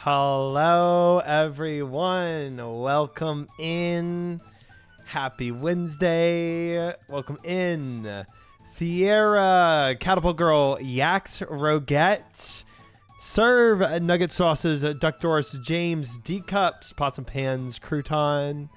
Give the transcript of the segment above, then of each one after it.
Hello, everyone. Welcome in. Happy Wednesday. Welcome in. Fiera, Catapult Girl, Yax Roguette, Serve Nugget Sauces, Duck Doris, James, D Cups, Pots and Pans, Crouton,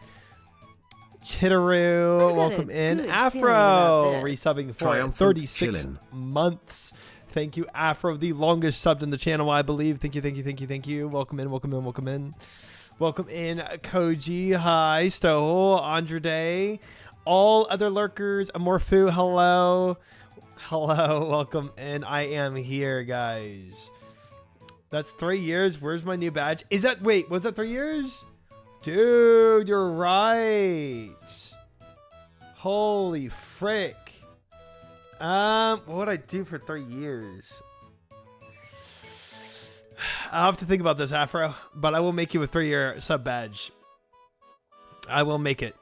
Chitteroo, welcome in. Afro, resubbing for 36 months. Thank you, Afro, the longest subbed in the channel, I believe. Thank you, thank you, thank you, thank you. Welcome in, welcome in, welcome in. Welcome in, Koji. Hi, Stohol, Andre. All other lurkers, Amorfu, hello. Hello, welcome in. I am here, guys. That's 3 years. Where's my new badge? Is that, wait, was that 3 years? Dude, you're right. Holy frick. What would I do for 3 years? I'll have to think about this, Afro, but I will make you a 3-year sub badge. I will make it.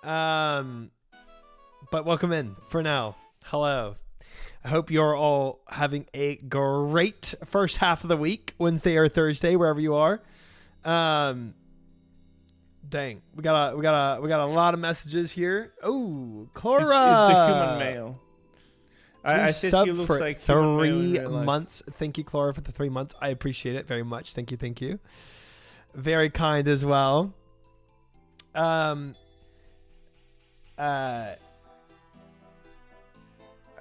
But welcome in for now. Hello. I hope you're all having a great first half of the week, Wednesday or Thursday, wherever you are. Dang, we got a lot of messages here. Oh, Clara. It's the human male. I said she looks for like 3 months. Thank you, Clara, for the 3 months. I appreciate it very much. Thank you, thank you. Very kind as well. I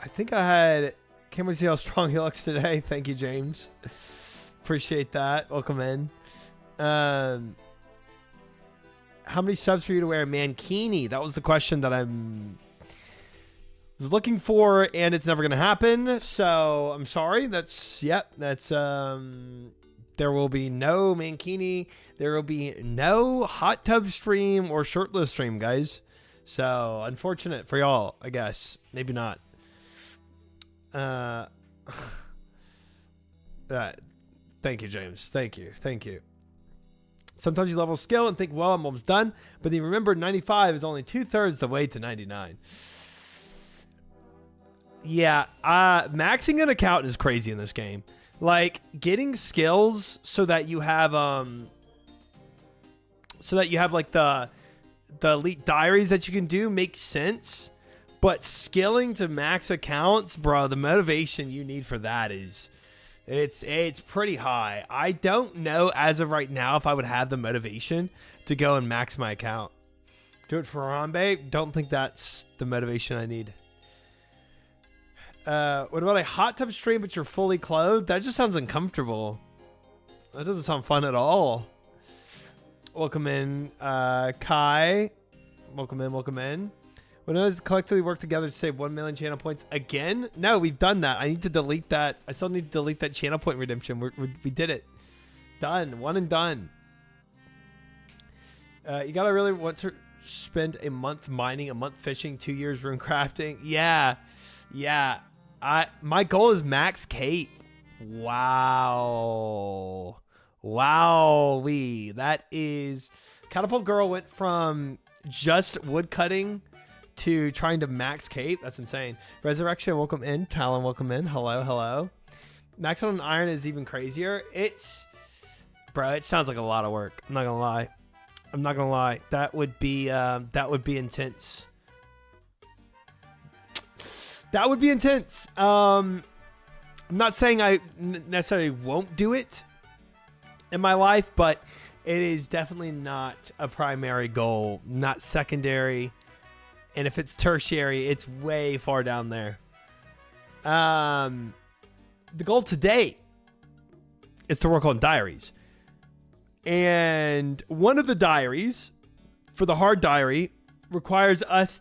think can't wait to see how strong he looks today. Thank you, James. Appreciate that. Welcome in. How many subs for you to wear a mankini? That was the question that I was looking for, and it's never going to happen. So I'm sorry. That's there will be no mankini. There will be no hot tub stream or shirtless stream, guys. So unfortunate for y'all, I guess. Maybe not. Thank you, James. Thank you. Thank you. Sometimes you level skill and think, well, I'm almost done. But then you remember 95 is only 2/3 the way to 99. Yeah, maxing an account is crazy in this game. Like, getting skills so that you have like the elite diaries that you can do makes sense. But skilling to max accounts, bro, the motivation you need for that is it's pretty high. I don't know as of right now if I would have the motivation to go and max my account. Do it for Harambe. Don't think that's the motivation I need. What about a hot tub stream but you're fully clothed? That just sounds uncomfortable. That doesn't sound fun at all. Welcome in, Kai. Welcome in, welcome in. When does collectively work together to save 1 million channel points again? No, we've done that. I need to delete that. I still need to delete that channel point redemption. We did it. Done. One and done. You gotta really want to spend a month mining, a month fishing, 2 years rune crafting. Yeah. Yeah. My goal is max Kate. Wow. Wowee. That is... Catapult Girl went from just wood cutting to trying to max cape. That's insane. Resurrection, welcome in. Talon, welcome in. Hello, hello. Max on an iron is even crazier. Bro, it sounds like a lot of work. I'm not gonna lie. I'm not gonna lie. That would be intense. That would be intense. I'm not saying I necessarily won't do it in my life, but it is definitely not a primary goal, not secondary. And if it's tertiary, it's way far down there. The goal today is to work on diaries. And one of the diaries, for the hard diary, requires us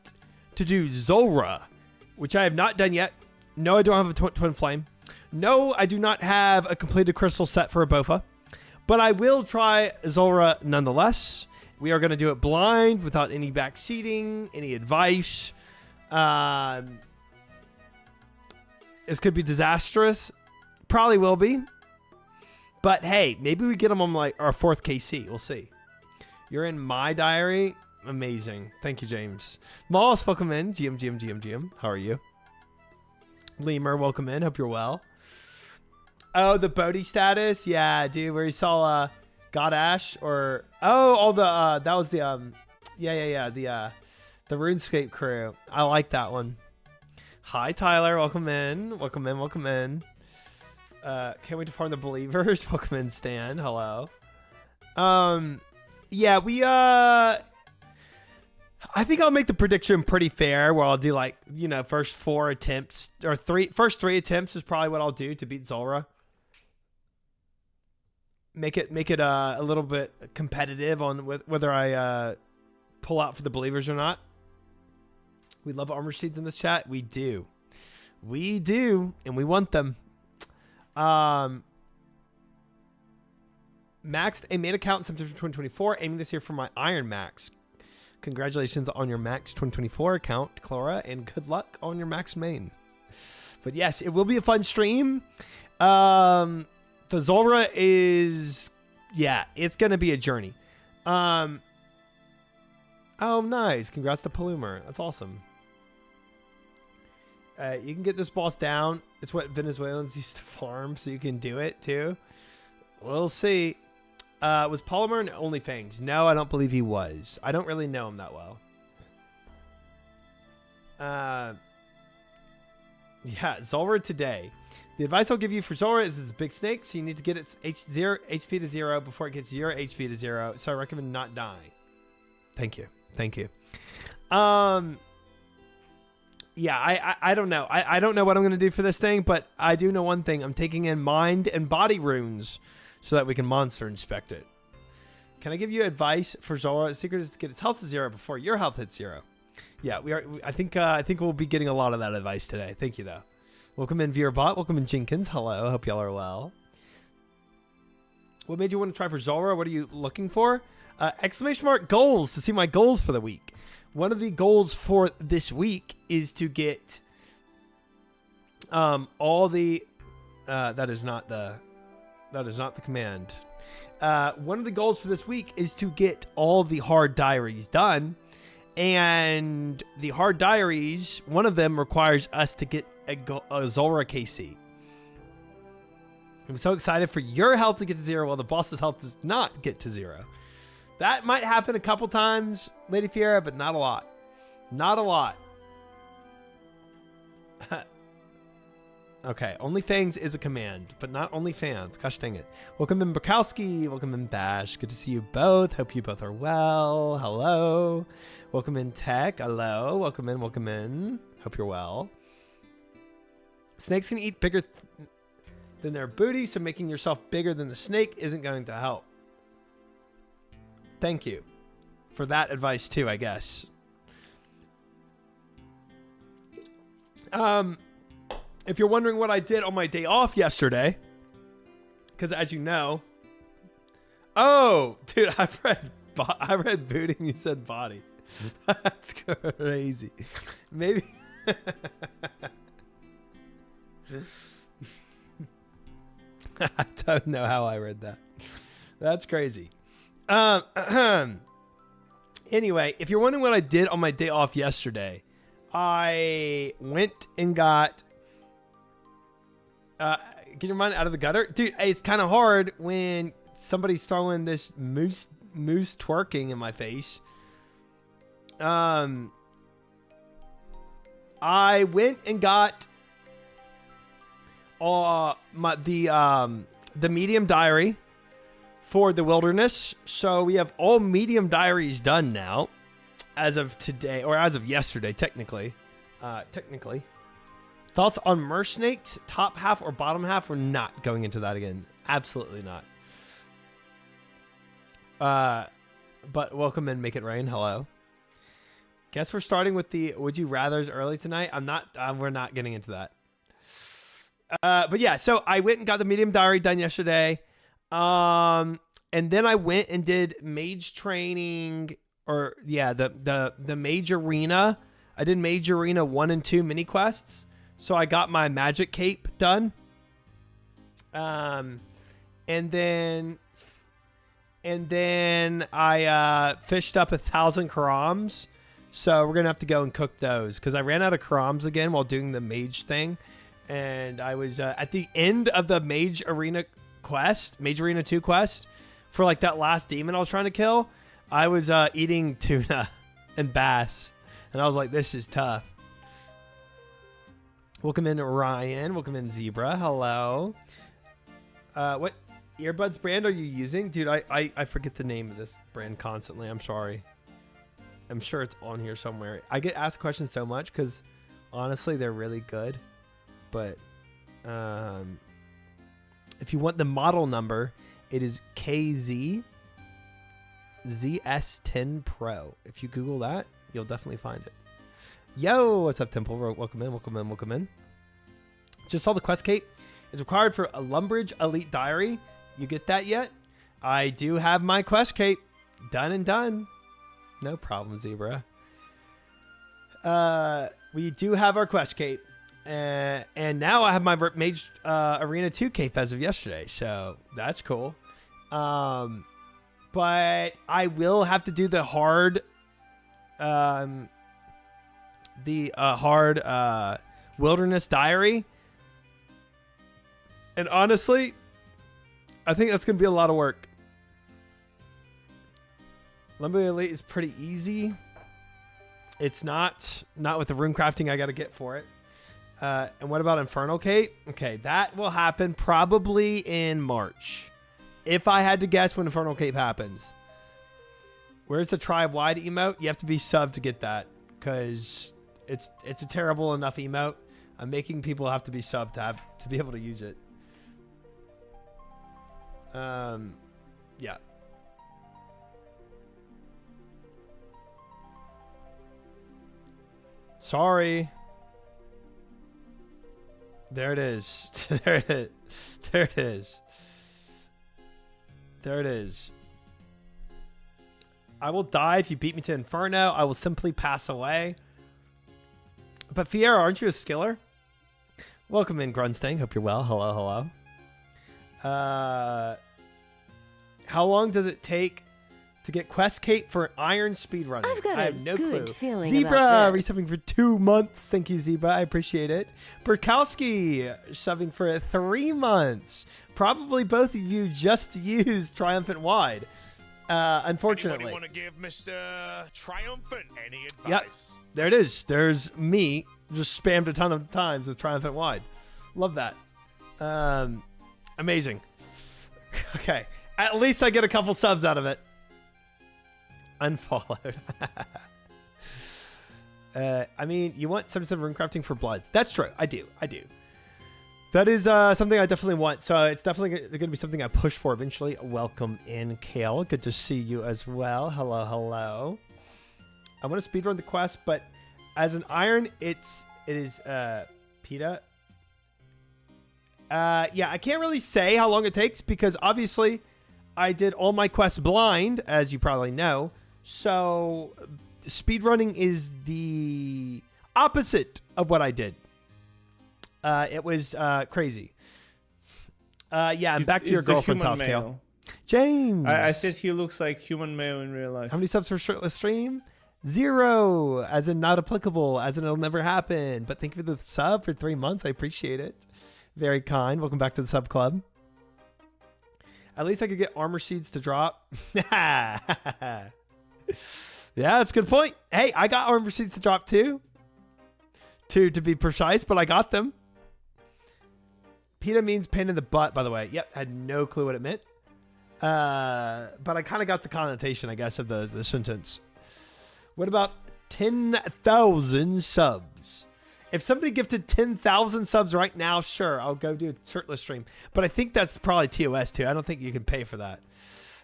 to do Zulrah, which I have not done yet. No, I don't have a twin flame. No, I do not have a completed crystal set for a Bofa. But I will try Zulrah nonetheless. We are going to do it blind, without any backseating, any advice. This could be disastrous. Probably will be. But hey, maybe we get them on like our 4th KC. We'll see. You're in my diary. Amazing. Thank you, James. Moss, welcome in. GM. How are you? Lemur, welcome in. Hope you're well. Oh, the Bodhi status? Yeah, dude, where you saw God Ash or all the that was the the RuneScape crew. I like that one. Hi Tyler, welcome in. Welcome in, welcome in. Can't wait to farm the believers. Welcome in, Stan. Hello. Yeah, we I think I'll make the prediction pretty fair where I'll do like, you know, first 4 attempts or first 3 attempts is probably what I'll do to beat Zulrah. Make it a little bit competitive on whether I pull out for the believers or not. We love armor seeds in this chat. We do, and we want them. Maxed a main account in September 2024. Aiming this year for my Iron Max. Congratulations on your Max 2024 account, Clara, and good luck on your Max main. But yes, it will be a fun stream. The Zulrah is, yeah, it's going to be a journey. Oh, nice. Congrats to Palumer. That's awesome. You can get this boss down. It's what Venezuelans used to farm, so you can do it too. We'll see. Was Polymer in Only Fangs? No, I don't believe he was. I don't really know him that well. Yeah, Zulrah today. The advice I'll give you for Zulrah is it's a big snake, so you need to get its HP to 0 before it gets your HP to 0. So I recommend not dying. Thank you. Thank you. Yeah, I don't know. I don't know what I'm going to do for this thing, but I do know one thing. I'm taking in mind and body runes so that we can monster inspect it. Can I give you advice for Zulrah? The secret is to get its health to 0 before your health hits 0. Yeah, we are. I think we'll be getting a lot of that advice today. Thank you, though. Welcome in, Veerbot. Welcome in, Jenkins. Hello. Hope y'all are well. What made you want to try for Zulrah? What are you looking for? Exclamation mark goals to see my goals for the week. One of the goals for this week is to get all the that is not the command. One of the goals for this week is to get all the hard diaries done, and the hard diaries, one of them requires us to get a Zulrah KC. I'm so excited for your health to get to 0 while the boss's health does not get to 0. That might happen a couple times, Lady Fiera, but not a lot. Not a lot. Okay, OnlyFangs is a command, but not OnlyFans. Gosh dang it. Welcome in, Bukowski. Welcome in, Bash. Good to see you both. Hope you both are well. Hello. Welcome in, Tech. Hello. Welcome in, welcome in. Hope you're well. Snakes can eat bigger than their booty, so making yourself bigger than the snake isn't going to help. Thank you for that advice too, I guess. If you're wondering what I did on my day off yesterday, because as you know, oh, dude, I read booty and you said body. That's crazy. Maybe. I don't know how I read that. That's crazy. Anyway, if you're wondering what I did on my day off yesterday, I went and got get your mind out of the gutter. Dude, it's kind of hard when somebody's throwing this moose twerking in my face. I went and got the medium diary for the wilderness. So we have all medium diaries done now as of today, or as of yesterday, technically. Thoughts on merc snakes, top half or bottom half? We're not going into that again. Absolutely not. But welcome in, Make It Rain. Hello. Guess we're starting with the Would You Rathers early tonight. We're not getting into that. But yeah, so I went and got the medium diary done yesterday. And then I went and did mage training, or yeah, the mage arena. I did mage arena 1 and 2 mini quests. So I got my magic cape done. And then I fished up 1,000 karams. So we're going to have to go and cook those because I ran out of karams again while doing the mage thing. and I was at the end of the Mage Arena 2 quest for like that last demon I was trying to kill. I was eating tuna and bass, and I was like, this is tough. Welcome in, Ryan. Welcome in, Zebra. Hello. What earbuds brand are you using? Dude, I forget the name of this brand constantly. I'm sorry. I'm sure it's on here somewhere. I get asked questions so much because honestly, they're really good. But if you want the model number, it is KZ ZS10 Pro. If you Google that, you'll definitely find it. Yo, what's up, Temple? Welcome in, welcome in, welcome in. Just saw the quest cape. It's required for a Lumbridge Elite Diary. You get that yet? I do have my quest cape. Done and done. No problem, Zebra. We do have our quest cape. And now I have my Mage Arena 2 cape as of yesterday. So that's cool. But I will have to do the hard... Wilderness Diary. And honestly, I think that's going to be a lot of work. Lumbridge Elite is pretty easy. It's not with the rune crafting I got to get for it. And what about Infernal Cape? Okay, that will happen probably in March. If I had to guess when Infernal Cape happens. Where's the tribe-wide emote? You have to be subbed to get that. Because it's a terrible enough emote. I'm making people have to be subbed to be able to use it. Yeah. Sorry. There it is. There it is. There it is. There it is. I will die if you beat me to Inferno. I will simply pass away. But Fiera, aren't you a skiller? Welcome in, Grunstang. Hope you're well. Hello, hello. How long does it take to get Quest Cape for Iron Speedrunning? I have no clue. Zebra resubbing for 2 months. Thank you, Zebra. I appreciate it. Burkowski subbing for 3 months. Probably both of you just used Triumphant Wide. Unfortunately. Want to give Mr. Triumphant any advice? Yep. There it is. There's me just spammed a ton of times with Triumphant Wide. Love that. Amazing. Okay. At least I get a couple subs out of it. Unfollowed. I mean, you want 77 rune crafting for bloods. That's true. I do. That is something I definitely want. So it's definitely going to be something I push for eventually. Welcome in, Kale. Good to see you as well. Hello, hello. I want to speedrun the quest, but as an iron, it is PETA. Yeah, I can't really say how long it takes because obviously I did all my quests blind, as you probably know. So speedrunning is the opposite of what I did. It was crazy. Yeah, and back to your girlfriend's house, Kale. James. I said he looks like human male in real life. How many subs for shirtless stream? 0, as in not applicable, as in it'll never happen. But thank you for the sub for 3 months. I appreciate it. Very kind. Welcome back to the sub club. At least I could get armor seeds to drop. Yeah, that's a good point. Hey, I got armor seeds to drop too. To be precise, but I got them. PETA means pain in the butt, by the way. Yep, had no clue what it meant. But I kind of got the connotation, I guess, of the sentence. What about 10,000 subs? If somebody gifted 10,000 subs right now, sure, I'll go do a shirtless stream. But I think that's probably TOS too. I don't think you can pay for that.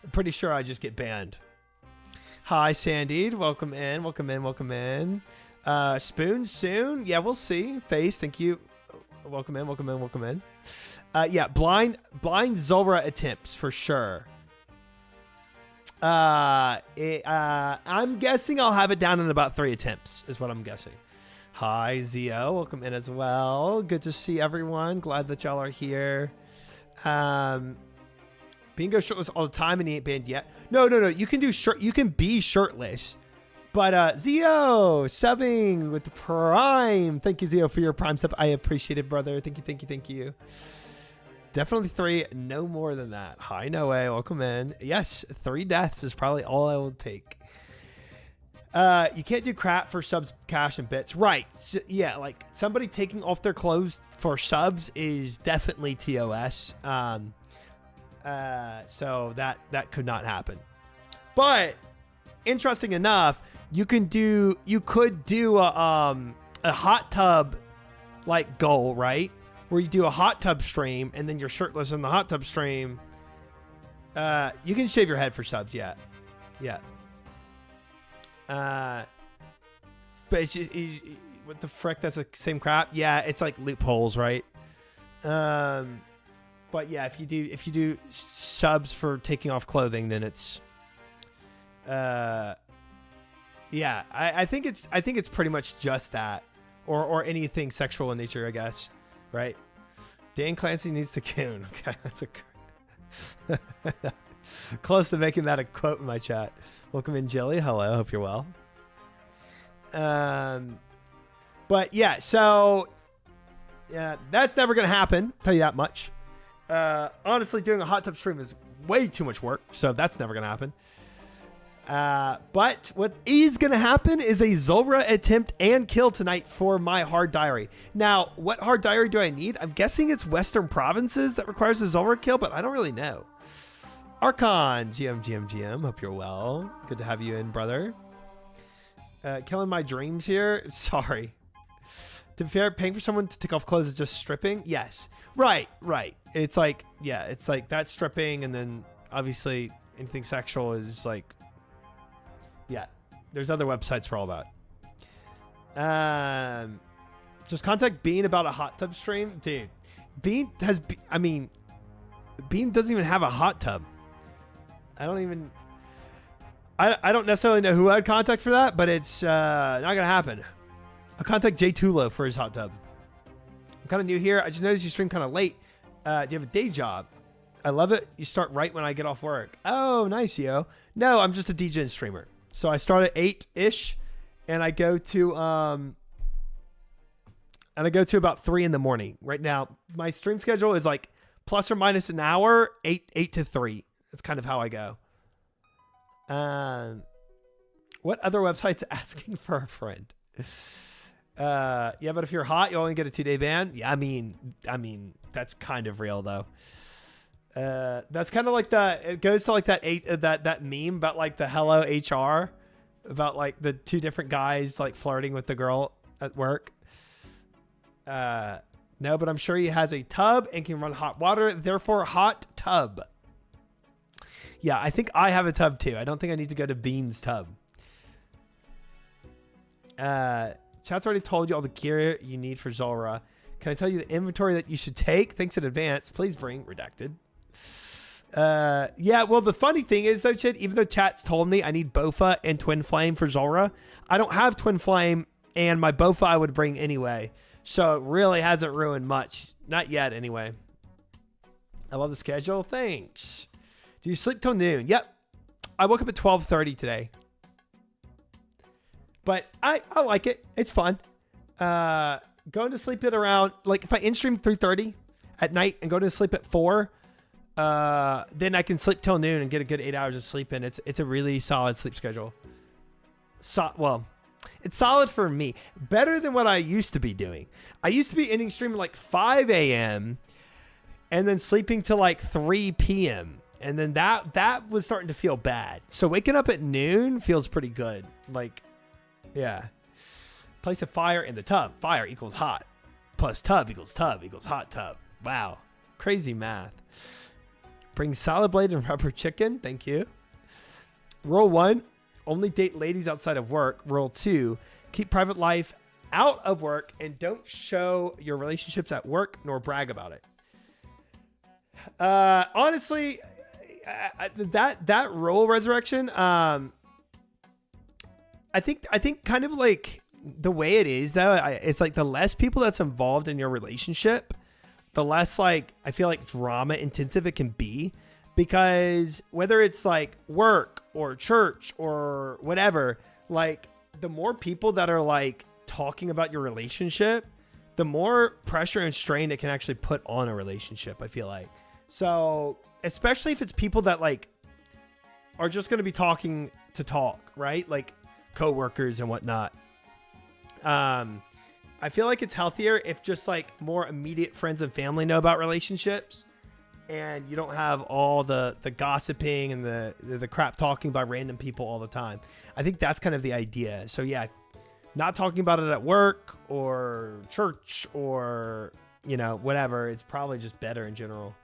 I'm pretty sure I just get banned. Hi, Sandy. Welcome in. Welcome in. Welcome in. Spoon soon. Yeah, we'll see. Face, thank you. Welcome in. Welcome in. Welcome in. Yeah, blind Zulrah attempts for sure. I'm guessing I'll have it down in about 3 attempts is what I'm guessing. Hi, Zio. Welcome in as well. Good to see everyone. Glad that y'all are here. Bingo shirtless all the time and he ain't banned yet. No. You can do you can be shirtless, But Zio subbing with the Prime. Thank you, Zio, for your Prime sub. I appreciate it, brother. Thank you, thank you, thank you. Definitely 3, no more than that. Hi, no way. Welcome in. Yes, 3 deaths is probably all I will take. You can't do crap for subs, cash, and bits. Right. So, yeah, like somebody taking off their clothes for subs is definitely TOS. So that could not happen. But interesting enough, you could do a hot tub like goal, right? Where you do a hot tub stream and then you're shirtless in the hot tub stream. You can shave your head for subs, yeah. But it's just, what the frick? That's the same crap. Yeah, it's like loopholes, right? But yeah, if you do subs for taking off clothing, then it's yeah. I think it's pretty much just that, or anything sexual in nature, I guess. Right? Dan Clancy needs to coon. Okay, that's a close to making that a quote in my chat. Welcome in, Jilly. Hello, hope you're well. But yeah, so yeah, that's never gonna happen. Tell you that much. Honestly, doing a hot tub stream is way too much work, so that's never gonna happen. But what is going to happen is a Zulrah attempt and kill tonight for my hard diary. Now, what hard diary do I need? I'm guessing it's Western Provinces that requires a Zulrah kill, but I don't really know. Archon, GM. Hope you're well. Good to have you in, brother. Killing my dreams here. Sorry. To be fair, paying for someone to take off clothes is just stripping. Yes. Right. It's like, yeah, it's like that's stripping. And then obviously anything sexual is like, yeah, there's other websites for all that. Just contact Bean about a hot tub stream. Dude, Bean doesn't even have a hot tub. I don't necessarily know who I'd contact for that, but it's not going to happen. I'll contact Jay Tulo for his hot tub. I'm kind of new here. I just noticed you stream kind of late. Do you have a day job? I love it. You start right when I get off work. Oh, nice, yo. No, I'm just a DJ and streamer. So I start at 8-ish, and I go to about 3 in the morning. Right now, my stream schedule is like plus or minus an hour, 8 to 3. That's kind of how I go. What other website's asking for a friend? Yeah, but if you're hot, you only get a 2-day ban. Yeah, I mean, that's kind of real though. That's kind of like it goes to like that meme about like the hello HR about like the 2 different guys like flirting with the girl at work. No, but I'm sure he has a tub and can run hot water, therefore hot tub. Yeah, I think I have a tub too. I don't think I need to go to Bean's tub. Chat's already told you all the gear you need for Zulrah. Can I tell you the inventory that you should take? Thanks in advance. Please bring redacted. Yeah, well, the funny thing is though, Chid, even though chat's told me I need Bofa and Twin Flame for Zulrah, I don't have Twin Flame, and my Bofa I would bring anyway. So it really hasn't ruined much. Not yet, anyway. I love the schedule. Thanks. Do you sleep till noon? Yep. I woke up at 12:30 today. But I like it. It's fun. Going to sleep at around, like if I in-stream 3:30 at night and go to sleep at 4, then I can sleep till noon and get a good 8 hours of sleep in. It's a really solid sleep schedule. Well, it's solid for me. Better than what I used to be doing. I used to be ending streaming like 5 a.m. and then sleeping till like 3 p.m. And then that was starting to feel bad. So waking up at noon feels pretty good. Like, yeah. Place a fire in the tub. Fire equals hot. Plus tub equals hot tub. Wow. Crazy math. Bring salad blade and rubber chicken. Thank you. Rule 1, only date ladies outside of work. Rule 2, keep private life out of work and don't show your relationships at work nor brag about it. Honestly, that rule, Resurrection, I think kind of like the way it is though, it's like the less people that's involved in your relationship, the less like I feel like drama intensive it can be, because whether it's like work or church or whatever, like the more people that are like talking about your relationship, the more pressure and strain it can actually put on a relationship, I feel like. So, especially if it's people that like are just going to be talking to talk, right? Like coworkers and whatnot. I feel like it's healthier if just like more immediate friends and family know about relationships, and you don't have all the gossiping and the crap talking by random people all the time. I think that's kind of the idea. So yeah, not talking about it at work or church or, you know, whatever. It's probably just better in general.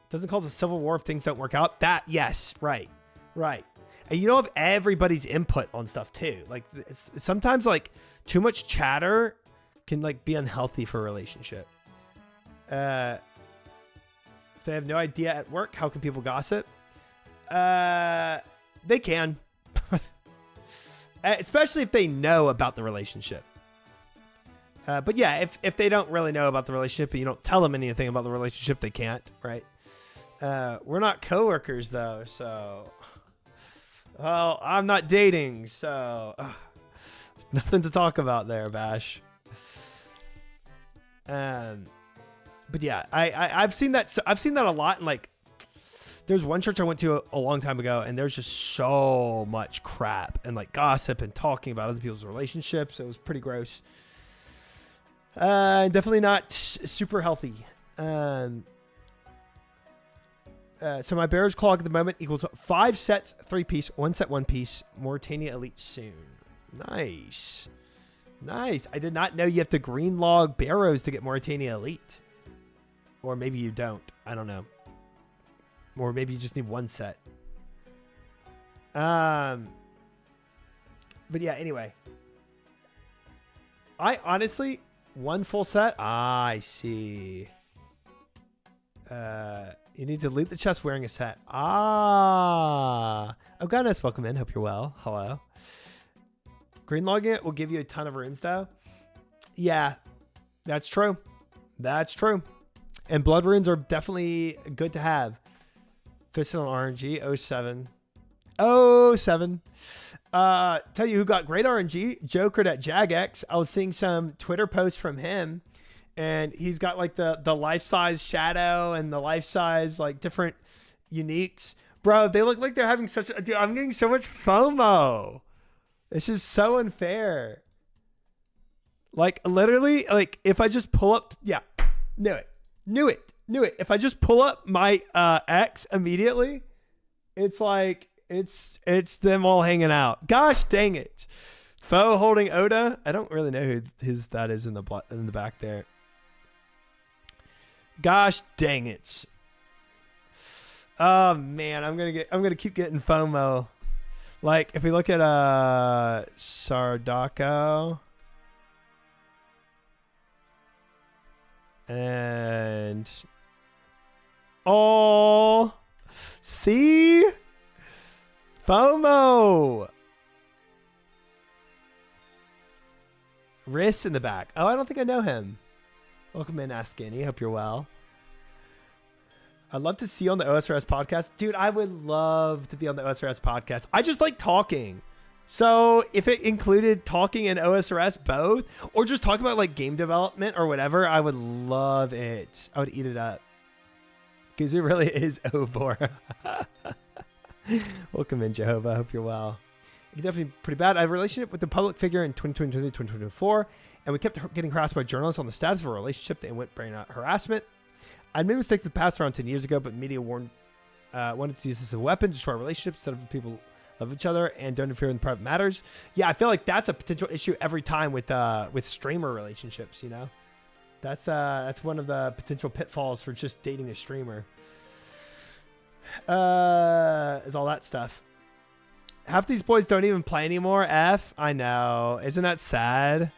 Doesn't cause a civil war if things don't work out. That, yes, right. And you don't have everybody's input on stuff too. Like sometimes like too much chatter can like be unhealthy for a relationship. If they have no idea at work, how can people gossip? They can. Especially if they know about the relationship. But yeah, if they don't really know about the relationship and you don't tell them anything about the relationship, they can't, right? We're not coworkers though, so... Well, I'm not dating, so... nothing to talk about there, Bash. But yeah, I've seen that. I've seen that a lot. And like, there's one church I went to a long time ago, and there's just so much crap and like gossip and talking about other people's relationships. It was pretty gross. Definitely not super healthy. So my Bear's Clog at the moment equals 5 sets, 3-piece, 1 set, 1-piece. Mauritania Elite soon. Nice. I did not know you have to green log barrows to get Mauritania Elite. Or maybe you don't. I don't know. Or maybe you just need 1 set. But yeah, anyway. I honestly, 1 full set. I see. You need to loot the chest wearing a set. Oh, goodness. Welcome in. Hope you're well. Hello. Green logging it will give you a ton of runes, though. Yeah, that's true. And blood runes are definitely good to have. Fisted on RNG. 07. Tell you who got great RNG. Joker at Jagex. I was seeing some Twitter posts from him. And he's got like the life-size shadow and the life-size like different uniques. Bro, they look like they're having such a... Dude, I'm getting so much FOMO. This is so unfair. Like literally, like if I just pull up... Yeah, knew it. If I just pull up my X immediately, it's like, it's them all hanging out. Gosh dang it. Foe holding Oda. I don't really know who that is in the back there. Gosh dang it. Oh man, I'm gonna keep getting FOMO. Like if we look at Sardako and see FOMO. Riss in the back. Oh, I don't think I know him. Welcome in, Ask Skinny. Hope you're well. I'd love to see you on the OSRS podcast. Dude, I would love to be on the OSRS podcast. I just like talking. So if it included talking and OSRS both, or just talking about like game development or whatever, I would love it. I would eat it up. Because it really is Obor. Welcome in, Jehovah. Hope you're well. It's definitely pretty bad. I had a relationship with a public figure in 2023, 2024, and we kept getting harassed by journalists on the status of our relationship. They went brain out harassment. I made mistakes in the past around 10 years ago, but media wanted to use this as a weapon to destroy our relationship instead of people love each other and don't interfere in private matters. Yeah, I feel like that's a potential issue every time with streamer relationships. You know, that's one of the potential pitfalls for just dating a streamer. Is all that stuff. Half these boys don't even play anymore. I know. Isn't that sad?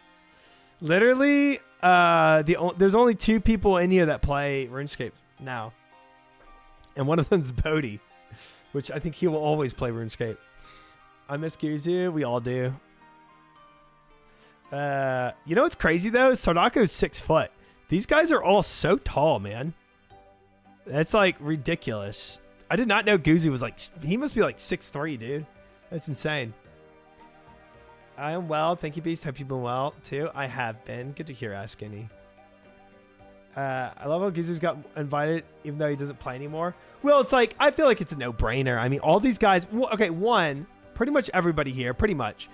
Literally, there's only 2 people in here that play RuneScape now. And one of them's Bodhi, which I think he will always play RuneScape. I miss Guzu. We all do. You know what's crazy, though? Sardako's 6 foot. These guys are all so tall, man. That's, like, ridiculous. I did not know Guzu was, like... He must be, like, 6'3", dude. That's insane. I am well. Thank you, Beast. Hope you've been well, too. I have been. Good to hear, Skinny. I love how Gizu's got invited, even though he doesn't play anymore. Well, it's like, I feel like it's a no-brainer. I mean, all these guys... Well, okay, one, pretty much everybody here, pretty much,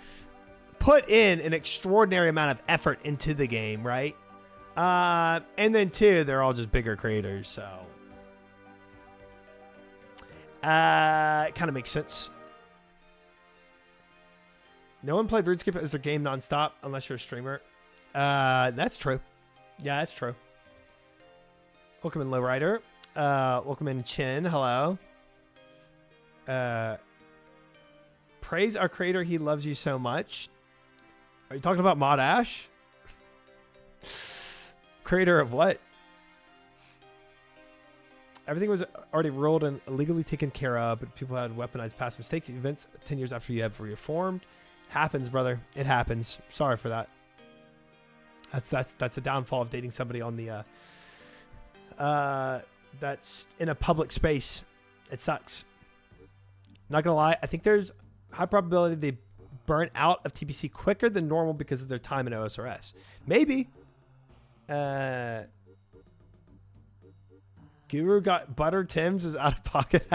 put in an extraordinary amount of effort into the game, right? And then two, they're all just bigger creators, so... it kind of makes sense. No one played RuneScape as their game nonstop unless you're a streamer. That's true. Yeah, that's true. Welcome in, Lowrider. Welcome in, Chin. Hello. Praise our creator. He loves you so much. Are you talking about Mod Ash? Creator of what? Everything was already ruled and legally taken care of, but people had weaponized past mistakes. Events 10 years after you have reformed. Happens, brother. It happens. Sorry for that. That's the downfall of dating somebody on the that's in a public space. It sucks. Not gonna lie, I think there's high probability they burn out of TPC quicker than normal because of their time in OSRS. Maybe. Guru got butter. Tim's is out of pocket.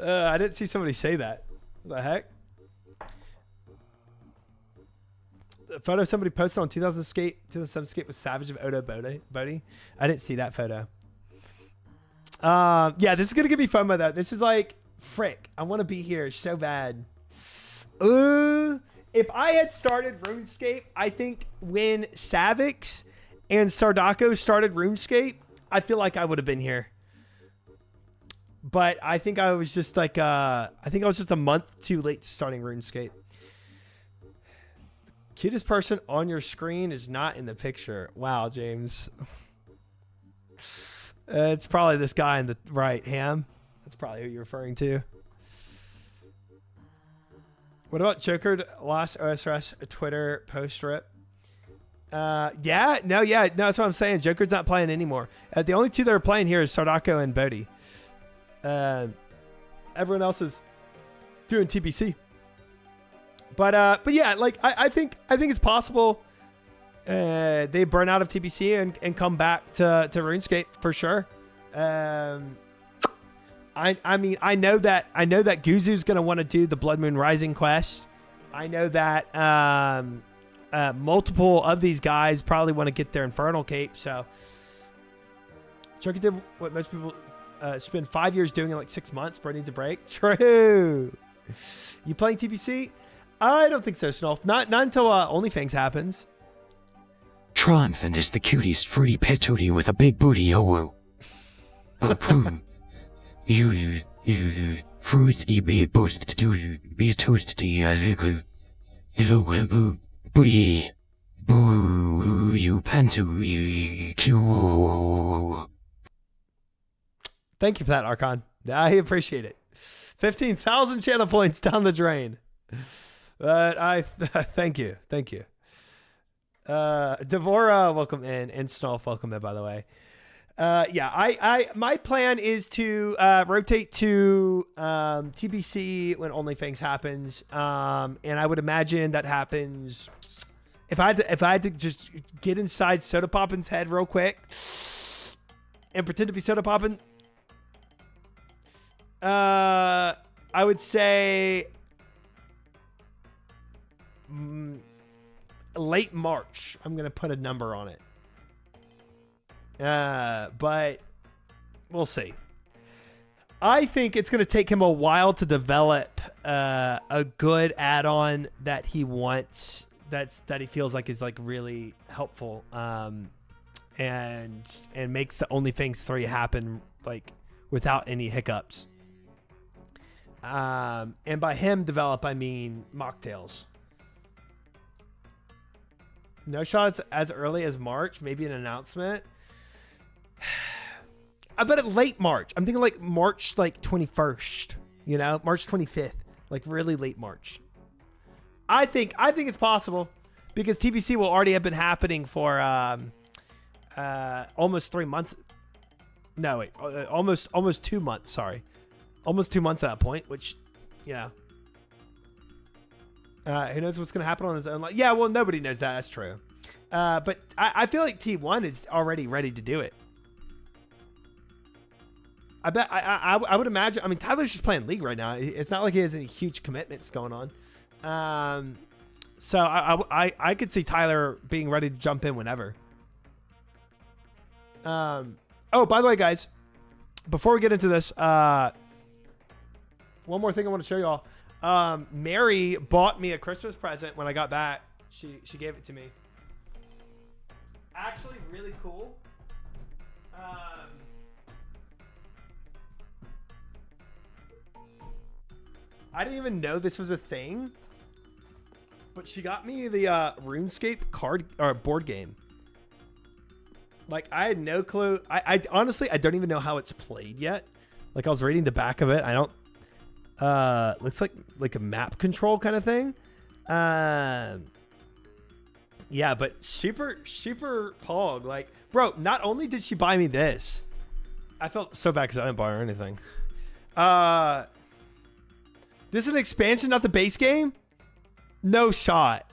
I didn't see somebody say that. What the heck? The photo somebody posted on 2007 skate with Savage of Odo Bodhi. I didn't see that photo. Yeah, this is gonna give me fun by that. This is like, frick, I want to be here so bad. If I had started RuneScape, I think when Savix and Sardako started RuneScape, I feel like I would have been here. But I think I was just like, I think I was just a month too late starting RuneScape. Cutest person on your screen is not in the picture. Wow, James. It's probably this guy in the right, Ham. That's probably who you're referring to. What about Joker last OSRS Twitter post rip? No, that's what I'm saying. Joker's not playing anymore. The only two that are playing here is Sardako and Bodhi. Everyone else is doing TBC. But yeah, like I think it's possible they burn out of TBC and come back to RuneScape for sure. I mean I know that Guzu's gonna want to do the Blood Moon Rising quest. I know that multiple of these guys probably want to get their Infernal Cape. So Chucky did what most people spend 5 years doing in like 6 months. Bro needs a break. True. You playing TBC? I don't think so, Snolf. Not until OnlyFans happens. Triumphant is the cutest fruity petootie with a big booty, oh. You fruity be booty to be tooty, boo, you panto, you. Thank you for that, Archon. I appreciate it. 15,000 channel points down the drain. But I thank you. Devora, welcome in, and Snolf, welcome in, by the way. Yeah, my plan is to rotate to TBC when OnlyFans happens, and I would imagine that happens if I had to just get inside Soda Poppin's head real quick and pretend to be Soda Poppin. I would say late March. I'm gonna put a number on it. But we'll see. I think it's going to take him a while to develop a good add-on that he wants, that he feels like is like really helpful, and makes the OnlyFans 3 happen like without any hiccups. And by him develop, I mean mocktails. No shots as early as March, maybe an announcement. I bet it late March. I'm thinking like March like 21st, you know, March 25th, like really late March. I think it's possible because TBC will already have been happening for almost 3 months. No, wait, almost 2 months. Sorry, almost 2 months at that point, which, you know, Who knows what's going to happen on his own life? Yeah, well, nobody knows that. That's true. But I feel like T1 is already ready to do it. I bet I would imagine. I mean, Tyler's just playing League right now. It's not like he has any huge commitments going on. So I could see Tyler being ready to jump in whenever. Oh, by the way, guys, before we get into this, one more thing I want to show you all. Mary bought me a Christmas present when I got back. She gave it to me. Actually, really cool. I didn't even know this was a thing, but she got me the RuneScape card or board game. Like, I had no clue. I honestly, I don't even know how it's played yet. Like, I was reading the back of it. I don't. Looks like a map control kind of thing. Yeah, but super pog. Like, bro, not only did she buy me this, I felt so bad because I didn't buy her anything. This is an expansion, not the base game? No shot.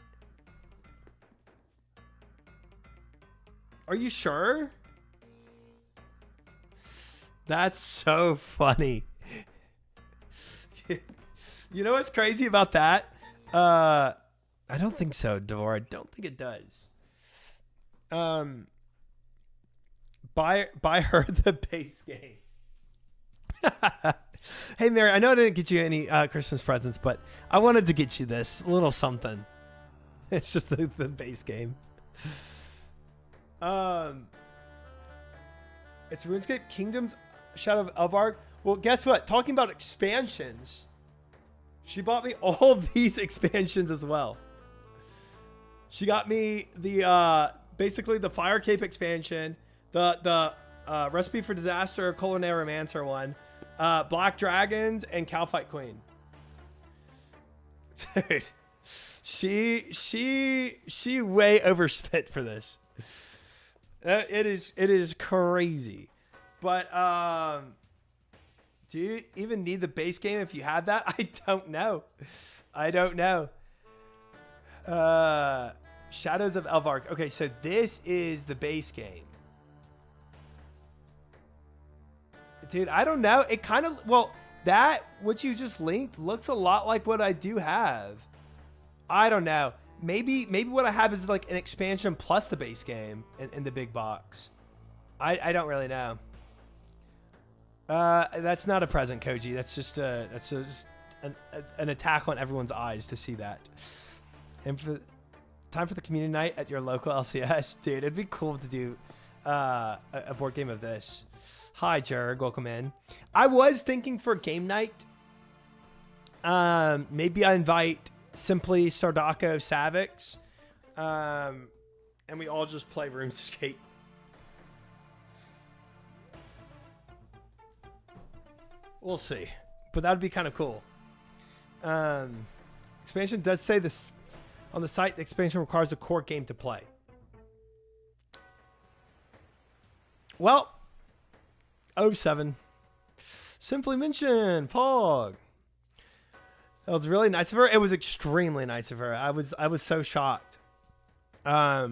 Are you sure? That's so funny. You know what's crazy about that? I don't think so, Devor. I don't think it does. Buy her the base game. Hey, Mary, I know I didn't get you any Christmas presents, but I wanted to get you this little something. It's just the base game. It's RuneScape Kingdoms Shadow of Elvarg. Well, guess what? Talking about expansions, she bought me all these expansions as well. She got me the basically the Fire Cape expansion, the Recipe for Disaster Culinary Romancer one, Black Dragons, and Cowfight Queen. Dude, she way overspent for this. It is crazy. But do you even need the base game if you have that? I don't know. Shadows of Elvarg. Okay, so this is the base game. Dude, I don't know. It kind of, well, that, what you just linked looks a lot like what I do have. I don't know. Maybe what I have is like an expansion plus the base game in the big box. I don't really know. That's not a present, Koji. That's just just an attack on everyone's eyes to see that. And time for the community night at your local LCS, dude. It'd be cool to do a board game of this. Hi, Jerg. Welcome in. I was thinking for game night. Maybe I invite Simply, Sardako, Savix, and we all just play RuneScape. We'll see, but that'd be kind of cool. Expansion does say this on the site. The expansion requires a core game to play. Well, 07. Simply mention Pog. That was really nice of her. It was extremely nice of her. I was so shocked. Yeah,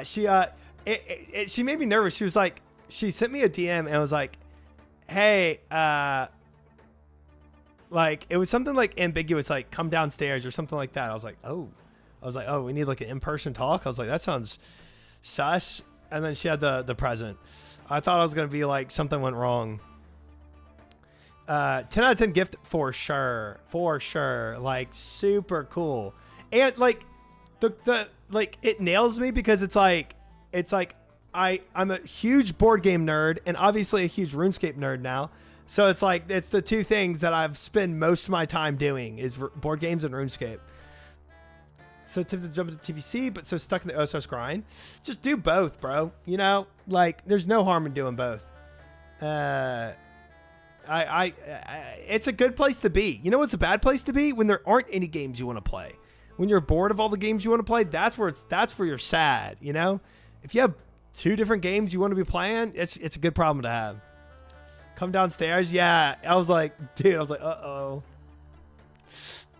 she she made me nervous. She was like, she sent me a DM and was like, hey, like it was something like ambiguous, like come downstairs or something like that. I was like, oh, we need like an in-person talk. I was like, that sounds sus. And then she had the present. I thought I was gonna be like something went wrong. 10 out of 10 gift for sure, like super cool. And like the like it nails me because it's like I'm a huge board game nerd and obviously a huge RuneScape nerd now. So it's like it's the two things that I've spent most of my time doing is board games and RuneScape. So tempted to jump into TBC, but so stuck in the OSS grind. Just do both, bro. You know, like there's no harm in doing both. It's a good place to be. You know what's a bad place to be? When there aren't any games you want to play. When you're bored of all the games you want to play, that's where you're sad. You know, if you have two different games you want to be playing, it's a good problem to have. Come downstairs, yeah. I was like, uh-oh.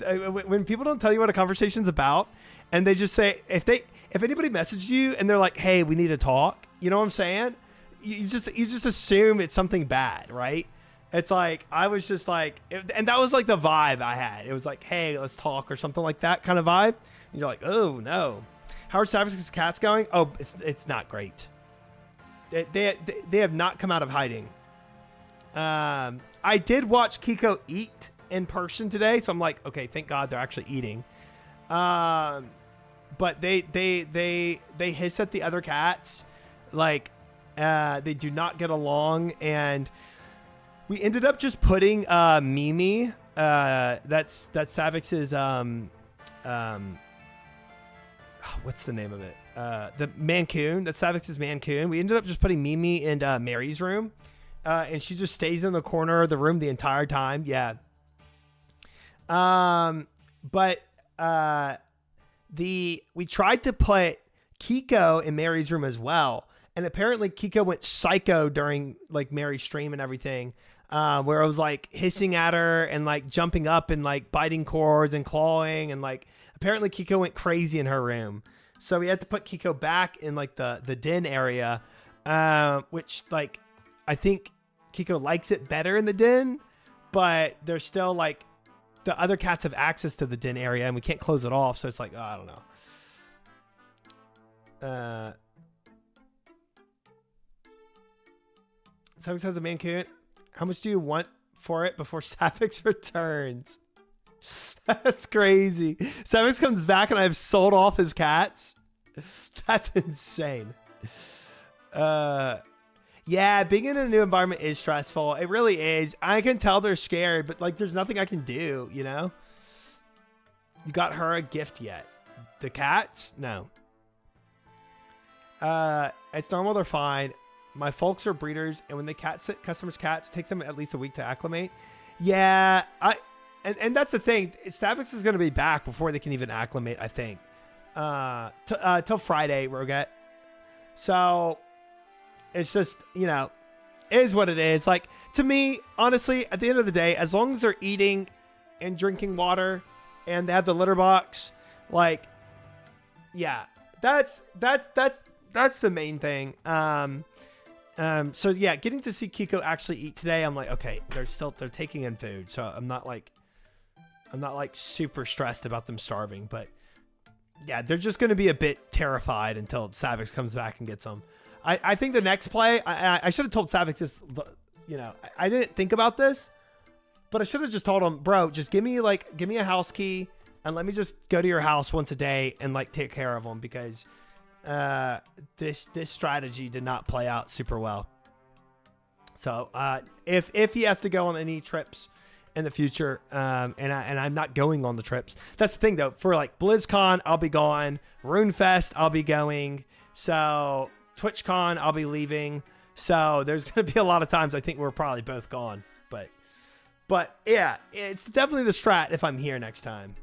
When people don't tell you what a conversation's about, and they just say, if anybody messages you and they're like, hey, we need to talk, you know what I'm saying? You just assume it's something bad, right? It's like, I was just like, and that was like the vibe I had. It was like, hey, let's talk or something like that kind of vibe. And you're like, oh no. Howard Savick's cat's going? Oh, it's not great. They have not come out of hiding. I did watch Kiko eat in person today, so I'm like, okay, thank God they're actually eating. But they hiss at the other cats, like they do not get along, and we ended up just putting Mimi, that's Savick's what's the name of it? The Mancoon. That's Savick's Mancoon. We ended up just putting Mimi in Mary's room. And she just stays in the corner of the room the entire time. Yeah. But we tried to put Kiko in Mary's room as well. And apparently Kiko went psycho during like Mary's stream and everything. Where I was like hissing at her and like jumping up and like biting cords and clawing, and like apparently Kiko went crazy in her room. So we had to put Kiko back in like the den area, which like I think Kiko likes it better in the den, but there's still like the other cats have access to the den area and we can't close it off. So it's like, oh, I don't know. Savick's has a Mancoon. How much do you want for it before Savick's returns? That's crazy. Savick's comes back and I've sold off his cats. That's insane. Yeah, being in a new environment is stressful. It really is. I can tell they're scared, but like there's nothing I can do, you know? You got her a gift yet? The cats? No. It's normal, they're fine. My folks are breeders, and when they sit customers' cats, it takes them at least a week to acclimate. Yeah, and that's the thing. Savick's is going to be back before they can even acclimate, I think. Till Friday, Roget. So it's just, you know, it is what it is. Like, to me, honestly, at the end of the day, as long as they're eating and drinking water and they have the litter box, like, yeah, that's the main thing. So yeah, getting to see Kiko actually eat today, I'm like, okay, they're taking in food. So I'm not like super stressed about them starving, but yeah, they're just going to be a bit terrified until Savick's comes back and gets them. I think the next play, I should have told Savick's this, you know, I didn't think about this, but I should have just told him, bro, just give me a house key and let me just go to your house once a day and like take care of them, because this strategy did not play out super well. So if he has to go on any trips in the future, and I'm not going on the trips. That's the thing though. For like BlizzCon, I'll be gone. RuneFest, I'll be going. So TwitchCon, I'll be leaving. So there's gonna be a lot of times I think we're probably both gone. But yeah, it's definitely the strat if I'm here next time.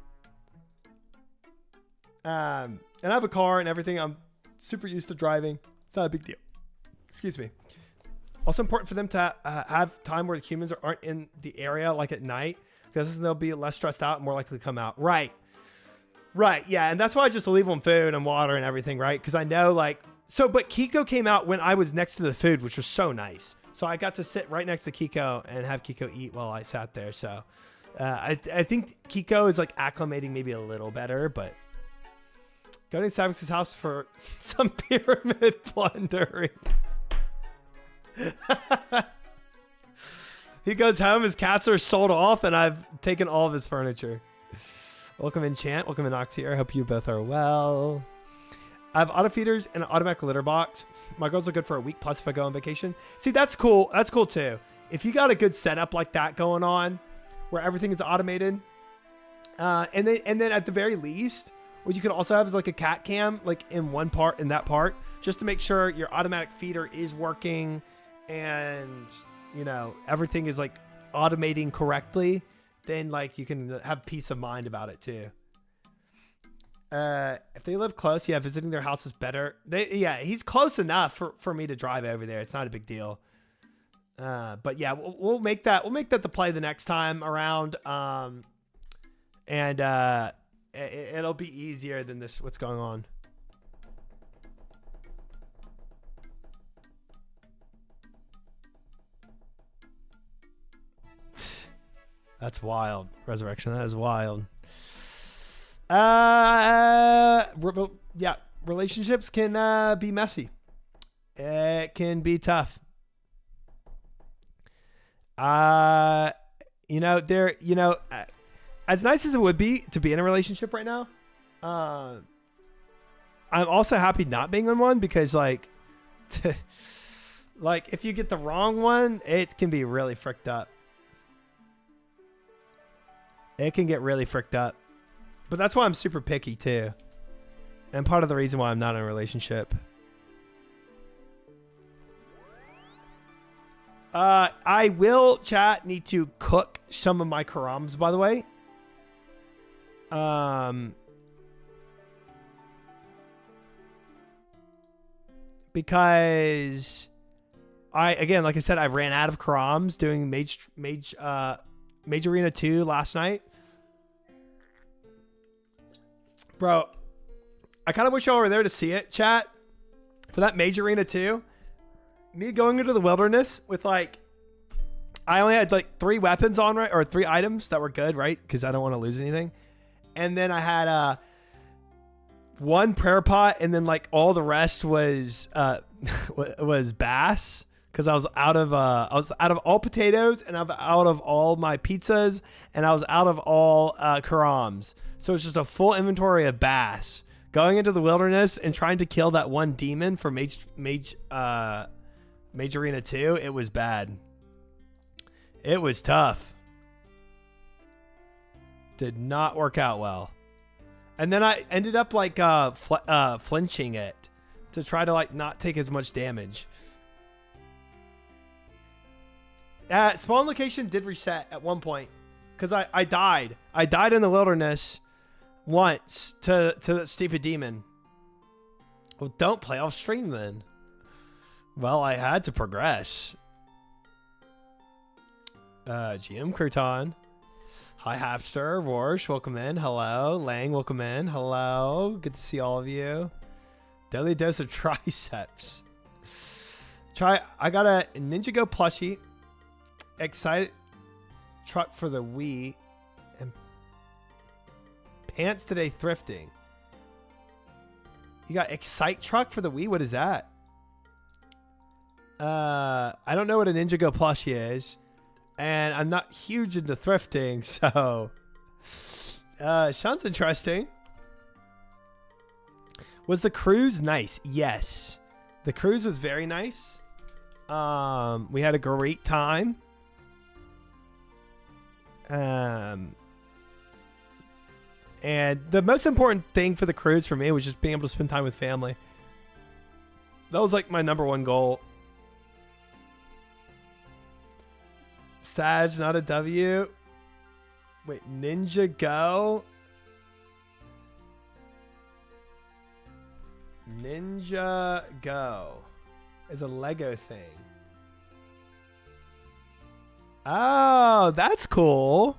And I have a car and everything. I'm super used to driving. It's not a big deal. Excuse me. Also important for them to have time where the humans aren't in the area, like at night, because they'll be less stressed out and more likely to come out. Right. Yeah. And that's why I just leave them food and water and everything. Right. Because I know but Kiko came out when I was next to the food, which was so nice. So I got to sit right next to Kiko and have Kiko eat while I sat there. So I think Kiko is like acclimating maybe a little better, but go to Savick's house for some pyramid plundering. He goes home, his cats are sold off, and I've taken all of his furniture. Welcome in, Chant. Welcome in, Oxy. I hope you both are well. I have auto feeders and an automatic litter box. My girls are good for a week, plus if I go on vacation. See, that's cool. That's cool too. If you got a good setup like that going on, where everything is automated, and then at the very least, what you could also have is like a cat cam, like in that part, just to make sure your automatic feeder is working and, you know, everything is like automating correctly. Then like you can have peace of mind about it too. If they live close, yeah, visiting their house is better. He's close enough for me to drive over there. It's not a big deal. But yeah, we'll make that the play the next time around. And it'll be easier than this. What's going on? That's wild. Resurrection. That is wild. Yeah. Relationships can be messy. It can be tough. As nice as it would be to be in a relationship right now, I'm also happy not being in one because like if you get the wrong one, it can be really fricked up. It can get really fricked up. But that's why I'm super picky too. And part of the reason why I'm not in a relationship. I will, chat, need to cook some of my karams, by the way. Because like I said, I ran out of karams doing Mage Arena 2 last night. Bro, I kind of wish y'all were there to see it, chat. For that Mage Arena 2. Me going into the wilderness with I only had 3 weapons on, right? Or 3 items that were good, right? Because I don't want to lose anything. And then I had 1 prayer pot, and then all the rest was bass. Because I was out of all potatoes, and I'm out of all my pizzas, and I was out of all karams. So it's just a full inventory of bass. Going into the wilderness and trying to kill that 1 demon for Mage Arena 2, it was bad. It was tough. Did not work out well. And then I ended up flinching it to try to not take as much damage. Spawn location did reset at one point because I died. I died in the wilderness once to that stupid demon. Well, don't play off stream then. Well, I had to progress. GM Crouton. Hi, Hapster. Warsh, welcome in. Hello. Lang, welcome in. Hello. Good to see all of you. Daily dose of triceps. I got a Ninjago plushie. Excited truck for the Wii. And pants today thrifting. You got Excite truck for the Wii? What is that? I don't know what a Ninjago plushie is. And I'm not huge into thrifting, so sounds interesting. Was the cruise nice? Yes. The cruise was very nice. We had a great time. And the most important thing for the cruise for me was just being able to spend time with family. That was my number 1 goal. Sag, not a W. Wait, Ninja Go? Ninja Go is a Lego thing. Oh, that's cool.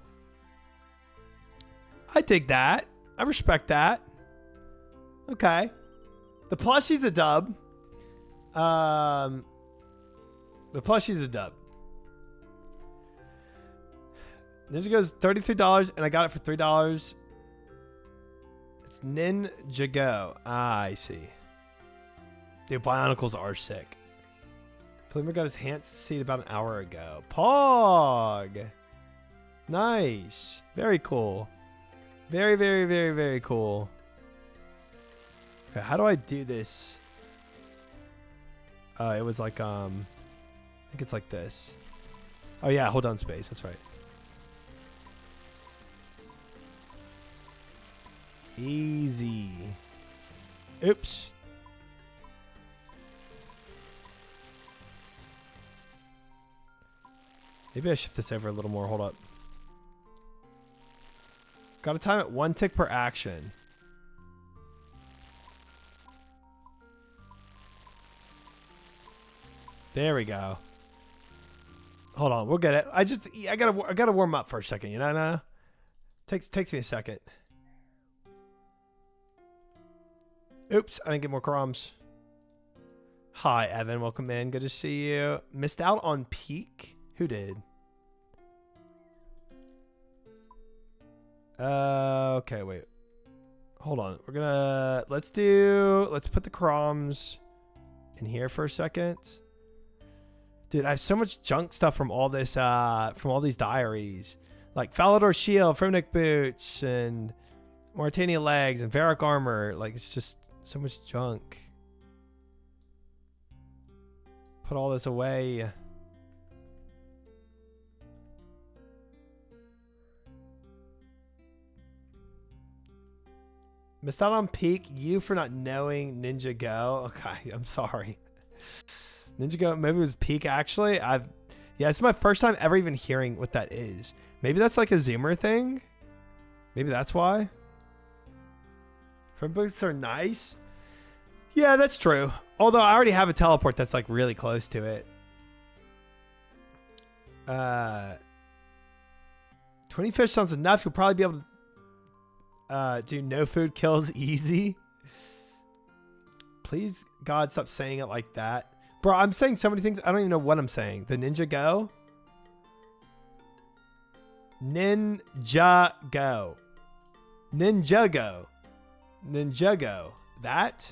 I dig that. I respect that. Okay. The plushie's a dub. The plushie's a dub. Ninja Go's $33, and I got it for $3. It's Ninja Go. Ah, I see. Dude, Bionicles are sick. Plimer got his hands seat about an hour ago. Pog! Nice. Very cool. Very, very, very, very cool. Okay, how do I do this? It was I think it's like this. Oh yeah, hold down space. That's right. Easy. Oops. Maybe I shift this over a little more. Hold up. Got to time it 1 tick per action. There we go. Hold on, we'll get it. I gotta warm up for a second, you know? Takes me a second. Oops, I didn't get more crumbs. Hi, Evan. Welcome in. Good to see you. Missed out on peak? Who did? Okay, wait. Hold on. We're gonna let's put the crumbs in here for a second. Dude, I have so much junk stuff from all this from all these diaries. Like Falador Shield, Fremnic Boots, and Mauritania Legs, and Varrock Armor. Like, it's just so much junk. Put all this away. Missed out on peak. You for not knowing Ninja Go. Okay, I'm sorry. Ninja Go, maybe it was peak actually. Yeah, it's my first time ever even hearing what that is. Maybe that's like a Zoomer thing. Maybe that's why. Front boots are nice. Yeah, that's true. Although I already have a teleport that's like really close to it. 20 fish sounds enough. You'll probably be able to do no food kills easy. Please, God, stop saying it like that. Bro, I'm saying so many things. I don't even know what I'm saying. The Ninja Go? Ninja Go. Ninja Go. Ninja Go. That?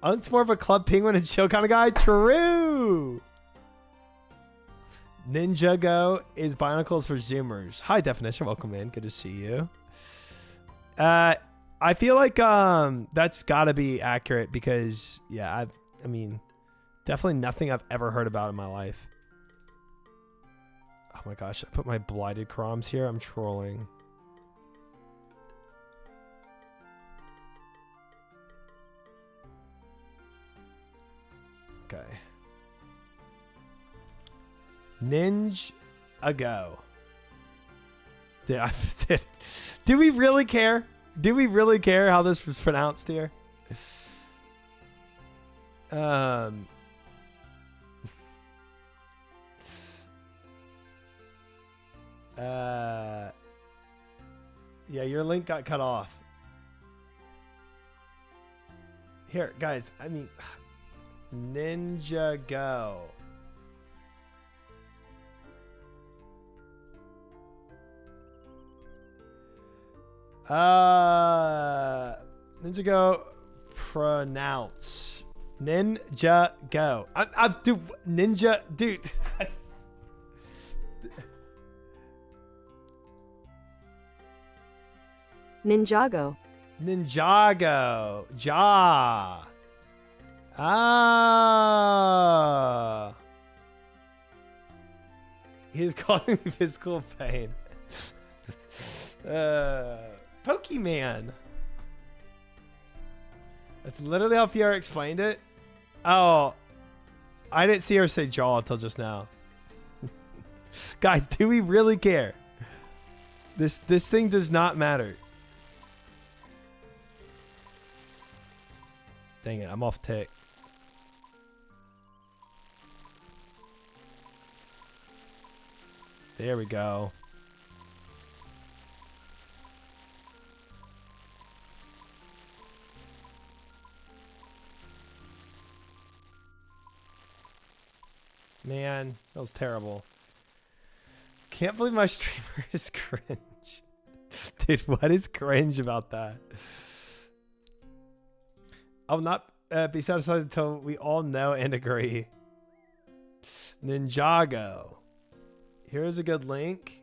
Unk's more of a Club Penguin and chill kind of guy. True. Ninja Go is Bionicles for Zoomers. High definition. Welcome in. Good to see you. I feel like that's got to be accurate because, yeah, I mean, definitely nothing I've ever heard about in my life. Oh my gosh, I put my blighted Croms here. I'm trolling. Okay. Ninja Go. Do we really care? Do we really care how this was pronounced here? Yeah, your link got cut off. Here, guys, I mean, Ninja Go. Ninja Go pronounce. Ninja Go. I'm dude, Ninja, dude. Ninjago. Ninjago. Ja. Ah. He's calling me physical pain. Pokemon. That's literally how Fiora explained it. Oh, I didn't see her say jaw until just now. Guys, do we really care? This thing does not matter. Dang it, I'm off tick. There we go. Man, that was terrible. Can't believe my streamer is cringe. Dude, what is cringe about that? I will not be satisfied until we all know and agree. Ninjago. Here's a good link.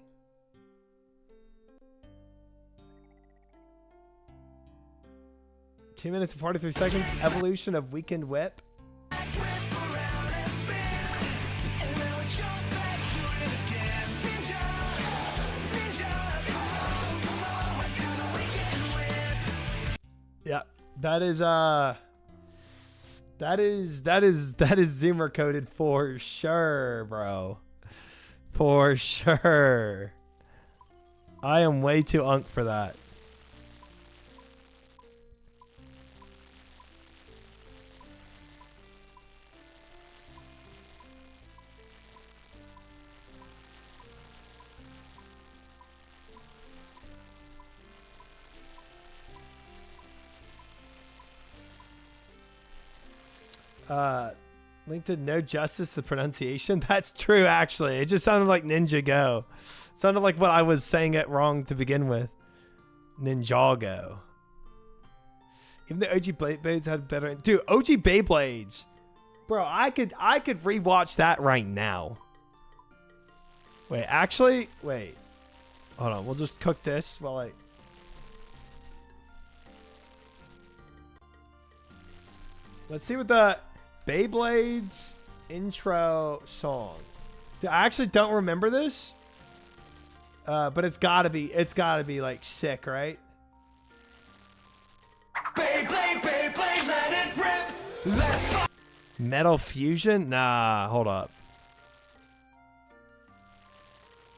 Two minutes and 43 seconds. Evolution of Weekend Whip. Yeah, that is Zoomer coded for sure, bro. For sure. I am way too unk for that. Link did no justice to the pronunciation. That's true, actually. It just sounded like Ninja Go. Sounded like what I was saying it wrong to begin with. Ninjago. Even the OG Beyblades had better... Dude, OG Beyblades. Bro, I could rewatch that right now. Wait, actually... Wait. Hold on. We'll just cook this while I... Let's see what the Beyblades intro song. Dude, I actually don't remember this. But it's gotta be like sick, right? Beyblade, Beyblade, let it rip. Let's go. Metal Fusion? Nah, hold up.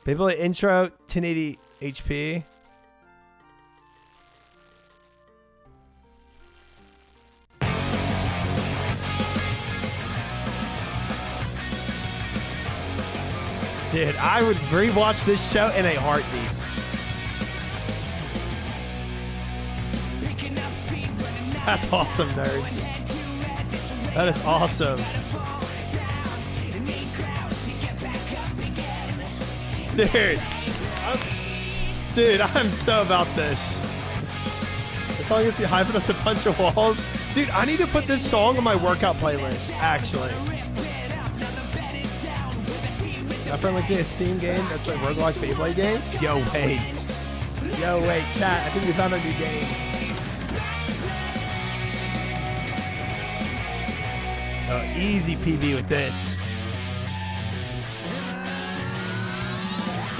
Beyblade intro, 1080 HP. Dude, I would rewatch this show in a heartbeat. That's awesome, nerds. That is awesome. Dude, I'm so about this. As long as you hype it up to punch of walls. Dude, I need to put this song on my workout playlist, actually. My friend like a Steam game that's like roguelike Beyblade game. Yo, wait, chat. I think we found a new game. Oh, easy PB with this.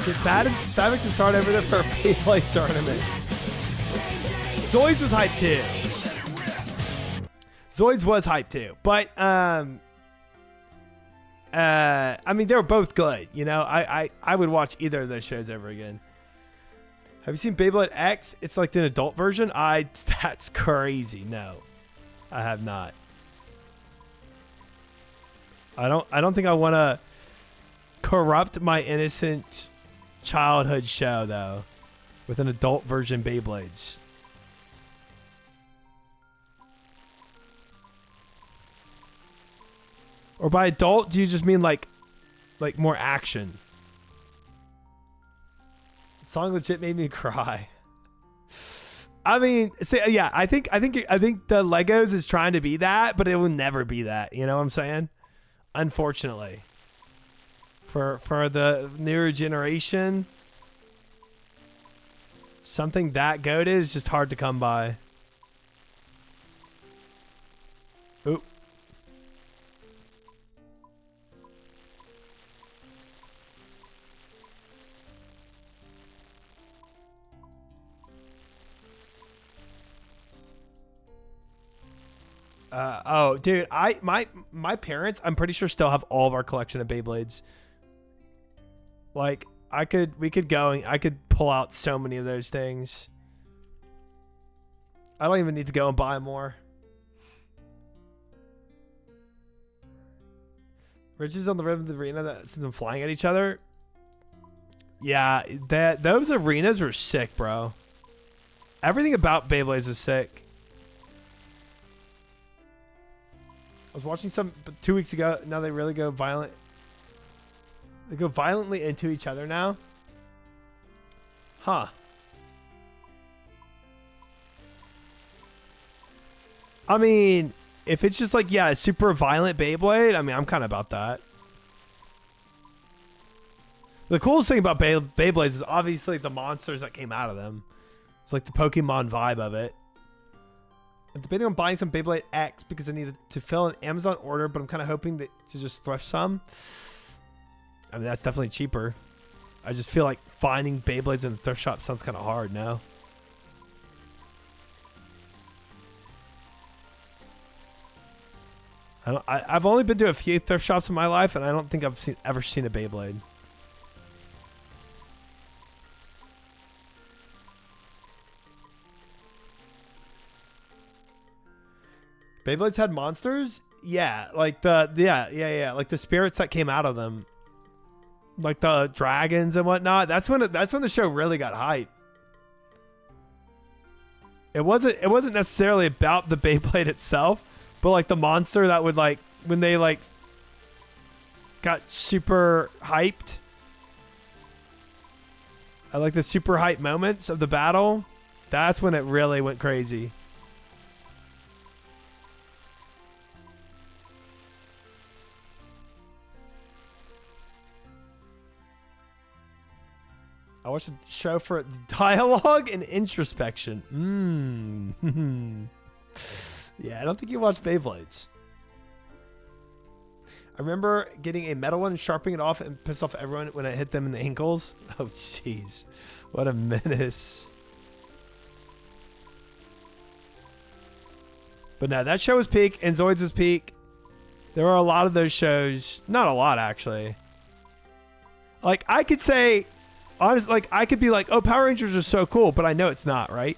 Get Savage and start over there for a Beyblade tournament. Zoids was hype too. Zoids was hype too, but I mean, they were both good. You know, I would watch either of those shows ever again. Have you seen Beyblade X? It's like the adult version. That's crazy. No, I have not. I don't think I want to corrupt my innocent childhood show though with an adult version Beyblades. Or by adult, do you just mean like more action? The song legit made me cry. I mean, yeah, I think the Legos is trying to be that, but it will never be that. You know what I'm saying? Unfortunately, for the newer generation, something that goated is just hard to come by. Oop. Oh, dude, my parents, I'm pretty sure still have all of our collection of Beyblades. Like, we could go and I could pull out so many of those things. I don't even need to go and buy more. Ridges on the rim of the arena that sends them flying at each other. Yeah, those arenas were sick, bro. Everything about Beyblades was sick. I was watching some 2 weeks ago. Now they really go violent. They go violently into each other now. Huh. I mean, if it's just like, yeah, a super violent Beyblade, I mean, I'm kind of about that. The coolest thing about Beyblades is obviously the monsters that came out of them. It's like the Pokemon vibe of it. I'm debating on buying some Beyblade X because I needed to fill an Amazon order, but I'm kind of hoping to just thrift some. I mean, that's definitely cheaper. I just feel like finding Beyblades in the thrift shop sounds kind of hard now. I've only been to a few thrift shops in my life, and I don't think I've ever seen a Beyblade. Beyblades had monsters? Yeah, like yeah, like the spirits that came out of them. Like the dragons and whatnot. That's when the show really got hype. It wasn't necessarily about the Beyblade itself, But like the monster that would like when they like got super hyped. I like the super hype moments of the battle. That's when it really went crazy. I watched the show for dialogue and introspection. Yeah, I don't think you watched Beyblades. I remember getting a metal one, sharpening it off, and pissed off everyone when I hit them in the ankles. Oh, jeez. What a menace. But no, that show was peak, and Zoids was peak. There were a lot of those shows. Not a lot, actually. Like, I could say... Honestly, like, I could be like, oh, Power Rangers are so cool, but I know it's not, right?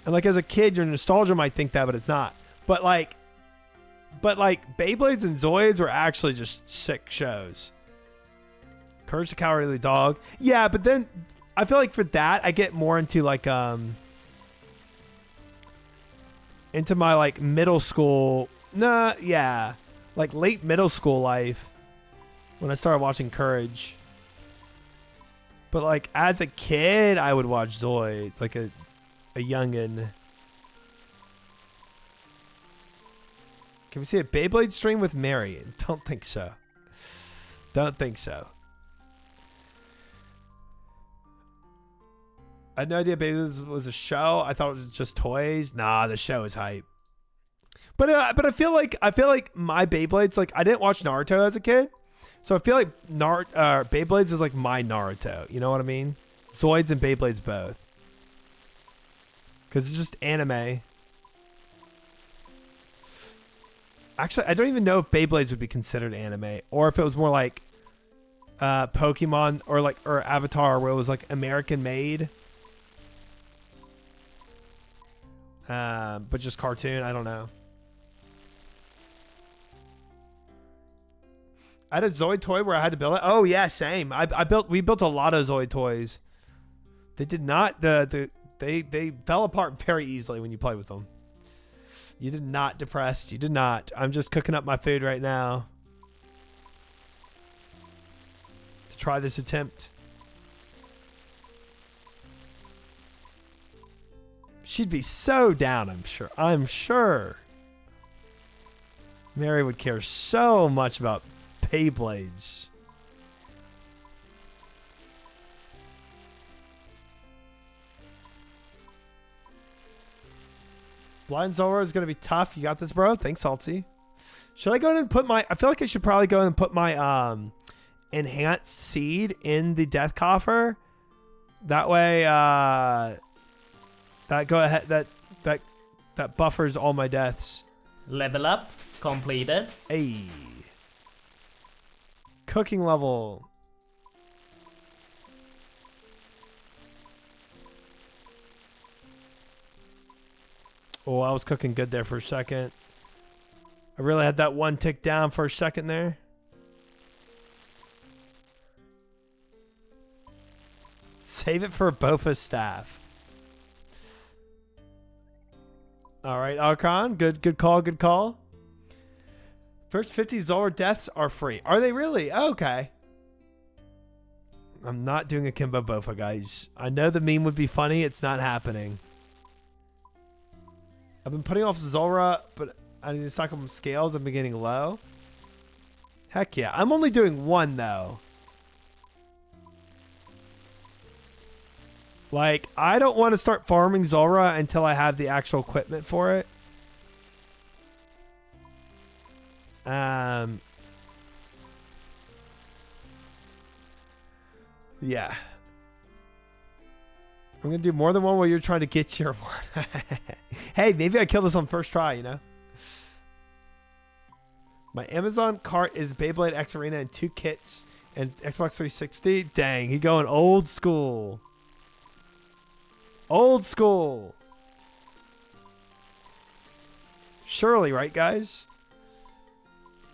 And, like, as a kid, your nostalgia might think that, but it's not. But, like, Beyblades and Zoids were actually just sick shows. Courage the Cowardly Dog. Yeah, but then I feel like for that, I get more into, like, into my, like, middle school. Nah, yeah. Like, late middle school life when I started watching Courage. But, like, as a kid, I would watch Zoids, like a youngin'. Can we see a Beyblade stream with Mary? Don't think so. Don't think so. I had no idea Beyblades was a show. I thought it was just toys. Nah, the show is hype. But I feel like my Beyblades, like, I didn't watch Naruto as a kid. So I feel like Beyblades is like my Naruto. You know what I mean? Zoids and Beyblades both. Because it's just anime. Actually, I don't even know if Beyblades would be considered anime. Or if it was more like Pokemon or Avatar where it was like American made. But just cartoon. I don't know. I had a Zoid toy where I had to build it. Oh yeah, same. We built a lot of Zoid toys. They did not they fell apart very easily when you play with them. You did not depressed. You did not. I'm just cooking up my food right now to try this attempt. She'd be so down, I'm sure. I'm sure. Mary would care so much about Beyblades. Blind Zulrah is going to be tough. You got this, bro. Thanks, Salty. Should I go in and put my... I feel like I should probably go in and put my enhanced seed in the death coffer. That way, that buffers all my deaths. Level up completed. Hey. Cooking level. Oh, I was cooking good there for a second. I really had that one tick down for a second there. Save it for Bofa's staff. All right, Archon. Good call, good call. First 50 Zulrah deaths are free. Are they really? Oh, okay. I'm not doing a Kimbo Bofa, guys. I know the meme would be funny. It's not happening. I've been putting off Zulrah, but I need to stock up scales. I've been getting low. Heck yeah. I'm only doing one, though. Like, I don't want to start farming Zulrah until I have the actual equipment for it. Yeah. I'm going to do more than one while you're trying to get your one. Hey, maybe I killed this on first try, you know? My Amazon cart is Beyblade X Arena and 2 kits and Xbox 360. Dang, he going old school. Old school. Surely, right, guys?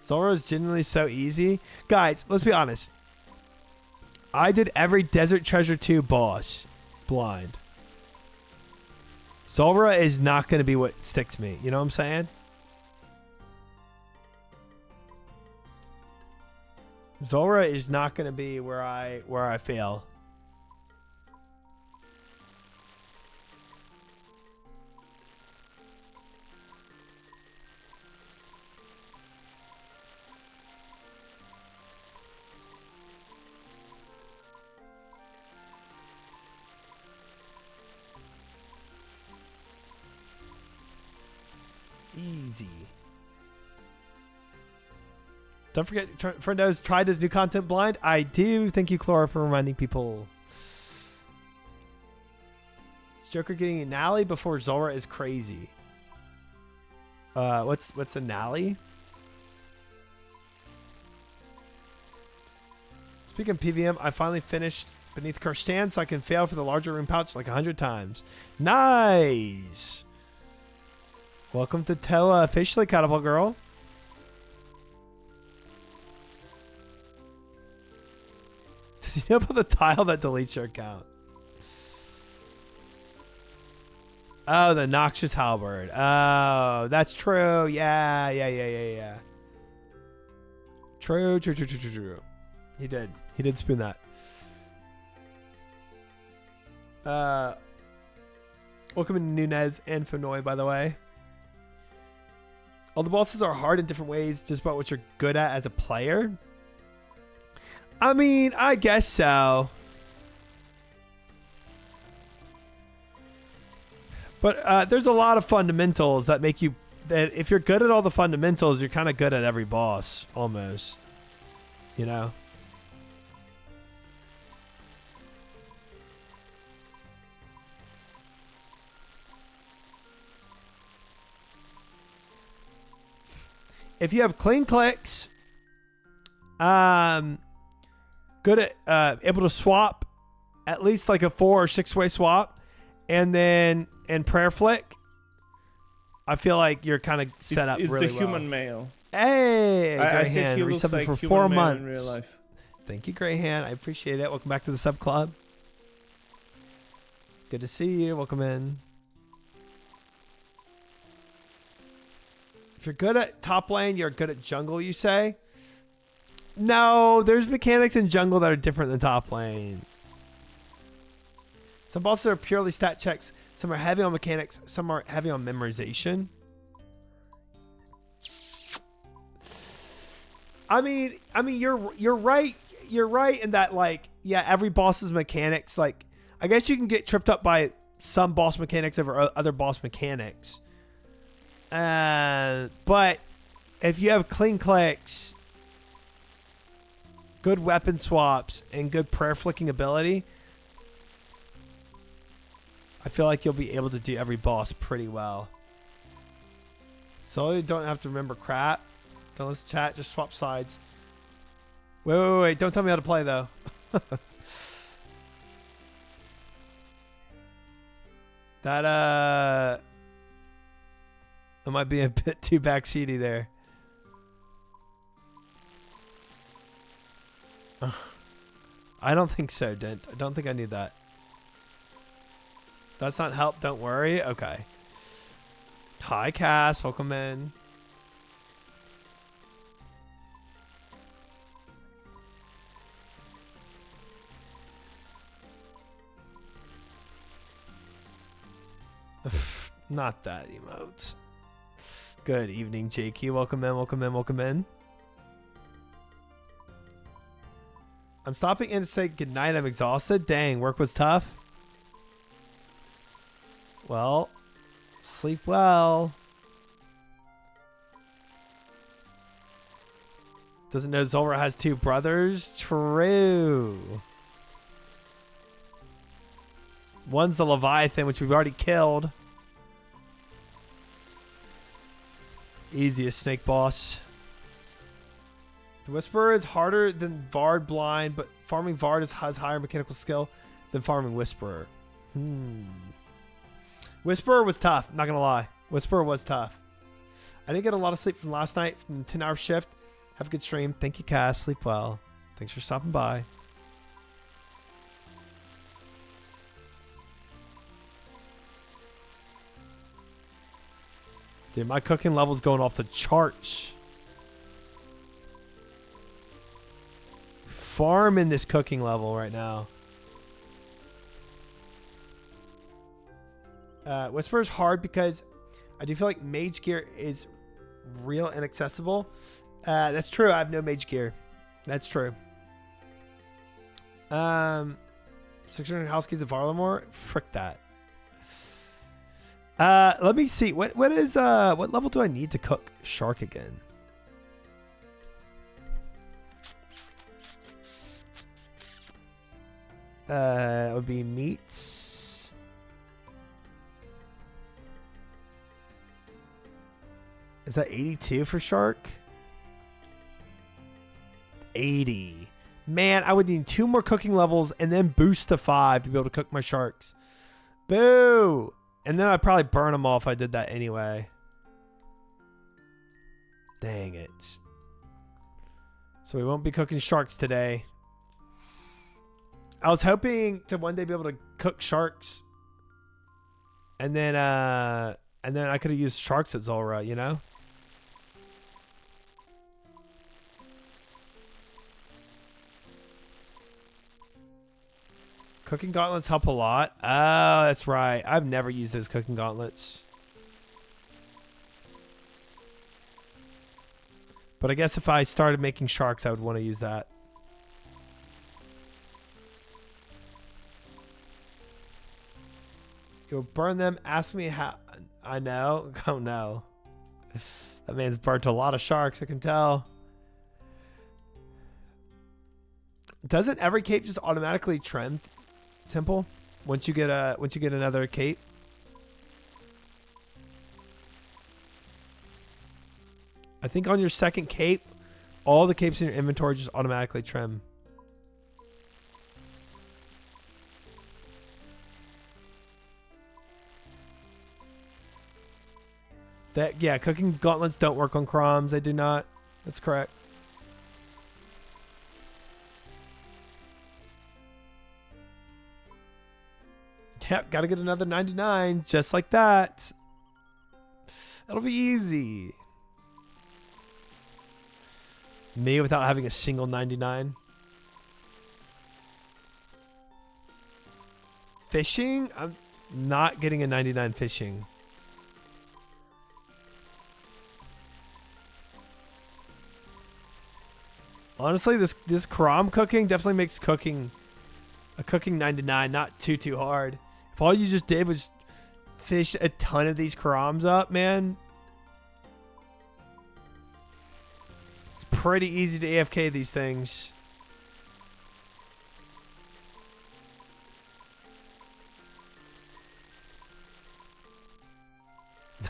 Zulrah is genuinely so easy. Guys, let's be honest. I did every Desert Treasure 2 boss blind. Zulrah is not going to be what sticks me. You know what I'm saying? Zulrah is not going to be where I fail. Easy. Don't forget, Friendos tried his new content blind. I do. Thank you, Clara, for reminding people. Joker getting a Nally before Zulrah is crazy. What's a Nally? Speaking of PVM, I finally finished Beneath Cursed Stand so I can fail for the larger room pouch like 100 times. Nice! Welcome to Toa officially, Catapult Girl. Does he know about the tile that deletes your account? Oh, the noxious halberd. Oh, that's true. Yeah. True. He did spoon that. Welcome to Nunez and Fenoy, by the way. All the bosses are hard in different ways, just about what you're good at as a player. I mean, I guess so. But there's a lot of fundamentals that make you... that if you're good at all the fundamentals, you're kind of good at every boss, almost. You know? If you have clean clicks, good at able to swap, at least like a 4 or 6 way swap, and then prayer flick, I feel like you're kind of set up really well. It's the human male. Hey, I said he looks like for human 4 male months. in real life. Thank you, Greyhand. I appreciate it. Welcome back to the sub club. Good to see you. Welcome in. If you're good at top lane, you're good at jungle, you say? No, there's mechanics in jungle that are different than top lane. Some bosses are purely stat checks. Some are heavy on mechanics. Some are heavy on memorization. I mean, you're right. You're right in that, like, yeah, every boss's mechanics. Like, I guess you can get tripped up by some boss mechanics over other boss mechanics. But if you have clean clicks, good weapon swaps, and good prayer flicking ability, I feel like you'll be able to do every boss pretty well. So you don't have to remember crap. Don't listen to chat, just swap sides. Wait. Don't tell me how to play, though. That might be a bit too backseaty there. I don't think so, Dent. I don't think I need that. That's not help. Don't worry. Okay. Hi, Cass. Welcome in. Not that emote. Good evening, JQ. Welcome in. I'm stopping in to say goodnight. I'm exhausted. Dang, work was tough. Well, sleep well. Doesn't know Zulrah has 2 brothers? True. One's the Leviathan, which we've already killed. Easiest snake boss. The Whisperer is harder than Vard Blind, but farming Vard has higher mechanical skill than farming Whisperer. Whisperer was tough, not gonna lie. Whisperer was tough. I didn't get a lot of sleep from last night from the 10-hour shift. Have a good stream. Thank you, Cass. Sleep well. Thanks for stopping by. Dude, my cooking level's going off the charts. farming this cooking level right now. Whisper is hard because I do feel like mage gear is real and accessible. That's true. I have no mage gear. That's true. 600 house keys of Varlamore? Frick that. Let me see. What level do I need to cook shark again? It would be meats. Is that 82 for shark? 80. Man, I would need 2 more cooking levels and then boost to 5 to be able to cook my sharks. Boo! And then I'd probably burn them all if I did that anyway. Dang it. So we won't be cooking sharks today. I was hoping to one day be able to cook sharks. And then I could have used sharks at Zulrah, you know? Cooking gauntlets help a lot. Oh, that's right. I've never used those cooking gauntlets. But I guess if I started making sharks, I would want to use that. You'll burn them. Ask me how. I know. Oh, no. That man's burnt a lot of sharks, I can tell. Doesn't every cape just automatically trim Temple once you get another cape? I think on your second cape, all the capes in your inventory just automatically trim. Yeah, cooking gauntlets don't work on Chroms. They do not. That's correct. Yep, gotta get another 99 just like that. That'll be easy. Me without having a single 99. Fishing? I'm not getting a 99 fishing. Honestly, this Kram cooking definitely makes cooking a cooking 99 not too hard. If all you just did was fish a ton of these Krams up, man, it's pretty easy to AFK these things.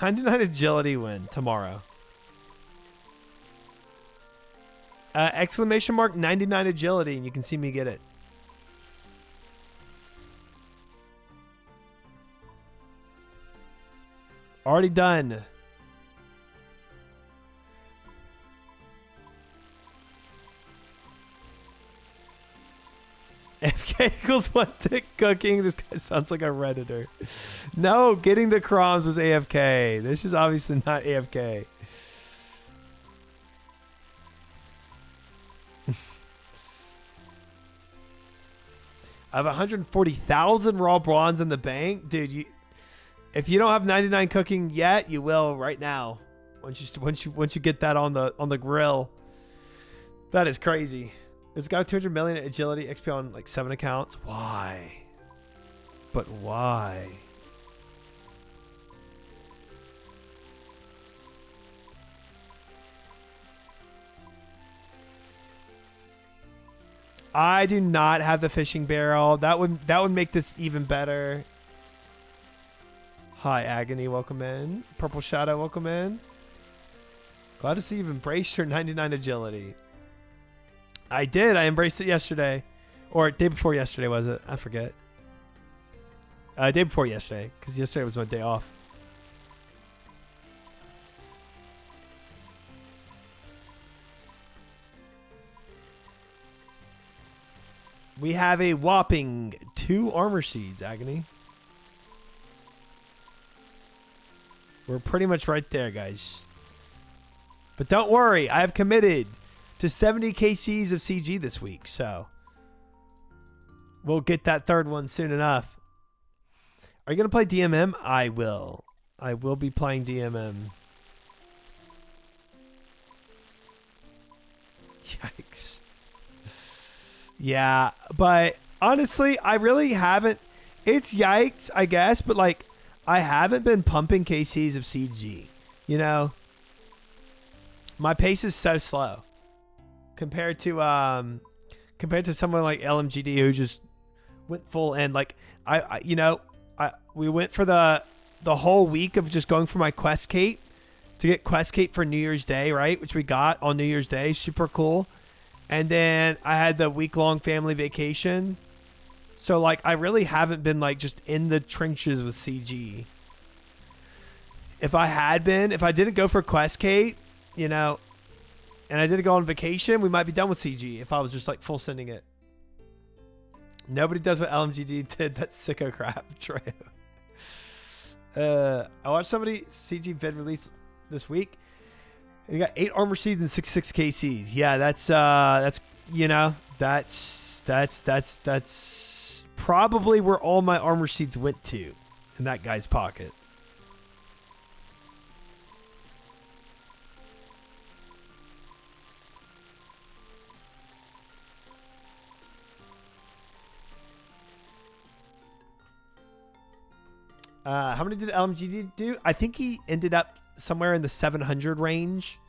'99 agility win tomorrow. Exclamation mark 99 agility, and you can see me get it. Already done. FK equals 1 tick cooking. This guy sounds like a Redditor. No, getting the Kroms is AFK. This is obviously not AFK. I have 140,000 raw bronze in the bank. Dude, if you don't have 99 cooking yet, you will right now. Once you get that on the grill. That is crazy. It's got 200 million agility XP on like 7 accounts. Why? But why? I do not have the fishing barrel. That would make this even better. Hi, Agony, welcome in. Purple Shadow, welcome in. Glad to see you've embraced your 99 agility. I did. I embraced it yesterday. Or day before yesterday, was it? I forget. Day before yesterday, because yesterday was my day off. We have a whopping 2 armor seeds, Agony. We're pretty much right there, guys. But don't worry, I have committed to 70 KCs of CG this week. So we'll get that third one soon enough. Are you going to play DMM? I will. I will be playing DMM. Yikes. Yeah, but honestly, I really haven't. It's yikes, I guess, but like, I haven't been pumping KCs of CG. You know, my pace is so slow compared to someone like LMGD who just went full in. Like we went for the whole week of just going for my quest cape to get quest cape for New Year's Day, right? Which we got on New Year's Day, super cool. And then I had the week-long family vacation. So like, I really haven't been like just in the trenches with CG. If I didn't go for quest cape, you know, and I didn't go on vacation, we might be done with CG if I was just like full sending it. Nobody does what LMGD did. That's sicko crap. True. I watched somebody CG vid release this week. And you got 8 armor seeds and 66 KCs. Yeah, that's probably where all my armor seeds went to, in that guy's pocket. How many did LMGD do? I think he ended up somewhere in the 700 range.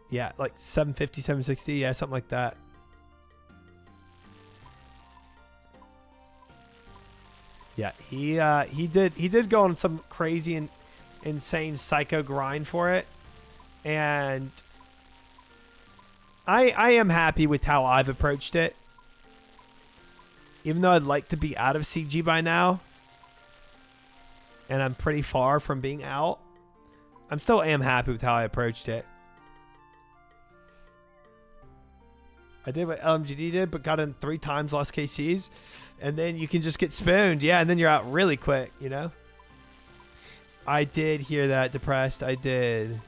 Yeah, like 750, 760. Yeah, something like that. Yeah, he did go on some crazy and insane psycho grind for it. And I am happy with how I've approached it. Even though I'd like to be out of CG by now. And I'm pretty far from being out. I still am happy with how I approached it. I did what LMGD did, but got in 3 times less KCs. And then you can just get spooned. Yeah, and then you're out really quick, you know? I did hear that, Depressed. I did.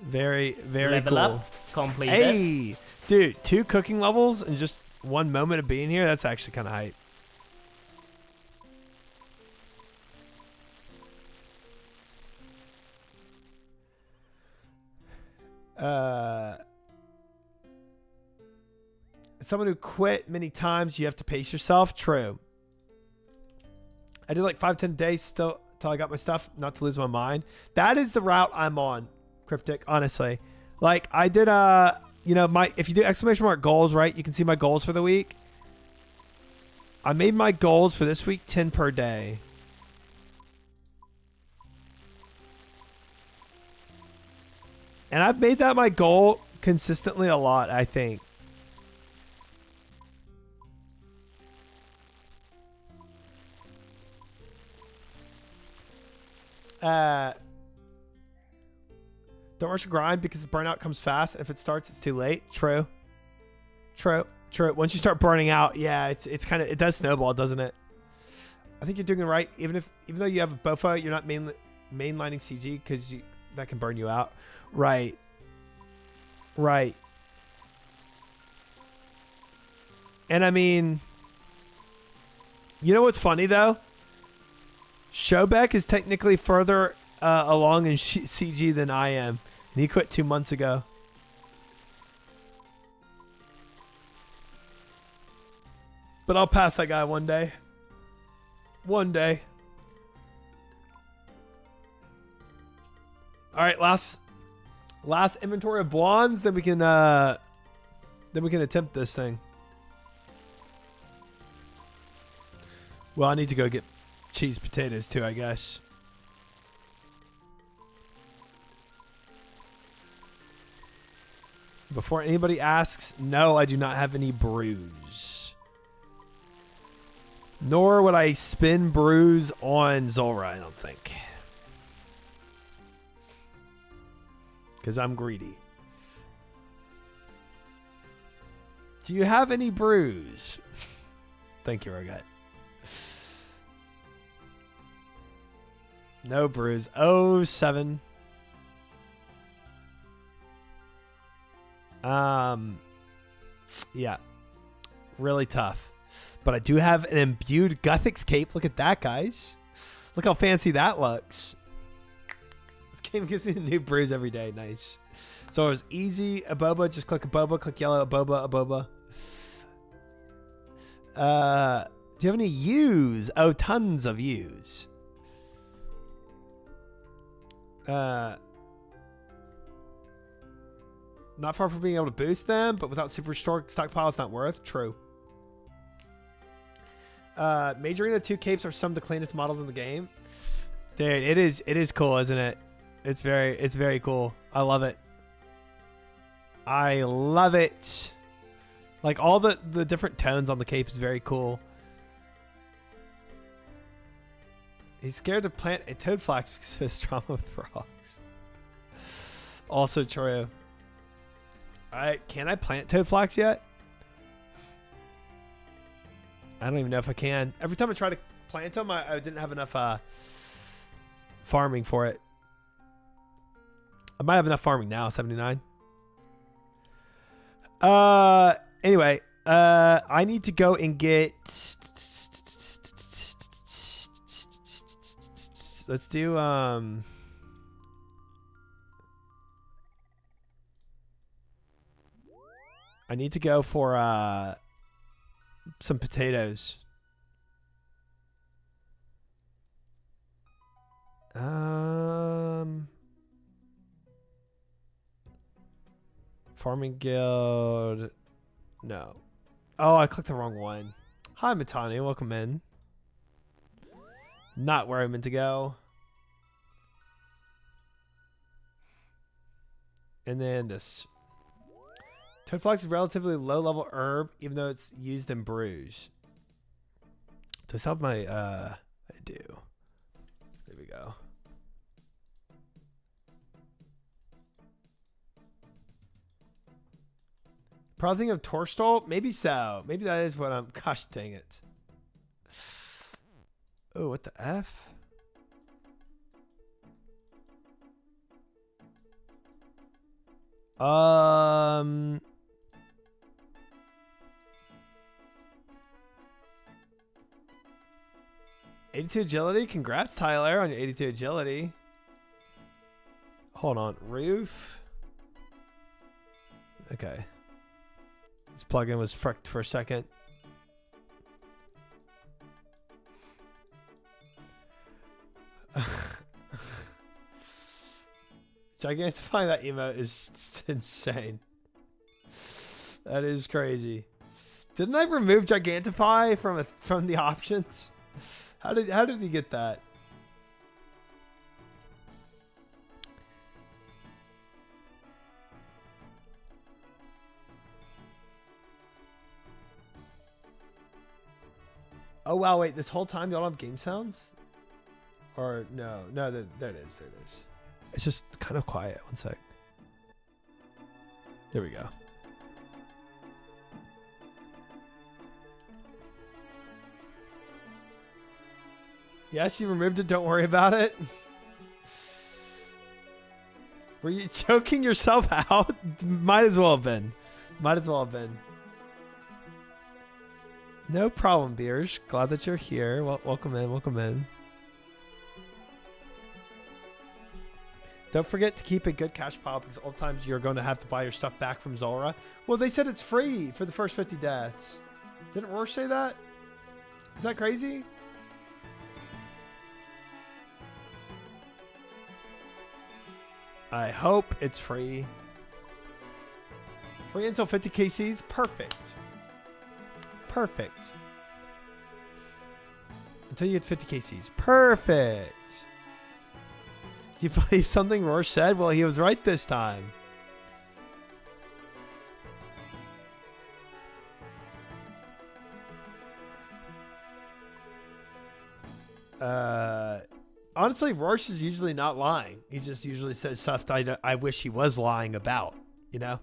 Very, very Level cool. up completed. Hey! Dude, 2 cooking levels in just 1 moment of being here? That's actually kind of hype. Someone who quit many times, you have to pace yourself. True. I did like 5-10 days still till I got my stuff, not to lose my mind. That is the route I'm on, Cryptic, honestly. Like I did if you do exclamation mark goals, right, you can see my goals for the week. I made my goals for this week 10 per day. And I've made that my goal consistently a lot, I think. Don't rush your grind because burnout comes fast. If it starts, it's too late. True. Once you start burning out, yeah, it's kind of, it does snowball, doesn't it? I think you're doing it right. Even though you have a BOFA, you're not mainlining CG because that can burn you out. Right. And I mean, you know what's funny though? Showbeck is technically further along in CG than I am. And he quit 2 months ago. But I'll pass that guy one day. One day. All right, last inventory of blondes, then we can attempt this thing. Well, I need to go get cheese potatoes too, I guess. Before anybody asks, no, I do not have any brews. Nor would I spin brews on Zulrah, I don't think. Because I'm greedy. Do you have any brews? Thank you, Rogat. No brews. 07. Yeah. Really tough. But I do have an imbued Guthix cape. Look at that, guys. Look how fancy that looks. This game gives me a new bruise every day. Nice. So it was easy. Aboba. Just click Aboba. Click yellow. Aboba. Aboba. Do you have any U's? Oh, tons of U's. Not far from being able to boost them, but without super stockpile, it's not worth. True. Majoring the 2 capes are some of the cleanest models in the game. Dude, it is cool, isn't it? It's very cool. I love it. I love it. Like all the different tones on the cape is very cool. He's scared to plant a toad flax because of his trauma with frogs. Also true. Can I plant toad flax yet? I don't even know if I can. Every time I try to plant them, I didn't have enough farming for it. I might have enough farming now, 79. Anyway, I need to go and get... Let's do, I need to go for, some potatoes. Farming Guild. No. Oh, I clicked the wrong one. Hi, Matani. Welcome in. Not where I meant to go. And then this. Toad flax is a relatively low-level herb, even though it's used in brews. Do I still have my... I do. There we go. Probably thinking of Torstol? Maybe so. Maybe that is what I'm... Gosh dang it. Oh, what the F? Um... 82 agility? Congrats, Tyler, on your 82 agility. Hold on. Roof. Okay. This plugin was fricked for a second. Gigantifying that emote is insane. That is crazy. Didn't I remove Gigantify from the options? How did he get that? Oh wow, wait, this whole time y'all have game sounds? Or no, there it is, there it is. It's just kind of quiet. One sec. There we go. Yes, you removed it. Don't worry about it. Were you choking yourself out? Might as well have been. Might as well have been. No problem, Beers. Glad that you're here. Welcome in. Welcome in. Don't forget to keep a good cash pile because all the times you're going to have to buy your stuff back from Zulrah. Well, they said it's free for the first 50 deaths. Didn't Roar say that? Is that crazy? I hope it's free. Free until 50 KCs? Perfect. Perfect. Until you get 50 KCs. Perfect. You believe something Roar said? Well, he was right this time. Honestly, Rorsch is usually not lying. He just usually says stuff I wish he was lying about, you know?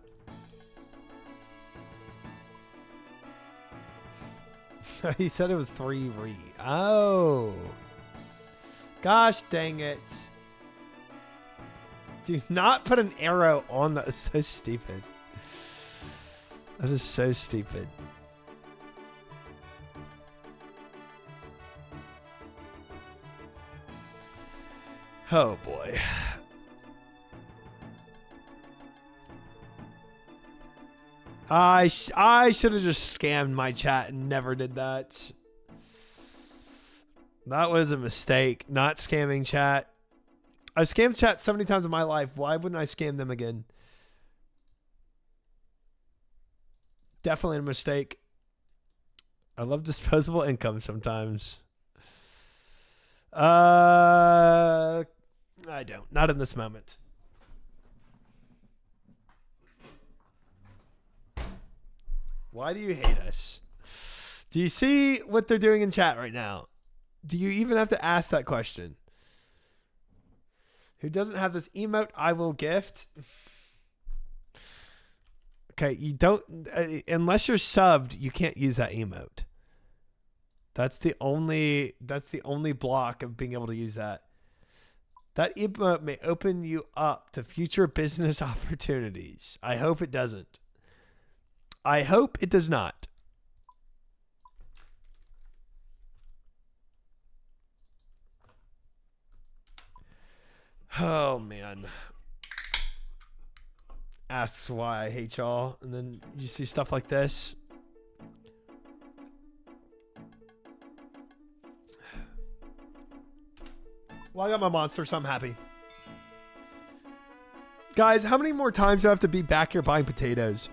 He said it was 3 re. Oh. Gosh dang it. Do not put an arrow on that. It's so stupid. That is so stupid. Oh boy. I should have just scammed my chat and never did that. That was a mistake. Not scamming chat. I've scammed chat so many times in my life. Why wouldn't I scam them again? Definitely a mistake. I love disposable income sometimes. I don't. Not in this moment. Why do you hate us? Do you see what they're doing in chat right now? Do you even have to ask that question? Who doesn't have this emote I will gift? Okay, you don't, unless you're subbed, you can't use that emote. That's the only block of being able to use that. That emote may open you up to future business opportunities. I hope it doesn't. I hope it does not. Oh man. Asks why I hate y'all, and then you see stuff like this. Well, I got my monster, so I'm happy. Guys, how many more times do I have to be back here buying potatoes?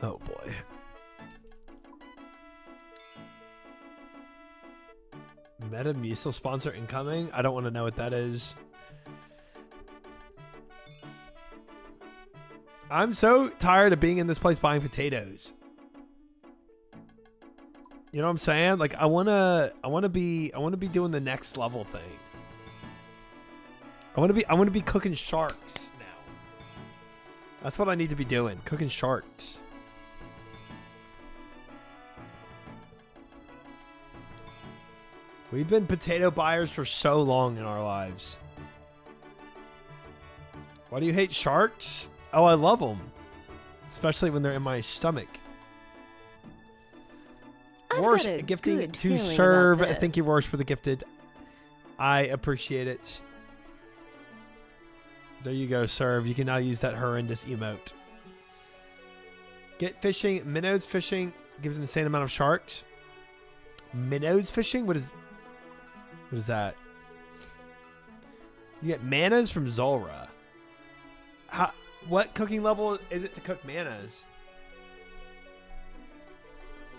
Oh boy. Metamucil sponsor incoming? I don't want to know what that is. I'm so tired of being in this place buying potatoes. You know what I'm saying? Like I want to be doing the next level thing. I want to be cooking sharks now. That's what I need to be doing, cooking sharks. We've been potato buyers for so long in our lives. Why do you hate sharks? Oh, I love them. Especially when they're in my stomach. Worsh, gifting to serve. Thank you, Worsh, for the gifted. I appreciate it. There you go, serve. You can now use that horrendous emote. Get fishing. Minnows fishing gives an insane amount of sharks. Minnows fishing? What is that? You get manas from Zulrah. What cooking level is it to cook manas?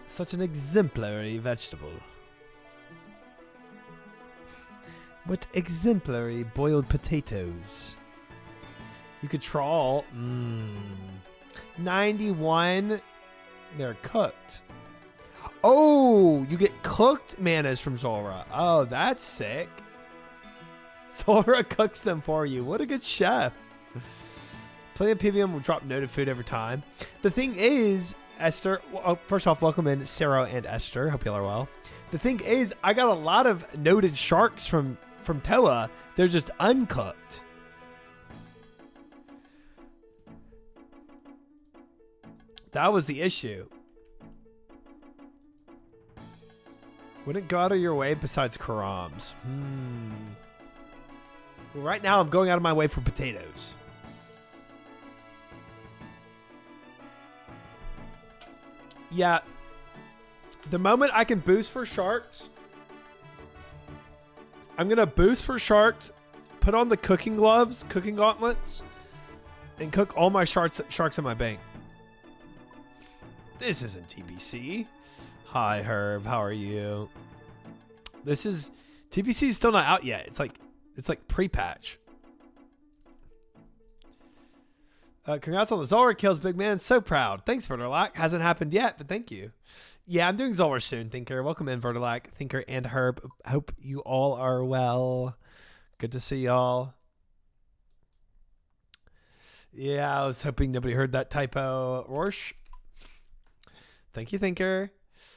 Such an exemplary vegetable. What exemplary boiled potatoes. You could trawl. 91. They're cooked. Oh, you get cooked manas from Zulrah. Oh, that's sick. Zulrah cooks them for you. What a good chef. Playing PVM will drop noted food every time. The thing is, Esther, well, first off, welcome in Sarah and Esther. Hope y'all are well. The thing is, I got a lot of noted sharks from Toa. They're just uncooked. That was the issue. Wouldn't go out of your way besides Karams. Well, right now, I'm going out of my way for potatoes. Yeah. The moment I can boost for sharks, I'm going to boost for sharks, put on the cooking gloves, cooking gauntlets, and cook all my sharks in my bank. This isn't TBC. Hi, Herb. How are you? This is... TBC is still not out yet. It's like pre-patch. Congrats on the Zulrah kills, big man. So proud. Thanks, Verderlac. Hasn't happened yet, but thank you. Yeah, I'm doing Zulrah soon, Thinker. Welcome in, Verderlac, Thinker, and Herb. Hope you all are well. Good to see y'all. Yeah, I was hoping nobody heard that typo. Rorsch. Thank you, Thinker.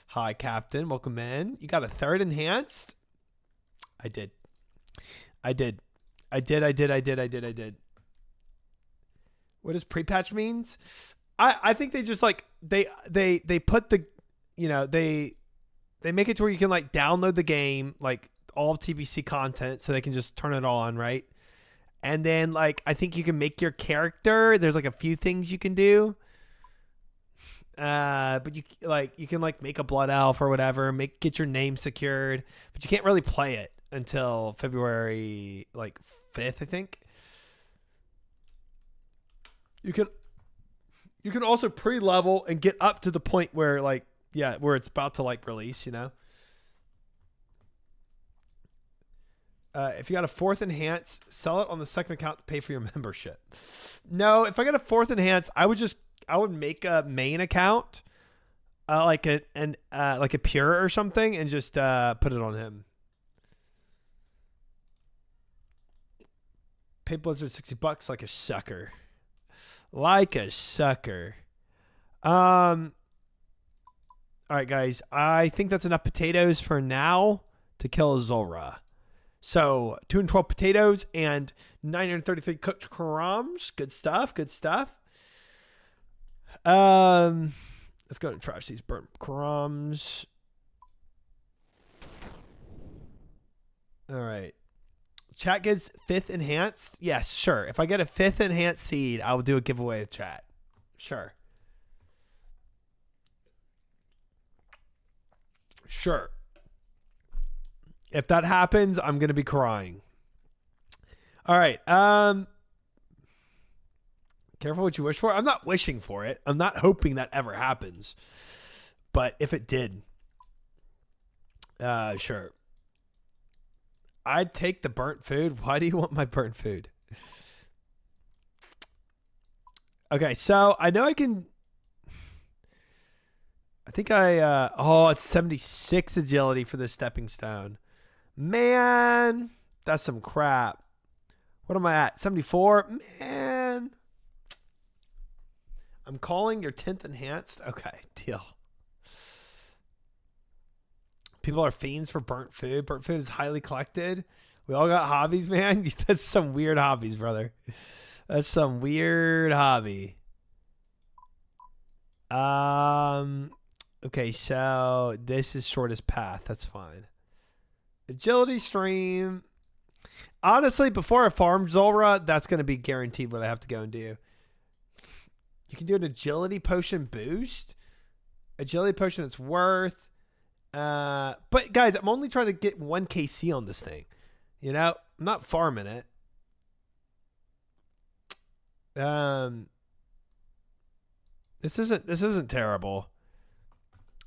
Hi, Captain. Welcome in. You got a third enhanced? I did. What does pre-patch means? I think they just like they put the, you know, they make it to where you can like download the game, like all of TBC content, so they can just turn it on, right? And then like I think you can make your character. There's like a few things you can do. But you can like make a blood elf or whatever, get your name secured, but you can't really play it until February like 5th, I think. You can also pre-level and get up to the point where like, yeah, where it's about to like release, you know? If you got a 4th enhance, sell it on the 2nd account to pay for your membership. No, if I got a 4th enhance, I would make a main account, like a pure or something, and just put it on him. Pay Blizzard $60 like a sucker. Like a sucker. All right, guys. I think that's enough potatoes for now to kill a Zulrah. So 212 potatoes and 933 cooked crumbs. Good stuff. Good stuff. Let's go to trash these burnt crumbs. All right. Chat gets 5th enhanced. Yes, sure. If I get a 5th enhanced seed, I will do a giveaway with chat. Sure. Sure. If that happens, I'm going to be crying. All right. Careful what you wish for. I'm not wishing for it. I'm not hoping that ever happens. But if it did, sure. I'd take the burnt food. Why do you want my burnt food? Okay, so I know I can. I think it's 76 agility for this stepping stone. Man, that's some crap. What am I at? 74? Man. I'm calling your 10th enhanced. Okay, deal. People are fiends for burnt food. Burnt food is highly collected. We all got hobbies, man. That's some weird hobbies, brother. That's some weird hobby. Okay, so this is shortest path. That's fine. Agility stream. Honestly, before I farm Zulrah, that's going to be guaranteed what I have to go and do. You can do an agility potion boost. Agility potion that's worth. But guys, I'm only trying to get 1 KC on this thing. You know, I'm not farming it. This isn't terrible.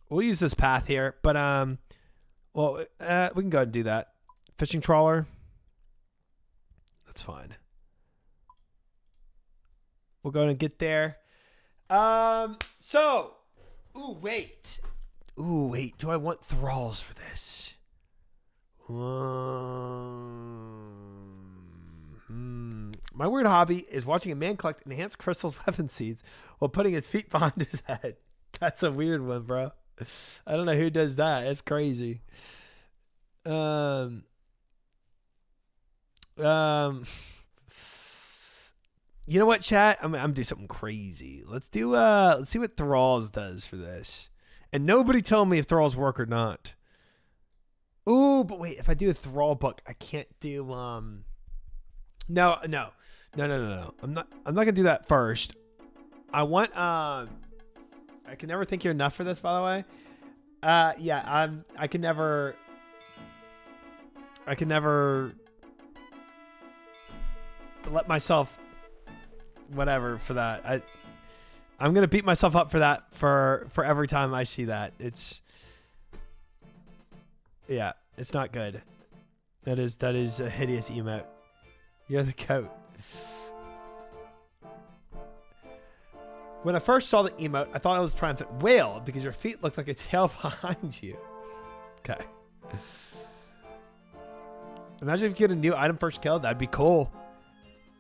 We'll use this path here, but we can go ahead and do that. Fishing trawler. That's fine. We'll go ahead and get there. So, wait. Do I want thralls for this? My weird hobby is watching a man collect enhanced crystals weapon seeds while putting his feet behind his head. That's a weird one, bro. I don't know who does that. It's crazy. You know what, chat? I'm gonna do something crazy. Let's see what thralls does for this. And nobody tell me if thralls work or not. Ooh, but wait, if I do a thrall book, I can't do No. I'm not gonna do that first. I want I can never think you're enough for this, by the way. Yeah, I can never let myself whatever for that. I'm gonna beat myself up for that for every time I see that. It's not good. That is a hideous emote. You're the goat. When I first saw the emote, I thought it was triumphant whale because your feet looked like a tail behind you. Okay. Imagine if you get a new item first kill. That'd be cool.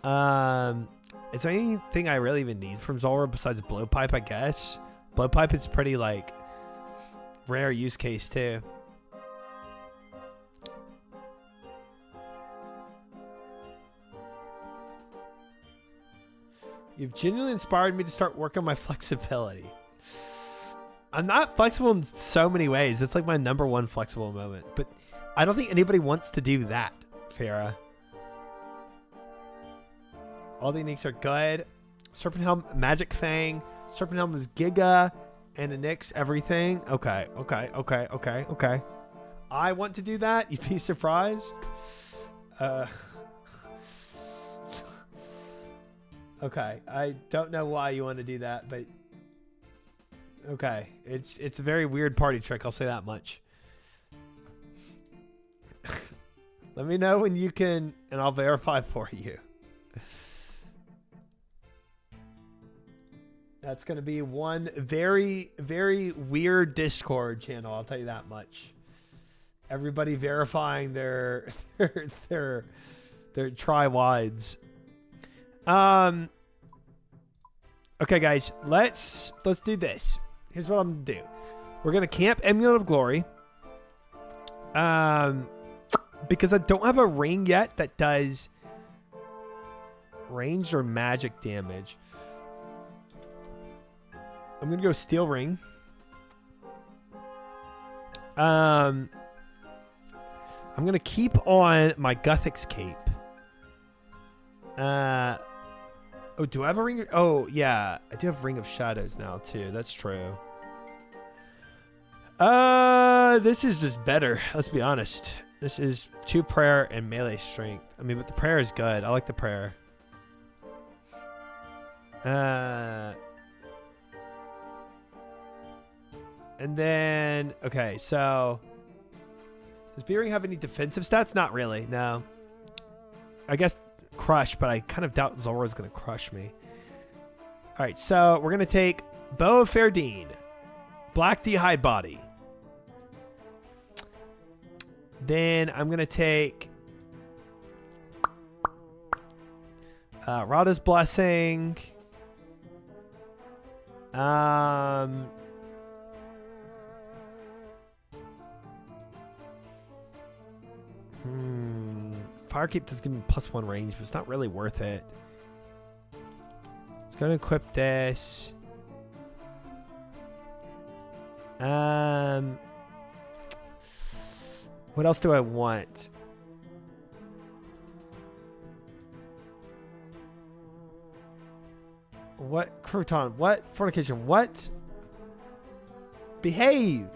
Is there anything I really even need from Zulrah besides blowpipe, I guess? Blowpipe is pretty, like, rare use case, too. You've genuinely inspired me to start working on my flexibility. I'm not flexible in so many ways. It's like my #1 flexible moment. But I don't think anybody wants to do that, Farah. All the uniques are good. Serpent Helm, Magic Fang. Serpent Helm is Giga. And the Nyx, everything. Okay. I want to do that. You'd be surprised. Okay. I don't know why you want to do that, but okay. It's a very weird party trick. I'll say that much. Let me know when you can, and I'll verify for you. That's going to be one very, very weird Discord channel. I'll tell you that much. Everybody verifying their try-wides. Okay, guys, let's do this. Here's what I'm gonna do. We're gonna camp Amulet of Glory. Because I don't have a ring yet that does ranged or magic damage. I'm gonna go Steel Ring. I'm gonna keep on my Guthix Cape. Oh, do I have a ring? Oh, yeah. I do have Ring of Shadows now, too. That's true. This is just better. Let's be honest. This is 2 prayer and melee strength. I mean, but the prayer is good. I like the prayer. And then, okay, so does B-Ring have any defensive stats? Not really, no. I guess crush, but I kind of doubt Zulrah's going to crush me. All right, so we're going to take Bow of 3RDENH, Black D High Body. Then I'm going to take Radha's Blessing. Firekeep does give me +1 range, but it's not really worth it. It's going to equip this. What else do I want? What? Crouton. What? Fornication. What? Behave!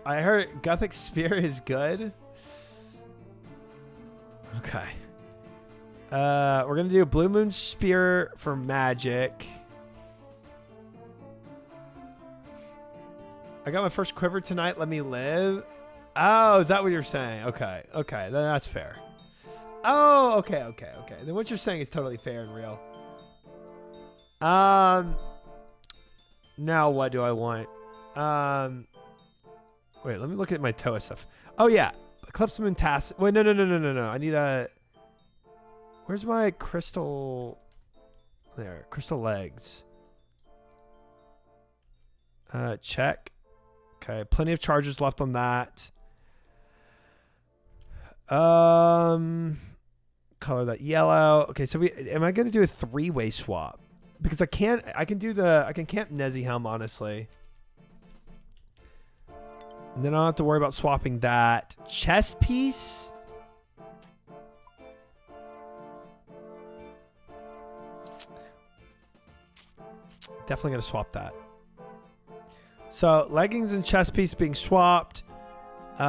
I heard Gothic Spear is good. Okay. We're going to do a Blue Moon Spear for magic. I got my first quiver tonight. Let me live. Oh, is that what you're saying? Okay. Okay. Then that's fair. Oh, okay. Okay. Okay. Then what you're saying is totally fair and real. Now what do I want? Wait, let me look at my Toa stuff. Oh, yeah. Eclipse Moon Task. Wait, no. I need a... Where's my crystal... There. Crystal legs. Check. Okay. Plenty of charges left on that. Color that yellow. Okay, so am I going to do a 3-way swap? Because I can camp Nezihelm, honestly. And then I don't have to worry about swapping that. Chest piece. Definitely going to swap that. So leggings and chest piece being swapped. We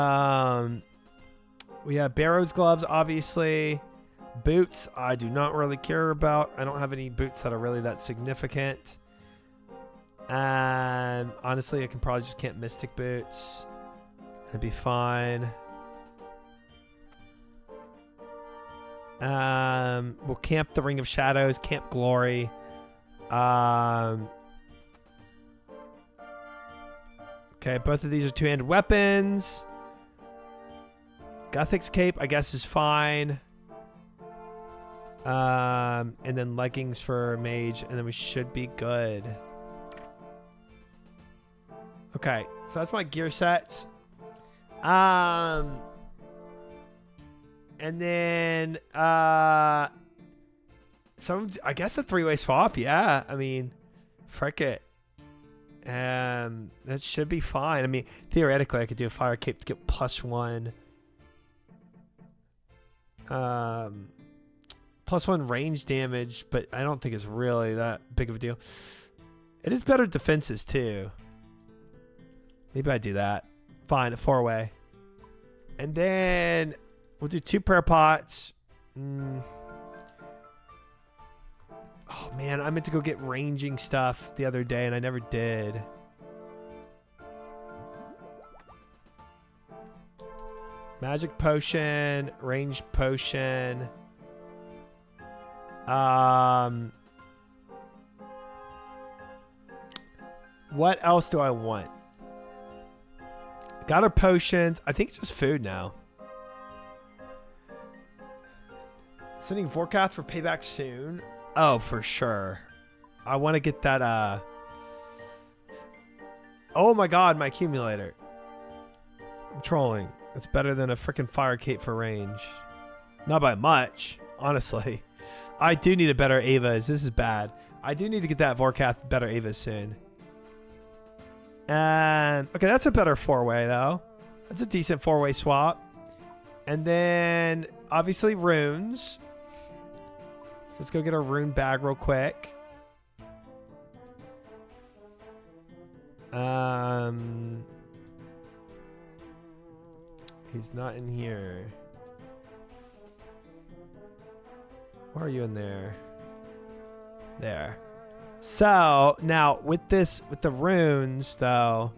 have Barrow's gloves, obviously. Boots, I do not really care about. I don't have any boots that are really that significant. And honestly, I can probably just camp Mystic boots. It'd be fine. We'll camp the Ring of Shadows, camp Glory. Okay, both of these are 2-handed weapons. Guthix Cape, I guess, is fine. And then leggings for Mage, and then we should be good. Okay, so that's my gear set. And then So I guess a 3-way swap. Yeah. I mean, frick it. That should be fine. I mean, theoretically, I could do a fire cape to get +1. +1 range damage, but I don't think it's really that big of a deal. It is better defenses too. Maybe I do that. Fine, a 4-way. And then we'll do 2 prayer pots. Oh man, I meant to go get ranging stuff the other day and I never did. Magic potion, ranged potion. What else do I want? Got our potions. I think it's just food now. Sending forecast for payback soon. Oh, for sure. I want to get that. Oh my god, my accumulator. I'm trolling. It's better than a freaking fire cape for range. Not by much, honestly. I do need a better Ava's. This is bad. I do need to get that Vorkath better Ava's soon. And okay, that's a better 4-way though. That's a decent 4-way swap. And then obviously runes. So let's go get our rune bag real quick. He's not in here. Why are you in there? There. So now with the runes though,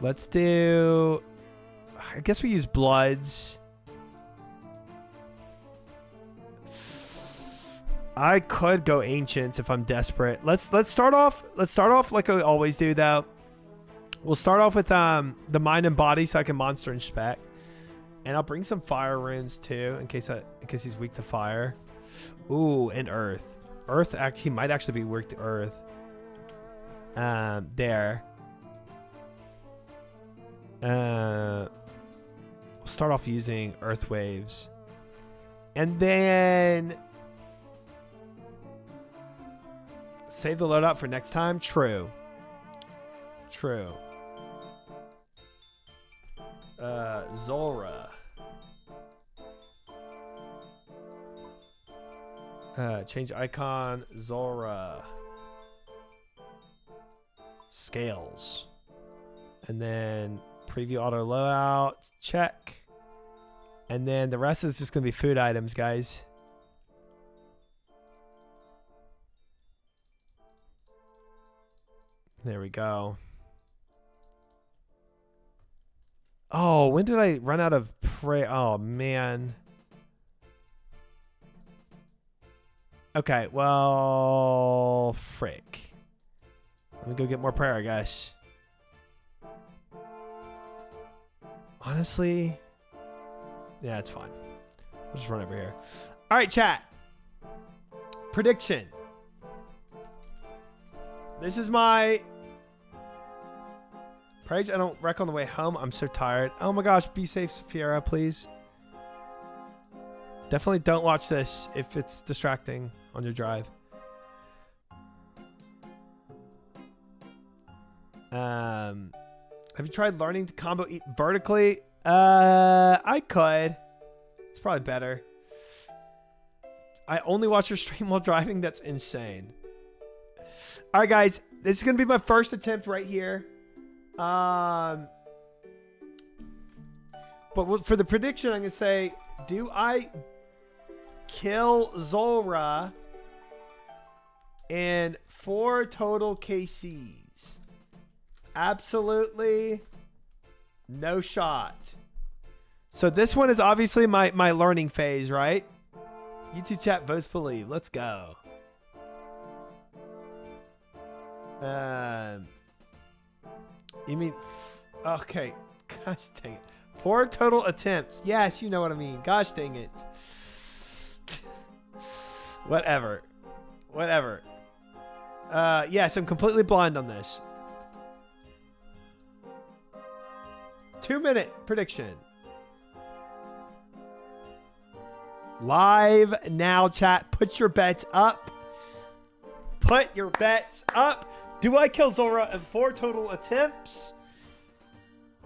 let's do, I guess we use bloods. I could go ancients if I'm desperate. Let's start off like I always do though. We'll start off with the mind and body so I can monster inspect. And I'll bring some fire runes too in case he's weak to fire. Ooh, and earth. Earth he might actually be weak to earth. There. We'll start off using earth waves. And then save the loadout for next time. True. Zulrah. Change icon. Zulrah. Scales. And then preview auto loadout. Check. And then the rest is just going to be food items, guys. There we go. Oh, when did I run out of prayer? Oh, man. Okay, well, frick. Let me go get more prayer, guys. Honestly, yeah, it's fine. I'll just run over here. All right, chat. Prediction. This is my... Praise, I don't wreck on the way home. I'm so tired. Oh my gosh, be safe, Safira, please. Definitely don't watch this if it's distracting on your drive. Have you tried learning to combo eat vertically? I could. It's probably better. I only watch your stream while driving. That's insane. All right, guys. This is going to be my first attempt right here. But for the prediction, I'm going to say, do I kill Zulrah in 4 total KCs? Absolutely no shot. So this one is obviously my learning phase, right? YouTube chat votes believe. Let's go. You mean... Okay. Gosh dang it. 4 total attempts. Yes, you know what I mean. Gosh dang it. Whatever. Yes, I'm completely blind on this. 2-minute prediction. Live now, chat. Put your bets up. Put your bets up. Do I kill Zulrah in 4 total attempts?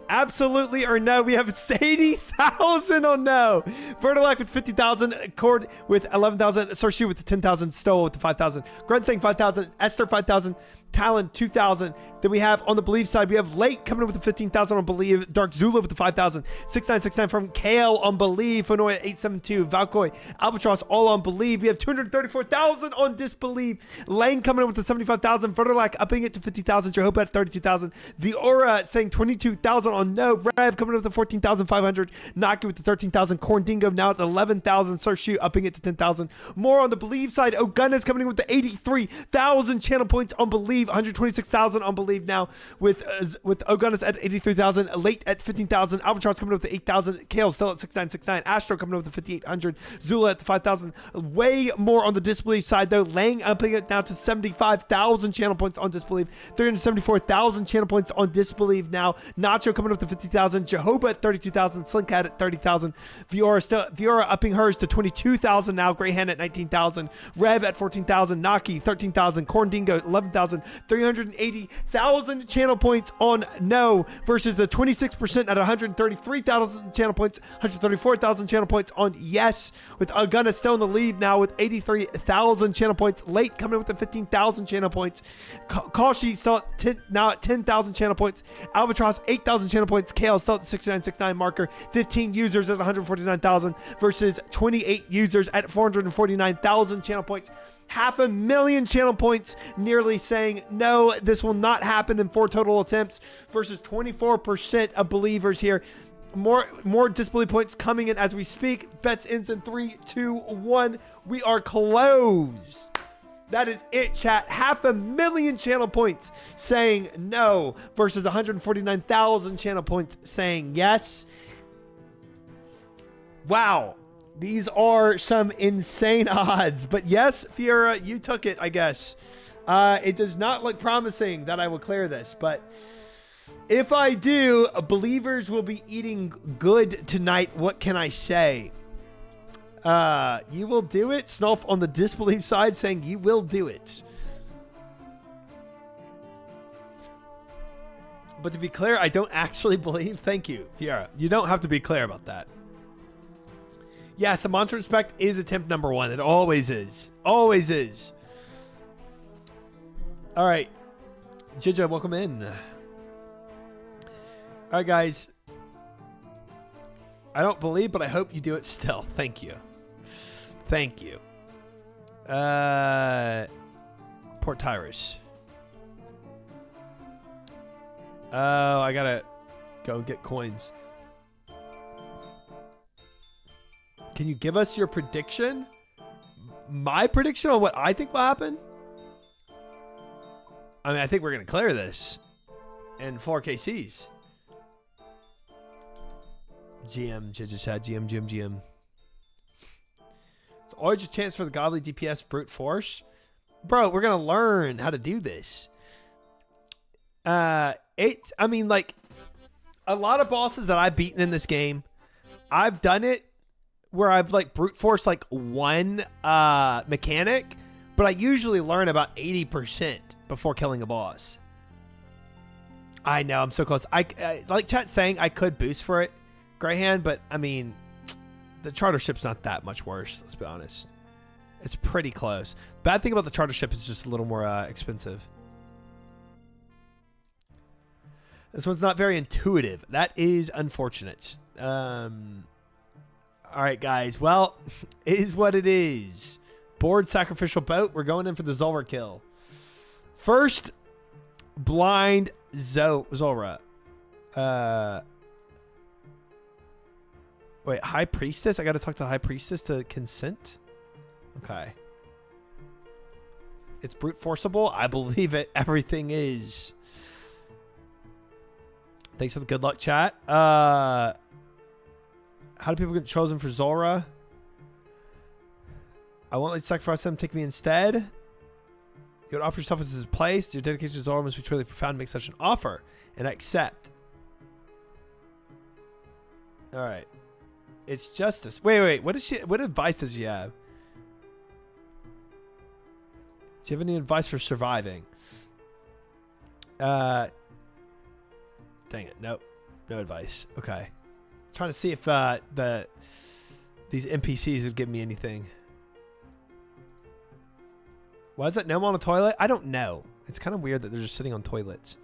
Absolutely or no? We have 80,000 on no. Vertilac with 50,000. Cord with 11,000. Cersei with the 10,000. Stoll with the 5,000. Grunstang 5,000. Esther 5,000. Talon 2,000. Then we have on the Believe side, we have Late coming in with the 15,000 on Believe. Dark Zula with the 5,000. 6969 from Kale on Believe. Fonoya 872. Valkoy. Albatross all on Believe. We have 234,000 on Disbelieve. Lane coming in with the 75,000. Vertilac upping it to 50,000. Jehovah at 32,000. Viora saying 22,000 on No. Rev coming in with the 14,500. Naki with the 13,000. Corn Dingo now at 11,000. Sershu upping it to 10,000. More on the Believe side. Ogunna's coming in with the 83,000 channel points on Believe. 126,000 on Believe now with Ogunna's at 83,000. Late at 15,000. Albatross coming up with 8,000. Kale still at 6969. Astro coming up with the 5,800. Zula at the 5,000. Way more on the Disbelieve side though. Lang upping it now to 75,000 channel points on Disbelieve. 374,000 channel points on Disbelieve now. Nacho coming up to 50,000. Jehovah at 32,000. Slinkcat at 30,000. Viora upping hers to 22,000 now. Greyhand at 19,000. Rev at 14,000. Naki 13,000. Corn Dingo 11,000. 380,000 channel points on No versus the 26% at 133,000 channel points. 134,000 channel points on Yes, with Ogunna still in the lead now with 83,000 channel points. Late coming in with the 15,000 channel points. Kashi still now at 10,000 channel points. Albatross 8,000 channel points. Kale still at the 6969 marker. 15 users at 149,000 versus 28 users at 449,000 channel points. 500,000 channel points, nearly saying no, this will not happen in 4 total attempts versus 24% of believers here. More Disbelieve points coming in as we speak. Bets ends in 3, 2, 1. We are closed. That is it, chat. 500,000 channel points saying no versus 149,000 channel points saying yes. Wow. These are some insane odds. But yes, Fiora, you took it, I guess. It does not look promising that I will clear this. But if I do, believers will be eating good tonight. What can I say? You will do it. Snulf on the Disbelieve side saying you will do it. But to be clear, I don't actually believe. Thank you, Fiora. You don't have to be clear about that. Yes, the Monster Inspect is attempt number 1. It always is. Always is. All right. Jija, welcome in. All right, guys. I don't believe, but I hope you do it still. Thank you. Thank you. Port Tyrus. Oh, I gotta go get coins. Can you give us your prediction? My prediction on what I think will happen? I mean, I think we're going to clear this. And 4 KCs. GM, GM. It's always a chance for the godly DPS brute force. Bro, we're going to learn how to do this. I mean, like, a lot of bosses that I've beaten in this game, I've done it where I've like brute force like one mechanic, but I usually learn about 80% before killing a boss. I know, I'm so close. I like chat saying I could boost for it, Greyhand, but I mean, the charter ship's not that much worse, let's be honest. It's pretty close. Bad thing about the charter ship is just a little more expensive. This one's not very intuitive. That is unfortunate. All right, guys. Well, it is what it is. Board sacrificial boat. We're going in for the Zulrah kill. First, blind Zulrah. Wait, High Priestess? I got to talk to the High Priestess to consent? Okay. It's brute forcible? I believe it. Everything is. Thanks for the good luck, chat. How do people get chosen for Zulrah? I won't let you sacrifice them. Take me instead. You would offer yourself as his place. Your dedication to Zulrah must be truly profound to make such an offer. And I accept. All right. It's justice. Wait. What advice does she have? Do you have any advice for surviving? Dang it. Nope. No advice. Okay. Trying to see if these NPCs would give me anything. Why is that gnome on a toilet? I don't know. It's kind of weird that they're just sitting on toilets.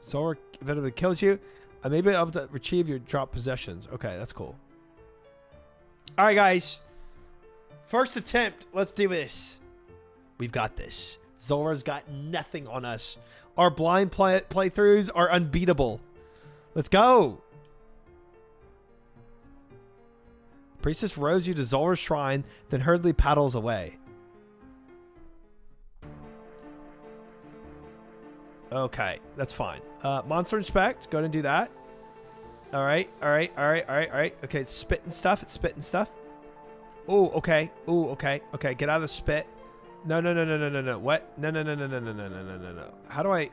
Zulrah eventually kills you. I may be able to retrieve your dropped possessions. Okay, that's cool. All right, guys. First attempt. Let's do this. We've got this. Zulrah's got nothing on us. Our blind playthroughs are unbeatable. Let's go. Priestess rows you to Zulrah's shrine, then hurriedly paddles away. Okay, that's fine. Monster inspect. Go ahead and do that. All right. Okay, it's spitting stuff. Oh, okay. Okay, get out of the spit. No. What? No. How do I...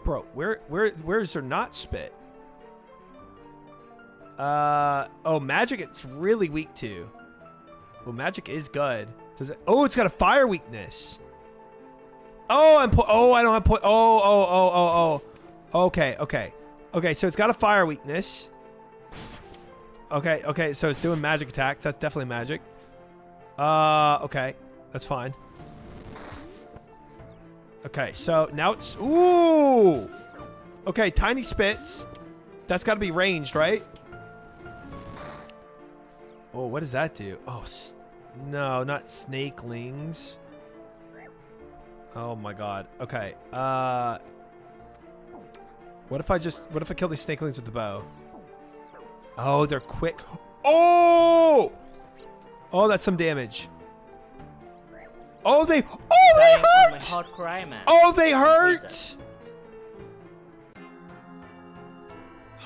Bro, where's there not spit? Oh, magic it's really weak to. Well, magic is good. Does it... Oh, it's got a fire weakness. Oh, I don't have Oh. Okay, so it's got a fire weakness. Okay, so it's doing magic attacks. That's definitely magic. Okay. That's fine. Okay, so now it's... Ooh! Okay, tiny spits. That's got to be ranged, right? Oh, what does that do? Oh, no, not snakelings. Oh my god. Okay. What if I kill these snakelings with the bow? Oh, they're quick. Oh! Oh, that's some damage. Oh, they hurt! My heart cry, man. Oh, they hurt!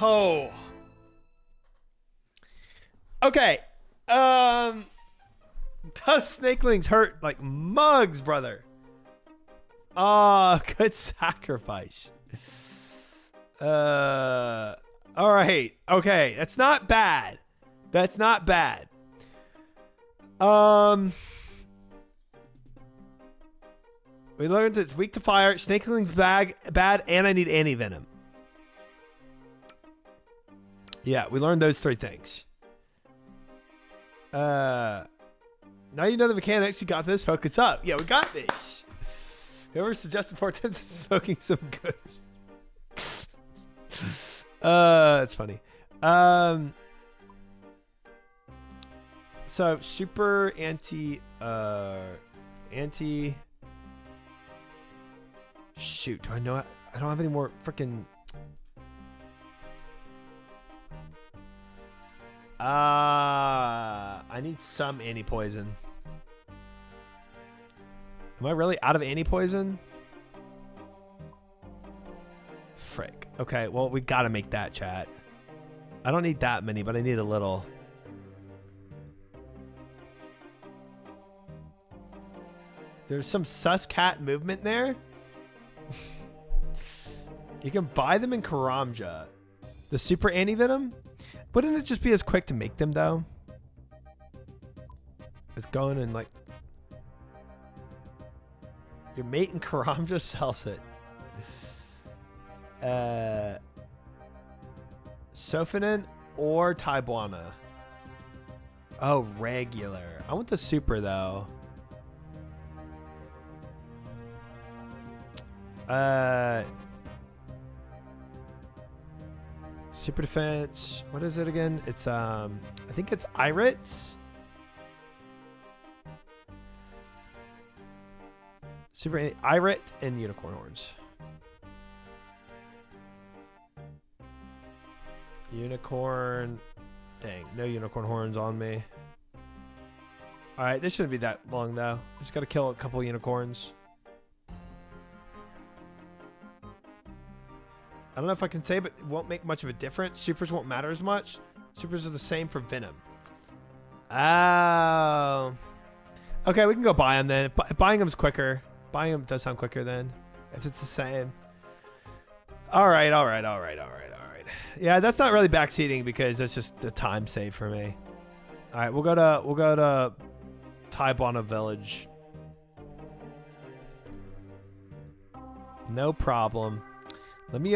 Oh. Okay. Those snakelings hurt like mugs, brother. Oh, good sacrifice. All right. Okay. That's not bad. We learned it's weak to fire. Snakeling's bad, and I need anti-venom. Yeah, we learned those 3 things. Now you know the mechanics. You got this. Focus up. Yeah, we got this. Whoever suggested 4 attempts is smoking some good. That's funny. So super anti. Shoot, do I know it? I don't have any more freaking. I need some anti-poison. Am I really out of anti-poison? Frick. Okay, well, we gotta make that, chat. I don't need that many, but I need a little. There's some sus cat movement there. You can buy them in Karamja. The super anti-venom? Wouldn't it just be as quick to make them, though? It's going and, like... Your mate in Karamja sells it. Sofinin or Taibuana? Oh, regular. I want the super, though. Super defense. What is it again? It's I think it's Irits. Super Irit and unicorn horns. Unicorn. Dang, no unicorn horns on me. All right, this shouldn't be that long though. Just got to kill a couple unicorns. I don't know if I can say, but it won't make much of a difference. Supers won't matter as much. Supers are the same for Venom. Oh. Okay, we can go buy them then. Buying them's quicker. Buying them does sound quicker then, if it's the same. All right. Yeah, that's not really backseating because that's just a time save for me. All right, we'll go to Taibana Village. No problem. Let me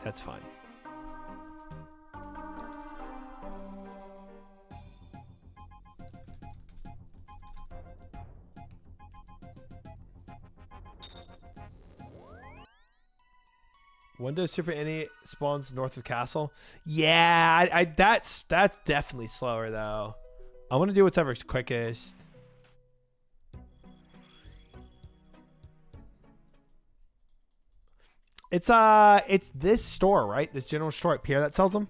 that's fine. Windows Super NE spawns north of castle. Yeah, I that's definitely slower though. I want to do whatever's quickest. It's this store, right? This general store up here that sells them.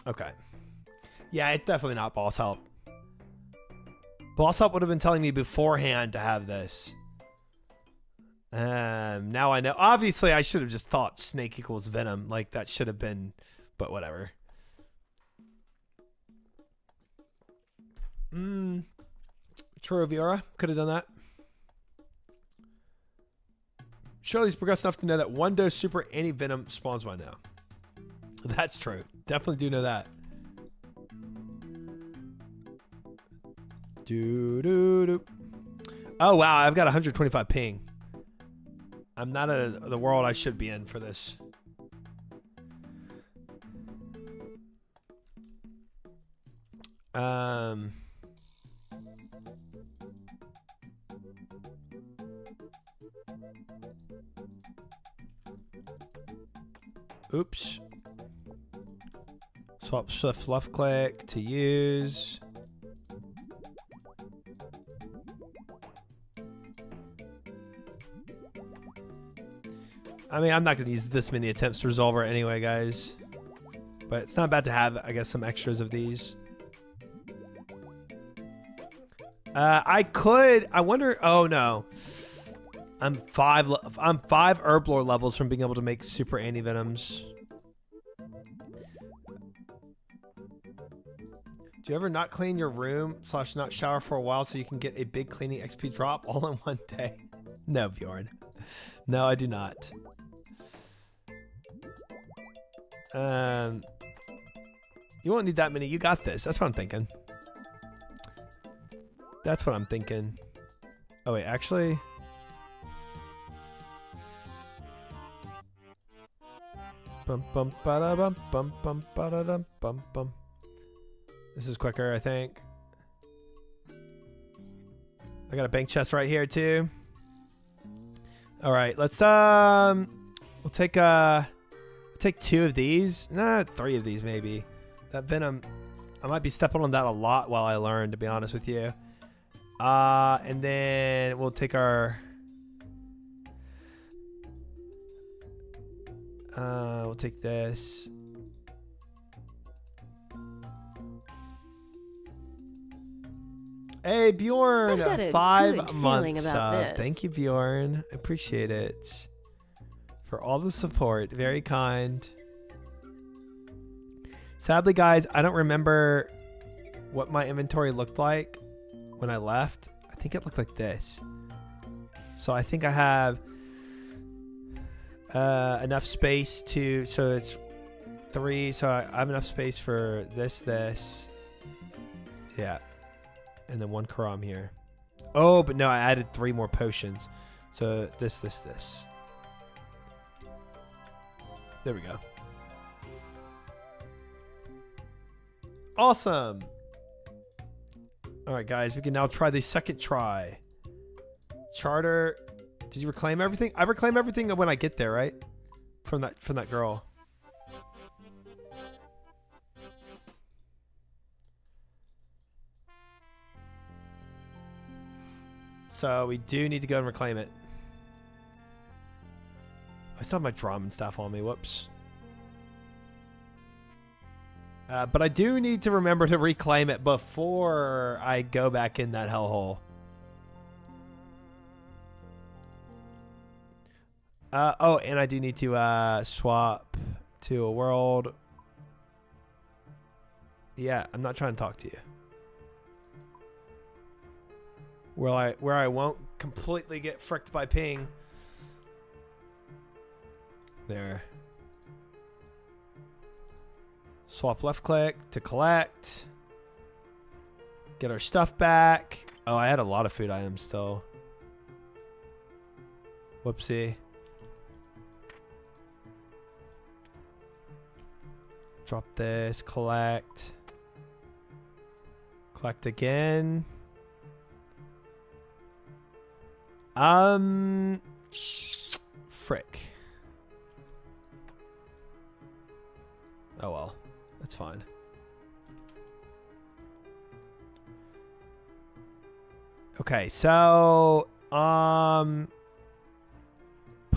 Okay. Yeah, it's definitely not boss help. Boss help would have been telling me beforehand to have this. Now I know. Obviously, I should have just thought snake equals venom. Like, that should have been, but whatever. True, Viora. Could have done that. Shirley's progressed enough to know that one dose super anti-venom spawns by now. That's true. Definitely do know that. Oh, wow. I've got 125 ping. I'm not in the world I should be in for this. Oops. Swap shift left click to use. I mean, I'm not going to use this many attempts to resolve her anyway, guys. But it's not bad to have, I guess, some extras of these. I wonder, oh no. I'm five herblore levels from being able to make super anti-venoms. Do you ever not clean your room / not shower for a while so you can get a big cleaning XP drop all in one day? No, Bjorn. No, I do not. You won't need that many. You got this. That's what I'm thinking. That's what I'm thinking. Oh, wait, actually... Bum bum ba da bum bum bum ba da dum bum bum. This is quicker, I think. I got a bank chest right here too. All right, let's we'll take 2 of these. Nah, 3 of these maybe. That venom, I might be stepping on that a lot while I learn, to be honest with you. And then we'll take our we'll take this. Hey, Bjorn, 5 months. Thank you, Bjorn. I appreciate it. For all the support. Very kind. Sadly, guys, I don't remember what my inventory looked like when I left. I think it looked like this. So I think I have enough space to, so it's 3, so I have enough space for this. Yeah. And then 1 Karam here. Oh, but no, I added 3 more potions. So this. There we go. Awesome. All right, guys, we can now try the second try. Charter. Did you reclaim everything? I reclaim everything when I get there, right? From that girl. So we do need to go and reclaim it. I still have my drum and stuff on me. Whoops. But I do need to remember to reclaim it before I go back in that hellhole. Oh, and I do need to swap to a world. Yeah, I'm not trying to talk to you. Where I won't completely get fricked by ping. There. Swap left click to collect. Get our stuff back. Oh, I had a lot of food items still. Whoopsie. Drop this. Collect. Collect again. Frick. Oh well. That's fine. Okay, so put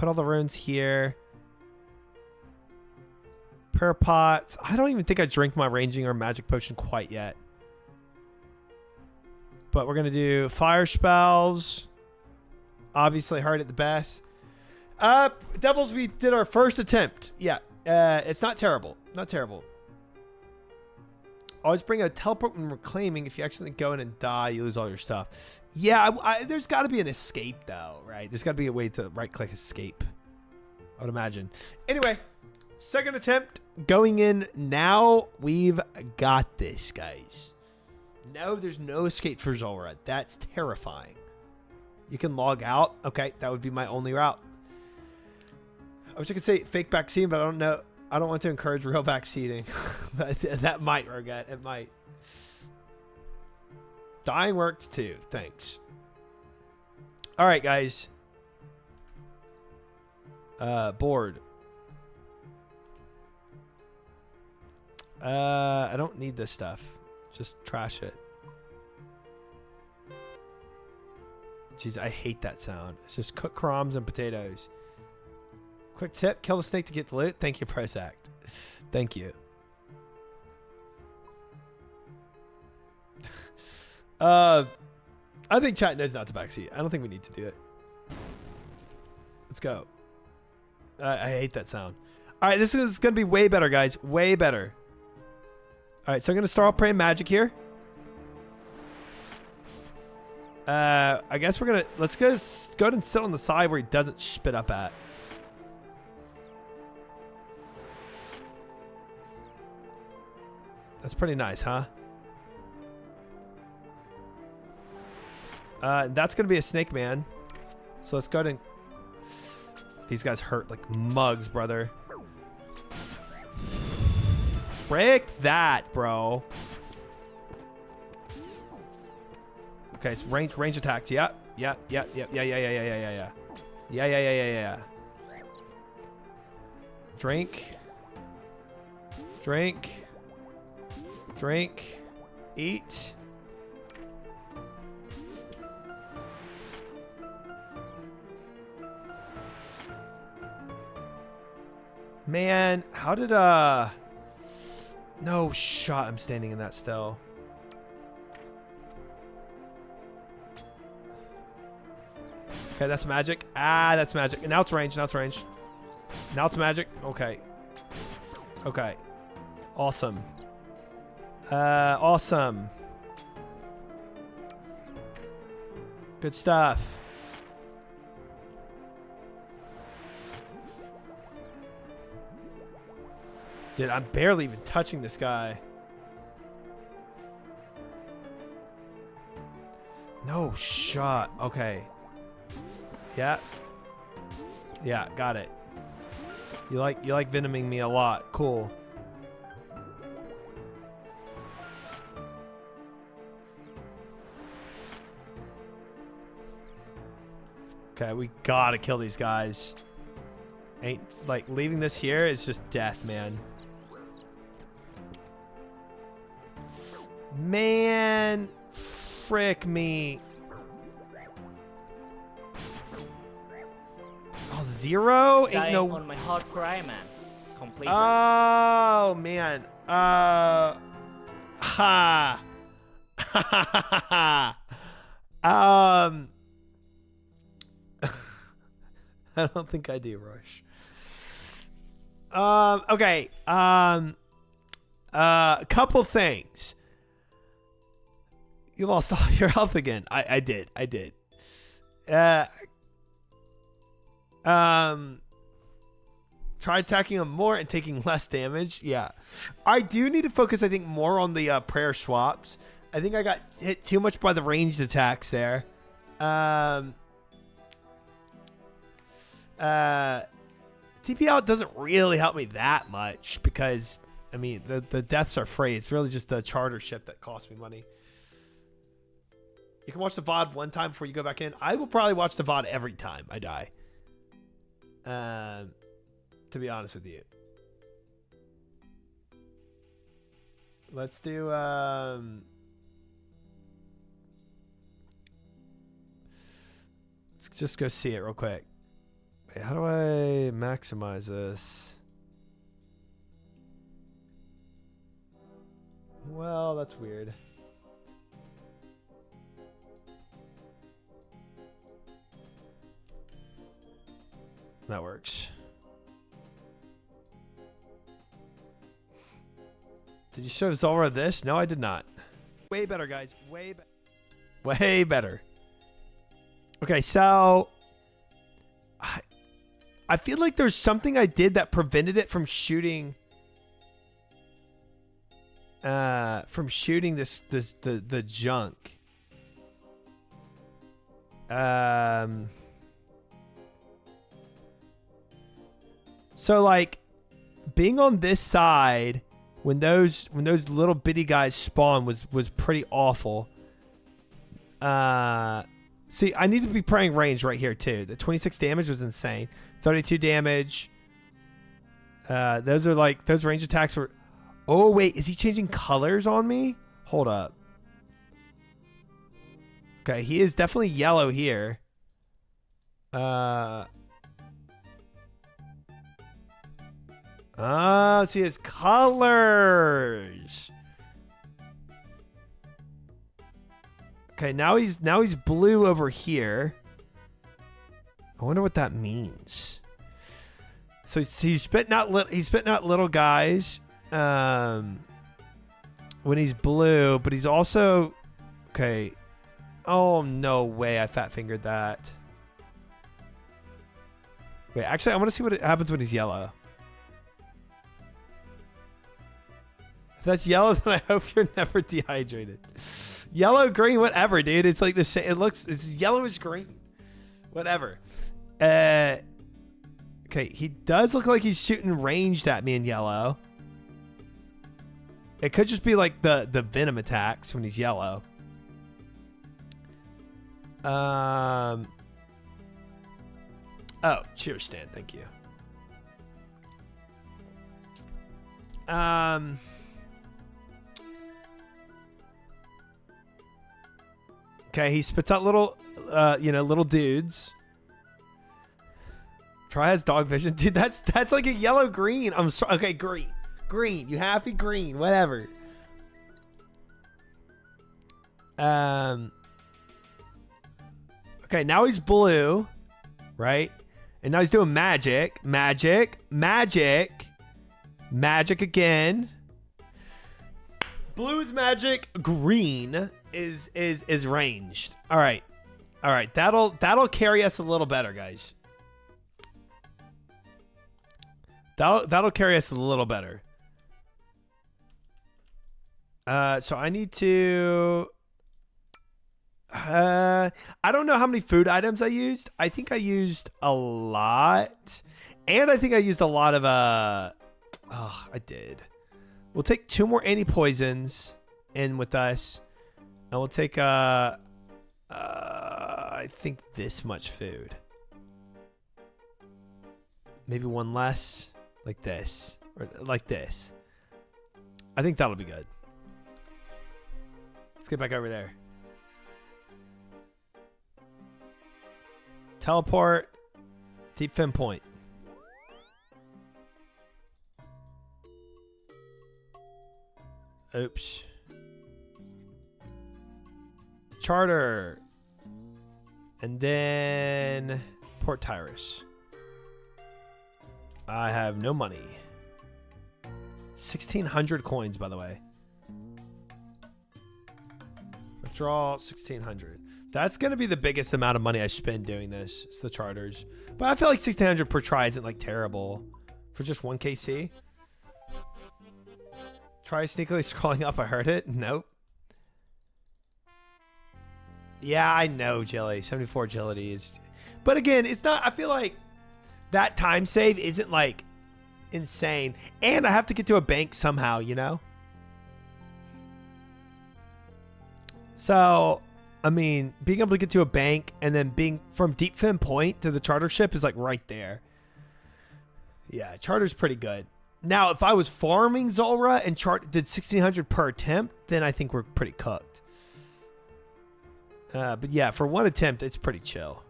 all the runes here. Per pots. I don't even think I drink my ranging or magic potion quite yet. But we're gonna do fire spells. Obviously hard at the best. Devils, we did our first attempt. Yeah. It's not terrible. Not terrible. Always bring a teleport when reclaiming. If you accidentally go in and die, you lose all your stuff. Yeah, there's got to be an escape, though, right? There's got to be a way to right-click escape, I would imagine. Anyway, second attempt going in now. We've got this, guys. No, there's no escape for Zulrah. That's terrifying. You can log out. Okay, that would be my only route. I wish I could say fake backseating, but I don't know. I don't want to encourage real backseating. that might, Rogat. It might. Dying worked too. Thanks. All right, guys. Board. I don't need this stuff. Just trash it. Jeez, I hate that sound. It's just cooked crumbs and potatoes. Quick tip, kill the snake to get the loot. Thank you, Price Act. Thank you. I think chat knows not to backseat. I don't think we need to do it. Let's go. I hate that sound. All right, this is going to be way better, guys. Way better. All right, so I'm going to start off praying magic here. I guess we're going to... Let's go ahead and sit on the side where he doesn't spit up at. That's pretty nice, huh? That's going to be a snake man. So let's go ahead and... These guys hurt like mugs, brother. Frick that, bro. Okay, it's range attacks. Yeah. Drink. Eat. Man, how did no shot I'm standing in that still. Okay, that's magic. That's magic. And now it's range. Now it's magic. Okay. Awesome. Awesome. Good stuff. Dude, I'm barely even touching this guy. No shot. Okay. Yeah. Yeah, got it. You like venoming me a lot. Cool. Okay, we gotta kill these guys. Ain't like leaving this here is just death, man. Man, frick me. Oh, 0? Ain't Dying no. on my hard cry, man. Completely. Oh man. Ha. I don't think I do, Rush. Okay. A couple things. You lost all your health again. I did. Try attacking him more and taking less damage. Yeah. I do need to focus, I think, more on the prayer swaps. I think I got hit too much by the ranged attacks there. TP out doesn't really help me that much because, I mean, the deaths are free. It's really just the charter ship that costs me money. You can watch the VOD one time before you go back in. I will probably watch the VOD every time I die. To be honest with you. Let's do let's just go see it real quick. Wait, how do I maximize this? Well, that's weird. That works. Did you show Zulrah this? No, I did not. Way better, guys. Way better. Okay, so I feel like there's something I did that prevented it from shooting the junk. So like being on this side when those little bitty guys spawn was pretty awful. See, I need to be praying range right here too. The 26 damage was insane. 32 damage. Those range attacks were. Oh wait, is he changing colors on me? Hold up. Okay, he is definitely yellow here. Oh, see his colors. Okay, now he's blue over here. I wonder what that means. So he's spitting out little guys when he's blue, but he's also okay. Oh no way! I fat fingered that. Wait, actually, I want to see what happens when he's yellow. If that's yellow, then I hope you're never dehydrated. Yellow, green, whatever, dude. It's like the same. It's yellowish green. Whatever. Okay, he does look like he's shooting ranged at me in yellow. It could just be like the venom attacks when he's yellow. Oh, cheers, Stan. Thank you. Okay, he spits out little dudes. Try has dog vision, dude. That's like a yellow green. I'm sorry. Okay, green. You happy? Green, whatever. Okay, now he's blue, right? And now he's doing magic again. Blue is magic. Green is ranged. All right. That'll carry us a little better, guys. That'll carry us a little better. So I need to. I don't know how many food items I used. I think I used a lot, and I think I used a lot of I did. We'll take 2 more anti-poisons in with us, and we'll take I think this much food. Maybe 1 less, like this, or like this. I think that'll be good. Let's get back over there. Teleport. Deep fin point. Oops. Charter. And then Port Tyrus. I have no money. 1,600 coins, by the way. Withdraw 1,600. That's going to be the biggest amount of money I spend doing this. It's the charters. But I feel like 1,600 per try isn't like terrible for just 1 KC. Try sneakily scrolling up. I heard it. Nope. Yeah, I know, Jelly. 74 agility is... But again, it's not... I feel like that time save isn't like insane. And I have to get to a bank somehow, you know? So, I mean, being able to get to a bank and then being from Deep Fin Point to the charter ship is like right there. Yeah, charter's pretty good. Now, if I was farming Zulrah and did 1,600 per attempt, then I think we're pretty cooked. But yeah, for 1 attempt, it's pretty chill.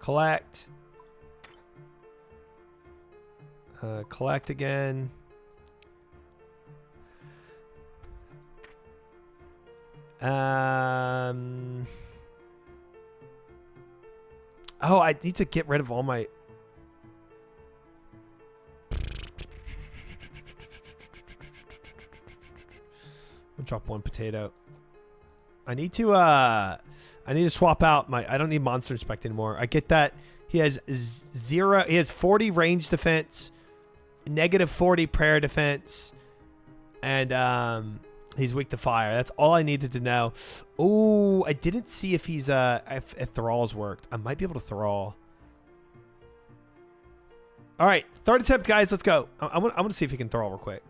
Collect. Collect again. Oh, I need to get rid of all my... I'll drop 1 potato. I need to swap out my... I don't need Monster Inspect anymore. I get that he has 0... He has 40 range defense, -40 prayer defense, and he's weak to fire. That's all I needed to know. Oh, I didn't see if he's if thralls worked. I might be able to thrall. All right, 3rd attempt, guys. Let's go. I want to see if he can thrall real quick.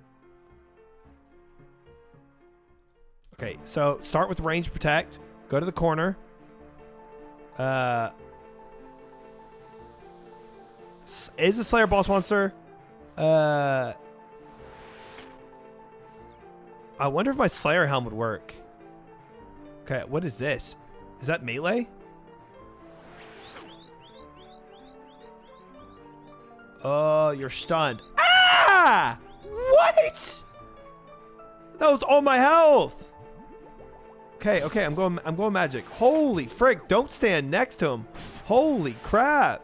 Okay, so start with range protect. Go to the corner. Is a Slayer boss monster? I wonder if my Slayer helm would work. Okay, what is this? Is that melee? Oh, you're stunned. Ah! What? That was all my health. Okay, I'm going magic. Holy frick, don't stand next to him. Holy crap.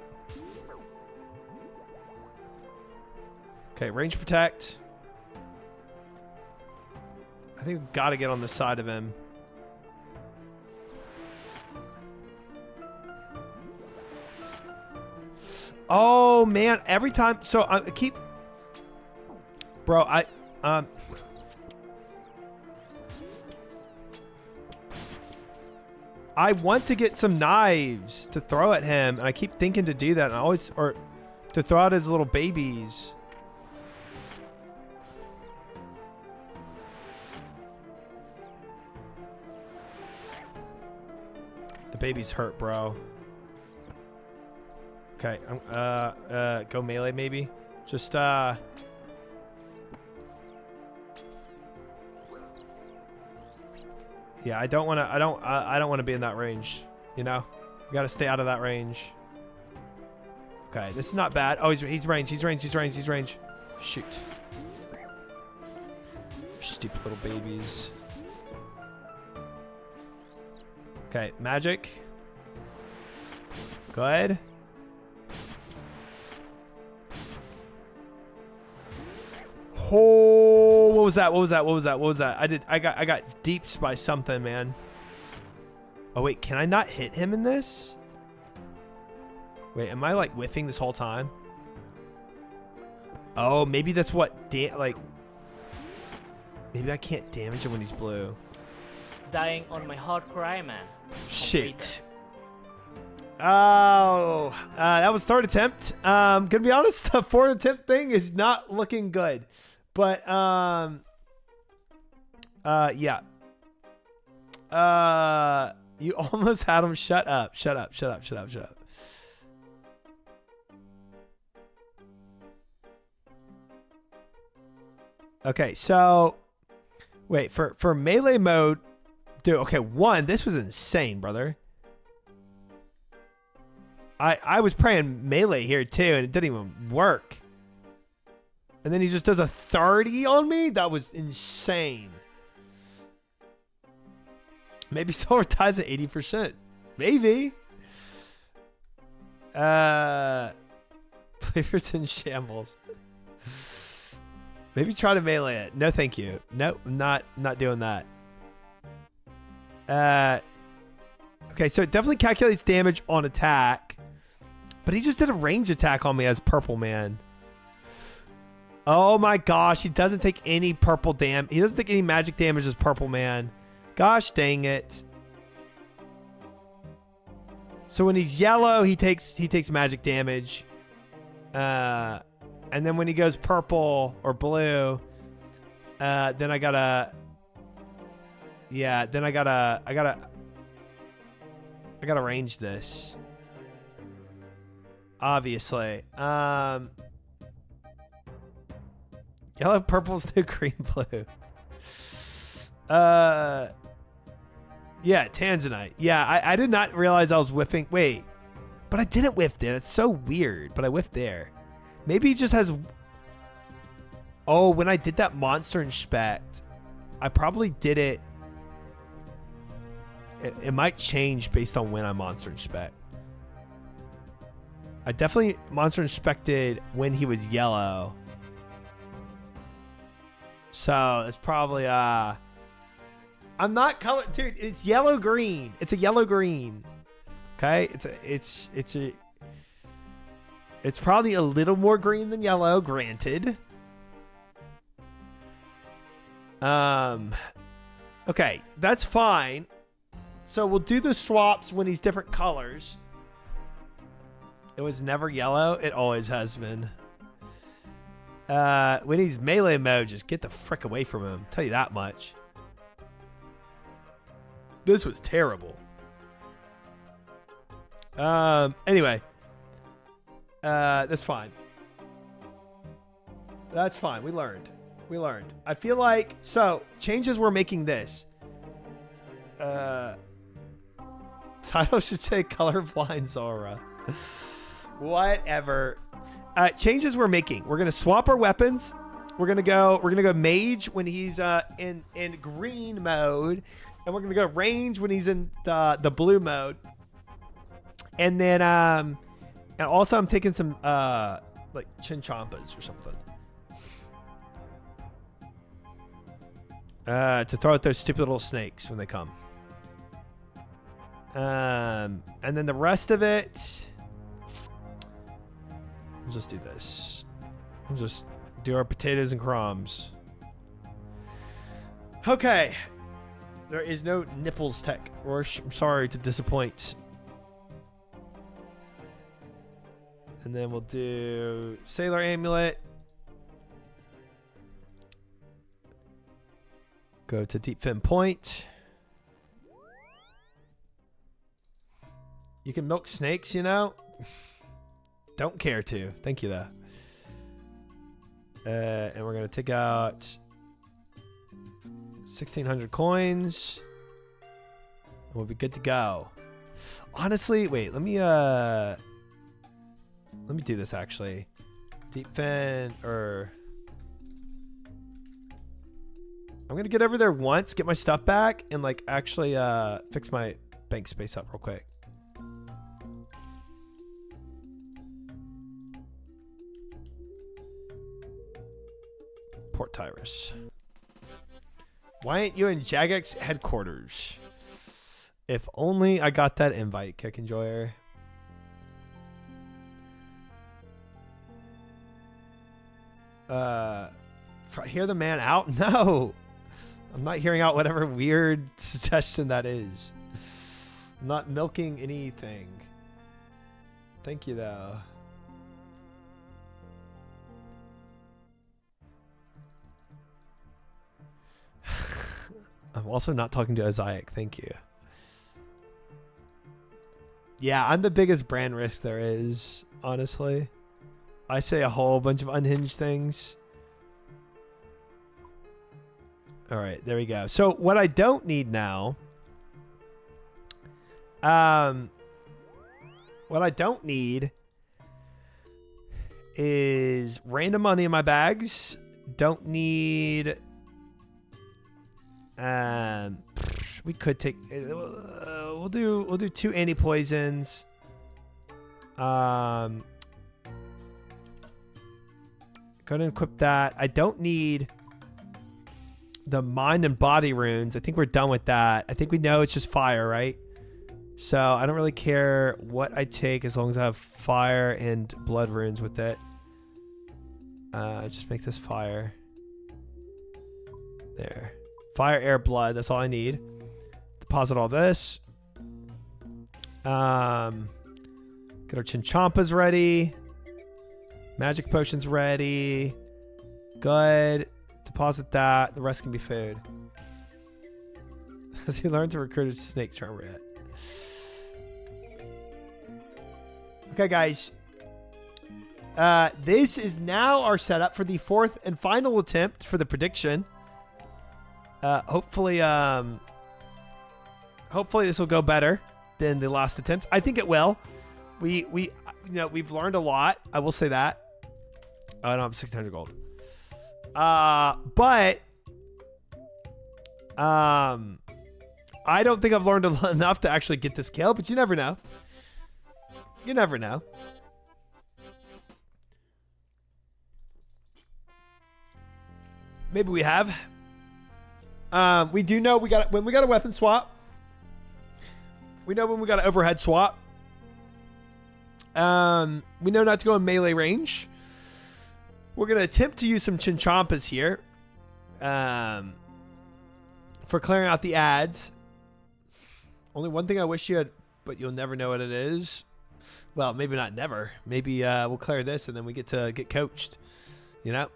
Okay, range protect. I think we've got to get on the side of him. Oh man, every time. So I keep, bro. I want to get some knives to throw at him, and I keep thinking to do that, and I always, or to throw out his little babies. The babies hurt, bro. Okay, go melee maybe. Just yeah, I don't want to. I don't want to be in that range. You know, we got to stay out of that range. Okay, this is not bad. Oh, he's range. He's range. He's range. He's range. Shoot. Stupid little babies. Okay, magic. Good. Oh, what was that? What was that? What was that? What was that? I got deeped by something, man. Oh wait, can I not hit him in this? Wait, am I like whiffing this whole time? Oh, maybe that's what like maybe I can't damage him when he's blue. Dying on my hard cry, man. Shit. Oh, that was 3rd attempt. Gonna be honest, the 4th attempt thing is not looking good. But yeah. You almost had him. Shut up. Shut up. Shut up. Shut up. Shut up. Okay, so wait, for melee mode, dude, okay, 1, this was insane, brother. I was praying melee here too, and it didn't even work. And then he just does a 30 on me? That was insane. Maybe Solar Tide's at 80%. Maybe. Flavors in shambles. Maybe try to melee it. No, thank you. Nope, not doing that. Okay, so it definitely calculates damage on attack. But he just did a range attack on me as purple man. Oh my gosh, he doesn't take any purple damage. He doesn't take any magic damage as purple man. Gosh dang it. So when he's yellow, he takes magic damage. And then when he goes purple or blue, then I gotta range this. Obviously. Yellow, purple's the green, blue. Yeah, Tanzanite. Yeah, I did not realize I was whiffing. Wait, but I didn't whiff there. It's so weird, but I whiffed there. Maybe he just has... Oh, when I did that monster inspect, I probably did it... It might change based on when I monster inspect. I definitely monster inspected when he was yellow. So it's probably I'm not color, dude. It's yellow green. It's a yellow green. Okay, it's probably a little more green than yellow. Granted. Okay, that's fine. So we'll do the swaps when he's different colors. It was never yellow. It always has been. When he's melee mode, just get the frick away from him. Tell you that much. This was terrible. Anyway. That's fine. That's fine. We learned. I feel like... So, changes we're making this. Title should say colorblind Zulrah. Whatever. Changes we're making. We're gonna swap our weapons. We're gonna go mage when he's in green mode, and we're gonna go range when he's in the blue mode. And then and also I'm taking some like chinchompas or something. To throw at those stupid little snakes when they come. And then the rest of it, we'll just do this. We'll just do our potatoes and crumbs. Okay. There is no nipples tech. I'm sorry to disappoint. And then we'll do Sailor Amulet. Go to Deep Fin Point. You can milk snakes, you know? Don't care to. Thank you, though. And we're going to take out 1,600 coins. And we'll be good to go. Honestly, wait. Let me do this, actually. Deep Fin, or... I'm going to get over there once, get my stuff back, and, like, actually fix my bank space up real quick. Port Tyrus. Why ain't you in Jagex headquarters? If only I got that invite, Kick Enjoyer. Hear the man out? No. I'm not hearing out whatever weird suggestion that is. I'm not milking anything. Thank you, though. I'm also not talking to Isaac. Thank you. Yeah, I'm the biggest brand risk there is, honestly. I say a whole bunch of unhinged things. All right, there we go. So what I don't need now, what I don't need is random money in my bags. Don't need, we could take, we'll do 2 anti-poisons. Could Go ahead and equip that. I don't need the mind and body runes. I think we're done with that. I think we know it's just fire, right? So I don't really care what I take as long as I have fire and blood runes with it. Just make this fire. There. Fire, air, blood. That's all I need. Deposit all this. Get our Chinchampas ready. Magic potions ready. Good. Deposit that. The rest can be food. Has he learned to recruit a snake charmer yet? Okay, guys. This is now our setup for the fourth and final attempt for the prediction. Hopefully this will go better than the last attempt. I think it will. We've learned a lot. I will say that. Oh, I don't have 1600 gold. But I don't think I've learned enough to actually get this kill, but you never know. You never know. Maybe we have. We do know when we got a weapon swap. We know when we got an overhead swap. We know not to go in melee range. We're going to attempt to use some Chinchampas here. For clearing out the ads. Only one thing I wish you had, but you'll never know what it is. Well, maybe not never. Maybe we'll clear this and then we get to get coached. You know?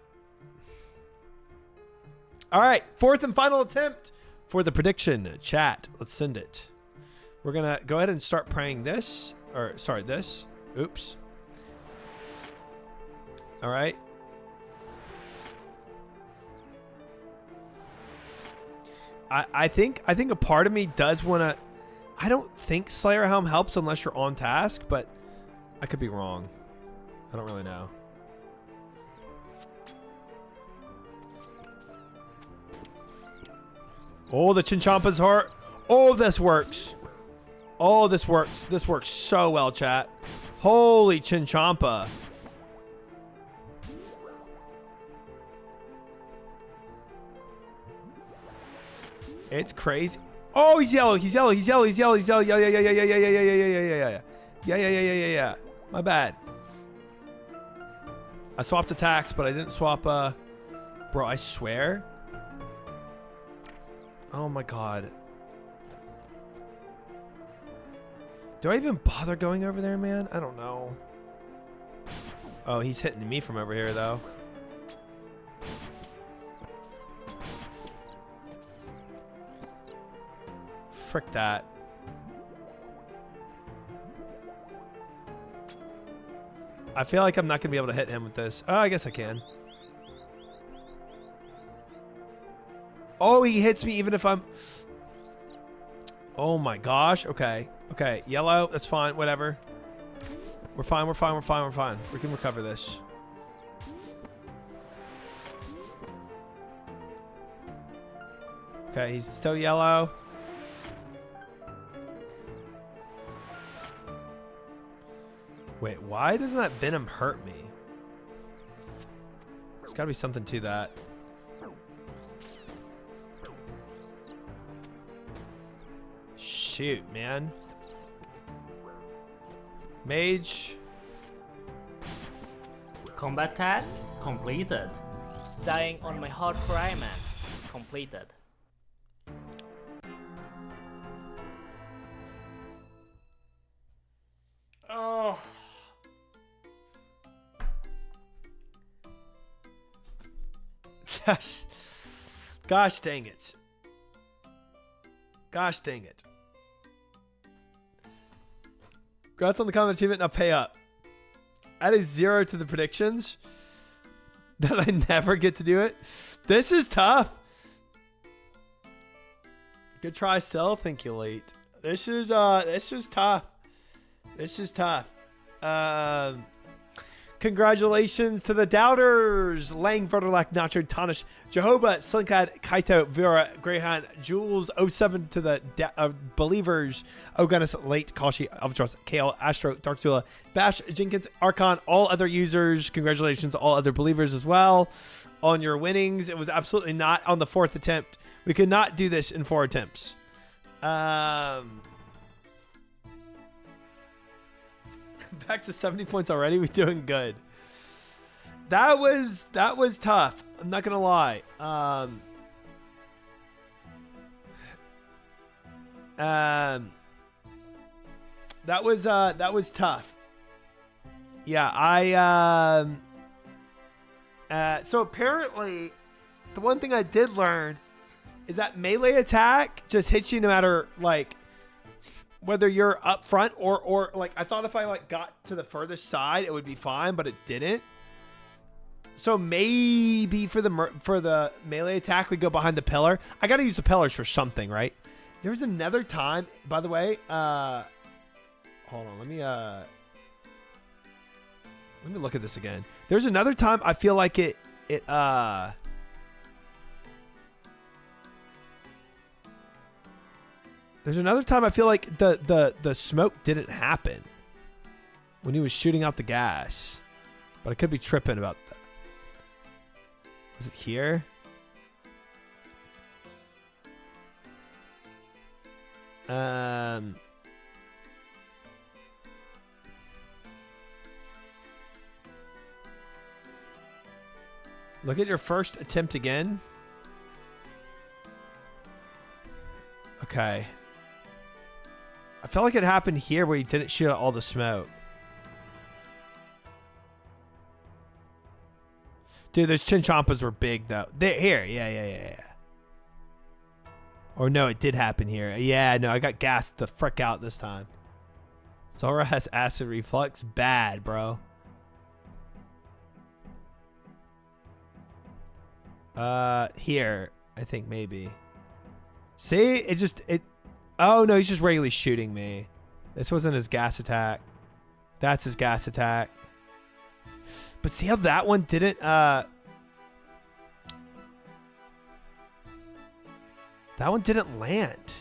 All right. Fourth and final attempt for the prediction. Chat. Let's send it. We're going to go ahead and start praying this. Or, sorry, this. Oops. All right. I think a part of me does want to... I don't think Slayer Helm helps unless you're on task, but I could be wrong. I don't really know. Oh, the Chinchampa's heart. Oh, this works. Oh, this works. This works so well, chat. Holy Chinchampa. It's crazy. Oh, he's yellow. He's yellow. He's yellow. He's yellow. He's yellow. Yeah, yeah, yeah, yeah, yeah, yeah, yeah, yeah, yeah, yeah, yeah. Yeah, yeah, yeah, yeah, yeah, yeah. My bad. I swapped attacks, but I didn't swap, Bro, I swear. Oh my god. Do I even bother going over there, man? I don't know. Oh, he's hitting me from over here, though. Frick that. I feel like I'm not going to be able to hit him with this. Oh, I guess I can. Oh, he hits me even if I'm... Oh my gosh. Okay. Okay. Yellow. That's fine. Whatever. We're fine. We're fine. We're fine. We're fine. We can recover this. Okay. He's still yellow. Wait. Why doesn't that venom hurt me? There's got to be something to that. Shoot, man. Mage. Combat task completed. Dying on my hardcore Iron Man completed. Oh. Gosh dang it. Gosh dang it. Congrats on the common achievement. Now pay up. Add a 0 to the predictions. That I never get to do it. This is tough. Good try still. Thank you, late. This is tough. This is tough. Because Congratulations to the doubters. Lang, Verderlac, Nacho, Tanish, Jehovah, Slinkad, Kaito, Vera, Greyhound, Jules, 07 to the believers. Ogunnis, Late, Kashi, Albatross, Kale, Astro, Darkzula, Bash, Jenkins, Archon, all other users. Congratulations to all other believers as well on your winnings. It was absolutely not on the 4th attempt. We could not do this in 4 attempts. Back to 70 points already. We're doing good. That was tough. I'm not gonna lie. That was tough. Yeah, so apparently the one thing I did learn is that melee attack just hits you no matter like whether you're up front or like I thought if I like got to the furthest side it would be fine, but it didn't. So maybe for the melee attack we go behind the pillar. I got to use the pillars for something, right? There's another time, by the way. Hold on, let me look at this again. There's another time I feel like There's another time I feel like the smoke didn't happen when he was shooting out the gas. But I could be tripping about that. Was it here? Look at your first attempt again. Okay. I felt like it happened here where he didn't shoot out all the smoke. Dude, those Chinchampas were big, though. They're here. Yeah. Or no, it did happen here. Yeah, no, I got gassed the frick out this time. Zulrah has acid reflux. Bad, bro. Here, I think maybe. See? It... Oh, no, he's just regularly shooting me. This wasn't his gas attack. That's his gas attack. But see how that one didn't... That one didn't land.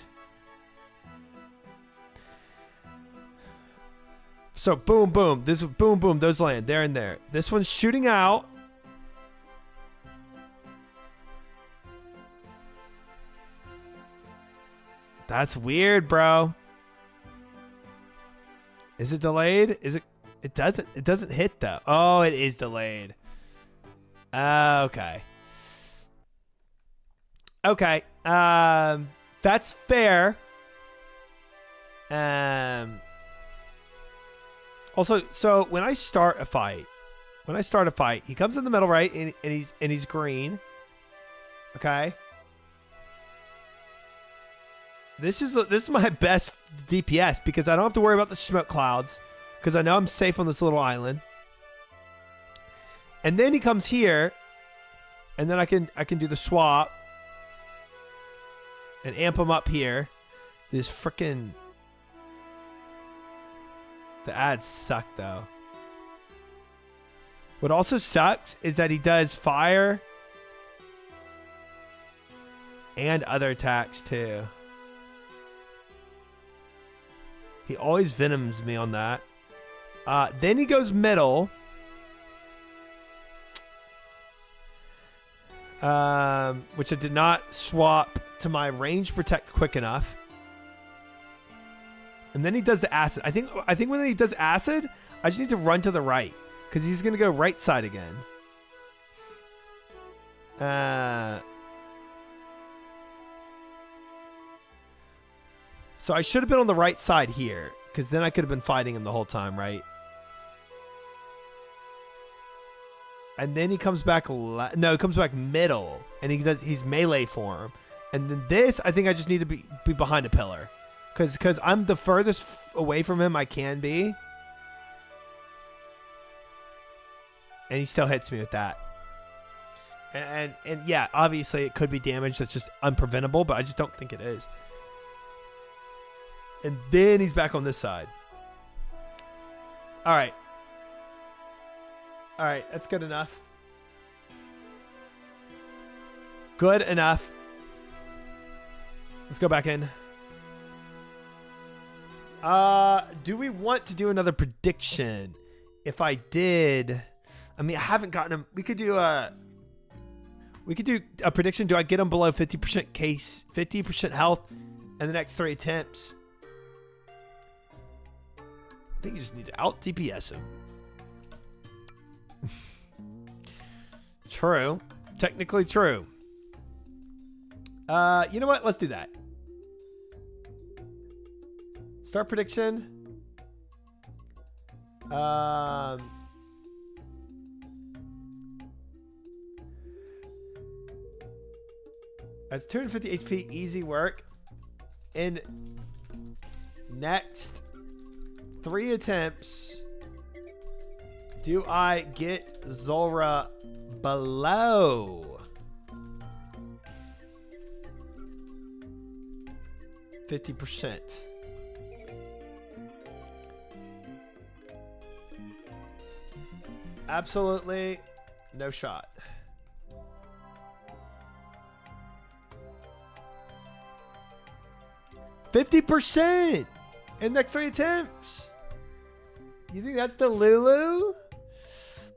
So, boom, boom. This is boom, boom. Those land. There and there. This one's shooting out. That's weird, bro. Is it delayed? Is it? It doesn't hit though. Oh, it is delayed. Okay. Okay. That's fair. Also, so when I start a fight, he comes in the middle, right? And he's green. Okay. This is my best DPS because I don't have to worry about the smoke clouds because I know I'm safe on this little island. And then he comes here, and then I can do the swap and amp him up here. This freaking the ads suck though. What also sucks is that he does fire and other attacks too. He always venoms me on that. Then he goes middle. Which I did not swap to my range protect quick enough. And then he does the acid. I think when he does acid, I just need to run to the right. Because he's going to go right side again. So I should have been on the right side here, because then I could have been fighting him the whole time, right? And then he comes back no, he comes back middle, and he's melee form. And then this, I think I just need to be behind a pillar, because I'm the furthest away from him I can be. And he still hits me with that. And yeah, obviously it could be damage that's just unpreventable, but I just don't think it is. And then he's back on this side. All right. All right, that's good enough. Good enough. Let's go back in. Do we want to do another prediction? If I did, I mean, I haven't gotten them. We could do a prediction. Do I get them below 50% case, 50% health in the next 3 attempts? I think you just need to out DPS him. True. Technically true. You know what? Let's do that. Start prediction. That's 250 HP, easy work. In next 3 attempts, do I get Zulrah below 50%? Absolutely no shot. %50 in next 3 attempts. You think that's the Lulu?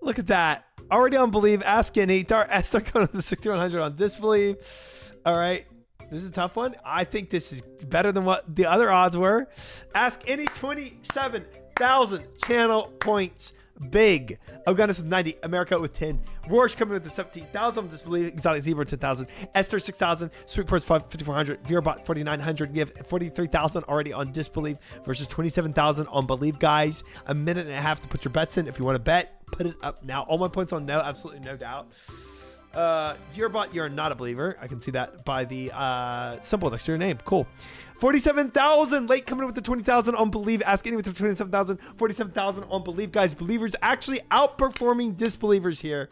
Look at that. Already on Believe. Ask any. Esther going to the 6100 on Disbelieve. All right. This is a tough one. I think this is better than what the other odds were. Ask any 27,000 channel points. Big. Afghanistan with 90. America with 10. Rorsch coming with the 17,000. Disbelieve. Exotic Zebra 10,000. Esther 6,000. Sweet Purse 5,400. Veerbot 4,900. We have 43,000 already on Disbelieve versus 27,000 on Believe, guys. A minute and a half to put your bets in. If you want to bet, put it up now. All my points on no. Absolutely no doubt. Veerbot, you're not a believer. I can see that by the symbol next to your name. Cool. 47,000. Late coming in with the 20,000 on Believe. Ask any with the 27,000. 47,000 on Believe, guys. Believers actually outperforming disbelievers here.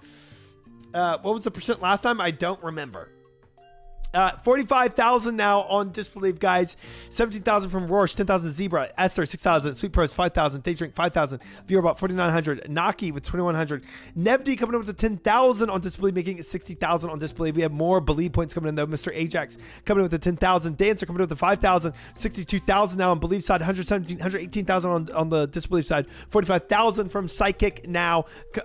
What was the percent last time? I don't remember. 45,000 now on Disbelieve, guys. 17,000 from Rorsch, 10,000 Zebra, Esther 6,000, Sweet Purse 5,000, Daydrink 5,000, Viewerbot 4,900, Naki with 2,100, Nevdi coming in with the 10,000 on Disbelieve, making it 60,000 on Disbelieve. We have more Believe points coming in though. Mr. Ajax coming in with the 10,000, Dancer coming in with the 5,000, 62,000 now on Believe side, 117, 118,000 on the Disbelieve side, 45,000 from Psychic now,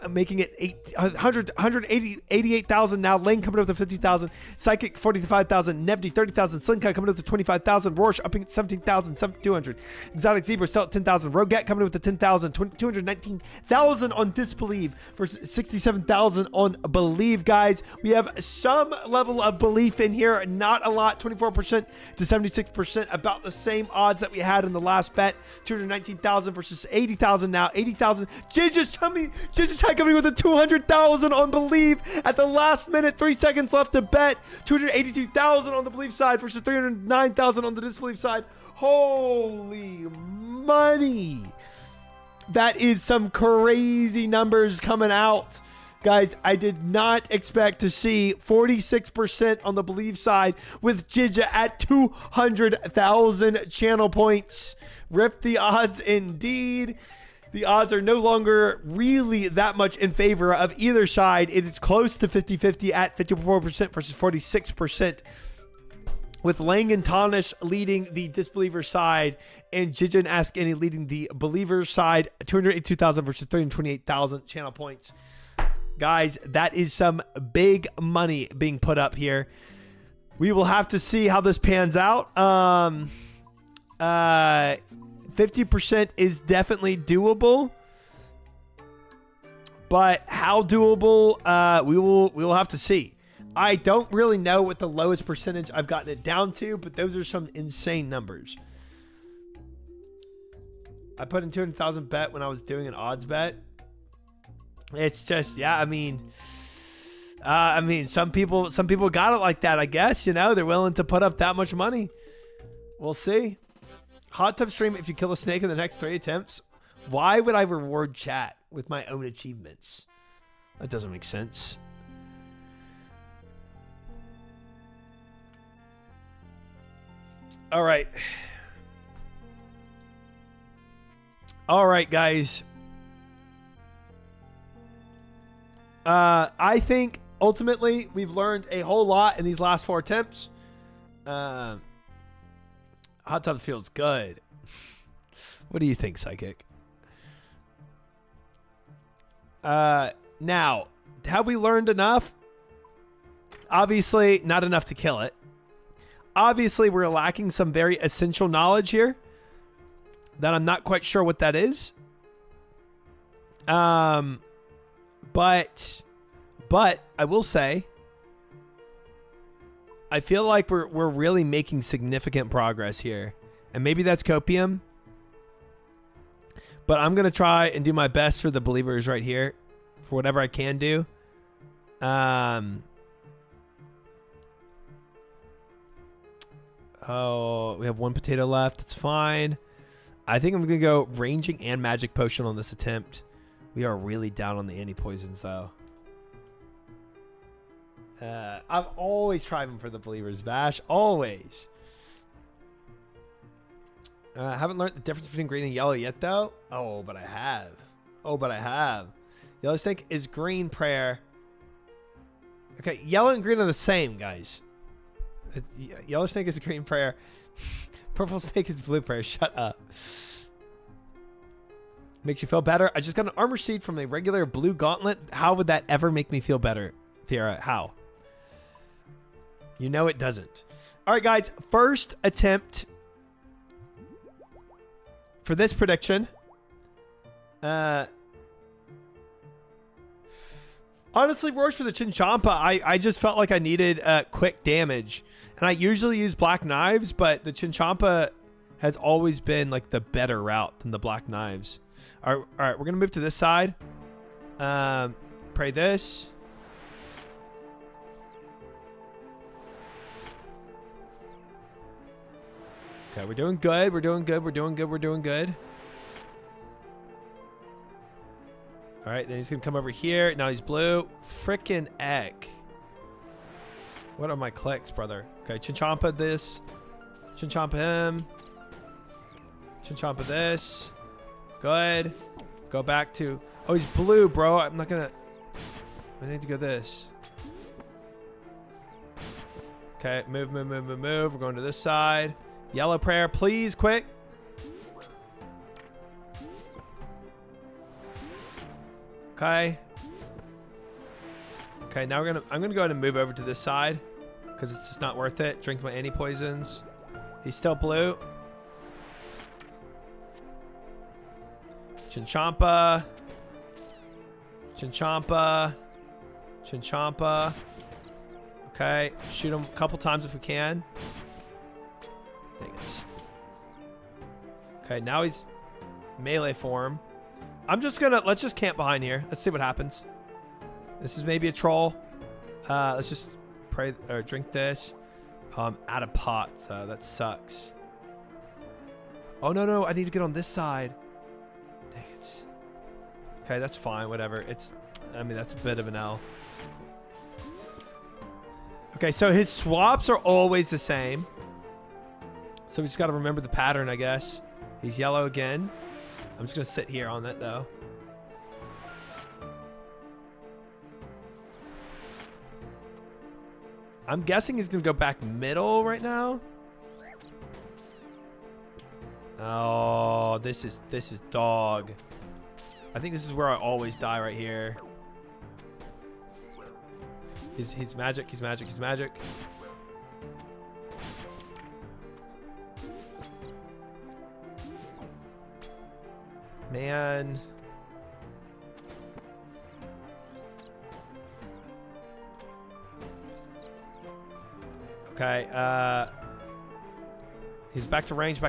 making it 188,000 now. Lane coming in with the 50,000, Psychic 45,000, Nevdi 30,000, Slinkai coming up to 25,000, Rorsch upping at 17,000, 200, Exotic Zebra still at 10,000, Roget coming up with the 10,000, 219,000 on Disbelieve versus 67,000 on Believe, guys. We have some level of belief in here, not a lot, 24% to 76%, about the same odds that we had in the last bet. 219,000 versus 80,000 now, 80,000. Jij's coming with the 200,000 on Believe at the last minute, 3 seconds left to bet. 282,000 on the Believe side versus 309,000 on the Disbelieve side. Holy money. That is some crazy numbers coming out. Guys, I did not expect to see 46% on the Believe side with Jija at 200,000 channel points. Rip the odds indeed. The odds are no longer really that much in favor of either side. It is close to 50-50 at 54% versus 46%, with Lang and Tonish leading the Disbeliever side and Jijin Ask Any leading the Believer side. 282,000 versus 328,000 channel points. Guys, that is some big money being put up here. We will have to see how this pans out. 50% is definitely doable, but how doable, we will have to see. I don't really know what the lowest percentage I've gotten it down to, but those are some insane numbers. I put in 200,000 bet when I was doing an odds bet. It's just, yeah, I mean, some people got it like that, I guess, you know, they're willing to put up that much money. We'll see. Hot tub stream if you kill a snake in the next 3 attempts. Why would I reward chat with my own achievements? That doesn't make sense. All right. All right, guys. I think ultimately we've learned a whole lot in these last 4 attempts. Hot tub feels good. What do you think, Psychic? Now, have we learned enough? Obviously, not enough to kill it. Obviously, we're lacking some very essential knowledge here that I'm not quite sure what that is. But I will say, I feel like we're really making significant progress here. And maybe that's copium. But I'm going to try and do my best for the believers right here. For whatever I can do. Oh, we have 1 potato left. That's fine. I think I'm going to go ranging and magic potion on this attempt. We are really down on the anti-poisons, though. I'm always trying for the believers, Bash. Always. I haven't learned the difference between green and yellow yet, though. Oh, but I have. Yellow snake is green prayer. Okay, yellow and green are the same, guys. Yellow snake is a green prayer. Purple snake is blue prayer. Shut up. Makes you feel better. I just got an armor seed from a regular blue gauntlet. How would that ever make me feel better, Tiara? How? You know it doesn't. All right, guys. First attempt for this prediction. Honestly, Roche for the Chinchompa, I just felt like I needed quick damage. And I usually use black knives, but the Chinchompa has always been like the better route than the black knives. All right, we're going to move to this side. Pray this. Okay, we're doing good. We're doing good. All right, then he's going to come over here. Now he's blue. Frickin' egg. What are my clicks, brother? Okay, Chinchompa this. Chinchompa him. Chinchompa this. Good. Go back to... Oh, he's blue, bro. I'm not going to... I need to go this. Okay, move. We're going to this side. Yellow prayer, please, quick. Okay. Okay, now I'm gonna go ahead and move over to this side because it's just not worth it. Drink my anti-poisons. He's still blue. Chinchompa. Okay, shoot him a couple times if we can. Dang it. Okay, now he's melee form. Let's just camp behind here. Let's see what happens. This is maybe a troll. Let's just pray or drink this. Out of pot, though. That sucks. Oh, no. I need to get on this side. Dang it. Okay, that's fine. Whatever. That's a bit of an L. Okay, so his swaps are always the same. So we just got to remember the pattern, I guess. He's yellow again. I'm just going to sit here on that, though. I'm guessing he's going to go back middle right now. Oh, this is dog. I think this is where I always die right here. He's magic. Man. Okay, he's back to range.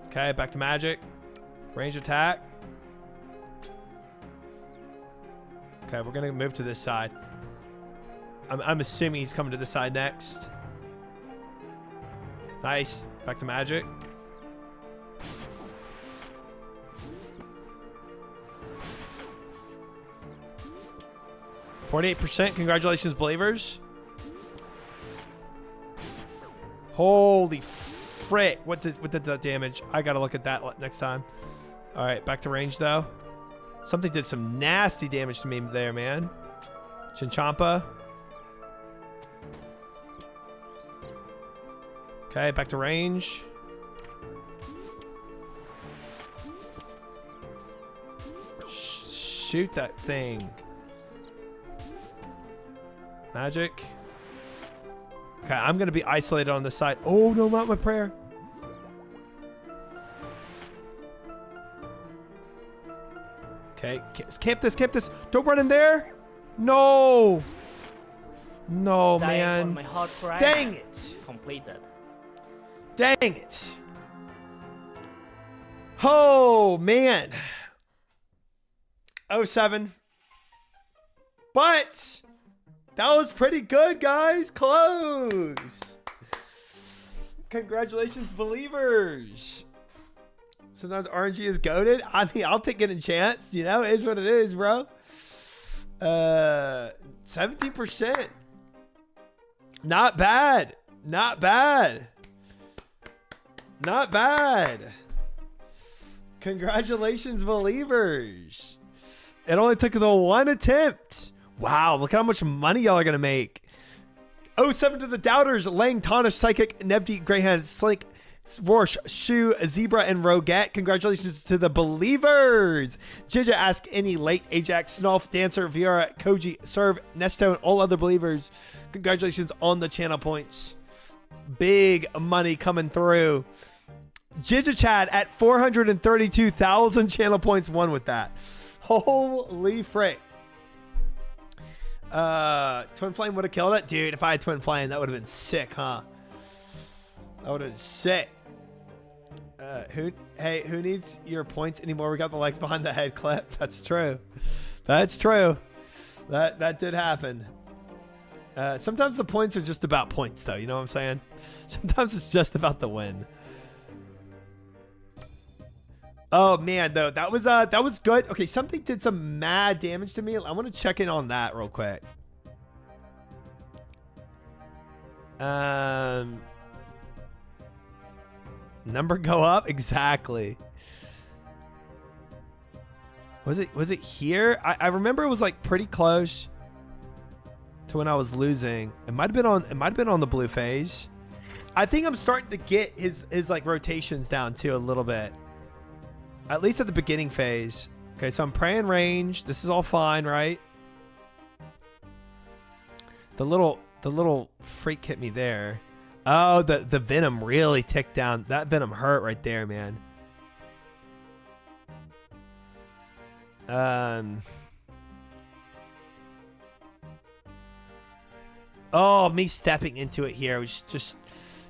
Okay, back to magic. Range attack. Okay, we're gonna move to this side. I'm assuming he's coming to this side next. Nice. Back to magic. %. Congratulations, believers. Holy frick. What did that damage? I got to look at that next time. All right, back to range, though. Something did some nasty damage to me there, man. Chinchampa. Okay, back to range. Shoot that thing. Magic. Okay, I'm going to be isolated on this side. Oh, no, not my prayer. Okay, camp this, camp this. Don't run in there. No. No, Dying man. on my hard crime. Dang it. Completed. Dang it. Oh, man. 07. But that was pretty good, guys. Close. Congratulations, believers. Sometimes RNG is goated. I mean, I'll take it in chance. You know, it is what it is, bro. 17%. Not bad. Not bad. Not bad. Congratulations, believers. It only took the one attempt. Wow, look how much money y'all are going to make. 07 to the doubters. Lang, Tonish, Psychic, Nevdi, Greyhound, Slink, Vorsh, Shu, Zebra, and Roget. Congratulations to the believers. Jija, Ask Any, Late, Ajax, Snolf, Dancer, Viera, Koji, Serve, Nesto, and all other believers. Congratulations on the channel points. Big money coming through. Jija Chad at 432,000 channel points won with that. Holy frick. Twin Flame would have killed it. Dude, if I had Twin Flame, that would have been sick, huh? That would have been sick. Who needs your points anymore? We got the legs behind the head clip. That's true. That's true. That did happen. Sometimes the points are just about points, though. You know what I'm saying? Sometimes it's just about the win. Oh man, though that was good. Okay, something did some mad damage to me. I want to check in on that real quick. Number go up exactly. Was it here? I remember it was like pretty close to when I was losing. It might have been on the blue phase. I think I'm starting to get his like rotations down too a little bit. At least at the beginning phase. Okay, so I'm praying range. This is all fine, right? The little freak hit me there. Oh, the venom really ticked down. That venom hurt right there, man. Oh, me stepping into it here was just,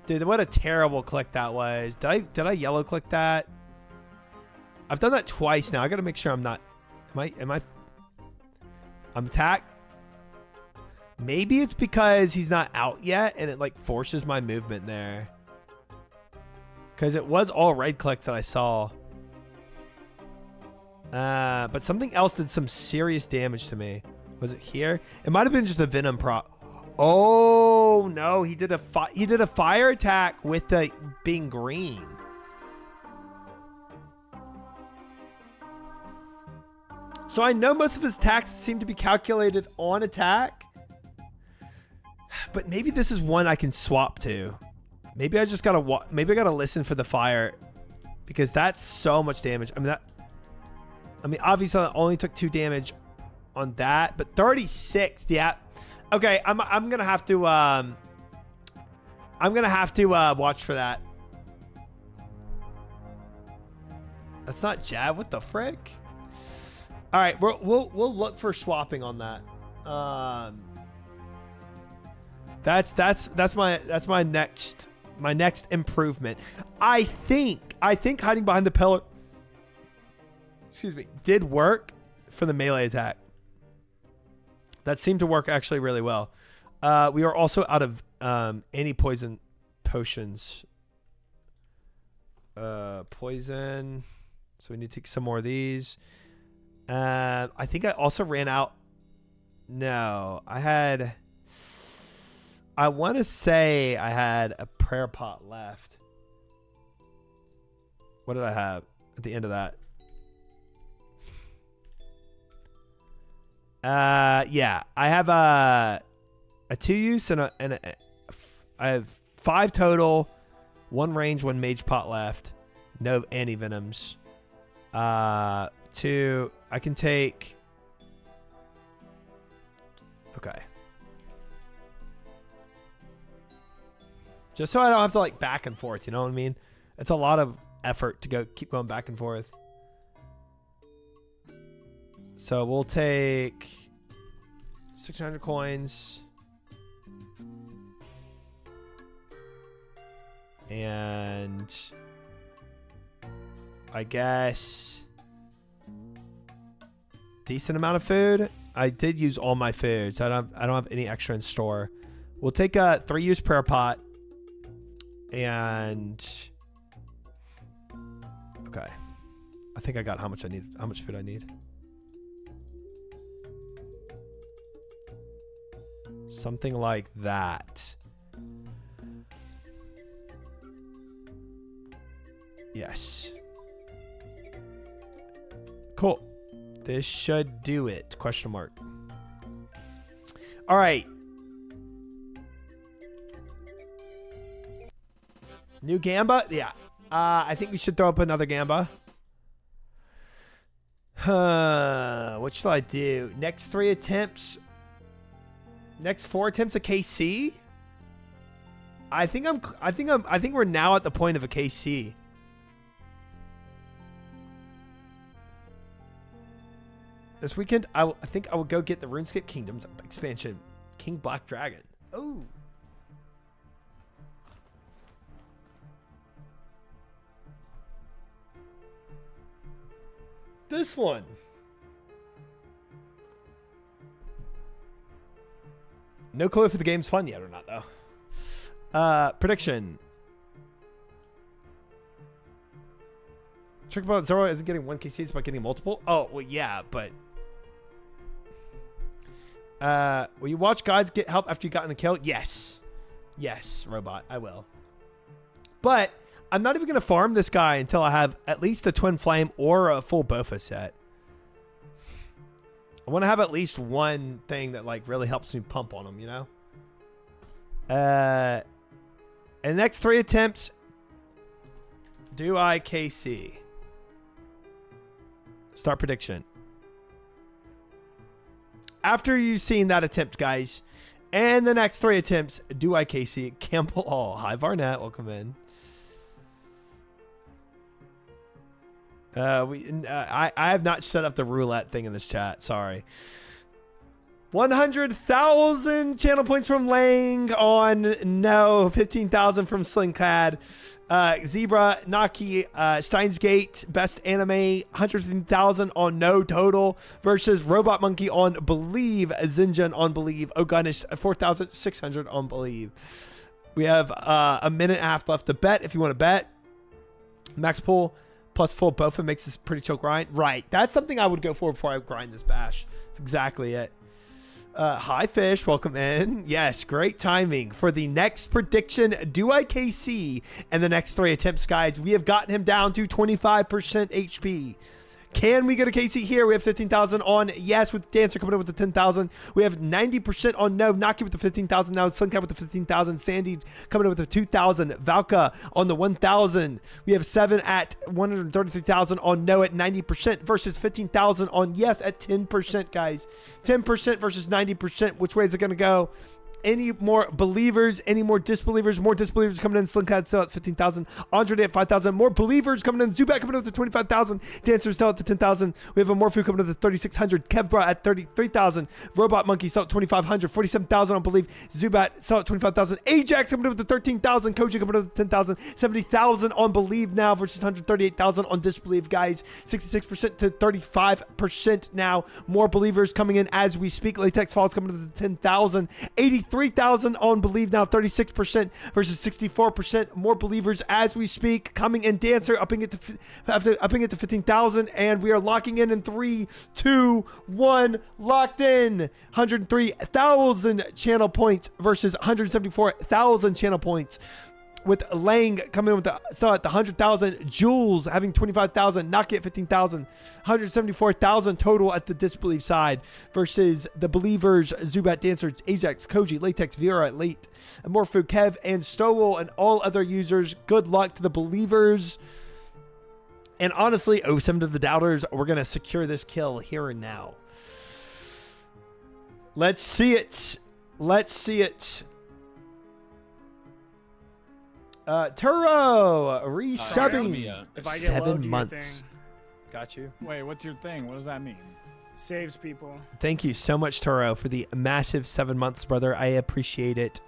dude, what a terrible click that was. Did I yellow click that? I've done that twice now. I got to make sure I'm not. I'm attacked. Maybe it's because he's not out yet and it like forces my movement there. Because it was all right clicks that I saw. But something else did some serious damage to me. Was it here? It might have been just a venom prop. Oh no, he did a fire attack with the being green. So I know most of his attacks seem to be calculated on attack. But maybe this is one I can swap to. Maybe I just gotta listen for the fire, because that's so much damage. I mean, obviously I only took 2 damage on that, but 36. Yeah. Okay, I'm gonna have to watch for that. That's not jab. What the frick? All right, we'll look for swapping on that. That's my next improvement. I think hiding behind the pillar, excuse me, did work for the melee attack. That seemed to work actually really well. We are also out of anti-poison potions. Poison. So we need to take some more of these. I think I also ran out. No, I I want to say I had a prayer pot left. What did I have at the end of that? Yeah, I have a 2 use and I have 5 total, 1 range, 1 mage pot left, no anti-venoms. 2, I can take. Okay. Just so I don't have to like back and forth, you know what I mean? It's a lot of effort to keep going back and forth. So we'll take 600 coins. And I guess decent amount of food. I did use all my food, so I don't have any extra in store. We'll take a 3-use prayer pot. And okay, I think I got how much food I need. Something like that. Yes. Cool. This should do it. Question mark. All right. New Gamba? Yeah. I think we should throw up another Gamba. What should I do? Next 3 attempts. Next 4 attempts a KC? I think we're now at the point of a KC. This weekend, I think I will go get the RuneScape Kingdoms expansion. King Black Dragon. Oh. This one. No clue if the game's fun yet or not, though. Prediction. Trick about Zoro isn't getting 1 KC, it's about getting multiple. Oh, well, yeah, but... will you watch guides get help after you gotten a kill? Yes. Yes, Robot, I will. But I'm not even going to farm this guy until I have at least a Twin Flame or a full Bofa set. I want to have at least one thing that like really helps me pump on him, you know? And the next 3 attempts, do I KC? Start prediction. After you've seen that attempt, guys, and the next 3 attempts, do I KC? Campbell Hall. Hi, Varnett. Welcome in. I have not set up the roulette thing in this chat. Sorry. 100,000 channel points from Lang on no. 15,000 from Slingcad. Zebra, Naki, Steins Gate, Best Anime, 115,000 on no total versus Robot Monkey on Believe, Zinjan on Believe, Ogunish, 4,600 on Believe. We have a minute and a half left to bet if you want to bet. Max Pool plus full Bofa makes this pretty chill grind. Right. That's something I would go for before I grind this bash. That's exactly it. Hi, Fish. Welcome in. Yes, great timing for the next prediction. Do I KC and the next 3 attempts, guys? We have gotten him down to 25% HP. Can we get a KC here? We have 15,000 on yes with Dancer coming up with the 10,000. We have 90% on no. Naki with the 15,000 now. Suncat with the 15,000. Sandy coming up with the 2,000. Valka on the 1,000. We have 7 at 133,000 on no at 90% versus 15,000 on yes at 10%, guys. 10% versus 90%. Which way is it going to go? Any more believers, any more disbelievers? More disbelievers coming in. Slingcat still at 15,000. Andre at 5,000. More believers coming in. Zubat coming up to 25,000. Dancer still at the 10,000. We have a Morphu coming up to 3,600. Kevbra at 33,000. Robot Monkey still at 2,500. 47,000 on Believe. Zubat still at 25,000. Ajax coming up to 13,000. Koji coming up to 10,000. 70,000 on Believe now versus 138,000 on Disbelieve, guys. 66% to 35% now. More believers coming in as we speak. Latex Falls coming to the 10,000. 80,000 3,000 on Believe now, 36% versus 64%. More believers as we speak. Coming in Dancer, upping it to 15,000, and we are locking in 3, 2, 1. Locked in. 103,000 channel points versus 174,000 channel points. With Lang coming in with still at the 100,000, Jules having 25,000, Naki at 15,000, 174,000 total at the Disbelief side versus the Believers, Zubat, Dancers, Ajax, Koji, Latex, Vera, Late, Morpho, Kev, and Stowell, and all other users. Good luck to the Believers. And honestly, 07 to the Doubters, we're going to secure this kill here and now. Let's see it. Let's see it. Turo resubbing if I get 7 months. Got you. Wait, what's your thing? What does that mean? Saves people. Thank you so much, Turo, for the massive 7 months, brother. I appreciate it.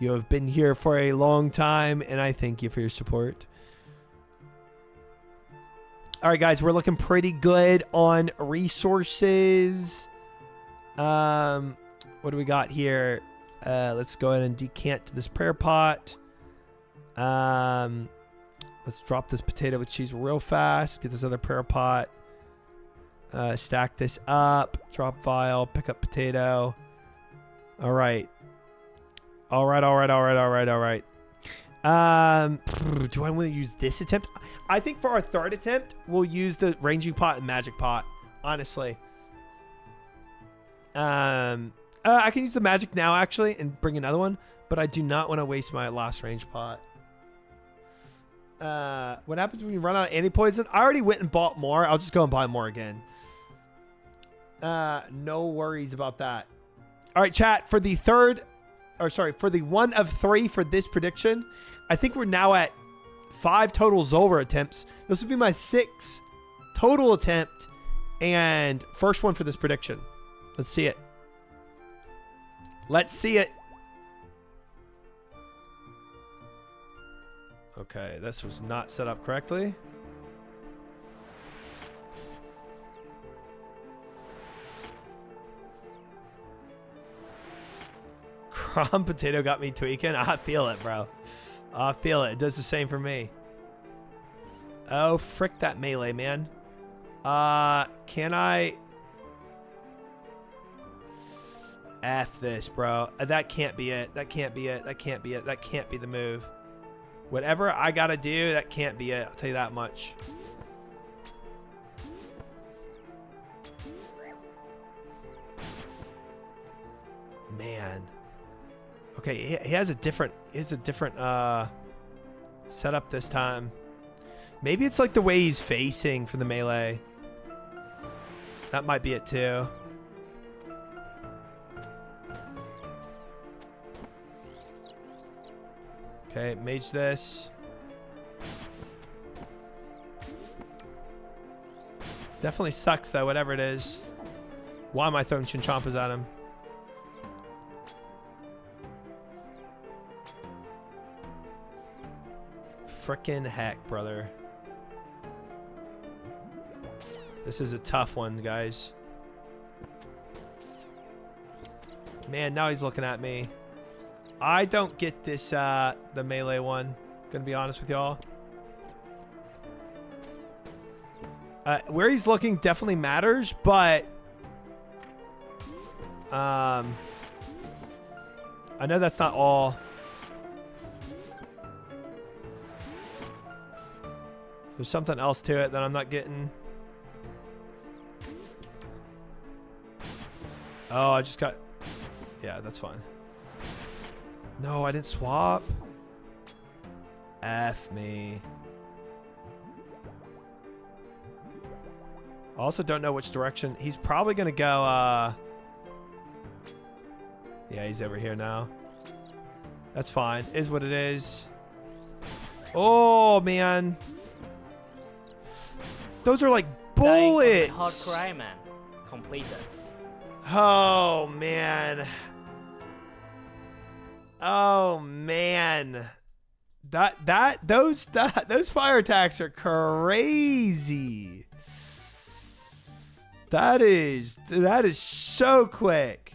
You have been here for a long time, and I thank you for your support. All right, guys, we're looking pretty good on resources. What do we got here? Let's go ahead and decant this prayer pot. Let's drop this potato with cheese real fast. Get this other prayer pot. Stack this up. Drop vial. Pick up potato. All right. All right. Do I want to use this attempt? I think for our third attempt, we'll use the ranging pot and magic pot. Honestly. I can use the magic now, actually, and bring another one. But I do not want to waste my last range pot. What happens when you run out of anti-poison? I already went and bought more. I'll just go and buy more again. No worries about that. All right, chat. For the for the 1 of 3 for this prediction, I think we're now at 5 total Zulrah attempts. This would be my 6th total attempt and first one for this prediction. Let's see it. Let's see it. Okay, this was not set up correctly. Crom potato got me tweaking. I feel it, bro. I feel it. It does the same for me. Oh, frick that melee, man. Can I... F this, bro. That can't be it. That can't be it. That can't be it. That can't be the move. Whatever I gotta do, that can't be it. I'll tell you that much. Man. Okay, he has a different setup this time. Maybe it's like the way he's facing for the melee. That might be it too. Okay, mage this. Definitely sucks though, whatever it is. Why am I throwing Chinchompas at him? Frickin' heck, brother. This is a tough one, guys. Man, now he's looking at me. I don't get this, the melee one. Gonna be honest with y'all. Where he's looking definitely matters, but... I know that's not all. There's something else to it that I'm not getting. Oh, I just got... Yeah, that's fine. No, I didn't swap. F me. I also don't know which direction. He's probably going to go... Yeah, he's over here now. That's fine. Is what it is. Oh, man. Those are like bullets. Hard cry, man. Completed. Oh, man. Oh, man. Those fire attacks are crazy. That is so quick.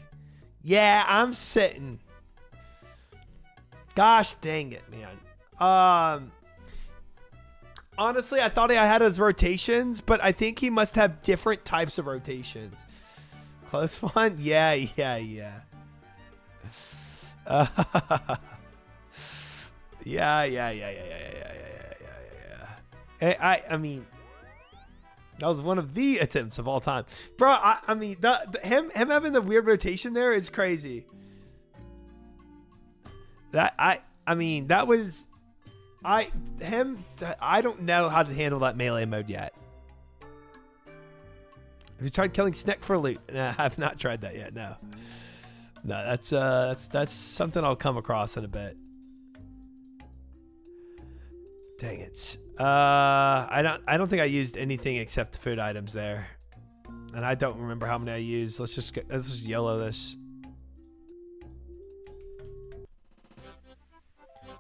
Yeah, I'm sitting. Gosh dang it, man. Honestly, I thought I had his rotations, but I think he must have different types of rotations. Close one? Yeah. Yeah. I mean, that was one of the attempts of all time, bro. I mean, him having the weird rotation there is crazy. I mean, that was I don't know how to handle that melee mode yet. Have you tried killing Sneck for loot? No, I have not tried that yet. No, that's something I'll come across in a bit. Dang it. I don't think I used anything except food items there, and I don't remember how many I used. Let's just YOLO this.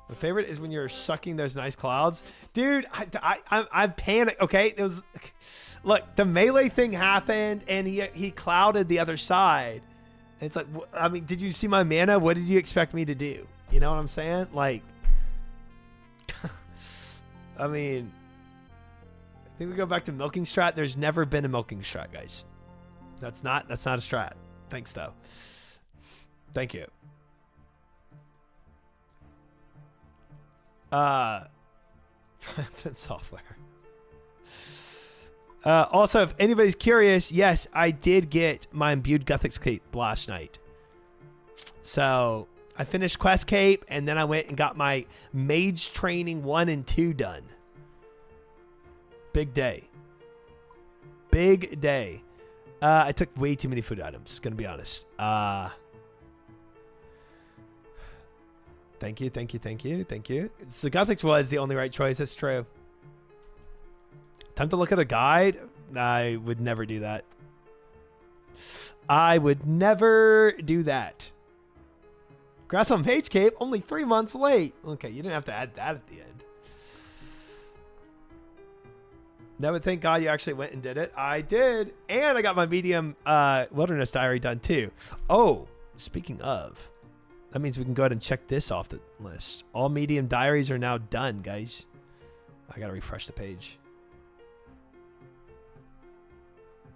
My favorite is when you're sucking those nice clouds, dude. I panicked. Okay, it was look, the melee thing happened, and he clouded the other side. And it's like, I mean, did you see my mana? What did you expect me to do? You know what I'm saying? Like, I mean, I think we go back to milking strat. There's never been a milking strat, guys. That's not a strat. Thanks though. Thank you. Software. Also, if anybody's curious, yes, I did get my imbued Guthix cape last night. So I finished Quest Cape, and then I went and got my Mage Training 1 and 2 done. Big day. Big day. I took way too many food items, gonna be honest. Thank you. So Guthix was the only right choice. That's true. Time to look at a guide. I would never do that. I would never do that. Congrats on Mage Cape. Only 3 months late. Okay, you didn't have to add that at the end. No, but thank God you actually went and did it. I did. And I got my medium wilderness diary done too. Oh, speaking of, that means we can go ahead and check this off the list. All medium diaries are now done, guys. I got to refresh the page.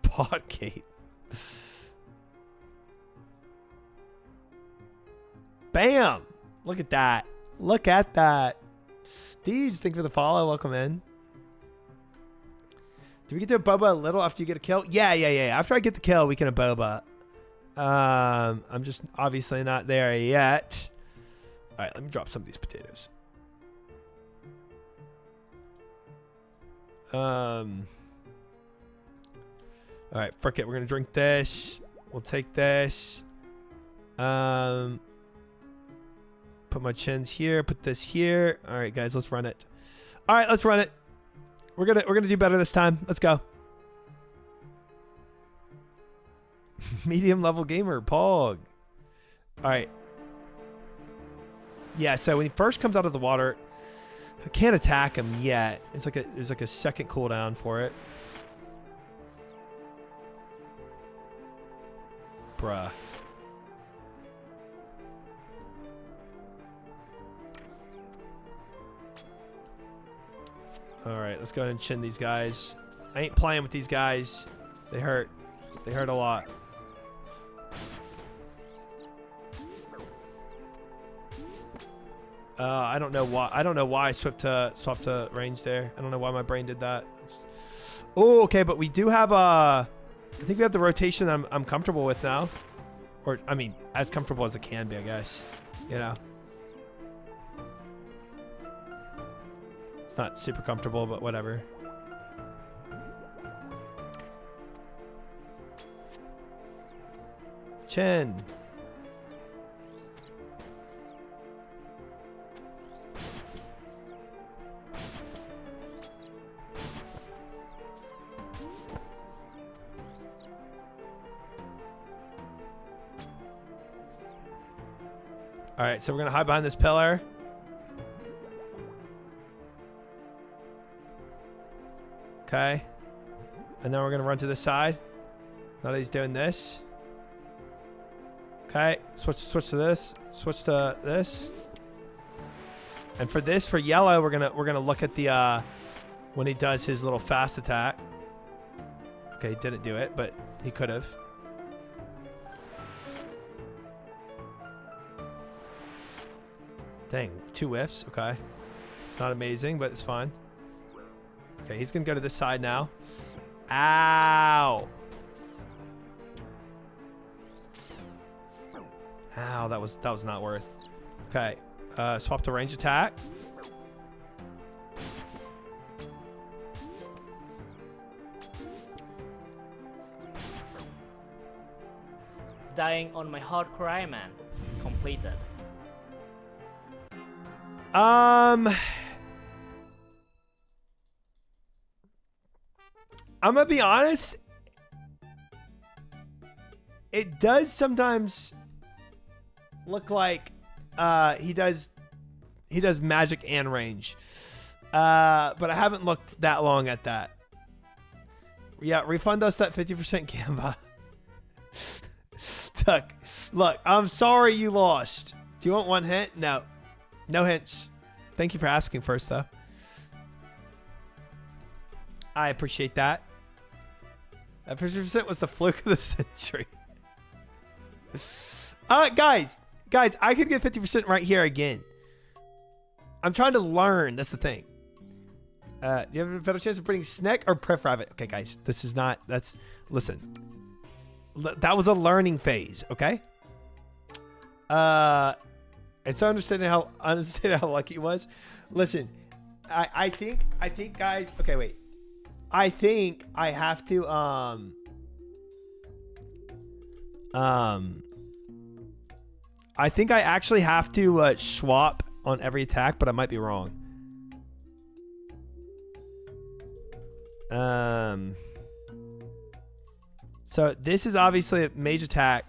Podgate. Bam! Look at that. Look at that. Deej, thanks for the follow. Welcome in. Do we get to a boba a little after you get a kill? Yeah. After I get the kill, we can a boba. I'm just obviously not there yet. All right, let me drop some of these potatoes. All right, frick it. We're gonna drink this. We'll take this. Put my chins here. Put this here. All right, guys, let's run it. All right, let's run it. We're gonna do better this time. Let's go. Medium level gamer, Pog. All right. Yeah, so when he first comes out of the water, I can't attack him yet. There's like a second cooldown for it. Bruh. All right, let's go ahead and chin these guys. I ain't playing with these guys. They hurt. They hurt a lot. I don't know why. I swapped to range there. I don't know why my brain did that. Oh, okay, but we do have I think we have the rotation I'm comfortable with now, or I mean, as comfortable as it can be, I guess. You know, it's not super comfortable, but whatever. Chin. All right, so we're gonna hide behind this pillar. Okay. And then we're gonna run to the side. Now that he's doing this. Okay, switch to this. Switch to this. And for this, for yellow, we're gonna look at the when he does his little fast attack. Okay, he didn't do it, but he could have. Dang, 2 whiffs. Okay, it's not amazing, but it's fine. Okay, he's gonna go to this side now. Ow! Ow, that was not worth. Okay, swap to range attack. Dying on my hardcore Iron Man. Completed. I'm gonna be honest. It does sometimes look like he does magic and range, but I haven't looked that long at that. Yeah, refund us that 50% Gamba. Tuck, look, I'm sorry you lost. Do you want one hint? No. No hints. Thank you for asking first, though. I appreciate that. That 50% was the fluke of the century. Guys, I could get 50% right here again. I'm trying to learn. That's the thing. Do you have a better chance of putting Sneck or Pref Rabbit? Okay, guys, this is not. That's listen. That was a learning phase. Okay. And so understanding how lucky he was. Listen, I think guys. Okay, wait. I think I have to I think I actually have to swap on every attack, but I might be wrong. So this is obviously a mage attack.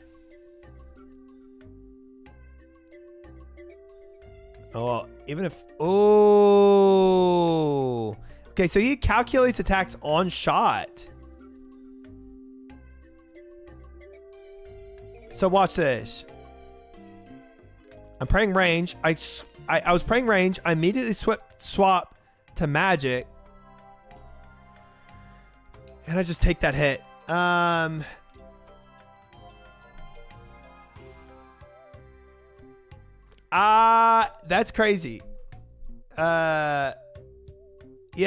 Oh, well, even if... Oh! Okay, so he calculates attacks on shot. So watch this. I'm praying range. I was praying range. I immediately swap to magic. And I just take that hit. That's crazy. Yeah,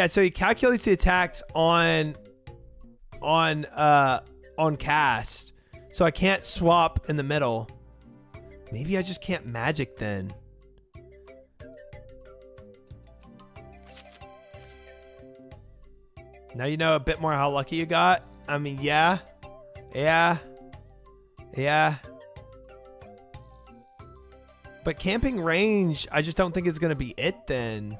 so he calculates the attacks on cast. So I can't swap in the middle. Maybe I just can't magic then. Now you know a bit more how lucky you got. I mean, yeah. But camping range, I just don't think is going to be it then.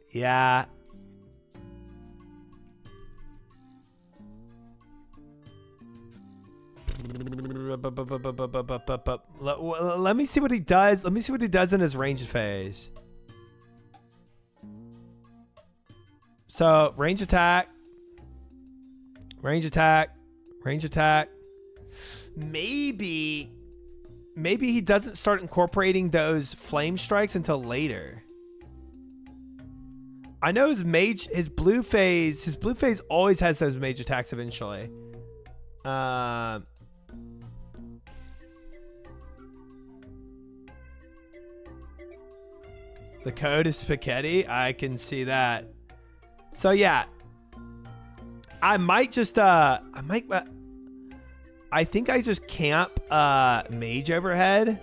Yeah. Let me see what he does. Let me see what he does in his range phase. So, range attack. Range attack. Range attack. Maybe he doesn't start incorporating those flame strikes until later. I know his blue phase always has those mage attacks eventually. The code is spaghetti. I can see that. So yeah, I might just I think I just camp mage overhead.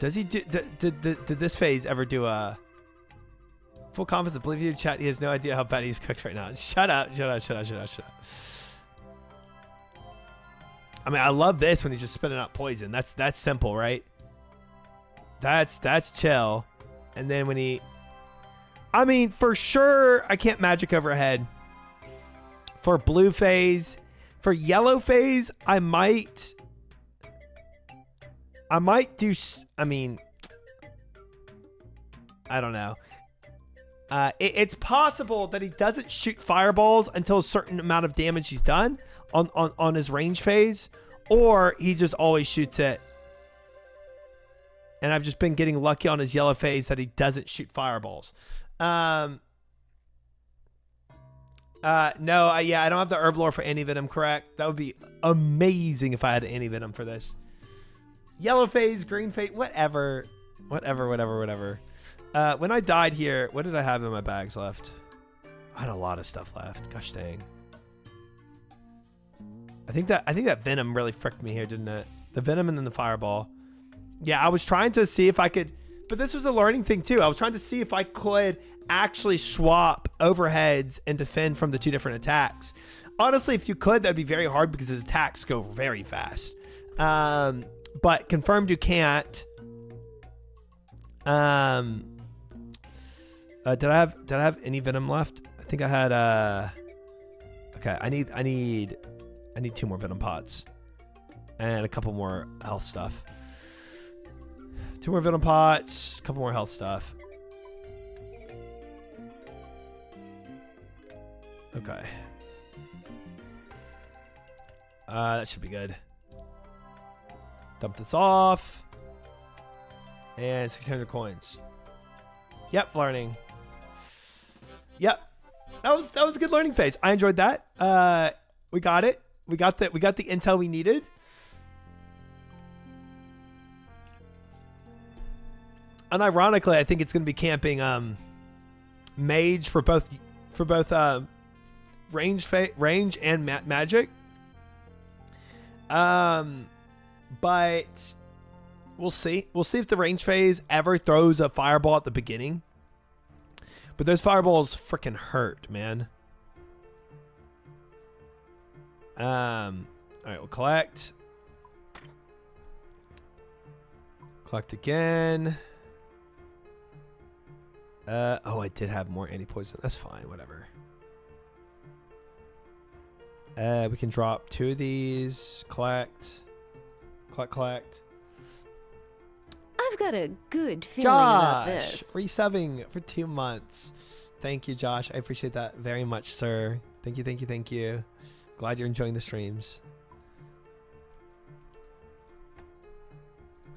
Does he do did this phase ever do a full confidence? Believe you chat. He has no idea how bad he's cooked right now. Shut up. I mean, I love this when he's just spitting out poison. That's simple, right? That's chill. And then when he, I mean, for sure, I can't magic overhead. For blue phase, for yellow phase, I might do. I mean, I don't know. It's possible that he doesn't shoot fireballs until a certain amount of damage he's done on his range phase, or he just always shoots it. And I've just been getting lucky on his yellow phase that he doesn't shoot fireballs. No, yeah, I don't have the herb lore for anti-venom, correct? That would be amazing if I had anti-venom for this. Yellow phase, green phase, whatever. When I died here, what did I have in my bags left? I had a lot of stuff left. Gosh dang. I think that venom really fricked me here, didn't it? The venom and then the fireball. Yeah, I was trying to see if I could, but this was a learning thing too. I was trying to see if I could actually swap overheads and defend from the two different attacks. Honestly, if you could, that'd be very hard because his attacks go very fast. But confirmed you can't. Did I have any venom left? I think I had okay, I need 2 more venom pots and a couple more health stuff. 2 more venom pots, a couple more health stuff. Okay. That should be good. Dump this off. And 600 coins. Yep, learning. Yep. That was a good learning phase. I enjoyed that. We got it. We got the intel we needed. And ironically, I think it's going to be camping mage for both range and magic. But we'll see. We'll see if the range phase ever throws a fireball at the beginning. But those fireballs freaking hurt, man. All right, we'll collect. Collect again. Oh, I did have more anti-poison. That's fine, whatever. We can drop 2 of these. Collect. Collect. I've got a good feeling about this. Josh, resubbing for 2 months. Thank you, Josh. I appreciate that very much, sir. Thank you. Glad you're enjoying the streams.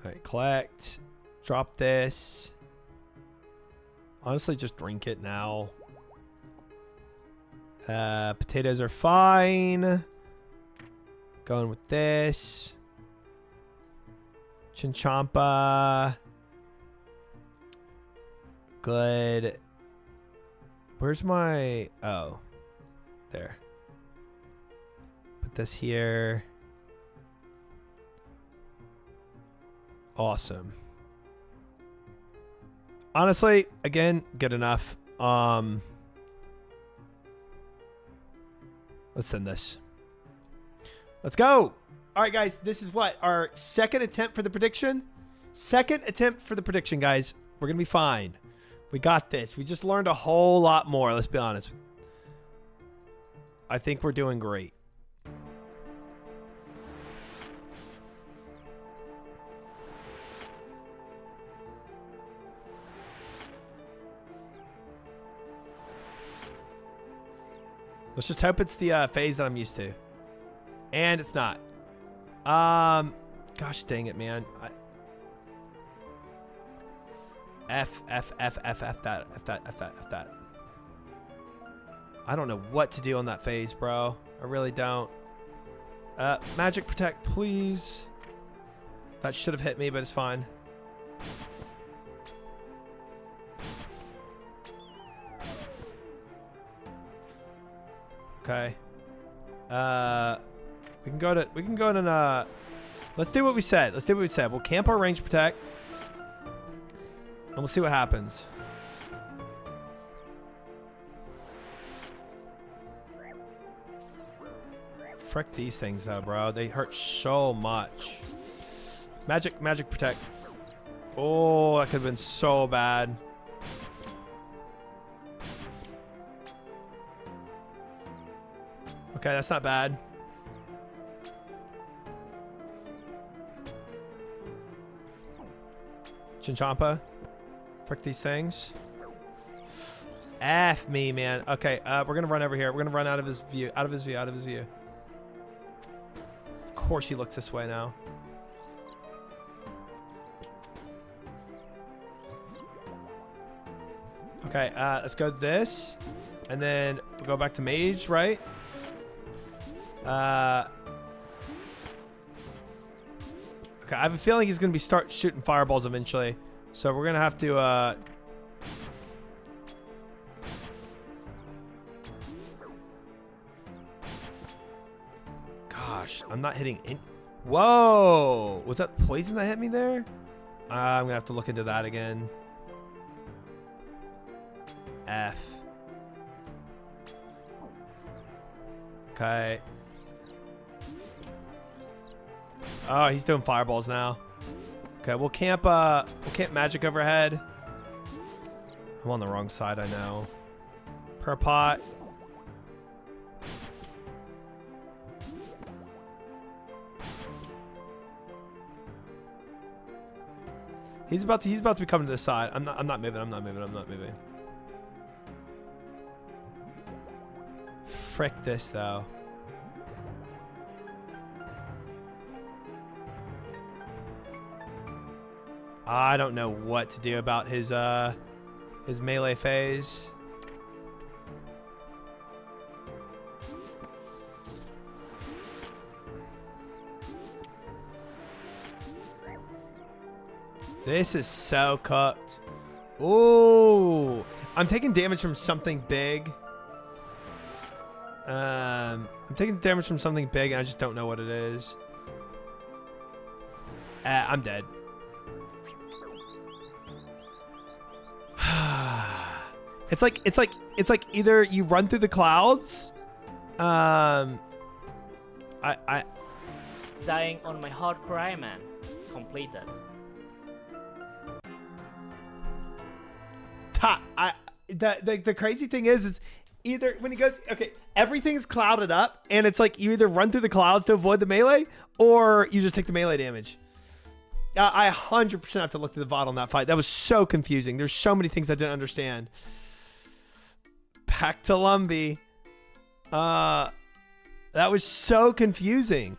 All right, collect. Drop this. Honestly, just drink it now. Potatoes are fine. Going with this. Chinchampa. Good. Where's my... Oh. There. Put this here. Awesome. Honestly, again, good enough. Let's send this. Let's go. All right, guys. This is what? Our second attempt for the prediction? Second attempt for the prediction, guys. We're going to be fine. We got this. We just learned a whole lot more. Let's be honest. I think we're doing great. Let's just hope it's the phase that I'm used to. And it's not. Gosh dang it, man. F that. I don't know what to do on that phase, bro. I really don't. Magic protect, please. That should have hit me, but it's fine. Okay. We can go to let's do what we said. We'll camp our range protect. And we'll see what happens. Frick these things though, bro. They hurt so much. Magic protect. Oh, that could have been so bad. Okay, that's not bad. Chinchampa. Frick these things. F me, man. Okay, we're gonna run over here. We're gonna run out of his view. Out of his view. Out of his view. Of course he looks this way now. Okay, let's go this. And then we'll go back to mage, right? Okay, I have a feeling he's gonna start shooting fireballs eventually. So we're gonna have to gosh, I'm not hitting in. Whoa! Was that poison that hit me there? I'm gonna have to look into that again. F. Okay. Oh, he's doing fireballs now. Okay, we'll camp magic overhead. I'm on the wrong side, I know. Per pot. He's about to be coming to this side. I'm not moving. Frick this though. I don't know what to do about his melee phase. This is so cooked. Ooh, I'm taking damage from something big. I'm taking damage from something big, and I just don't know what it is. I'm dead. It's like either you run through the clouds. Dying on my hard cry, man. Completed. The crazy thing is either when he goes, okay, everything's clouded up, and it's like you either run through the clouds to avoid the melee, or you just take the melee damage. I 100% have to look to the VOD on that fight. That was so confusing. There's so many things I didn't understand. Back to Lumbee. That was so confusing.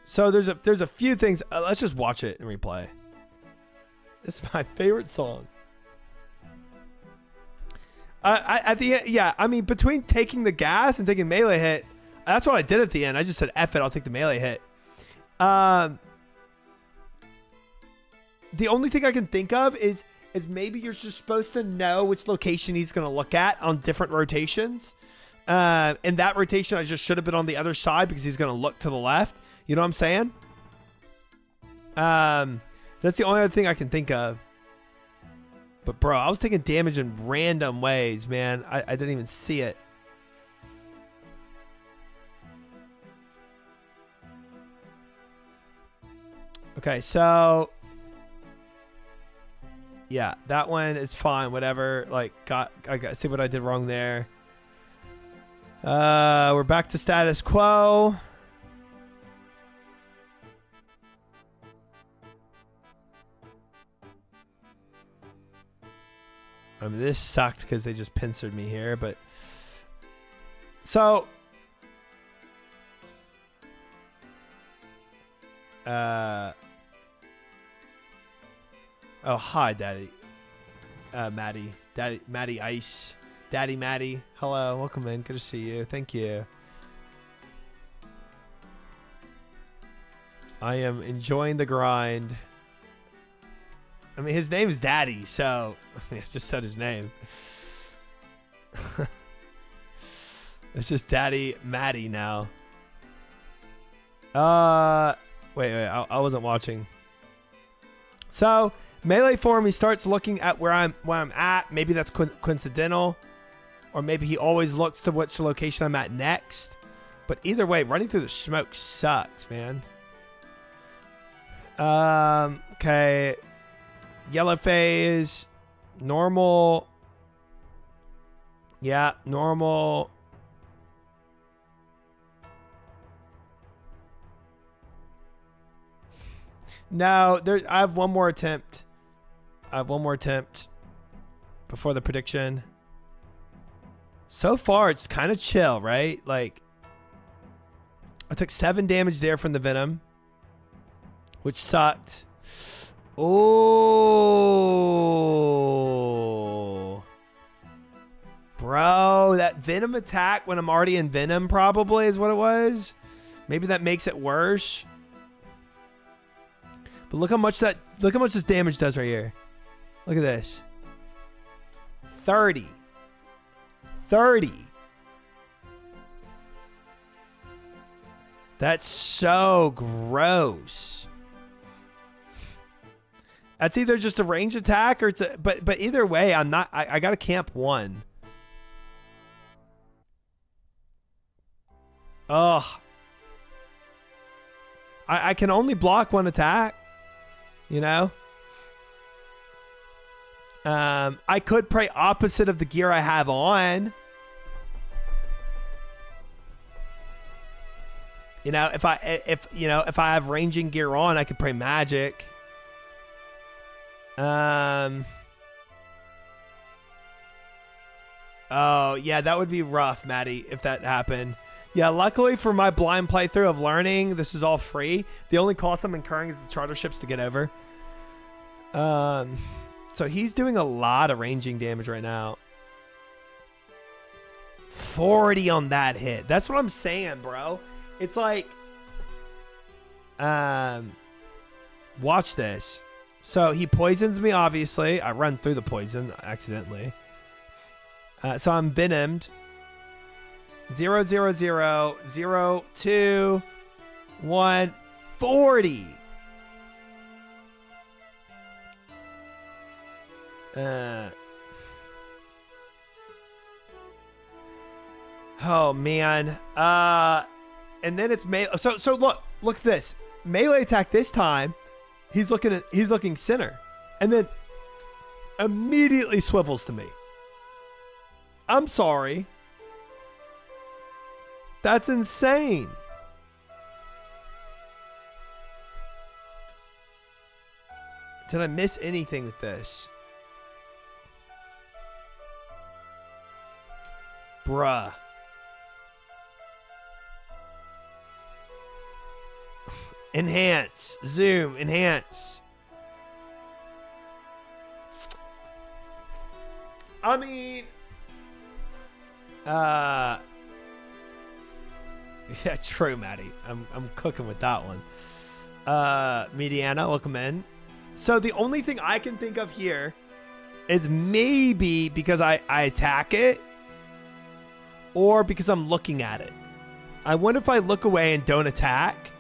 So there's a few things. Let's just watch it and replay. This is my favorite song. At the end, yeah, I mean, between taking the gas and taking melee hit, that's what I did at the end. I just said, F it, I'll take the melee hit. The only thing I can think of is maybe you're just supposed to know which location he's going to look at on different rotations. And that rotation, I just should have been on the other side because he's going to look to the left. You know what I'm saying? That's the only other thing I can think of. But bro, I was taking damage in random ways, man. I didn't even see it. Okay, so yeah, that one is fine. Whatever. Like, I see what I did wrong there. We're back to status quo. I mean, this sucked because they just pincered me here, but so oh, hi, Daddy. Maddie Ice. Daddy Maddie. Hello, welcome in. Good to see you. Thank you. I am enjoying the grind. I mean, his name is Daddy, so I mean, I just said his name. It's just Daddy Maddie now. Wait, I wasn't watching. So melee form, he starts looking at where I'm at. Maybe that's coincidental, or maybe he always looks to which location I'm at next. But either way, running through the smoke sucks, man. Okay. Yellow phase, normal. Yeah, normal. No, I have one more attempt. Before the prediction. So far, it's kind of chill, right? Like, I took 7 damage there from the venom, which sucked. Oh, bro, that venom attack when I'm already in venom probably is what it was. Maybe that makes it worse. But look how much this damage does right here. Look at this. 30. That's so gross. That's either just a range attack or it's a, but either way, I got to camp 1. Ugh. I can only block 1 attack, you know? I could pray opposite of the gear I have on. You know, if I have ranging gear on, I could pray magic. Oh yeah, that would be rough, Maddie, if that happened. Yeah, luckily for my blind playthrough of learning, this is all free. The only cost I'm incurring is the charter ships to get over. So he's doing a lot of ranging damage right now. 40 on that hit. That's what I'm saying, bro. It's like, watch this. So he poisons me, obviously. I run through the poison accidentally. So I'm venomed. 0, 0, 0, 0, 2, 1, 40. Oh man. And then it's melee. So look at this. Melee attack this time. He's looking center. And then immediately swivels to me. I'm sorry. That's insane. Did I miss anything with this? Bruh. Enhance. Zoom. Enhance. I mean... Yeah, true, Maddie. I'm cooking with that one. Mediana, welcome in. So the only thing I can think of here is maybe because I attack it or because I'm looking at it. I wonder if I look away and don't attack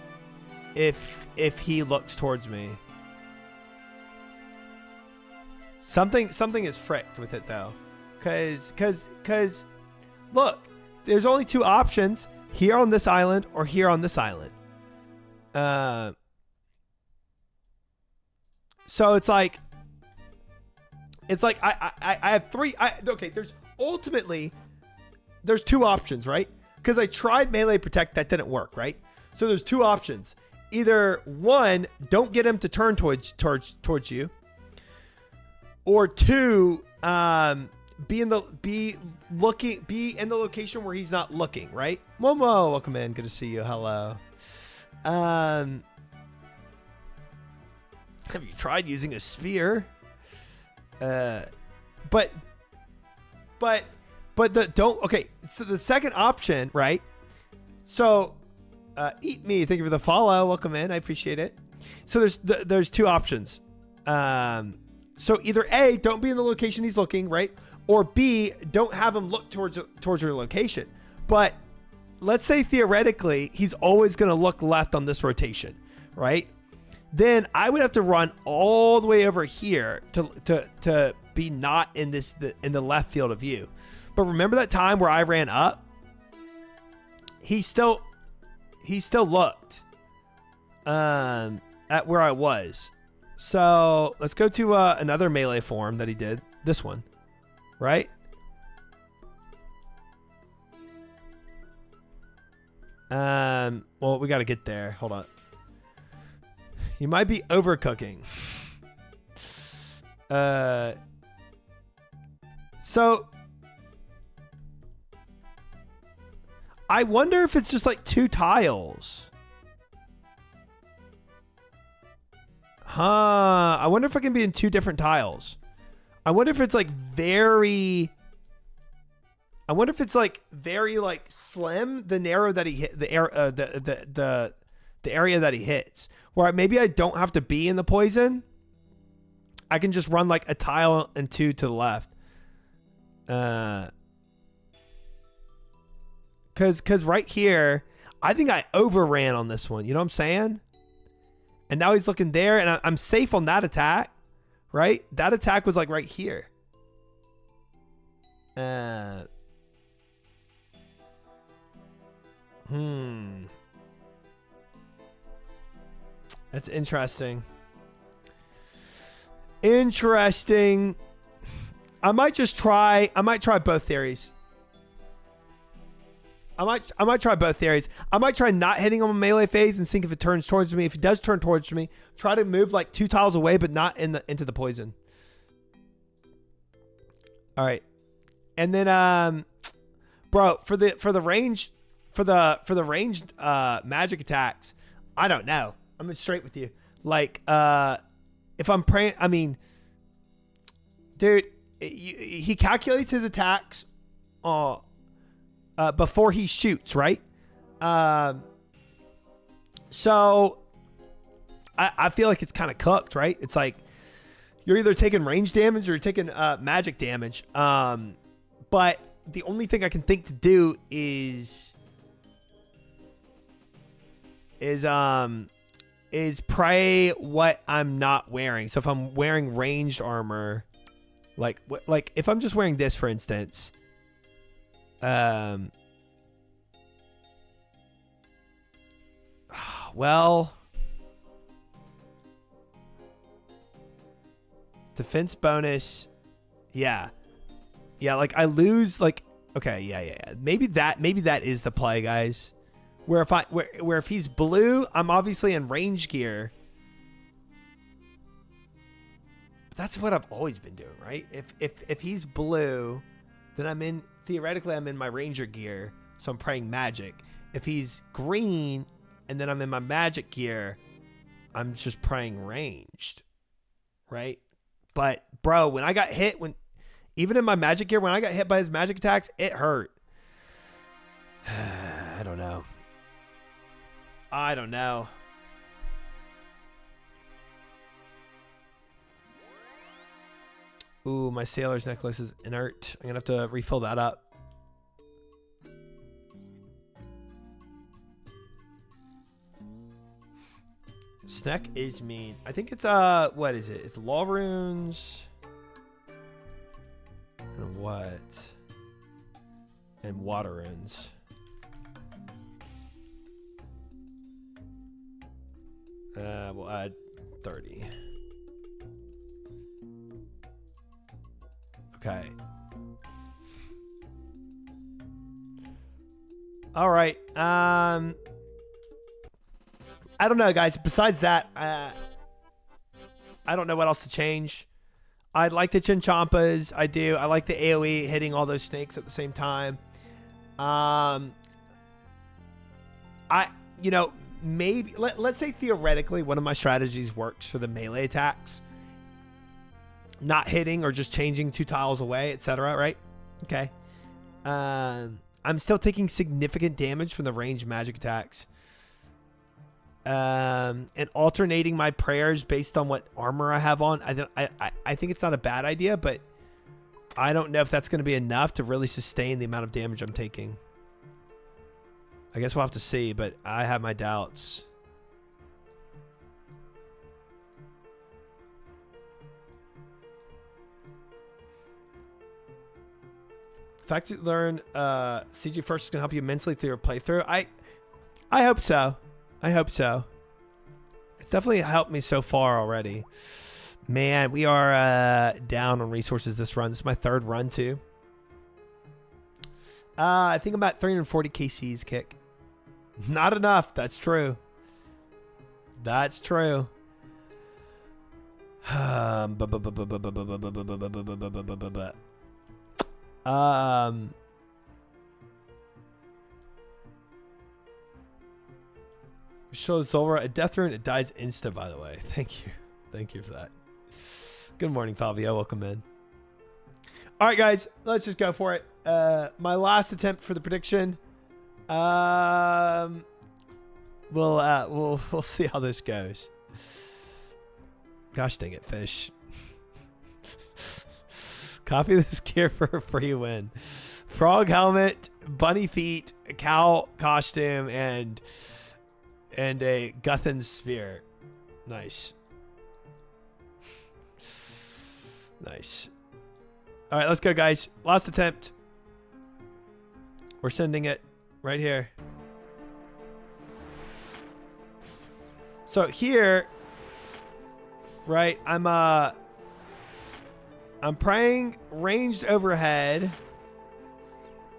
if he looks towards me. Something is fricked with it though. Cause look, there's only 2 options. Here on this island or here on this island. So it's like I have 3. Okay, there's 2 options, right? Because I tried melee protect, that didn't work, right? So there's 2 options. Either 1, don't get him to turn towards you, or 2, be in the location where he's not looking, right? Momo, welcome in. Good to see you. Hello. Have you tried using a spear? But the don't. Okay, so the second option, right? So, eat me. Thank you for the follow. Welcome in. I appreciate it. So there's 2 options. So either A, don't be in the location he's looking, right? Or B, don't have him look towards your location. But let's say theoretically he's always going to look left on this rotation, right? Then I would have to run all the way over here to be not in in the left field of view. But remember that time where I ran up? He still looked at where I was. So let's go to another melee form that he did. This one. Right? Well, we got to get there. Hold on. You might be overcooking. So I wonder if it's just like 2 tiles. Huh. I wonder if I can be in 2 different tiles. I wonder if it's like very like slim, the narrow that he hit, the area that he hits, where maybe I don't have to be in the poison. I can just run like a tile and 2 to the left. Cause right here, I think I overran on this one. You know what I'm saying? And now he's looking there, and I'm safe on that attack, right? That attack was like right here. That's interesting. Interesting. I might try both theories. I might try both theories. I might try not hitting on a melee phase and think if it turns towards me. If he does turn towards me, try to move like 2 tiles away, but not into the poison. All right. And then bro, for the ranged magic attacks, I don't know. I'm straight with you. Like if I'm praying, I mean, dude, he calculates his attacks before he shoots, right? So I feel like it's kind of cooked, right? It's like you're either taking range damage or you're taking magic damage. But the only thing I can think to do is pray what I'm not wearing. So if I'm wearing ranged armor, like if I'm just wearing this, for instance, well, defense bonus, yeah, like I lose, like, okay, yeah. Maybe that is the play, guys. Where if he's blue, I'm obviously in range gear. But that's what I've always been doing, right? If he's blue, then theoretically I'm in my ranger gear, so I'm praying magic. If he's green and then I'm in my magic gear, I'm just praying ranged, right? But bro, when I got hit, even in my magic gear, when I got hit by his magic attacks, it hurt. I don't know. Ooh, my sailor's necklace is inert. I'm gonna have to refill that up. Snack is mean. I think it's what is it? It's law runes. And what? And water runes. We'll add 30. Okay. All right. I don't know, guys. Besides that, I don't know what else to change. I like the Chinchampas. I do. I like the AoE hitting all those snakes at the same time. Maybe let's say theoretically one of my strategies works for the melee attacks, not hitting or just changing 2 tiles away, etc. Right? Okay. I'm still taking significant damage from the ranged magic attacks. And alternating my prayers based on what armor I have on. I think it's not a bad idea, but I don't know if that's going to be enough to really sustain the amount of damage I'm taking. I guess we'll have to see, but I have my doubts. The fact that you learn CG first is going to help you immensely through your playthrough. I hope so. I hope so. It's definitely helped me so far already. Man, we are down on resources this run. This is my 3rd run too. I think I'm at 340 KCs kick. Not enough. That's true. That's true. Shows Zulrah a death rune. It dies insta, by the way. Thank you. Thank you for that. Good morning, Fabio. Welcome in. All right, guys. Let's just go for it. My last attempt for the prediction. We'll see how this goes. Gosh dang it, fish. Copy this gear for a free win. Frog helmet, bunny feet, a cow costume, and a Guthan sphere. Nice. Nice. All right, let's go, guys. Last attempt. We're sending it right here. So here, right, I'm praying ranged overhead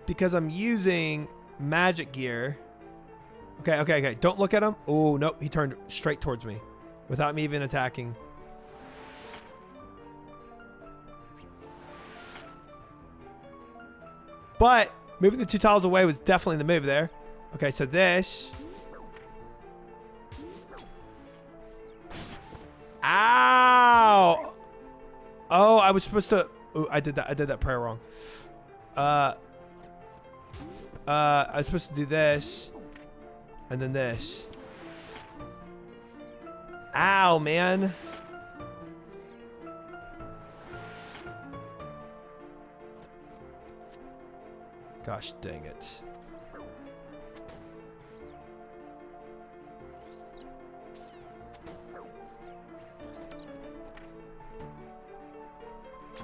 because I'm using magic gear. Okay. Don't look at him. Oh, nope. He turned straight towards me without me even attacking. But moving the 2 tiles away was definitely the move there. Okay, so this. Ow! Oh, I was supposed to. Ooh, I did that prayer wrong. I was supposed to do this. And then this. Ow, man. Gosh dang it.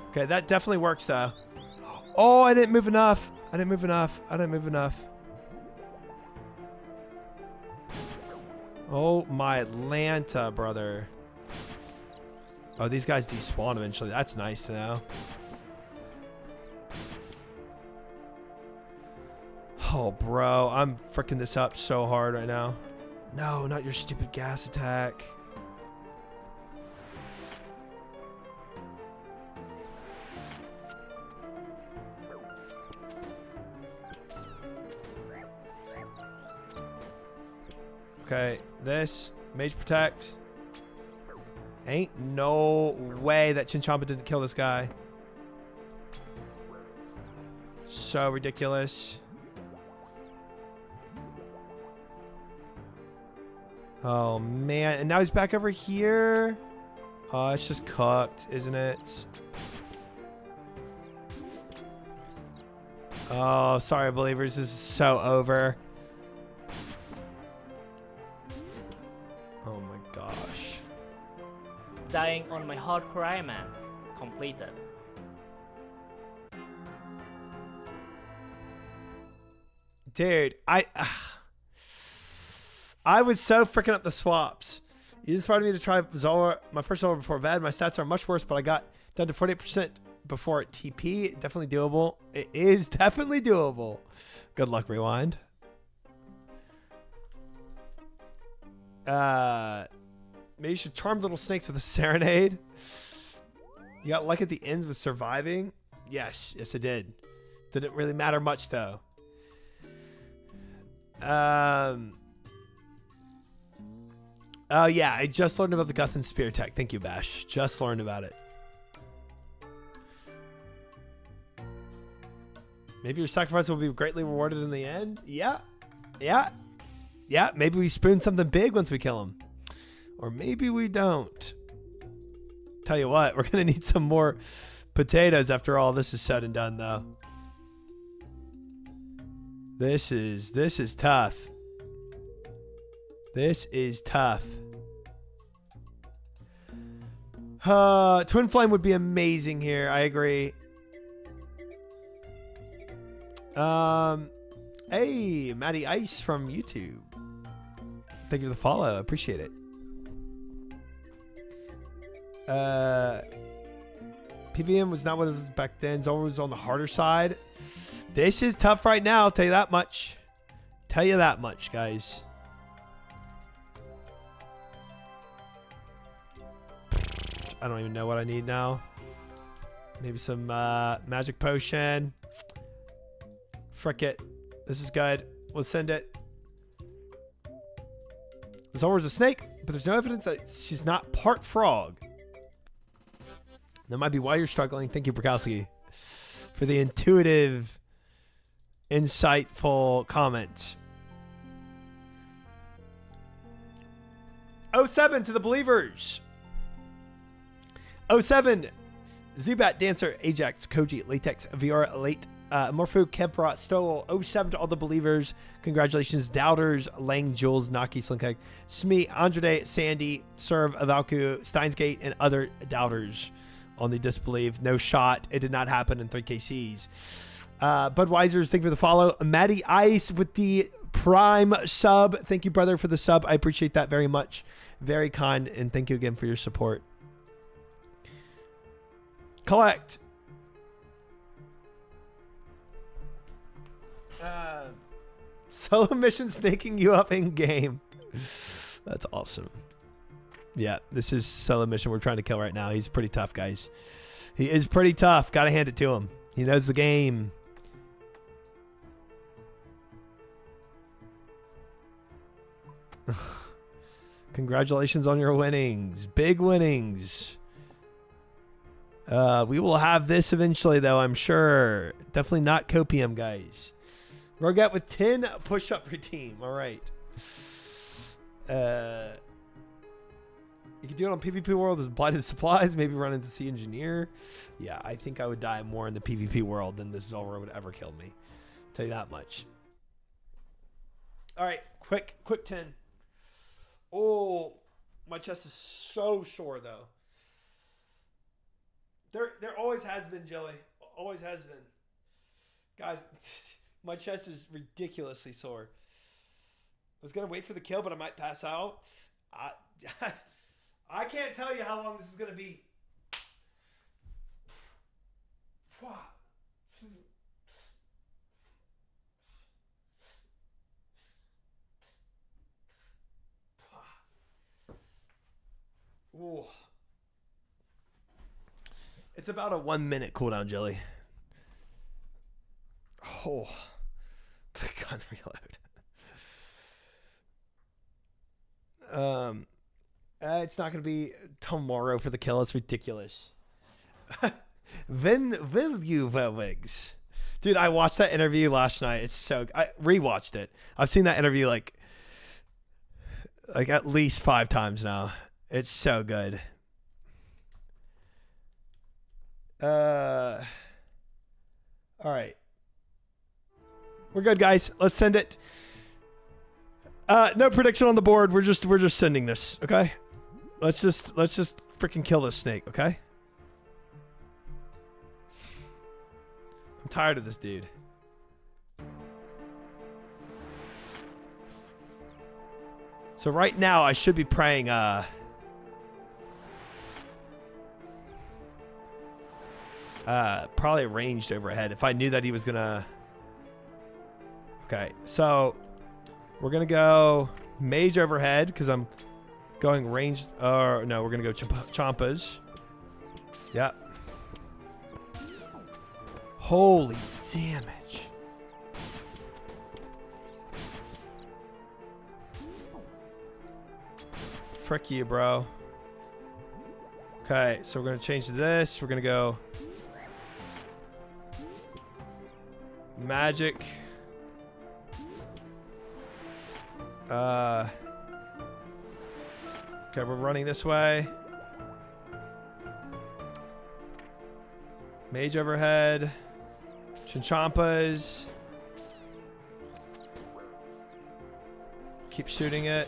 Okay, that definitely works though. Oh, I didn't move enough. I didn't move enough. Oh my Lanta, brother. Oh, these guys despawn eventually. That's nice to know. Oh, bro. I'm freaking this up so hard right now. No, not your stupid gas attack. Okay, this. Mage Protect. Ain't no way that Chinchompa didn't kill this guy. So ridiculous. Oh, man. And now he's back over here. Oh, it's just cooked, isn't it? Oh, sorry, believers. This is so over. Oh, my gosh. Dying on my hardcore Iron Man. Completed. Dude, I was so freaking up the swaps. You just wanted me to try Zulrah, my first Zulrah before bed. My stats are much worse, but I got down to 48% before TP. Definitely doable. It is definitely doable. Good luck, Rewind. Maybe you should charm little snakes with a serenade. You got luck at the ends with surviving. Yes, I did. Didn't really matter much though. Oh yeah, I just learned about the Guthan Spear tech. Thank you, Bash. Just learned about it. Maybe your sacrifice will be greatly rewarded in the end. Yeah. Maybe we spoon something big once we kill him, or maybe we don't. Tell you what, we're gonna need some more potatoes after all this is said and done, though. This is tough. This is tough. Twin Flame would be amazing here. I agree. Hey, Matty Ice from YouTube. Thank you for the follow. I appreciate it. PVM was not what it was back then. Zulrah was on the harder side. This is tough right now. I'll tell you that much. Tell you that much, guys. I don't even know what I need now. Maybe some magic potion. Frick it. This is good. We'll send it. There's always a snake, but there's no evidence that she's not part frog. That might be why you're struggling. Thank you, Brokowski, for the intuitive, insightful comment. 07 to the believers. 07, Zubat, Dancer, Ajax, Koji, Latex, VR, Late, Morpho, Kevra, Stowell. 07 to all the believers. Congratulations, Doubters, Lang, Jules, Naki, Slinkeg, Smee, Andrade, Sandy, Serve, Avalku, Steinsgate, and other Doubters on the disbelief. No shot. It did not happen in 3KCs. Budweiser's, thank you for the follow. Matty Ice with the Prime sub. Thank you, brother, for the sub. I appreciate that very much. Very kind, and thank you again for your support. Collect. Solo mission snaking you up in game. That's awesome. Yeah, this is solo mission we're trying to kill right now. He's pretty tough, guys. He is pretty tough. Gotta hand it to him. He knows the game. Congratulations on your winnings. Big winnings. We will have this eventually, though, I'm sure. Definitely not copium, guys. Rogat with 10 push-up routine. All right. You can do it on PvP world as blinded supplies. Maybe run into Sea Engineer. Yeah, I think I would die more in the PvP world than this Zulrah would ever kill me. Tell you that much. All right, quick 10. Oh, my chest is so sore, though. There always has been, Jelly. Always has been. Guys, my chest is ridiculously sore. I was going to wait for the kill, but I might pass out. I can't tell you how long this is going to be. Ooh. It's about a 1 minute cooldown, Jelly. Oh, the gun reload. It's not going to be tomorrow for the kill. It's ridiculous. When will you, Wigs? Dude, I watched that interview last night. It's so... I rewatched it. I've seen that interview like at least 5 times now. It's so good. All right. We're good, guys. Let's send it. No prediction on the board. We're just sending this, okay? Let's just freaking kill this snake, okay? I'm tired of this dude. So right now I should be praying probably ranged overhead if I knew that he was gonna. Okay, so we're gonna go mage overhead because I'm going ranged. Or no, we're gonna go chompas. Yep. Holy damage. Frick you, bro. Okay, so we're gonna change to this. We're gonna go magic. Okay, we're running this way. Mage overhead. Chinchampas. Keep shooting it.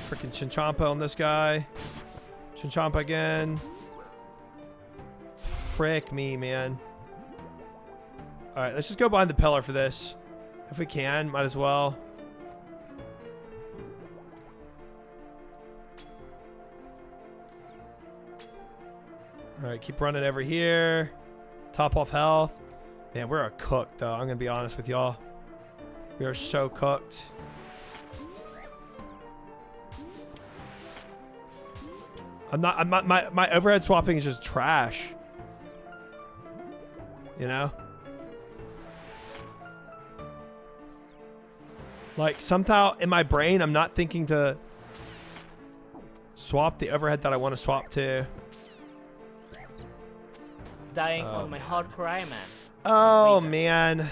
Freaking Chinchampa on this guy. Chinchampa again. Frick me, man. Alright, let's just go behind the pillar for this. If we can, might as well. Alright, keep running over here. Top off health. Man, we're a cook, though. I'm going to be honest with y'all. We are so cooked. My overhead swapping is just trash. You know? Like somehow in my brain, I'm not thinking to swap the overhead that I want to swap to. Dying on my hardcore Iron Man. Oh, man.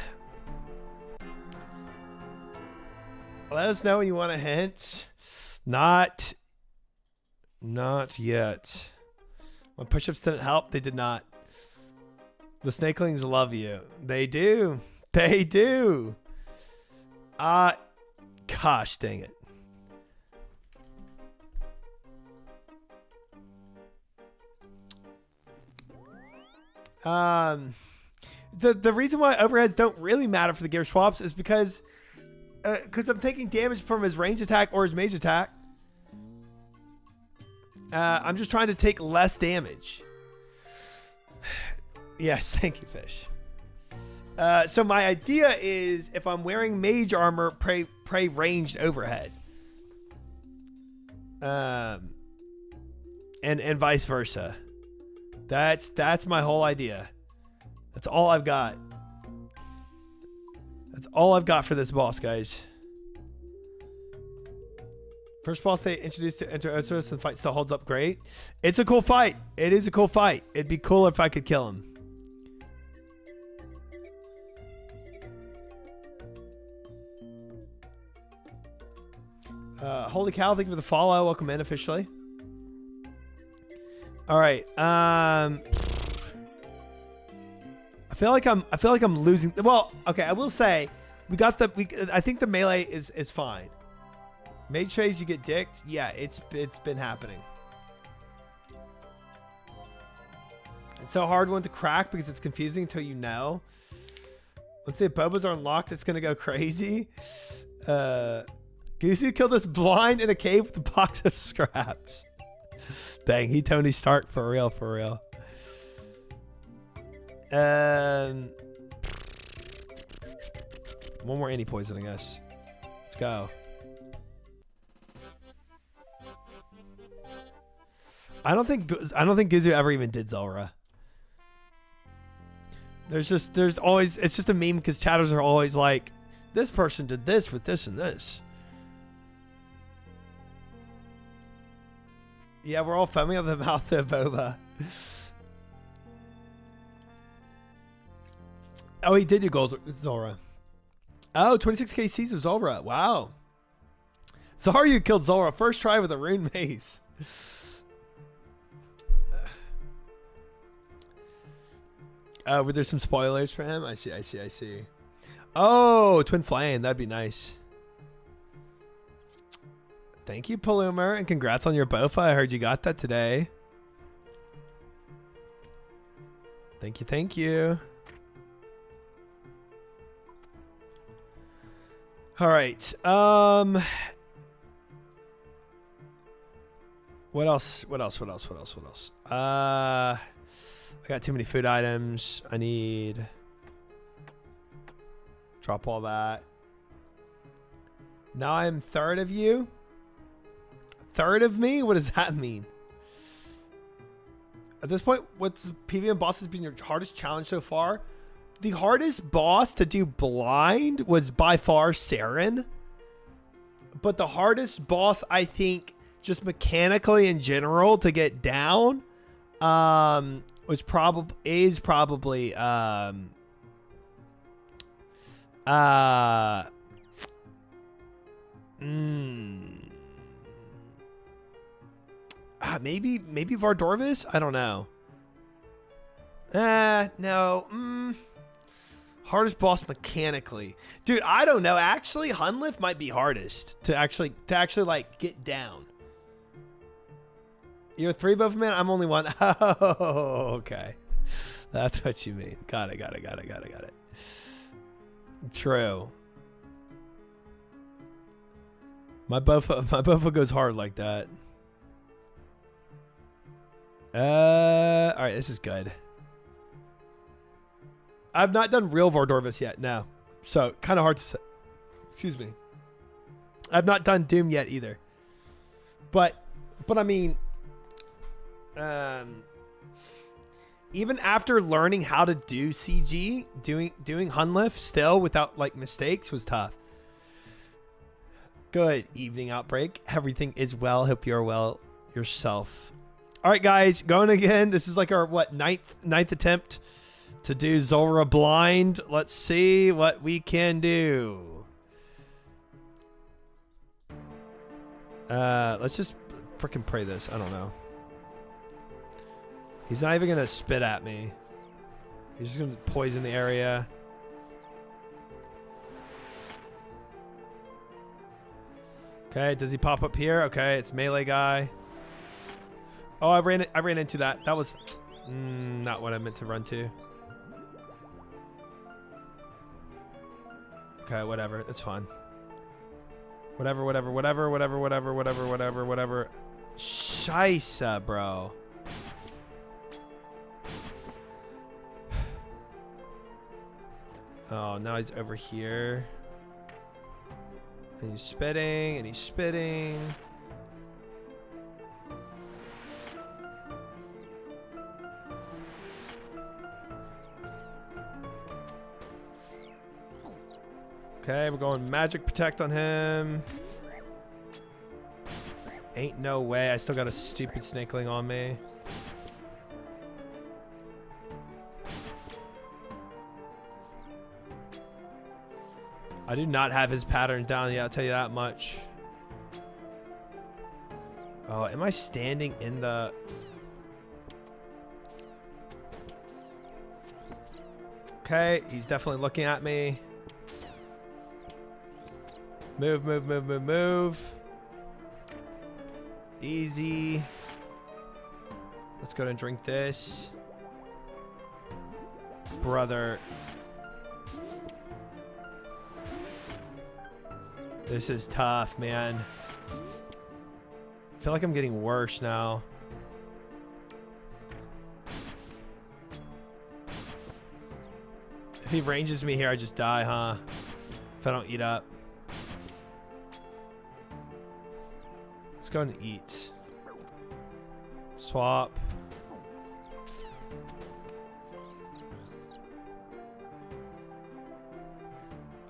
Let us know when you want a hint. Not yet. My push-ups didn't help. They did not. The snakelings love you. They do. They do. Gosh dang it. The reason why overheads don't really matter for the gear swaps is because I'm taking damage from his range attack or his mage attack. I'm just trying to take less damage. Yes, thank you, Fish. So my idea is if I'm wearing mage armor, pray ranged overhead. And vice versa. That's my whole idea. That's all I've got. That's all I've got for this boss, guys. First boss they introduced to enter Osiris and fight still holds up great. It's a cool fight. It is a cool fight. It'd be cool if I could kill him. Holy cow, thank you for the follow. Welcome in officially. All right. I feel like I'm losing. Well, okay, I will say I think the melee is fine. Mage phase, you get dicked. Yeah, it's been happening. It's so hard one to crack because it's confusing until you know. Once the Bobos are unlocked, it's gonna go crazy. Goosey killed us blind in a cave with a box of scraps. Dang, he Tony Stark for real, for real. One more anti-poison, I guess. Let's go. I don't think Guzu ever even did Zulrah. It's just a meme because chatters are always like, this person did this with this and this. Yeah, we're all foaming at the mouth of Boba. Oh, he did do Zulrah. Oh, 26k Cs of Zulrah. Wow. Sorry you killed Zulrah. First try with a rune mace. Were there some spoilers for him? I see. Oh, Twin Flame. That'd be nice. Thank you, Palumer, and congrats on your Bofa. I heard you got that today. Thank you. All right. What else? I got too many food items. I need drop all that. Now I'm third of you. Third of me? What does that mean? At this point, what's PvM bosses been your hardest challenge so far? The hardest boss to do blind was by far Saren. But the hardest boss, I think, just mechanically in general to get down, is probably maybe Vardorvis? I don't know. No. Hardest boss mechanically. Dude, I don't know. Actually, Hunlif might be hardest to actually like get down. You're 3 Bofa man? I'm only 1. Oh, okay. That's what you mean. Got it. True. My Bofa goes hard like that. All right, this is good. I've not done real Vardorvis yet, no. So, kind of hard to say. Excuse me. I've not done Doom yet either. But I mean, Even after learning how to do CG, doing Hun lift still without like mistakes was tough. Good evening, Outbreak. Everything is well. Hope you're well yourself. All right, guys, going again. This is like our ninth attempt to do Zulrah blind. Let's see what we can do. Let's just freaking pray this. I don't know. He's not even gonna spit at me. He's just gonna poison the area. Okay, does he pop up here? Okay, it's melee guy. Oh, I ran into that. That was not what I meant to run to. Okay, whatever. It's fine. Whatever. Scheisse, bro. Oh, now he's over here. And he's spitting, and he's spitting. Okay, we're going magic protect on him. Ain't no way. I still got a stupid snakeling on me. I do not have his pattern down yet, I'll tell you that much. Oh, am I standing in the... Okay, he's definitely looking at me. Move. Easy. Let's go and drink this. Brother. This is tough, man. I feel like I'm getting worse now. If he ranges me here, I just die, huh? If I don't eat up. Let's go and eat. Swap.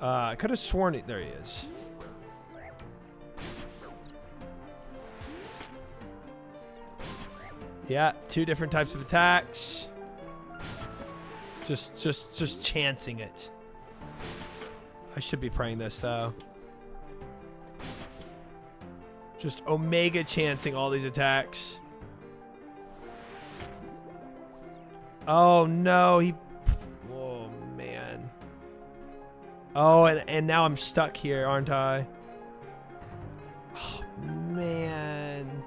I could have sworn it. There he is. Yeah, 2 different types of attacks. Just chancing it. I should be praying this though. Just omega chancing all these attacks. Oh no, oh man. Oh, and now I'm stuck here, aren't I? Oh man.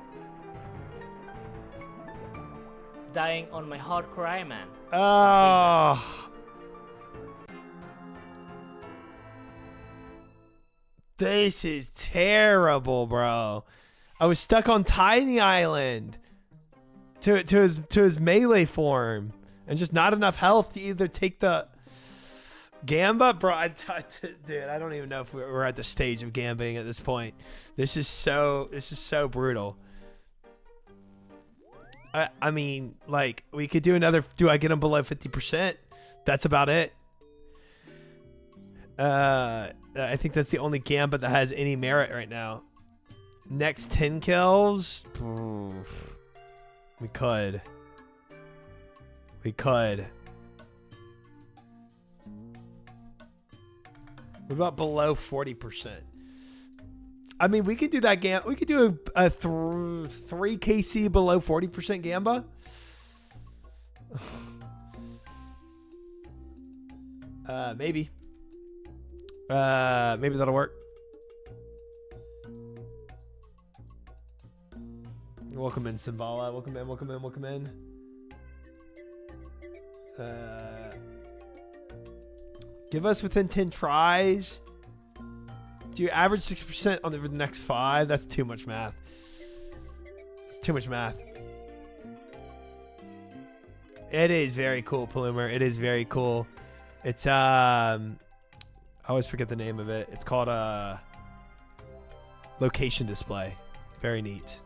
Dying on my hard cry, man. Oh. This is terrible, bro. I was stuck on Tiny Island to his melee form and just not enough health to either take the Gamba, bro. Dude, I don't even know if we're at the stage of gambling at this point. This is so brutal. I mean, like, we could do another. Do I get him below 50%? That's about it. I think that's the only Gambit that has any merit right now. Next 10 kills? We could. What about below 40%? I mean, we could do that Gamba. We could do a 3 KC below 40% Gamba. Maybe. Maybe that'll work. Welcome in, Simbala. Welcome in. Give us within 10 tries. Do you average 6% on the next 5? That's too much math. It's too much math. It is very cool, Plumer. It is very cool. It's I always forget the name of it. It's called location display. Very neat.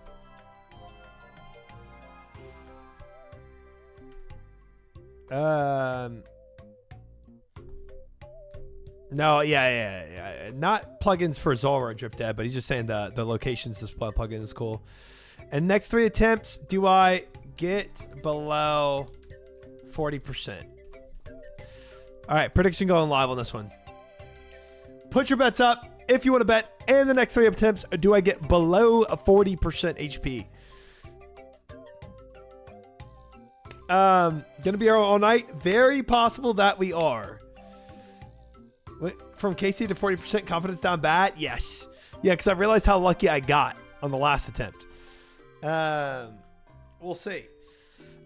No, yeah. Not plugins for Zulrah Drip Dead, but he's just saying the locations display plugin is cool. And next 3 attempts, do I get below 40%? All right, prediction going live on this one. Put your bets up if you want to bet. And the next 3 attempts, do I get below a 40% HP? Gonna be here all night. Very possible that we are. From KC to 40% confidence down bad? Yes. Yeah, because I realized how lucky I got on the last attempt. We'll see.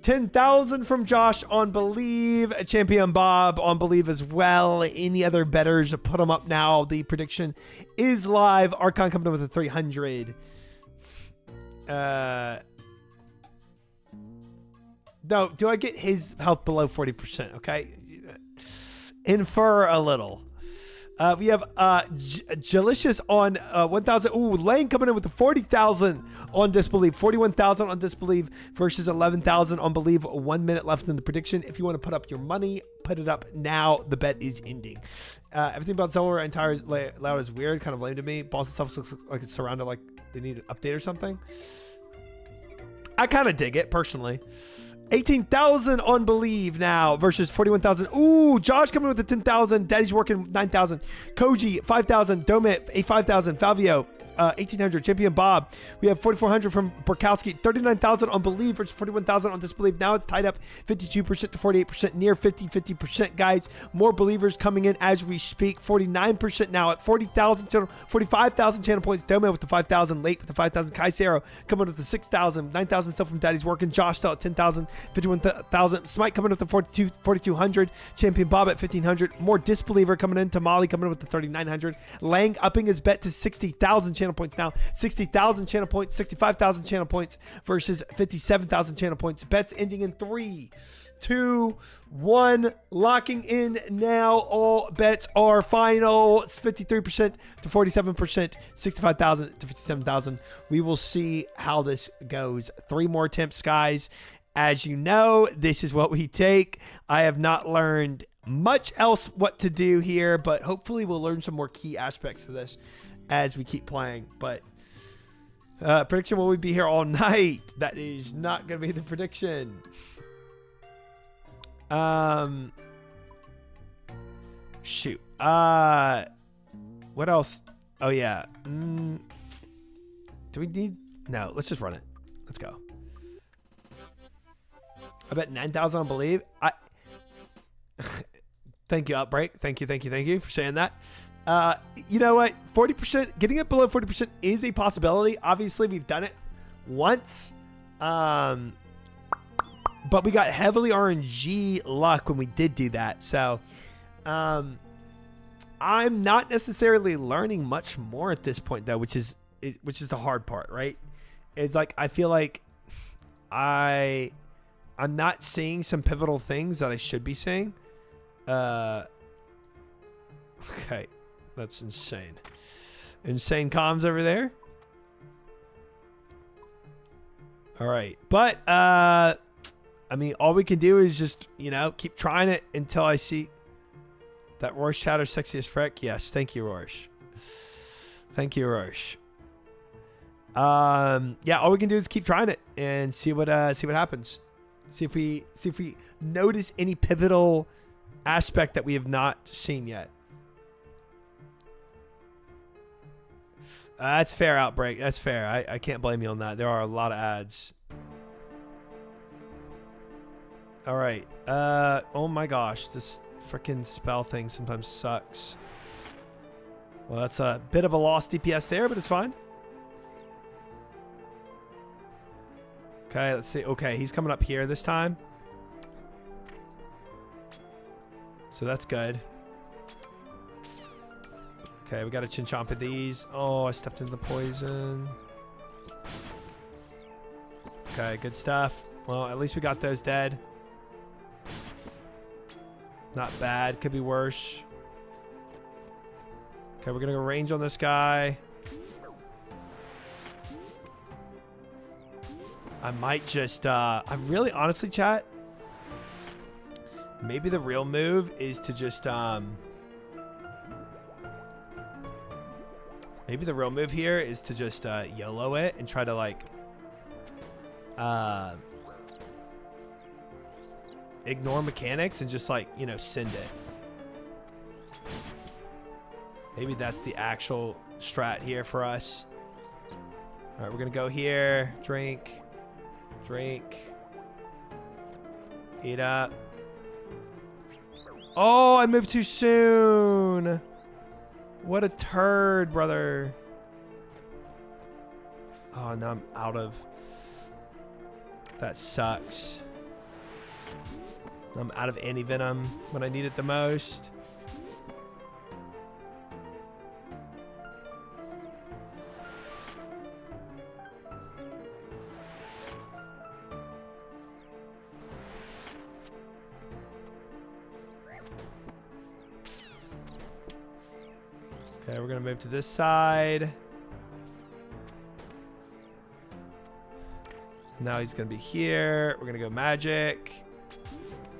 10,000 from Josh on Believe. Champion Bob on Believe as well. Any other bettors, put them up now. The prediction is live. Archon coming in with a 300. No, do I get his health below 40%? Okay. Infer a little. We have Jalicious on 1,000. Ooh, Lane coming in with the 40,000 on Disbelieve. 41,000 on Disbelieve versus 11,000 on Believe. 1 minute left in the prediction. If you want to put up your money, put it up now. The bet is ending. Everything about Zulrah entire layout is weird. Kind of lame to me. Boss itself looks like it's surrounded like they need an update or something. I kind of dig it, personally. 18,000 on Believe now versus 41,000. Ooh, Josh coming with the 10,000. Daddy's working 9,000. Koji 5,000. Domit 5,000. Falvio 1,800. Champion Bob. We have 4,400 from Borkowski. 39,000 on Believe versus 41,000 on Disbelieve. Now it's tied up 52% to 48%, near 50%, guys. More believers coming in as we speak. 49% now at 40,000, 45,000 channel points. Domit with the 5,000. Late with the 5,000. Kaisero coming with the 6,000. 9,000 still from Daddy's working. Josh still at 10,000. 51,000. Smite coming with the 4,200. Champion Bob at 1,500. More Disbeliever coming in. Tamale coming in with the 3,900. Lang upping his bet to 60,000 channel points now. 60,000 channel points. 65,000 channel points versus 57,000 channel points. Bets ending in 3, 2, 1. Locking in now. All bets are final. It's 53% to 47%. 65,000 to 57,000. We will see how this goes. 3 more attempts, guys. As you know, this is what we take. I have not learned much else what to do here, but hopefully we'll learn some more key aspects to this as we keep playing. But prediction, will we be here all night? That is not going to be the prediction. Shoot. What else? Oh, yeah. Do we need... No, let's just run it. Let's go. I bet 9,000 on Believe. Thank you, Outbreak. Thank you for saying that. You know what? 40%, getting it below 40% is a possibility. Obviously, we've done it once. But we got heavily RNG luck when we did do that. So, I'm not necessarily learning much more at this point, though, which is the hard part, right? It's like, I feel like I'm not seeing some pivotal things that I should be seeing. Okay. That's insane. Insane comms over there. All right. But, I mean, all we can do is just, keep trying it until I see that Roar's chatter sexy as frick. Yes. Thank you, Roarsh. Thank you, Roarsh. Yeah, all we can do is keep trying it and see what happens. See if we notice any pivotal aspect that we have not seen yet. That's fair, Outbreak. That's fair. I can't blame you on that. There are a lot of ads. All right. Oh my gosh, this freaking spell thing sometimes sucks. Well, that's a bit of a lost DPS there, but it's fine. Okay, let's see. Okay, he's coming up here this time. So that's good. Okay, we got to chin-chomp at these. Oh, I stepped into the poison. Okay, good stuff. Well, at least we got those dead. Not bad. Could be worse. Okay, we're going to go range on this guy. I might just, I really, honestly, chat, Maybe the real move is to just maybe the real move here is to just YOLO it and try to like ignore mechanics and just like, you know, send it. Maybe that's the actual strat here for us. All right, we're gonna go here. Drink. Eat up. Oh, I moved too soon. What a turd, brother. Oh, now I'm out of. That sucks. I'm out of anti-venom when I need it the most. Okay, we're gonna move to this side. Now he's gonna be here. We're gonna go magic.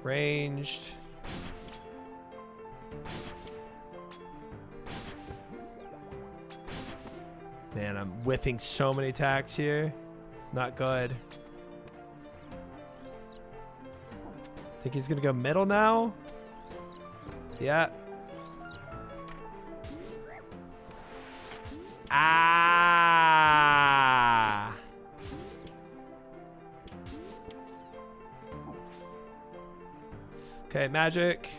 Ranged. Man, I'm whiffing so many attacks here. Not good. Think he's gonna go middle now? Yeah. Ah. Okay, magic.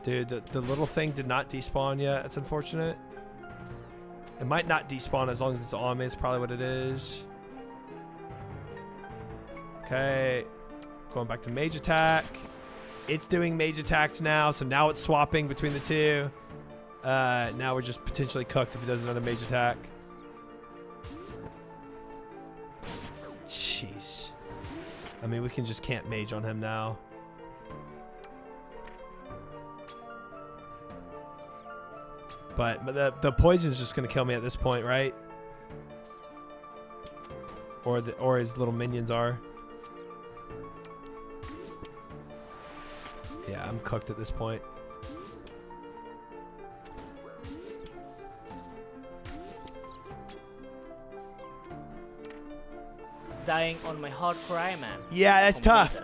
Dude, the little thing did not despawn yet. That's unfortunate. It might not despawn as long as it's on me. It's probably what it is. Okay. Going back to mage attack. It's doing mage attacks now, so now it's swapping between the two. Now we're just potentially cooked if he does another mage attack. Jeez. I mean, we can just can't mage on him now. But the poison's just gonna kill me at this point, right? Or his little minions are. Yeah, I'm cooked at this point. Dying on my hardcore Iron Man. Yeah, that's tough.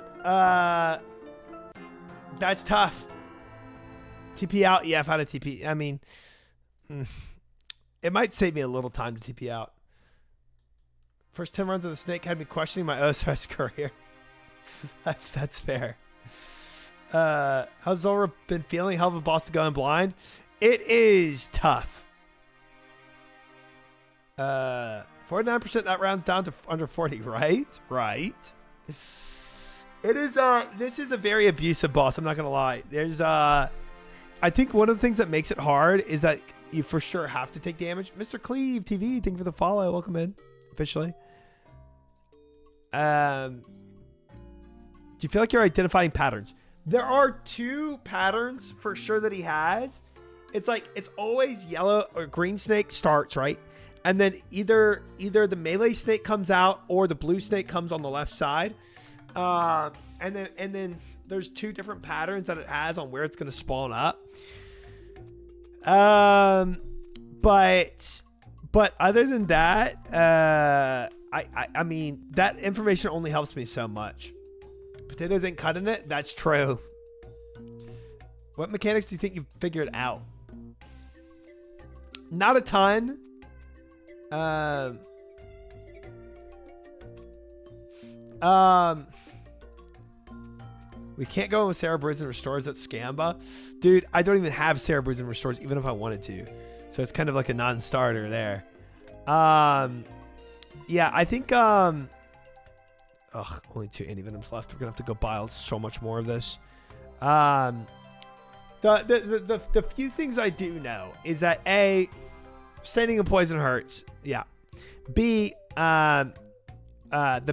That's tough. TP out. Yeah, if I had a TP. I mean, it might save me a little time to TP out. First 10 runs of the snake had me questioning my OSS career. That's fair. How's Zulrah been feeling? Hell of a boss to go in blind. It is tough. 49%, that rounds down to under 40, right? Right. It is this is a very abusive boss, I'm not gonna lie. There's I think one of the things that makes it hard is that you for sure have to take damage. Mr. Cleve TV, thank you for the follow. Welcome in officially. Do you feel like you're identifying patterns? There are two patterns for sure that he has. It's like it's always yellow or green snake starts, right? And then either the melee snake comes out or the blue snake comes on the left side. And then there's two different patterns that it has on where it's going to spawn up. But other than that, I mean, that information only helps me so much. Potatoes ain't cutting it. That's true. What mechanics do you think you've figured out? Not a ton. We can't go in with Sarah Brews and Restores. That's Scamba. Dude, I don't even have Sarah Brews and Restores even if I wanted to. So it's kind of like a non-starter there. Yeah, I think only 2 anti-venoms left. We're gonna have to go buy so much more of this. The few things I do know is that A, standing in poison hurts. Yeah. B, the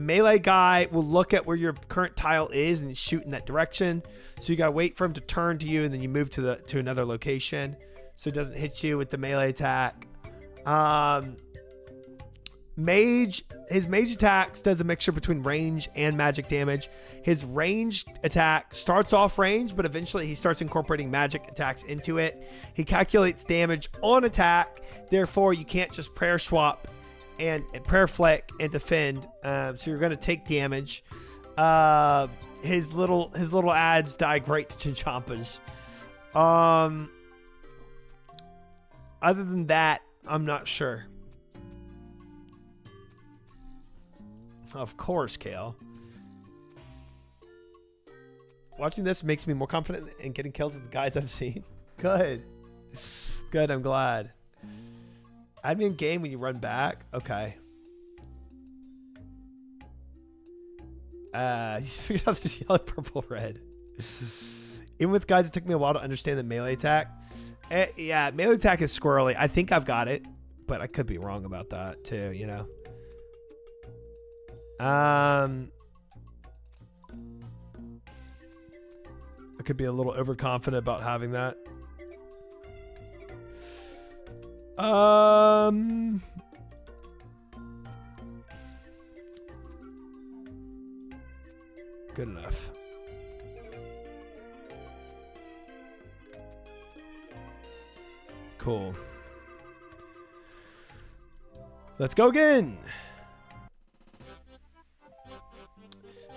melee guy will look at where your current tile is and shoot in that direction. So you gotta wait for him to turn to you, and then you move to another location so it doesn't hit you with the melee attack. His mage attacks does a mixture between range and magic damage. His ranged attack starts off range, but eventually he starts incorporating magic attacks into it. He calculates damage on attack. Therefore, you can't just prayer swap and prayer flick and defend. So you're going to take damage. His little ads die great to Chinchampas. Other than that, I'm not sure. Of course, Kale. Watching this makes me more confident in getting kills with the guys I've seen. Good. Good, I'm glad. Add me in game when you run back. Okay. You figured out this yellow, purple, red. Even with guys, it took me a while to understand the melee attack. Yeah, melee attack is squirrely. I think I've got it, but I could be wrong about that too, you know. I could be a little overconfident about having that. Good enough. Cool. Let's go again.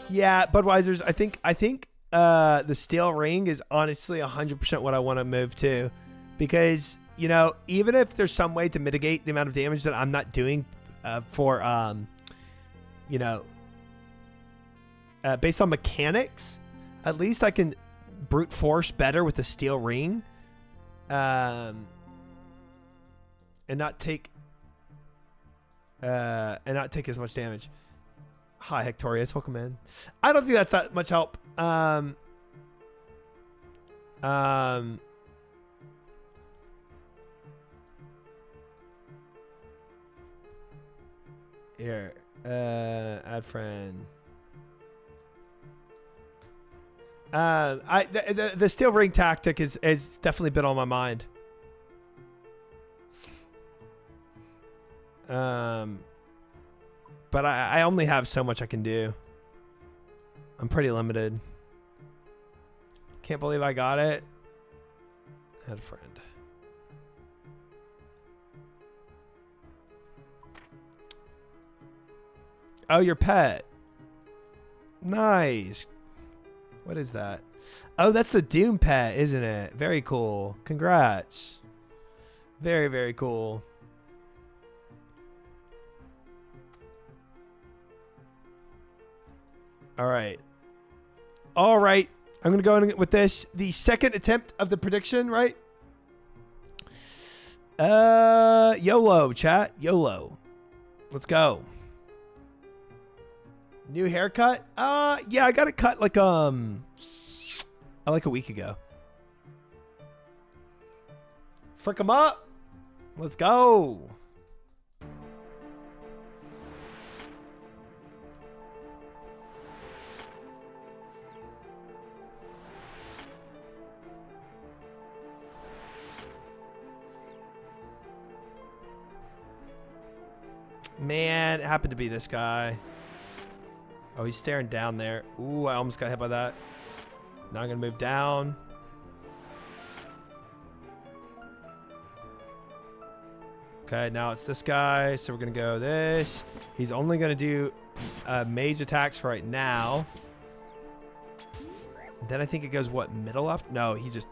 Yeah, Budweiser's. I think the steel ring is honestly 100% what I want to move to, because you know, even if there's some way to mitigate the amount of damage that I'm not doing for you know, based on mechanics, at least I can brute force better with the steel ring, and not take as much damage. Hi, Hectorius. Welcome in. I don't think that's that much help. Here. Add friend. The steel ring tactic is definitely been on my mind. But I only have so much I can do. I'm pretty limited. Can't believe I got it. Add a friend. Oh, your pet. Nice. What is that? Oh, that's the Doom pet, isn't it? Very cool. Congrats. Very, very cool. All right. All right. I'm going to go in with this. The second attempt of the prediction, right? YOLO, chat. YOLO. Let's go. New haircut? Yeah, I got it cut like a week ago. Frick 'em up. Let's go. Man, it happened to be this guy. Oh, he's staring down there. Ooh, I almost got hit by that. Now I'm going to move down. Okay, now it's this guy. So we're going to go this. He's only going to do mage attacks for right now. And then I think it goes, what, middle left? No, he just...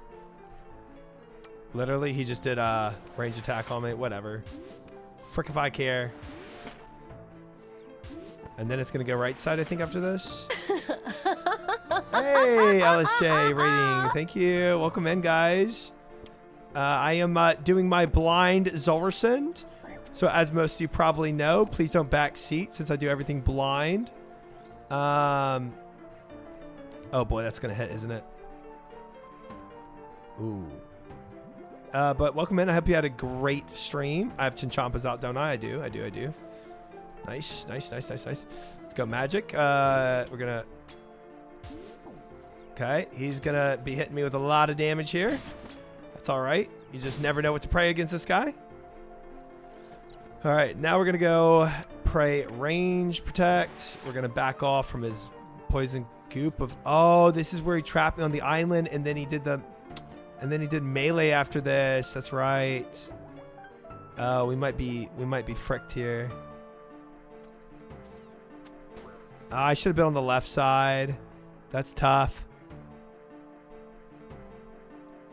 Literally, he just did a range attack on me. Whatever. Frick if I care. And then it's going to go right side, I think, after this. Hey, LSJ rating. Thank you. Welcome in, guys. I am doing my blind Zulrah. So as most of you probably know, please don't back seat since I do everything blind. Oh, boy, that's going to hit, isn't it? Ooh. But welcome in. I hope you had a great stream. I have Chinchampas out, don't I? I do. Nice. Let's go magic. We're gonna... Okay, he's gonna be hitting me with a lot of damage here. That's all right. You just never know what to pray against this guy. All right, now we're gonna go pray range protect. We're gonna back off from his poison goop of. Oh, this is where he trapped me on the island, and then he did melee after this. That's right. Oh, we might be fricked here. I should have been on the left side. That's tough.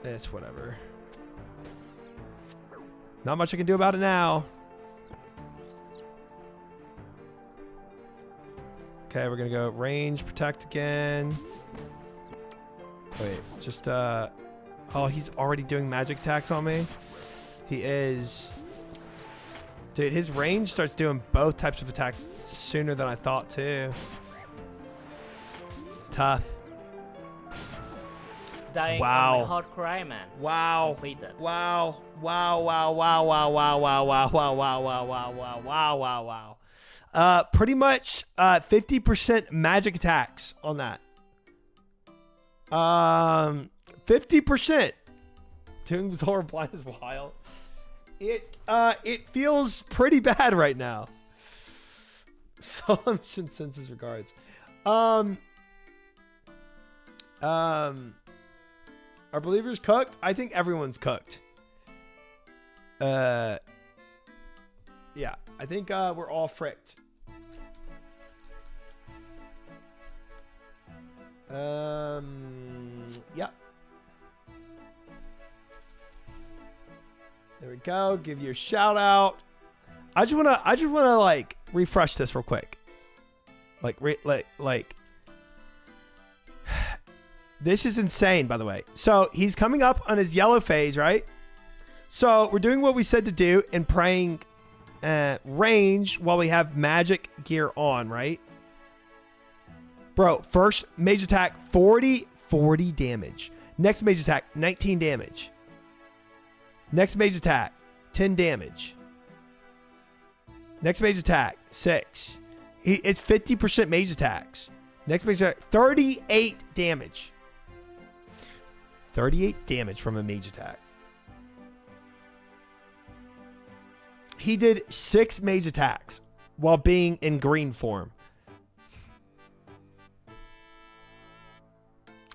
It's whatever. Not much I can do about it now. Okay, we're gonna go range protect again. Wait, just oh, he's already doing magic attacks on me. He is. Dude, his range starts doing both types of attacks sooner than I thought too. It's tough. Dying Wow. on my hard cry, man. Wow. Completed. Wow. Wow. Wow. Wow. Wow. Wow. Wow. Wow. Wow. Wow. Wow. Wow. Wow. Wow. Wow. Pretty much 50% magic attacks on that. 50%. Doing ZULRAH blind is wild. It feels pretty bad right now. Solemn sends his regards. Are believers cooked? I think everyone's cooked. Yeah, I think we're all fricked. Yeah. There we go. Give you a shout out. I just wanna like refresh this real quick. Like. This is insane, by the way. So he's coming up on his yellow phase, right? So we're doing what we said to do and praying range while we have magic gear on, right? Bro, first mage attack, 40 damage. Next mage attack, 19 damage. Next mage attack, 10 damage. Next mage attack, 6. It's 50% mage attacks. Next mage attack, 38 damage. 38 damage from a mage attack. He did 6 mage attacks while being in green form.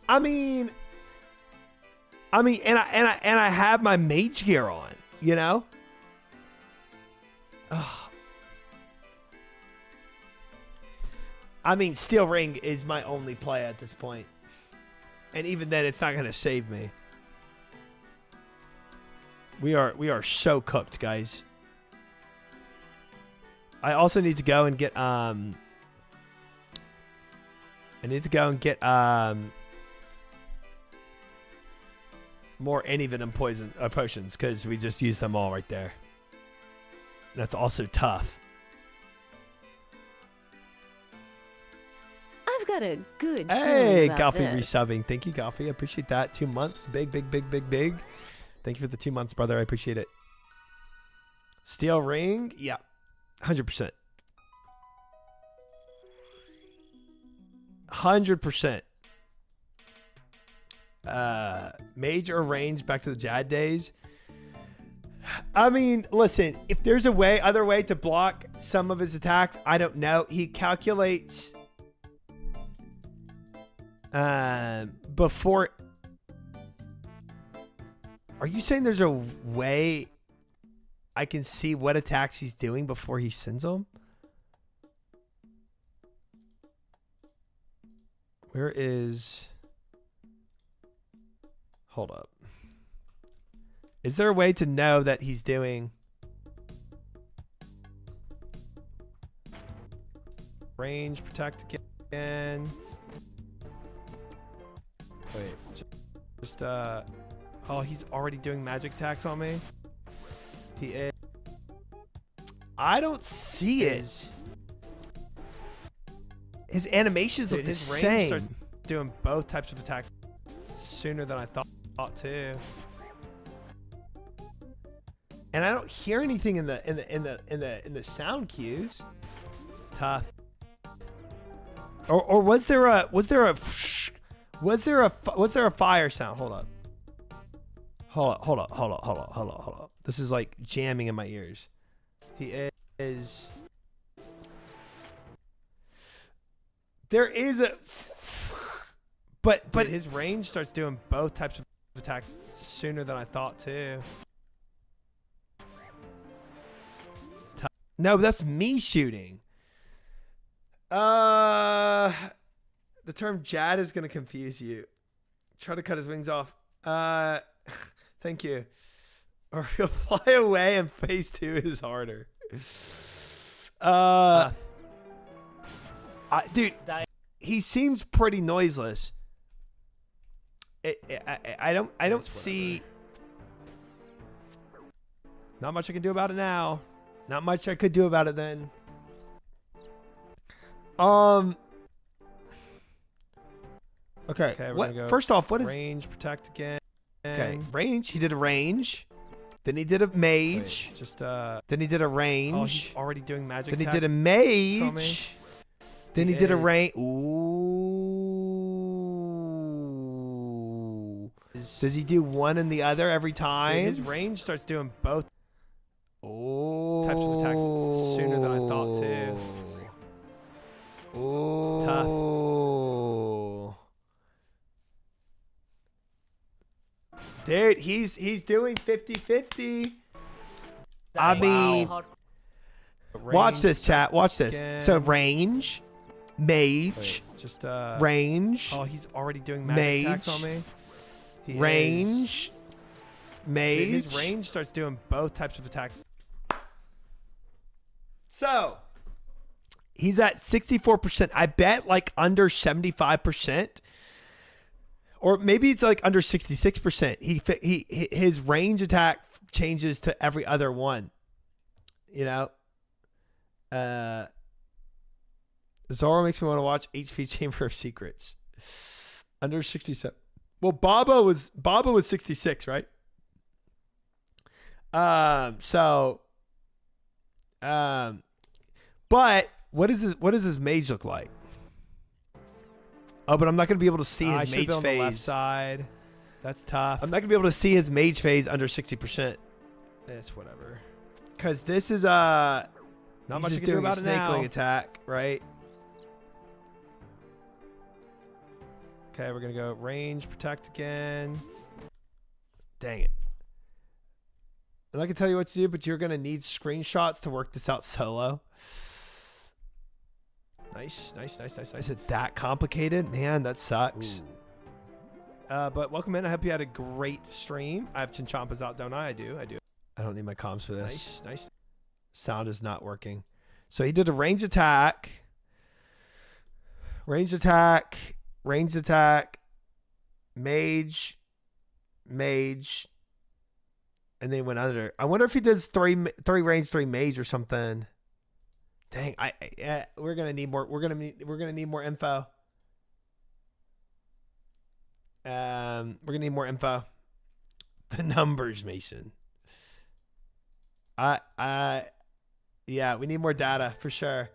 I mean, and I have my mage gear on, you know? Ugh. I mean, Steel Ring is my only play at this point. And even then, it's not going to save me. We are so cooked, guys. I also need to go and get more antivenom poison potions, because we just used them all right there. That's also tough. I've got a good Hey, feeling about Goffy this. resubbing. Thank you, Goffy. I appreciate that. 2 months. Big. Thank you for the 2 months, brother. I appreciate it. Steel Ring. Yeah. 100%. 100%. Mage or range back to the Jad days. I mean, listen, if there's other way to block some of his attacks, I don't know. He calculates before. Are you saying there's a way I can see what attacks he's doing before he sends them? Where is... Hold up. Is there a way to know that he's doing... Range, protect again. Wait. Just, oh, he's already doing magic attacks on me? He is... I don't see it. His animations look the same. Starts doing both types of attacks sooner than I thought too. And I don't hear anything in the sound cues. It's tough. Or was there a fire sound? Hold up. This is like jamming in my ears. He is There is a... But his range starts doing both types of attacks sooner than I thought, too. It's tough. No, but that's me shooting. The term Jad is going to confuse you. Try to cut his wings off. Thank you. Or he'll fly away and phase 2 is harder. Dude, he seems pretty noiseless. I don't see. Not much I can do about it now. Not much I could do about it then. Okay. What? Go first off, what is range? Protect again. Okay. Range. He did a range. Then he did a mage. Wait, then he did a range. Oh, he's already doing magic. Then he did a mage. Then he did a range. Ooh. Does he do one and the other every time? Dude, his range starts doing both. Oh. Types of attacks sooner than I thought too. Oh. It's tough. Dude, he's doing 50-50. I mean, watch this, chat. Watch this. Again. So range, mage, range. Oh, he's already doing magic attacks on me. Range, mage. Dude, his range starts doing both types of attacks. So he's at 64%. I bet like under 75%. Or maybe it's like under 66%. His range attack changes to every other one. You know? Zora makes me want to watch HP Chamber of Secrets. Under 67. Well, Baba was 66, right? But what does his mage look like? Oh, but I'm not going to be able to see his mage phase. On the left side. That's tough. I'm not going to be able to see his mage phase under 60%. It's whatever. Because this is not much you can do about it now. Snakeling attack, right? Okay, we're going to go range, protect again. Dang it. And I can tell you what to do, but you're going to need screenshots to work this out solo. Nice. Is it that complicated? Man, that sucks. But welcome in. I hope you had a great stream. I have Chinchampas out, don't I? I do. I don't need my comms for this. Nice. Sound is not working. So he did a range attack. Range attack. Mage. And then he went under. I wonder if he does three range, 3 mage or something. Dang, we're gonna need more. We're gonna need more info. We're gonna need more info. The numbers, Mason. Yeah, we need more data for sure.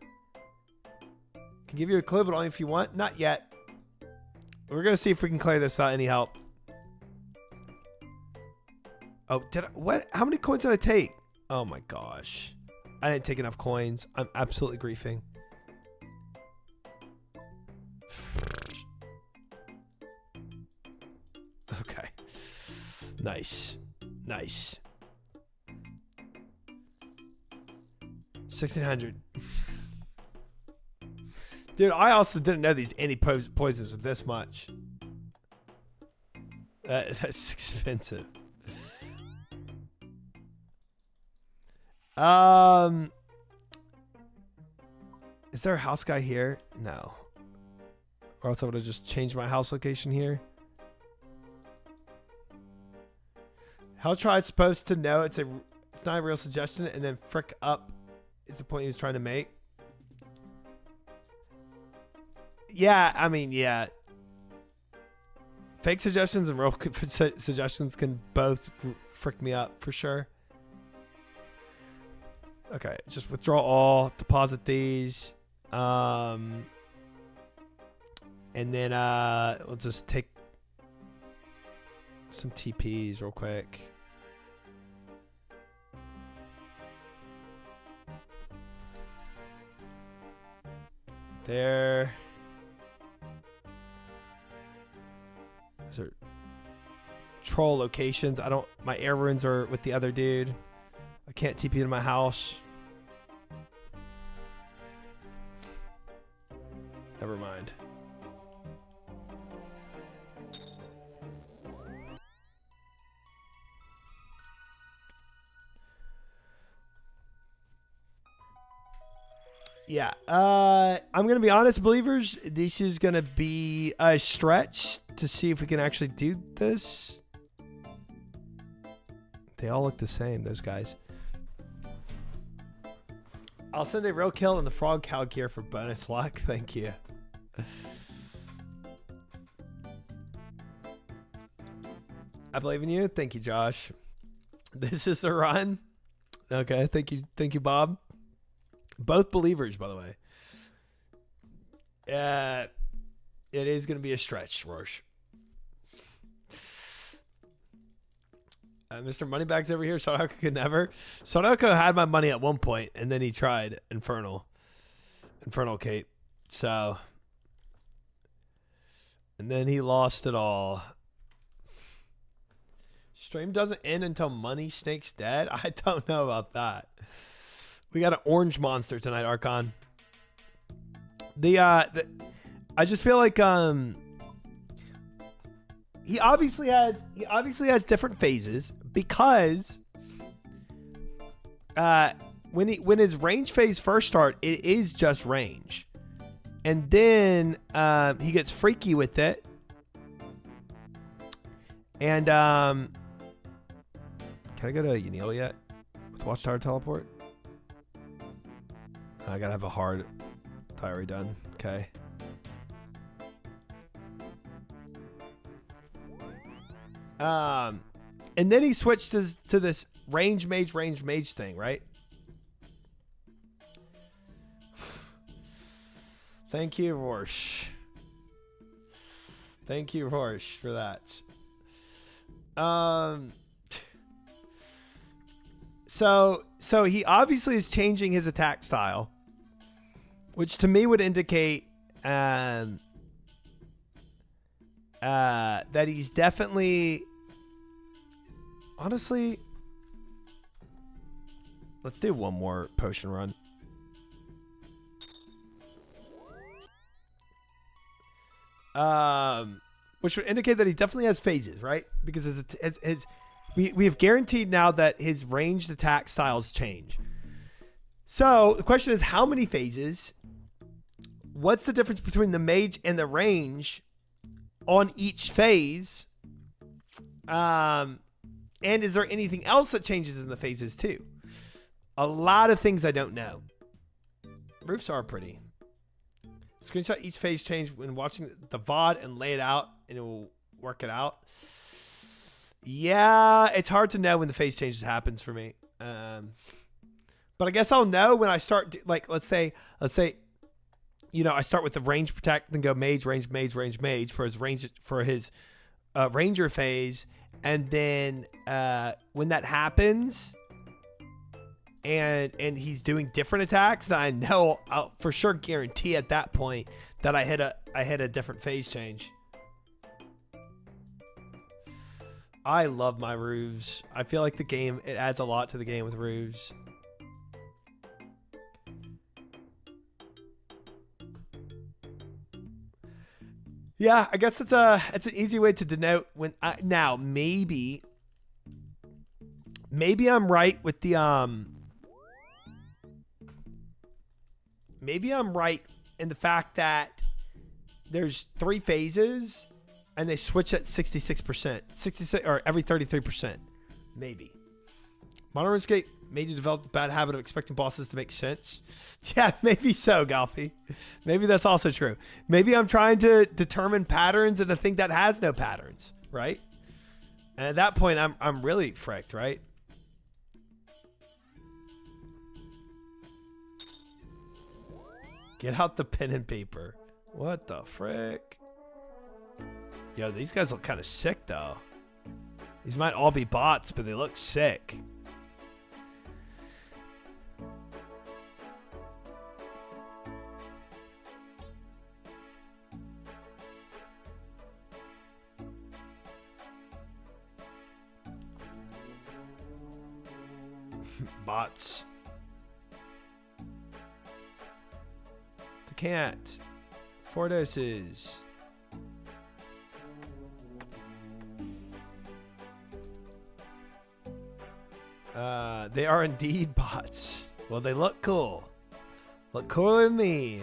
Can give you a clue, but only if you want. Not yet. We're gonna see if we can clear this without any help. Oh, what? How many coins did I take? Oh my gosh. I didn't take enough coins. I'm absolutely griefing. Okay. Nice. 1600. Dude, I also didn't know these poisons were this much. That's expensive. Is there a house guy here? No. Or else I would have just changed my house location here. How try is supposed to know it's not a real suggestion, and then frick up is the point he was trying to make. Yeah, I mean, yeah. Fake suggestions and real suggestions can both frick me up for sure. Okay, just withdraw all, deposit these, and then we'll just take some TPs real quick. There. Those are troll locations. I don't. My air runes are with the other dude. I can't TP to my house. Never mind. Yeah, I'm gonna be honest, believers. This is gonna be a stretch to see if we can actually do this. They all look the same, those guys. I'll send a real kill in the frog cow gear for bonus luck. Thank you. I believe in you. Thank you, Josh. This is the run. Okay, thank you, Bob. Both believers, by the way. It is going to be a stretch, Rorsch. Mr. Moneybags over here. Sodoko could never. Sodoko had my money at one point, and then he tried Infernal Cape. So, and then he lost it all. Stream doesn't end until Money Snake's dead. I don't know about that. We got an orange monster tonight, Archon. I just feel like he obviously has different phases because when his range phase first start, it is just range, and then he gets freaky with it, and can I go to Yanil yet with Watchtower Teleport? I gotta have a hard diary done. Okay. And then he switched to this range mage thing, right? Thank you, Rorsch. Thank you, Rorsch, for that. So he obviously is changing his attack style, which to me would indicate that he's definitely, honestly, let's do one more potion run. Which would indicate that he definitely has phases, right? Because we have guaranteed now that his ranged attack styles change. So the question is, how many phases? What's the difference between the mage and the range on each phase? And is there anything else that changes in the phases too? A lot of things I don't know. Roofs are pretty. Screenshot each phase change when watching the VOD and lay it out, and it will work it out. Yeah, it's hard to know when the phase changes happens for me. But I guess I'll know when I start, like, let's say, you know, I start with the range protect, then go mage, range, mage for his range, for his ranger phase. And then when that happens and he's doing different attacks, then I know I'll for sure guarantee at that point that I hit a different phase change. I love my roofs. I feel like the game, it adds a lot to the game with roofs. Yeah, I guess it's an easy way to denote when now maybe I'm right with the maybe I'm right in the fact that there's 3 phases and they switch at 66%, 66 or every 33%, maybe. Modern RuneScape made you develop the bad habit of expecting bosses to make sense. Yeah, maybe so, Galfy. Maybe that's also true. Maybe I'm trying to determine patterns in a thing that has no patterns, right? And at that point, I'm really fricked, right? Get out the pen and paper. What the frick? Yo, these guys look kind of sick, though. These might all be bots, but they look sick. Bots. Can't. 4 doses. They are indeed bots. Well, they look cool. Look cooler than me.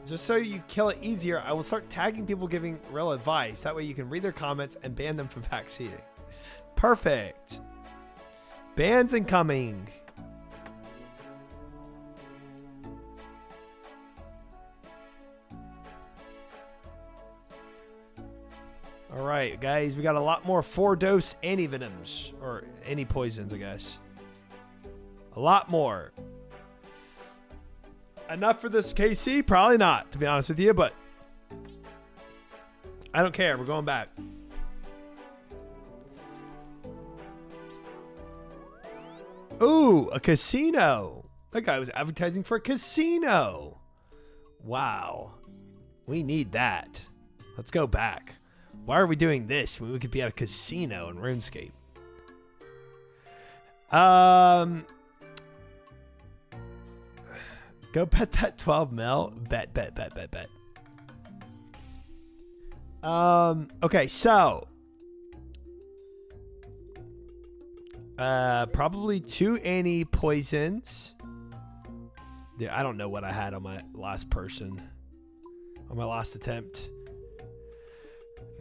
Just so you kill it easier, I will start tagging people giving real advice. That way you can read their comments and ban them from vaccinating. Perfect. Bans incoming. All right, guys, we got a lot more 4-dose antivenoms, or anti-poisons, I guess. A lot more. Enough for this KC? Probably not, to be honest with you, but I don't care. We're going back. Ooh, a casino. That guy was advertising for a casino. Wow. We need that. Let's go back. Why are we doing this when we could be at a casino in RuneScape? Go bet that 12 mil. Bet. Okay, so probably 2 anti-poisons. Yeah, I don't know what I had on my last person. On my last attempt.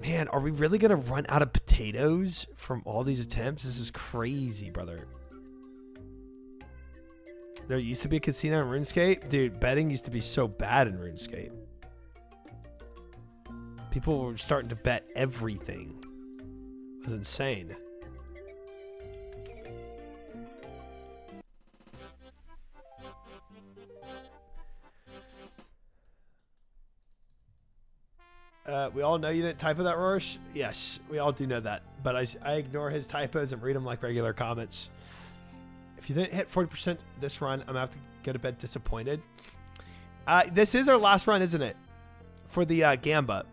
Man, are we really gonna run out of potatoes from all these attempts? This is crazy, brother. There used to be a casino in RuneScape. Dude, betting used to be so bad in RuneScape. People were starting to bet everything. It was insane. We all know you didn't typo that, Roche. Yes, we all do know that. But I ignore his typos and read them like regular comments. If you didn't hit 40% this run, I'm going to have to go to bed disappointed. This is our last run, isn't it? For the Gamba.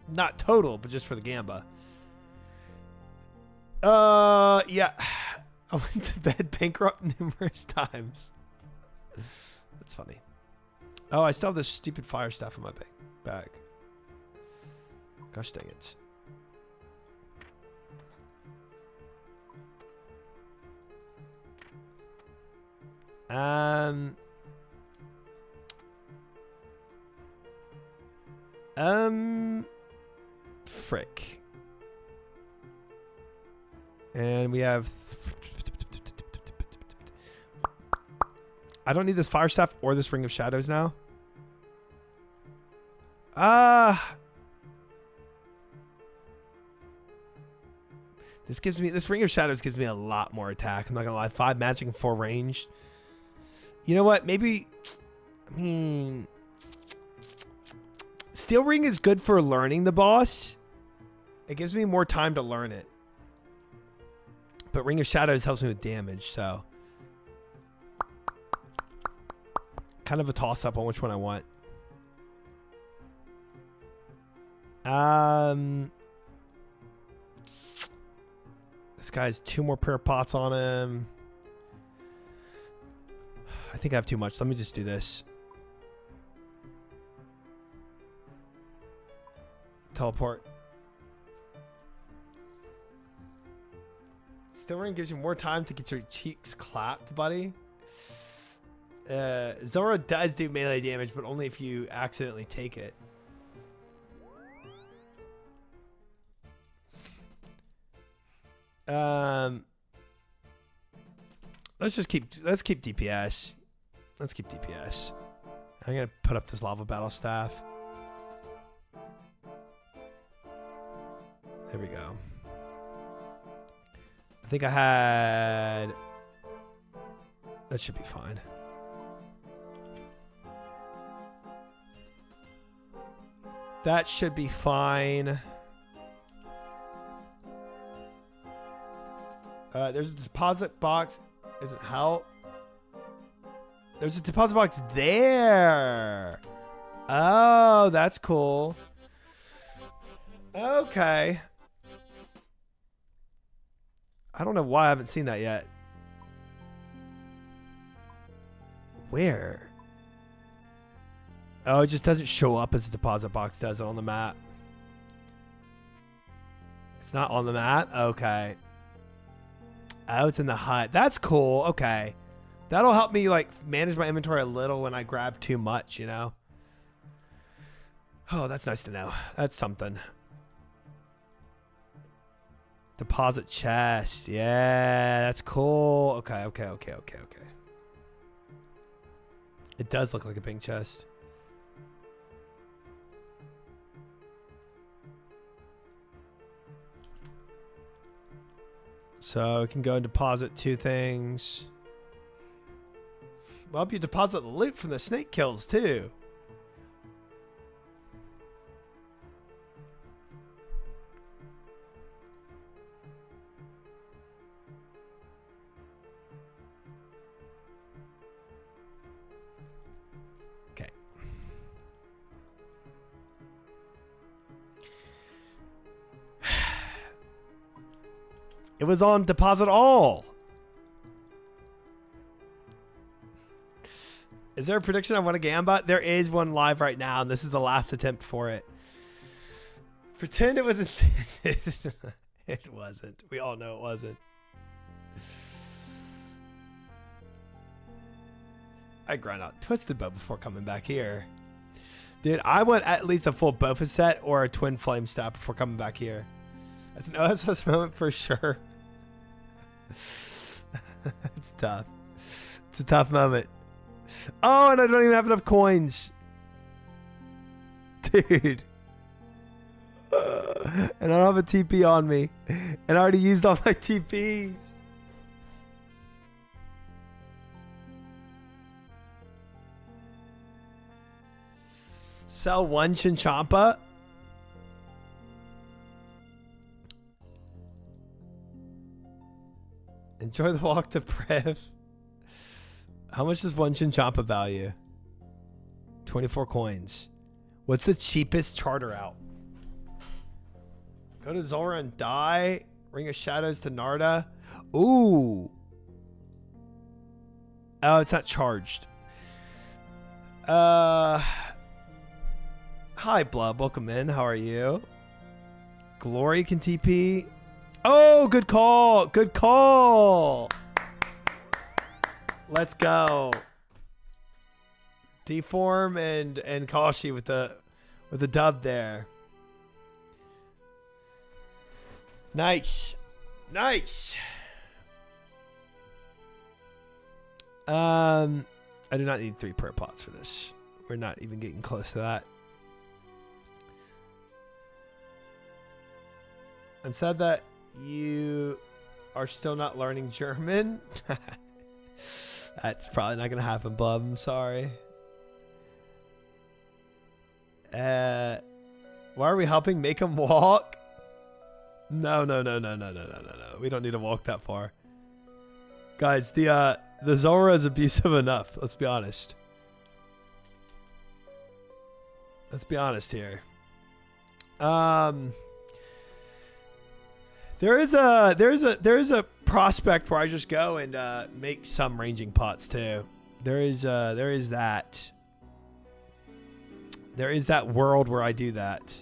Not total, but just for the Gamba. Yeah. I went to bed bankrupt numerous times. That's funny. Oh, I still have this stupid fire staff in my bag. Gosh dang it. Frick. And we have... I don't need this fire staff or this ring of shadows now. This ring of shadows gives me a lot more attack. I'm not gonna lie. 5 magic and 4 ranged. You know what? Maybe, I mean, Steel Ring is good for learning the boss. It gives me more time to learn it. But Ring of Shadows helps me with damage, so kind of a toss-up on which one I want. This guy has 2 more pair of pots on him. I think I have too much. Let me just do this. Teleport. Steel Ring gives you more time to get your cheeks clapped, buddy. Zulrah does do melee damage, but only if you accidentally take it. Let's keep DPS. Let's keep DPS. I'm gonna put up this lava battle staff. There we go. I think I had... That should be fine. That should be fine. There's a deposit box. Is it help? There's a deposit box there. Oh, that's cool. Okay. I don't know why I haven't seen that yet. Where? Oh, it just doesn't show up as a deposit box, does it, on the map? It's not on the map? Okay. Oh, it's in the hut. That's cool. Okay. That'll help me, like, manage my inventory a little when I grab too much, you know? Oh, that's nice to know. That's something. Deposit chest. Yeah, that's cool. Okay. It does look like a pink chest. So we can go and deposit 2 things. Well, you deposit the loot from the snake kills too. Okay. It was on deposit all. Is there a prediction I want a Gambit? There is one live right now, and this is the last attempt for it. Pretend it was intended. It wasn't. We all know it wasn't. I grind out Twisted Bow before coming back here. Dude, I want at least a full Bofa set or a Twin Flame Staff before coming back here. That's an OSS moment for sure. It's tough. It's a tough moment. Oh, and I don't even have enough coins. Dude. And I don't have a TP on me. And I already used all my TPs. Sell 1 Chinchompa. Enjoy the walk to Prev. How much does 1 Chinchompa value? 24 coins. What's the cheapest charter out? Go to Zulrah and die. Ring of Shadows to Narda. Ooh. Oh, it's not charged. Hi, Blub. Welcome in. How are you? Glory can TP. Oh, good call. Good call. Let's go. Deform and Kashi with the dub there. Nice. Nice. I do not need 3 prayer pots for this. We're not even getting close to that. I'm sad that you are still not learning German. That's probably not going to happen, Blub. I'm sorry. Why are we helping make him walk? No. We don't need to walk that far. Guys, the Zulrah is abusive enough. Let's be honest. Let's be honest here. There is a prospect where I just go and make some ranging pots too. There is that. There is that world where I do that.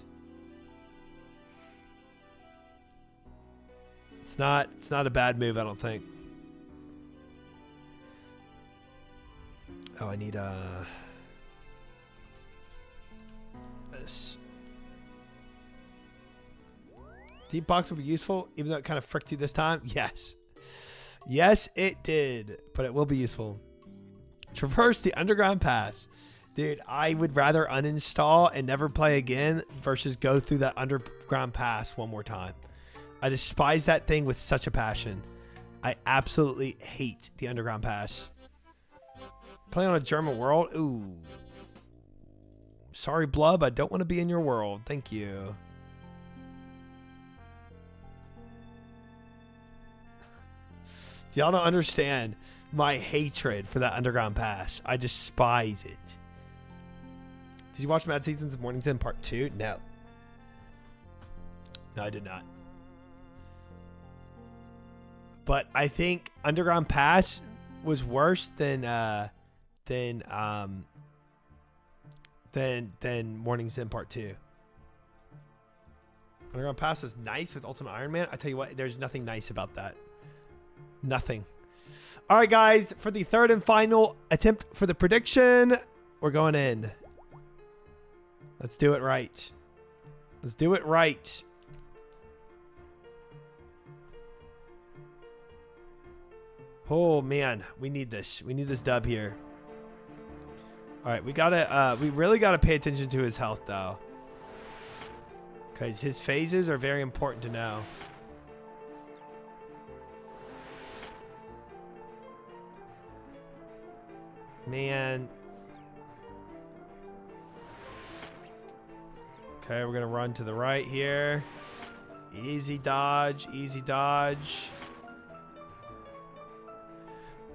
It's not a bad move, I don't think. Oh, I need this. Deep box will be useful, even though it kind of fricked you this time. Yes. Yes, it did. But it will be useful. Traverse the underground pass. Dude, I would rather uninstall and never play again versus go through that underground pass one more time. I despise that thing with such a passion. I absolutely hate the underground pass. Play on a German world? Ooh. Sorry, Blub. I don't want to be in your world. Thank you. Y'all don't understand my hatred for that underground pass. I despise it. Did you watch Mad Seasons Morning's End Part 2? No. No, I did not. But I think Underground Pass was worse than Morning's End Part 2. Underground Pass was nice with Ultimate Iron Man. I tell you what, there's nothing nice about that. Nothing. All right, guys, for the third and final attempt for the prediction, we're going in. Let's do it right. Let's do it right. Oh man, we need this. We need this dub here. All right, we really gotta pay attention to his health though, because his phases are very important to know. Man. Okay, we're gonna run to the right here. Easy dodge, easy dodge.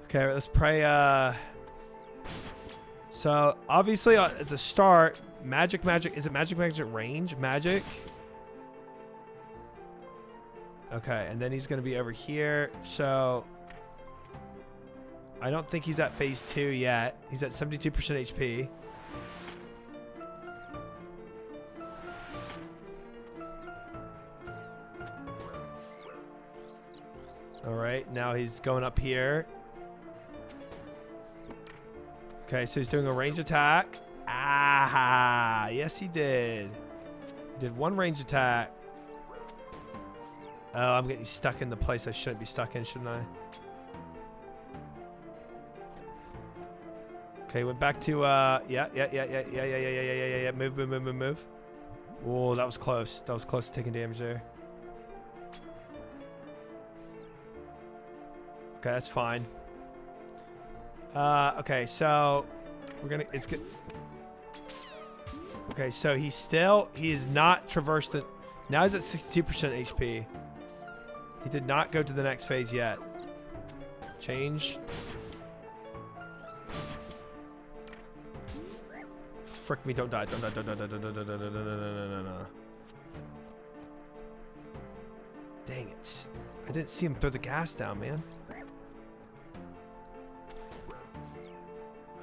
Okay, let's pray. So obviously at the start, magic. Is it magic range? Magic. Okay, and then he's gonna be over here. So I don't think he's at phase 2 yet. He's at 72% HP. All right, now he's going up here. Okay, so he's doing a range attack. Ah, yes he did. He did one range attack. Oh, I'm getting stuck in the place I shouldn't be stuck in, shouldn't I? Okay, went back to yeah. Move. Oh, that was close. That was close to taking damage there. Okay, that's fine. Okay, so we're gonna. It's good. Okay, so he is not traversed the. Now he's at 62% HP. He did not go to the next phase yet. Change. Frick me! Don't die! Don't die! No. Dang it! I didn't see him throw the gas down, man.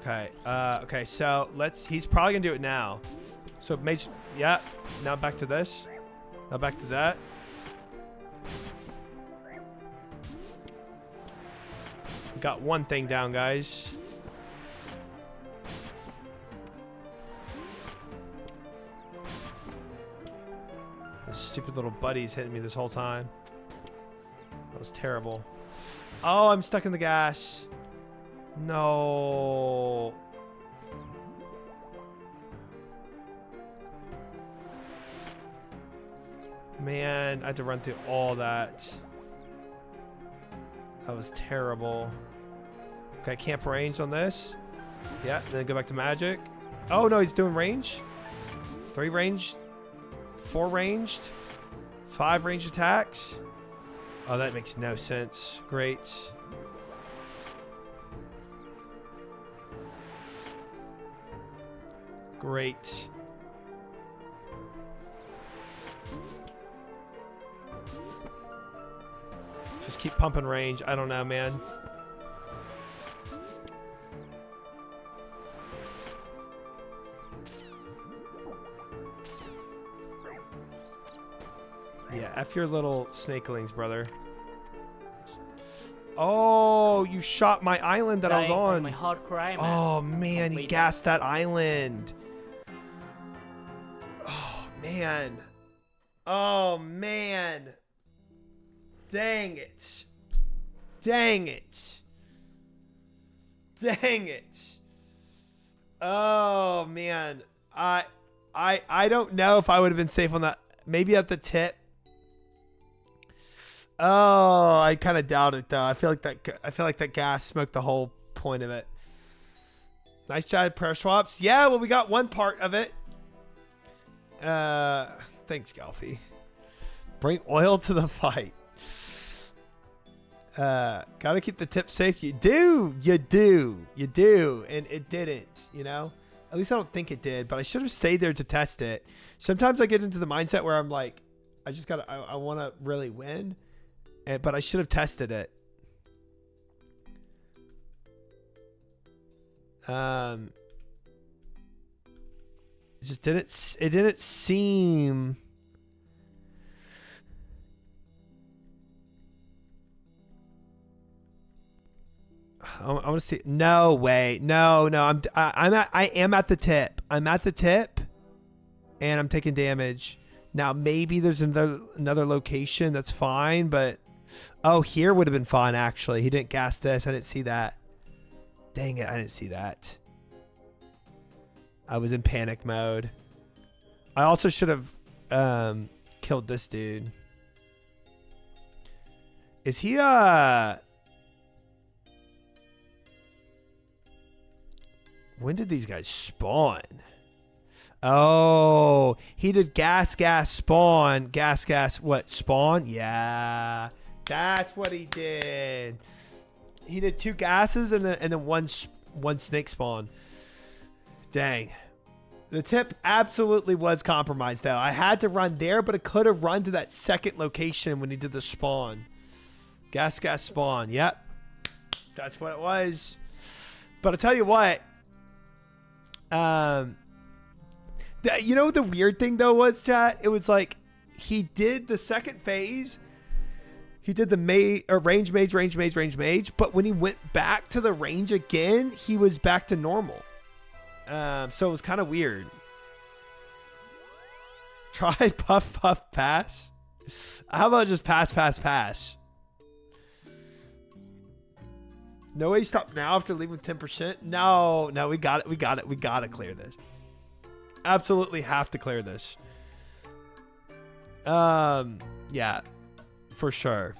Okay, okay, so he's probably gonna do it now. So mage, yeah, now back to this. Now back to that. We got one thing down, guys. This stupid little buddy's hitting me this whole time. That was terrible. Oh, I'm stuck in the gas. No. Man, I had to run through all that. That was terrible. Okay, camp range on this. Yeah, then go back to magic. Oh no, he's doing range. 3 ranged, 4 ranged, 5 ranged attacks. Oh, that makes no sense. Great. Great. Just keep pumping range. I don't know, man. Yeah, F your little snakelings, brother. Oh, you shot my island that I was on. My hardcore Iron Man. Oh, man, he gassed that island. Oh, man. Oh, man. Dang it. Dang it. Dang it. Oh, man. I don't know if I would have been safe on that. Maybe at the tip. Oh, I kind of doubt it though. I feel like that gas smoked the whole point of it. Nice job, prayer swaps. Yeah, well, we got one part of it. Thanks, Golfy. Bring oil to the fight. Gotta keep the tip safe. You do, and it didn't. You know, At least I don't think it did, but I should have stayed there to test it. Sometimes I get into the mindset where I'm like, I want to really win, but I should have tested it. It just didn't seem. I want to see. No way. No. I am at the tip. I'm at the tip, and I'm taking damage. Now maybe there's another location that's fine, but here would have been fun actually. He didn't gas this. I didn't see that. Dang it! I didn't see that. I was in panic mode. I also should have killed this dude. Is he when did these guys spawn? Oh, he did gas, spawn. Gas, what? Spawn? Yeah. That's what he did. He did 2 gases and then one snake spawn. Dang. The tip absolutely was compromised, though. I had to run there, but it could have run to that second location when he did the spawn. Gas, spawn. Yep. That's what it was. But I'll tell you what. You know what the weird thing though was, chat? It was like he did the second phase. He did the range mage, but when he went back to the range again, he was back to normal. So it was kind of weird. Try puff pass. How about just pass? No way, stop now after leaving with 10%. No, we got it. We got to clear this. Absolutely have to clear this. Yeah, for sure.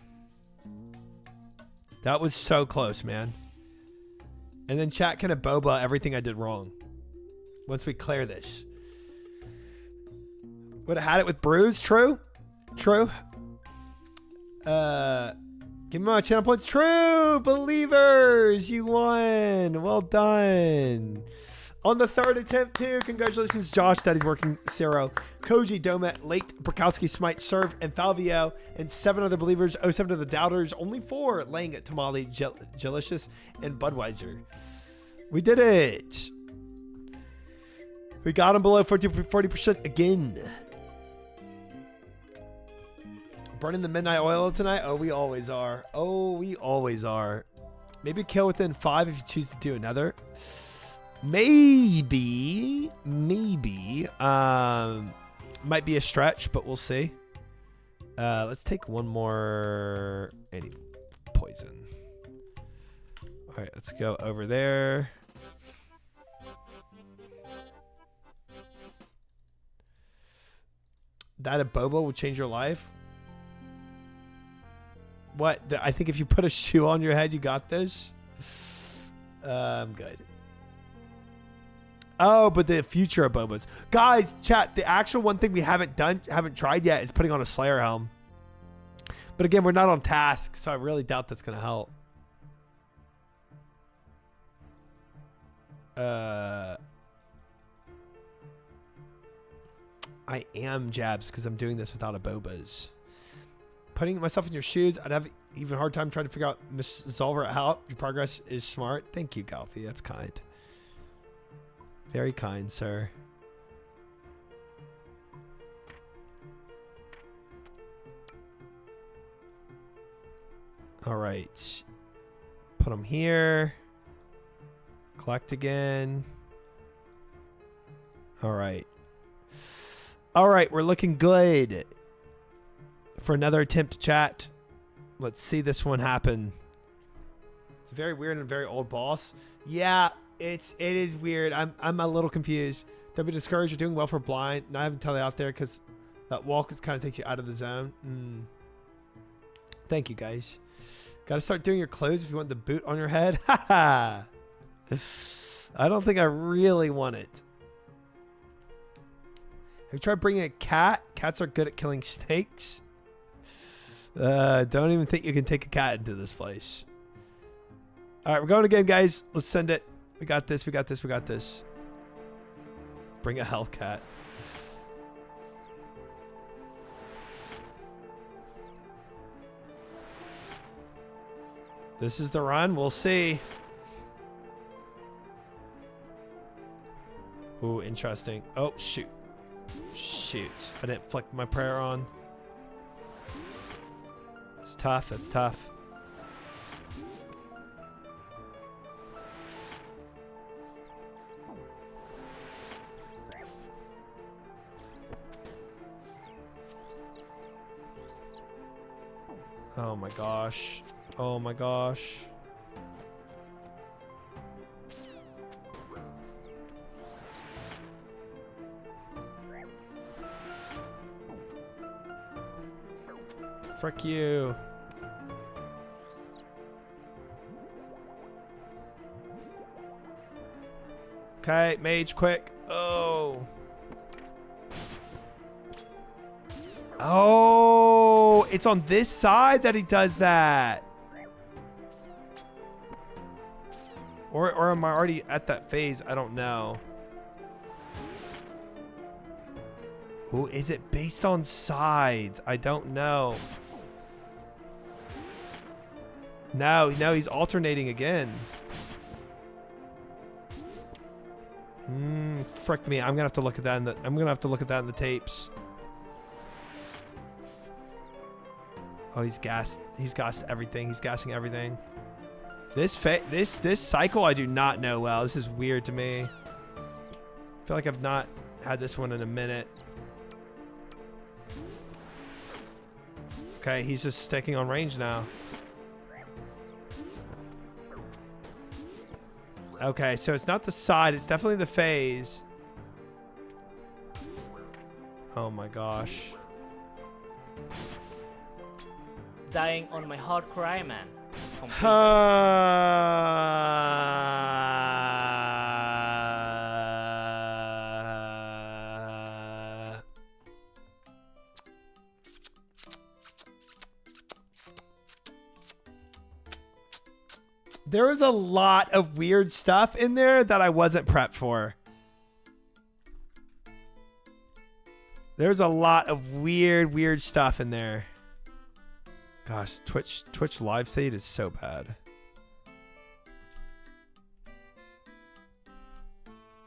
That was so close, man. And then chat can boba everything I did wrong. Once we clear this. Would have had it with Bruise. True. Give me my channel points. True. Believers. You won. Well done. On the 3rd attempt, too. Congratulations, Josh. Daddy's working. Zero. Koji, Domet, Late, Brokowski, Smite, Serve, and Falvio. And 7 other believers. 07 of the doubters. Only 4. Lang, Tamale, Jelicious, and Budweiser. We did it. We got him below 40% again. Burning the midnight oil tonight? Oh, we always are. Maybe kill within 5 if you choose to do another. Maybe. Might be a stretch, but we'll see. Let's take one more. Any poison. All right, let's go over there. That a boba will change your life. What? I think if you put a shoe on your head, you got this. I'm good. Oh, but the future of bobas. Guys, chat, the actual one thing we haven't tried yet is putting on a Slayer helm. But again, we're not on task, so I really doubt that's going to help. I am Jabs because I'm doing this without a bobas. Putting myself in your shoes, I'd have even a hard time trying to figure out Miss Zulrah out. Your progress is smart. Thank you, Galfy. That's kind. Very kind, sir. All right. Put them here. Collect again. All right. All right, we're looking good for another attempt to chat. Let's see this one happen. It's a very weird and very old boss. Yeah, it is weird. I'm a little confused. Don't be discouraged. You're doing well for blind. Not having to tell you out there because that walk kind of takes you out of the zone. Thank you, guys. Got to start doing your clothes if you want the boot on your head. I don't think I really want it. Have you tried bringing a cat? Cats are good at killing snakes. Don't even think you can take a cat into this place. All right, we're going again, guys. Let's send it. We got this. Bring a Hellcat. This is the run. We'll see. Ooh, interesting. Oh, shoot. Shoot. I didn't flick my prayer on. It's tough. That's tough. Oh my gosh. Oh my gosh. Frick you. Okay, mage, quick. Oh. Oh, it's on this side that he does that. Or am I already at that phase? I don't know. Ooh, is it based on sides? I don't know. No, he's alternating again. Frick me. I'm gonna have to look at that in the tapes. Oh, he's gassed. He's gassed everything. He's gassing everything. This cycle I do not know well. This is weird to me. I feel like I've not had this one in a minute. Okay, he's just sticking on range now. Okay, so it's not the side. It's definitely the phase. Oh my gosh. Dying on my hardcore Iron Man. There was a lot of weird stuff in there that I wasn't prepped for. There's a lot of weird stuff in there. Gosh, Twitch live feed is so bad.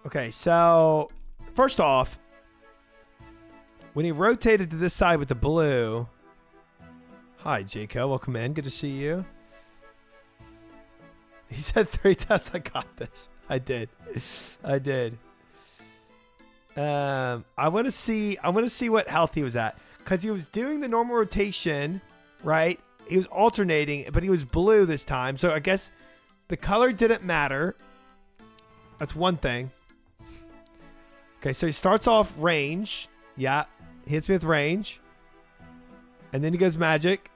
Okay, so first off, when he rotated to this side with the blue. Hi, Jaco. Welcome in. Good to see you. He said 3 times. I got this. I did. I did. I want to see what health he was at, because he was doing the normal rotation, right? He was alternating, but he was blue this time. So I guess the color didn't matter. That's one thing. Okay, so he starts off range. Yeah, he hits me with range. And then he goes magic.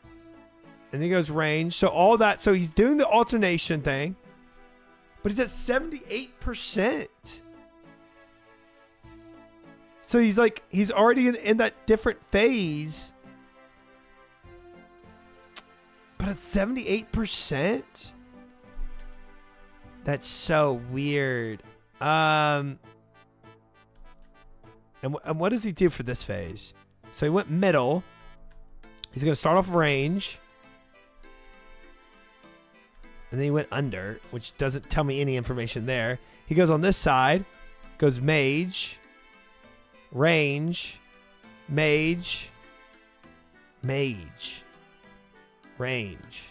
And then he goes range. So all that. So he's doing the alternation thing. But he's at 78%. So he's already in that different phase. But at 78%? That's so weird. And what does he do for this phase? So he went middle. He's going to start off range. And then he went under, which doesn't tell me any information there. He goes on this side. Goes mage. Range. Mage. Mage. Range.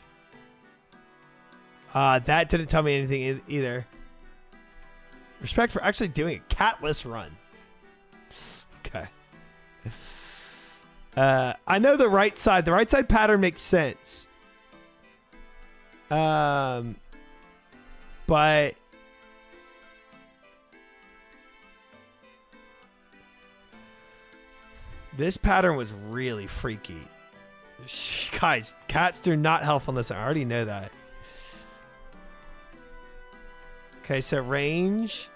That didn't tell me anything either. Respect for actually doing a catless run. Okay. I know the right side. The right side pattern makes sense. But this pattern was really freaky. Guys, cats do not help on this. I already know that. Okay, so range.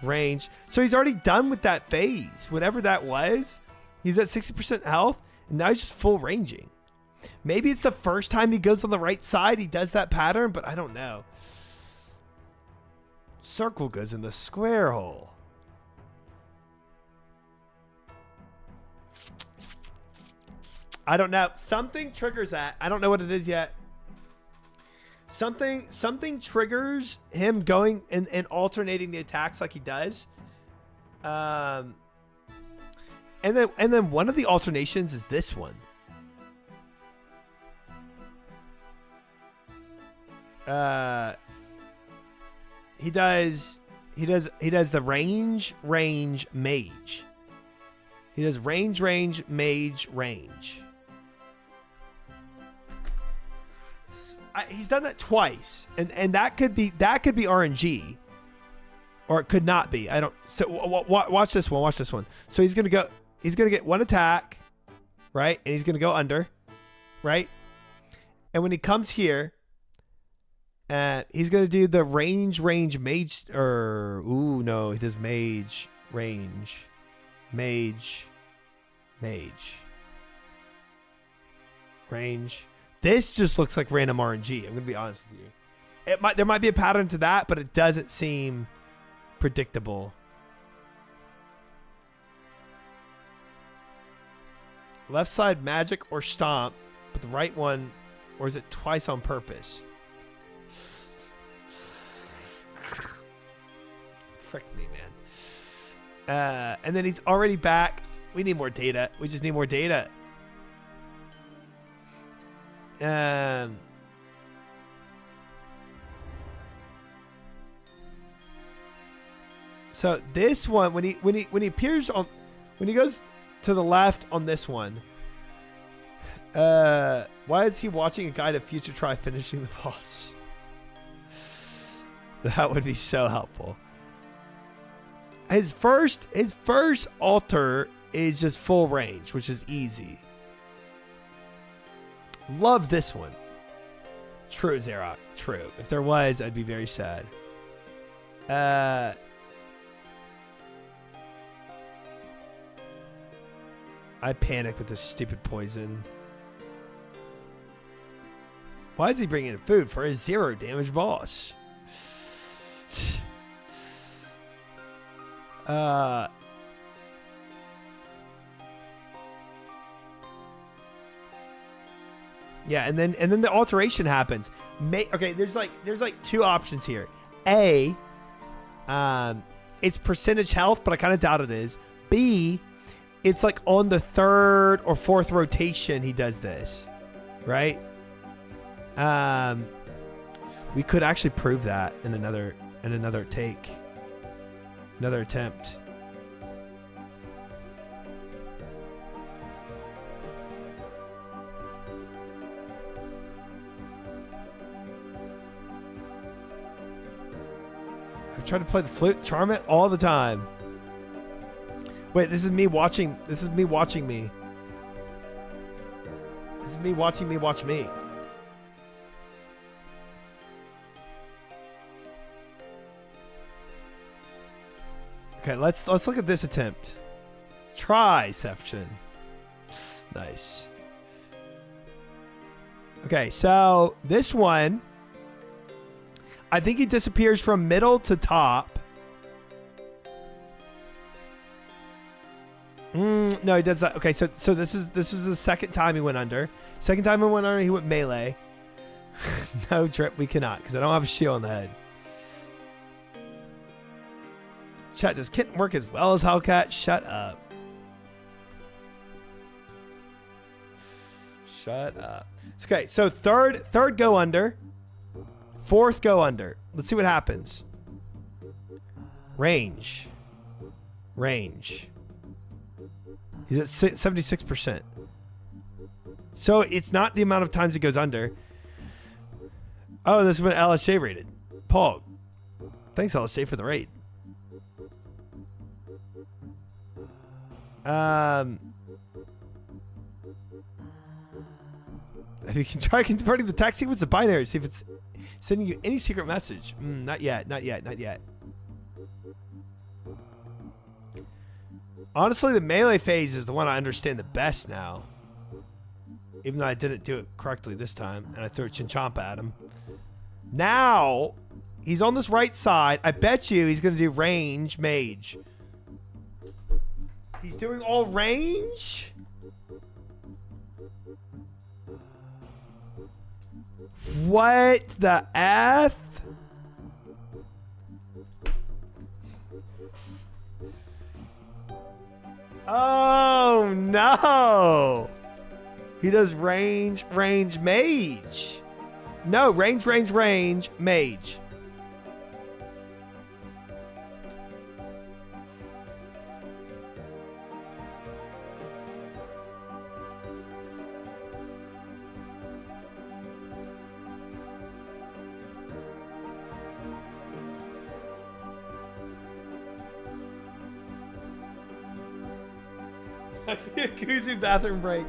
So he's already done with that phase. Whatever that was. He's at 60% health. And now he's just full ranging. Maybe it's the first time he goes on the right side. He does that pattern, but I don't know. Circle goes in the square hole. I don't know. Something triggers that. I don't know what it is yet. Something triggers him going and alternating the attacks like he does. And then one of the alternations is this one. He does the range mage. He does range mage range. He's done that twice, and that could be RNG, or it could not be. I don't. So watch this one. Watch this one. So he's gonna go. He's gonna get one attack, right? And he's gonna go under, right? And when he comes here, he's gonna do the range mage. Or ooh no, he does mage range, mage range. This just looks like random RNG. I'm gonna be honest with you. There might be a pattern to that, but it doesn't seem predictable. Left side magic or stomp, but the right one, or is it twice on purpose? Frick me, man. And then he's already back. We need more data. We just need more data. So this one, when he appears on, when he goes to the left on this one, why is he watching a guide of future try finishing the boss? That would be so helpful. His first altar is just full range, which is easy. Love this one. True, Xerox. True. If there was, I'd be very sad. I panic with this stupid poison. Why is he bringing in food for his 0 damage boss? Yeah, and then the alteration happens. Okay, there's like 2 options here. A, it's percentage health, but I kind of doubt it is. B, it's like on the 3rd or 4th rotation he does this, right? We could actually prove that in another take, another attempt. Try to play the flute, charm it all the time. Wait, this is me watching. This is me watching me. This is me watching me watch me. Okay, let's look at this attempt. Triception. Nice. Okay, so this one, I think he disappears from middle to top. No, he does that. Okay, so this is the second time he went under. Second time he went under, he went melee. No drip, we cannot, because I don't have a shield on the head. Chat, does Kitten work as well as Hellcat? Shut up. Shut up. Okay, so third go under. 4th go under. Let's see what happens. Range. He's at 76%. So it's not the amount of times it goes under. Oh, this is what LSJ rated. Paul. Thanks, LSJ, for the raid. If you can try converting the text sequence to binary, see if it's sending you any secret message. Not yet. Honestly, the melee phase is the one I understand the best now. Even though I didn't do it correctly this time, and I threw a chinchomp at him. Now, he's on this right side. I bet you he's going to do range mage. He's doing all range? What the F? Oh no. He does range, mage. No, range, mage. Kuzu bathroom break.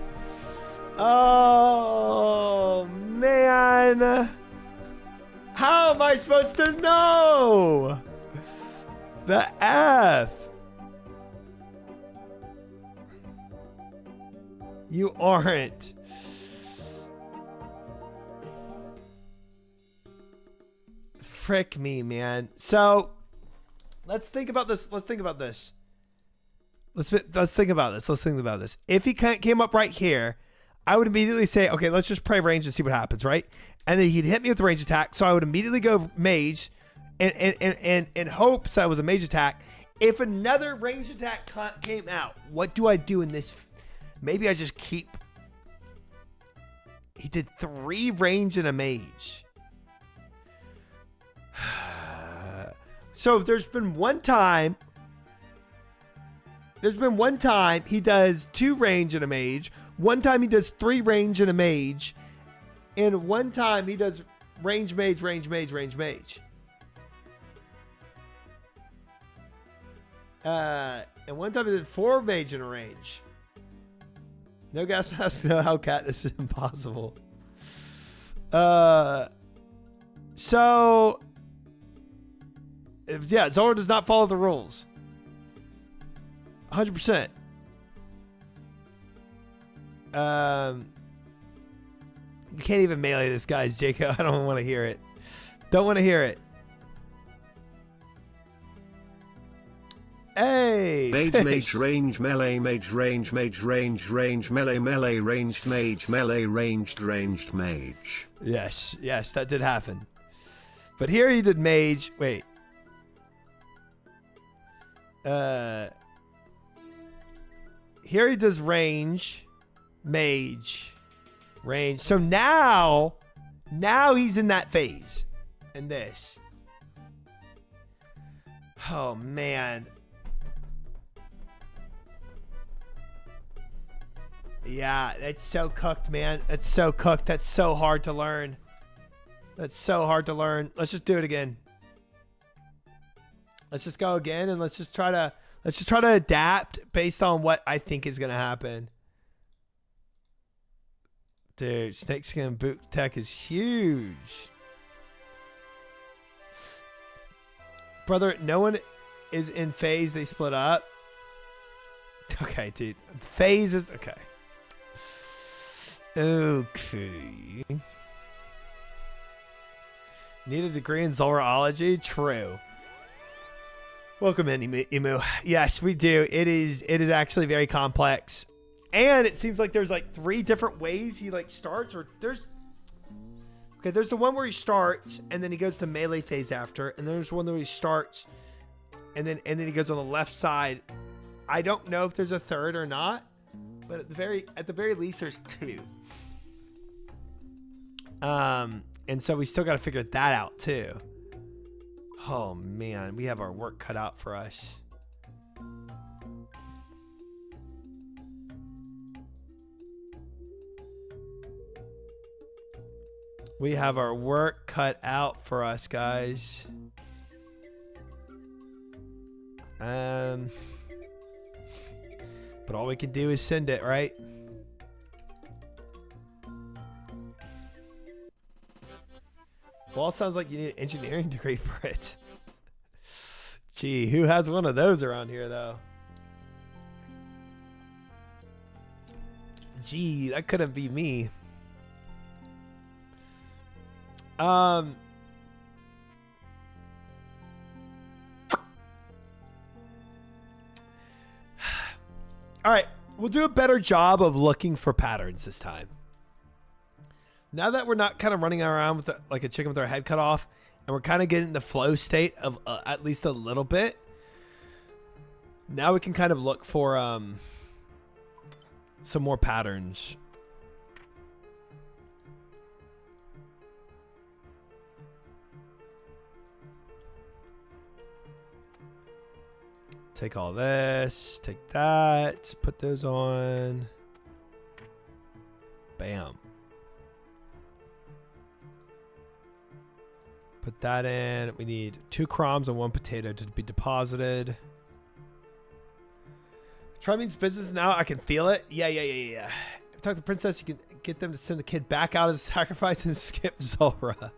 Oh man, how am I supposed to know? The F. You aren't. Frick me, man. So let's think about this. Let's think about this. Let's think about this. If he came up right here, I would immediately say, okay, let's just pray range and see what happens, right? And then he'd hit me with the range attack, so I would immediately go mage and hopes that was a mage attack. If another range attack came out, what do I do in this? Maybe I just keep. He did 3 range and a mage. So there's been one time he does 2 range and a mage. One time he does 3 range and a mage. And one time he does range mage. And one time he did 4 mage in a range. No gas mask, no Hellcat. This is impossible. So yeah, Zulrah does not follow the rules. 100%. You can't even melee this guy's Jacob. I don't want to hear it. Don't want to hear it. Hey. Mage range melee mage range melee ranged mage melee ranged mage. Yes, that did happen. But here he did mage. Wait. Here he does range, mage, range. So now he's in that phase. And this. Oh, man. Yeah, that's so cooked, man. That's so cooked. That's so hard to learn. Let's just do it again. Let's just go again, and let's just try to adapt based on what I think is gonna happen. Dude, snakeskin boot tech is huge. Brother, no one is in phase. They split up. Okay, dude. Phase is okay. Okay. Need a degree in Zulrahology? True. Welcome in, Emu. Yes, we do. It is actually very complex. And it seems like there's like 3 different ways he like starts, or there's the one where he starts and then he goes to melee phase after, and then there's one where he starts and then he goes on the left side. I don't know if there's a third or not, but at the very least there's 2. And so we still got to figure that out too. Oh man, we have our work cut out for us. We have our work cut out for us, guys. But all we can do is send it, right? Well, sounds like you need an engineering degree for it. Gee, who has one of those around here, though? Gee, that couldn't be me. All right, we'll do a better job of looking for patterns this time. Now that we're not kind of running around with like a chicken with our head cut off, and we're kind of getting the flow state of at least a little bit, now we can kind of look for some more patterns. Take all this, take that, put those on. Bam. Put that in. We need 2 crumbs and 1 potato to be deposited. Try means business now. I can feel it. Yeah. If you talk to the princess, you can get them to send the kid back out as a sacrifice and skip Zulrah.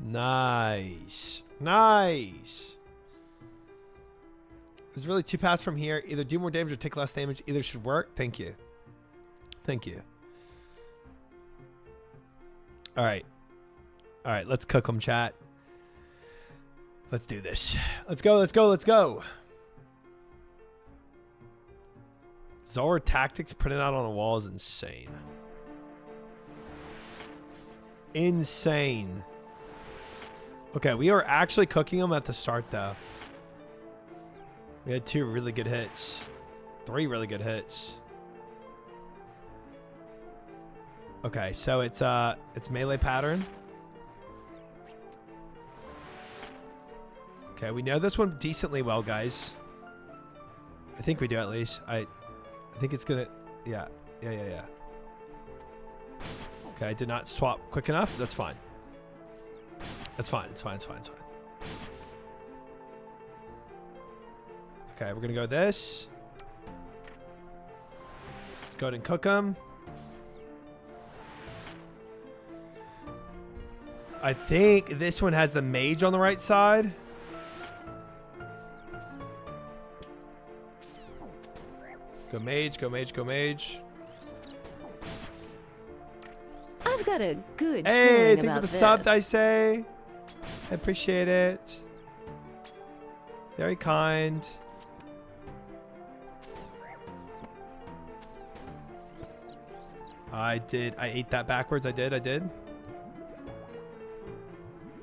Nice. There's really 2 paths from here. Either do more damage or take less damage. Either should work. Thank you. All right. Let's cook them, chat. Let's do this. Let's go. Zulrah tactics printed out on the wall is insane. Okay, we are actually cooking them at the start, though. We had 2 really good hits. 3 really good hits. Okay, so it's melee pattern. Okay, we know this one decently well, guys. I think we do at least. I think it's gonna. Yeah. Okay, I did not swap quick enough. That's fine. It's fine. Okay, we're gonna go with this. Let's go ahead and cook them. I think this one has the mage on the right side. Go mage. I've got a good Hey, feeling thank you about for the this. sub, Dicey. I appreciate it. Very kind. I ate that backwards. I did.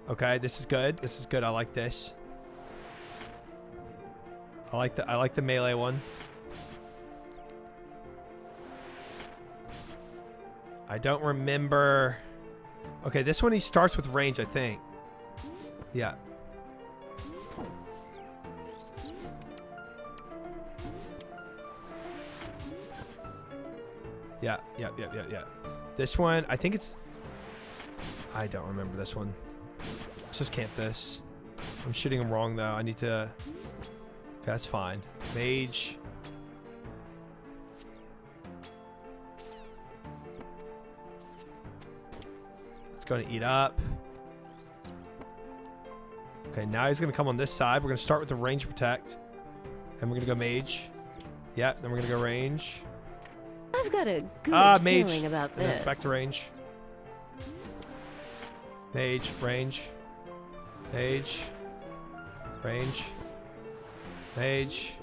Okay, this is good. I like this. I like the melee one. I don't remember. Okay, this one he starts with range, I think. Yeah. Yeah. This one, I think it's... I don't remember this one. Let's just camp this. I'm shooting him wrong, though. I need to... Okay, that's fine. Mage. It's going to eat up. Okay, now he's going to come on this side. We're going to start with the range protect. And we're going to go mage. Yeah, then we're going to go range. I've got a good mage. feeling about And then this. back to range. Mage, range. Mage. Range. Mage.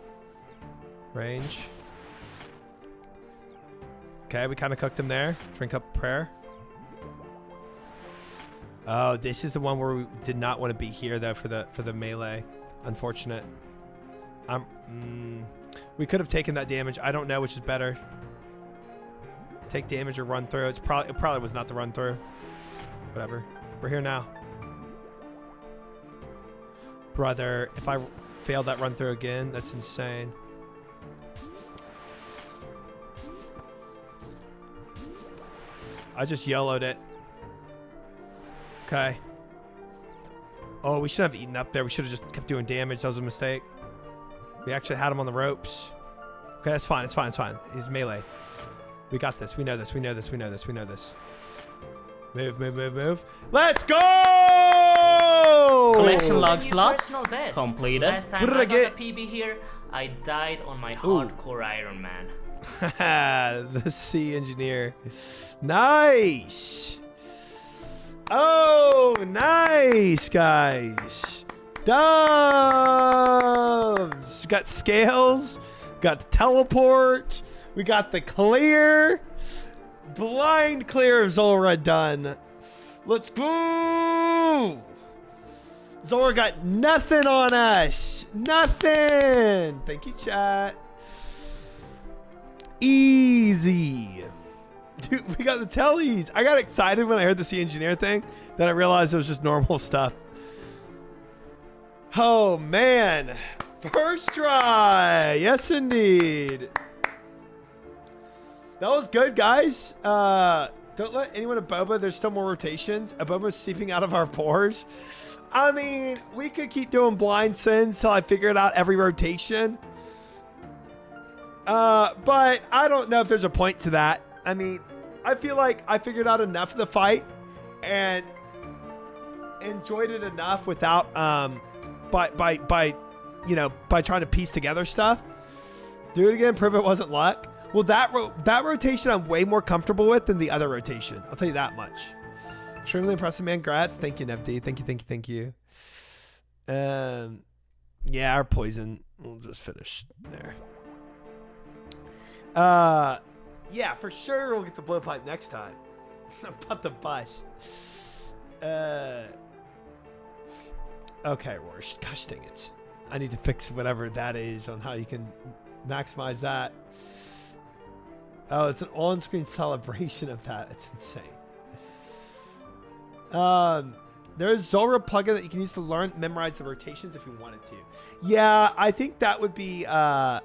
Range. Okay, we kind of cooked him there. Drink up prayer. Oh, this is the one where we did not want to be here though for the melee. Unfortunate. We could have taken that damage. I don't know which is better. Take damage or run through. It probably was not the run through. Whatever. We're here now. Brother, if I failed that run through again, that's insane. I just YOLO'd it. Okay. Oh, we should have eaten up there. We should have just kept doing damage. That was a mistake. We actually had him on the ropes. Okay, that's fine. It's fine. He's melee. We got this. We know this. Move. Let's go! Collection log New slots personal best. completed. Last time What did I got get? a PB here, I died on my hardcore Iron Man. The sea engineer. Nice. Oh, nice, guys. Doves. Got scales. Got the teleport. We got the clear. Blind clear of Zulrah done. Let's go. Zulrah got nothing on us. Nothing. Thank you, chat. Easy. Dude, we got the tellies. I got excited when I heard the sea engineer thing. Then I realized it was just normal stuff. Oh, man. First try. Yes, indeed. That was good, guys. Don't let anyone a boba. There's still more rotations. A boba's seeping out of our pores. I mean, we could keep doing blind sins till I figured out every rotation. But I don't know if there's a point to that. I mean, I feel like I figured out enough of the fight and enjoyed it enough without, by trying to piece together stuff. Do it again. Prove it wasn't luck. Well, that rotation I'm way more comfortable with than the other rotation. I'll tell you that much. Extremely impressive, man. Grats. Thank you, NevD. Thank you. Yeah, our poison. We'll just finish there. Yeah, for sure we'll get the blowpipe next time. I'm about to bust. Okay, Rorsch. Gosh dang it. I need to fix whatever that is on how you can maximize that. Oh, it's an on-screen celebration of that. It's insane. There's Zulrah plugin that you can use to memorize the rotations if you wanted to. Yeah, I think that would be yeah,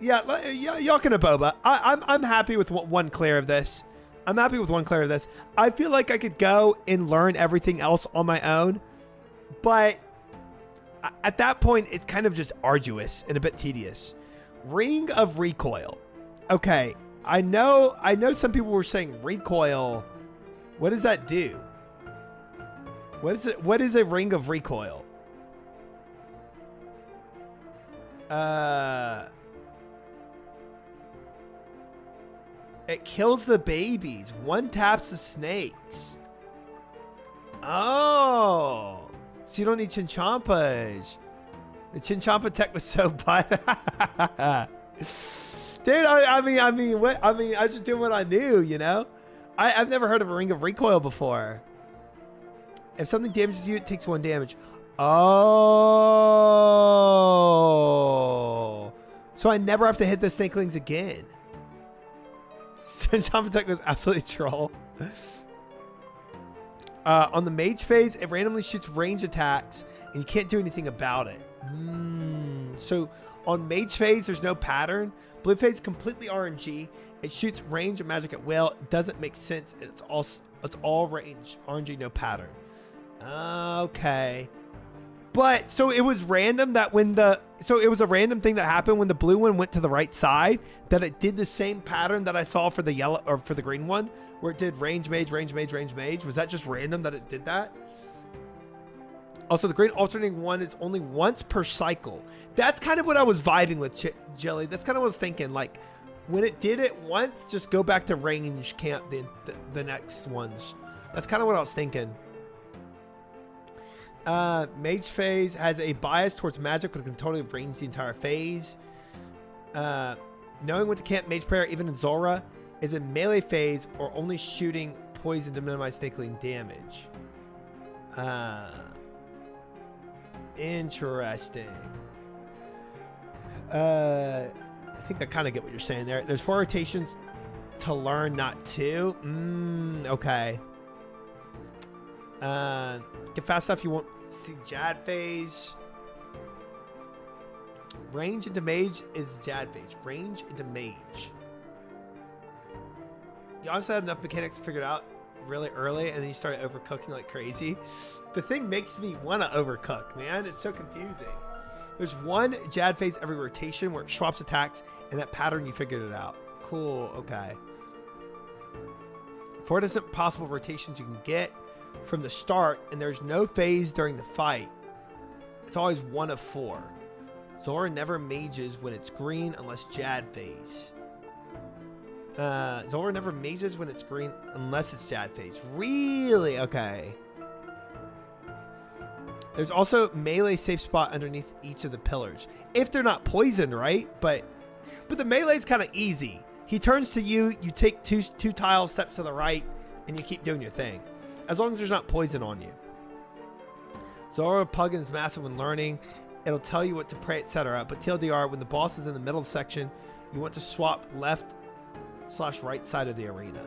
y'all can boba. I'm happy with one clear of this. I'm happy with one clear of this. I feel like I could go and learn everything else on my own, but at that point it's kind of just arduous and a bit tedious. Ring of Recoil. Okay, I know some people were saying recoil. What does that do? What is it? What is a ring of recoil? It kills the babies. One taps the snakes. Oh, so you don't need Chinchompas. The Chinchompa tech was so bad. Dude, I mean, I was just doing what I knew, you know? I've never heard of a ring of recoil before. If something damages you, it takes 1 damage. Oh. So I never have to hit the snakelings again. Chinchompa tech was absolutely troll. On the mage phase, it randomly shoots range attacks, and you can't do anything about it. So on mage phase, there's no pattern. Blue phase, completely RNG. It shoots range of magic at will. It doesn't make sense. It's all range. RNG, no pattern. Okay. But so it was random that it was a random thing that happened when the blue one went to the right side, that it did the same pattern that I saw for the yellow or for the green one, where it did range mage, range mage, range mage. Was that just random that it did that? Also, the green alternating one is only once per cycle. That's kind of what I was vibing with, Jelly. That's kind of what I was thinking. Like, when it did it once, just go back to range camp the next ones. That's kind of what I was thinking. Mage phase has a bias towards magic, but it can totally range the entire phase. Knowing when to camp Mage Prayer, even in Zulrah, is in melee phase or only shooting poison to minimize snakeling damage. Interesting. I think I kind of get what you're saying there. There's 4 rotations to learn, not 2. Okay. Get fast enough, you won't see Jad phase. Range into mage is Jad phase. Range into mage. You honestly had enough mechanics figured out really early, and then you started overcooking like crazy. The thing makes me want to overcook, man. It's so confusing. There's 1 Jad phase every rotation where it swaps attacks, and that pattern you figured it out. Cool. Okay. 4 different possible rotations you can get from the start, and there's no phase during the fight. It's always 1 of 4. Zulrah never mages when it's green unless Jad phase. Zulrah never mages when it's green unless it's Jad phase. Really? Okay. There's also melee safe spot underneath each of the pillars. If they're not poisoned, right? But the melee is kind of easy. He turns to you. You take two tile steps to the right, and you keep doing your thing, as long as there's not poison on you. Zulrah plugin is massive when learning. It'll tell you what to pray, etc. But TLDR, when the boss is in the middle section, you want to swap left/right side of the arena.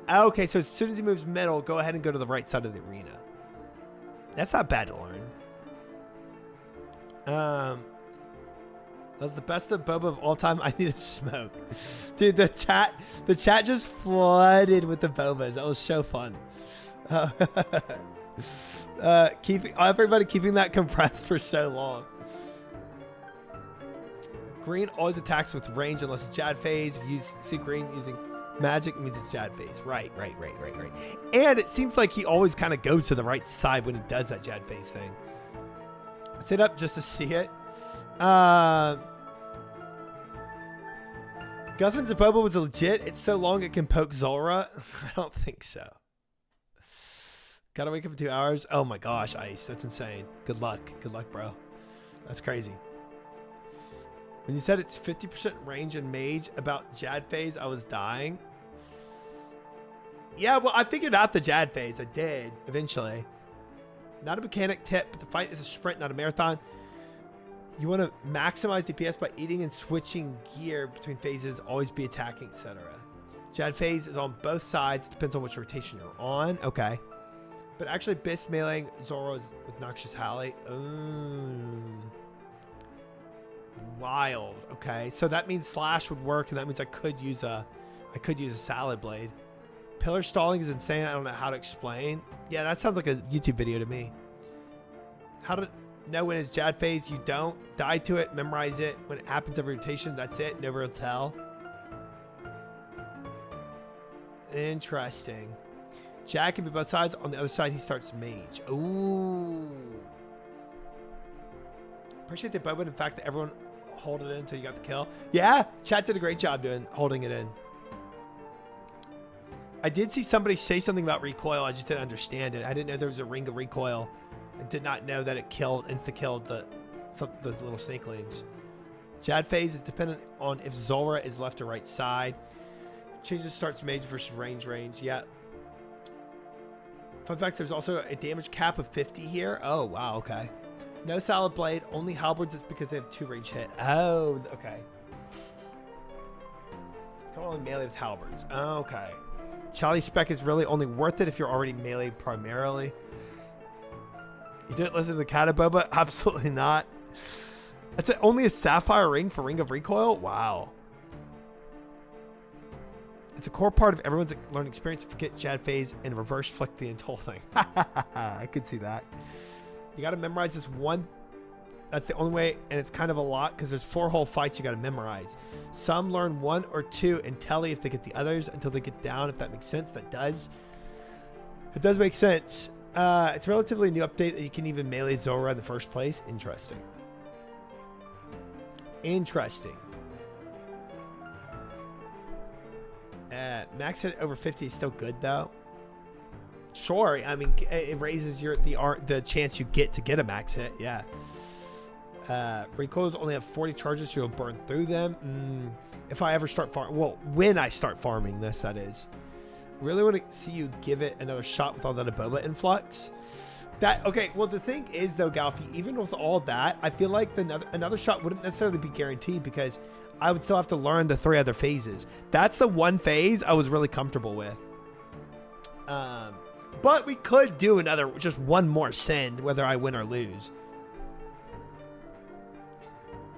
Okay, so as soon as he moves middle, go ahead and go to the right side of the arena. That's not bad to learn. That was the best of boba of all time. I need a smoke. Dude, the chat just flooded with the bobas. That was so fun. Everybody keeping that compressed for so long. Green always attacks with range unless it's Jad phase. If you see green using magic, it means it's Jad phase. Right. And it seems like he always kind of goes to the right side when he does that Jad phase thing. I sit up just to see it. Guthan's Aboba was legit. It's so long it can poke Zulrah. I don't think so. Gotta wake up in 2 hours. Oh my gosh, Ice. That's insane. Good luck. Good luck, bro. That's crazy. When you said it's 50% range and mage about Jad phase, I was dying. Yeah, well, I figured out the Jad phase. I did, eventually. Not a mechanic tip, but the fight is a sprint, not a marathon. You want to maximize DPS by eating and switching gear between phases, always be attacking, etc. Jad phase is on both sides. Depends on which rotation you're on. Okay. But actually, best mailing Zulrah's with Noxious Halley. Wild. Okay, so that means slash would work, and that means I could use a salad blade. Pillar stalling is insane. I don't know how to explain. Yeah, that sounds like a YouTube video to me. How to know when it's Jad phase? You don't die to it. Memorize it. When it happens every rotation, that's it. Never will tell. Interesting. Jack can be both sides. On the other side, he starts mage. Ooh. Appreciate the boba. In fact, that everyone hold it in until you got the kill. Yeah, chat did a great job holding it in. I did see somebody say something about recoil. I just didn't understand it. I didn't know there was a ring of recoil. I did not know that it insta-killed the little snakelings. Jad phase is dependent on if Zulrah is left or right side. Changes starts mage versus range. Yeah. Fun fact, there's also a damage cap of 50 here. Oh, wow, okay. No salad blade, only halberds. It's because they have 2 range hit. Oh, okay. You can only melee with halberds. Okay. Charlie spec is really only worth it if you're already melee primarily. You didn't listen to the Cataboba? Absolutely not. That's only a sapphire ring for Ring of Recoil? Wow. It's a core part of everyone's learning experience. Forget Jad phase and reverse flick the whole thing. I could see that. You got to memorize this one. That's the only way, and it's kind of a lot because there's 4 whole fights you got to memorize. Some learn 1 or 2 and telly if they get the others until they get down, if that makes sense. That does. It does make sense. It's a relatively new update that you can even melee Zulrah in the first place. Interesting. Max hit over 50 is still good though. Sure, I mean it raises the chance you get to get a max hit. Yeah. Recoils only have 40 charges, so you'll burn through them. If I ever start farming, well, when I start farming this, that is. Really want to see you give it another shot with all that Aboba influx. Okay, well the thing is though, Galfy, even with all that, I feel like another shot wouldn't necessarily be guaranteed because I would still have to learn the 3 other phases. That's the one phase I was really comfortable with. But we could do just one more send, whether I win or lose.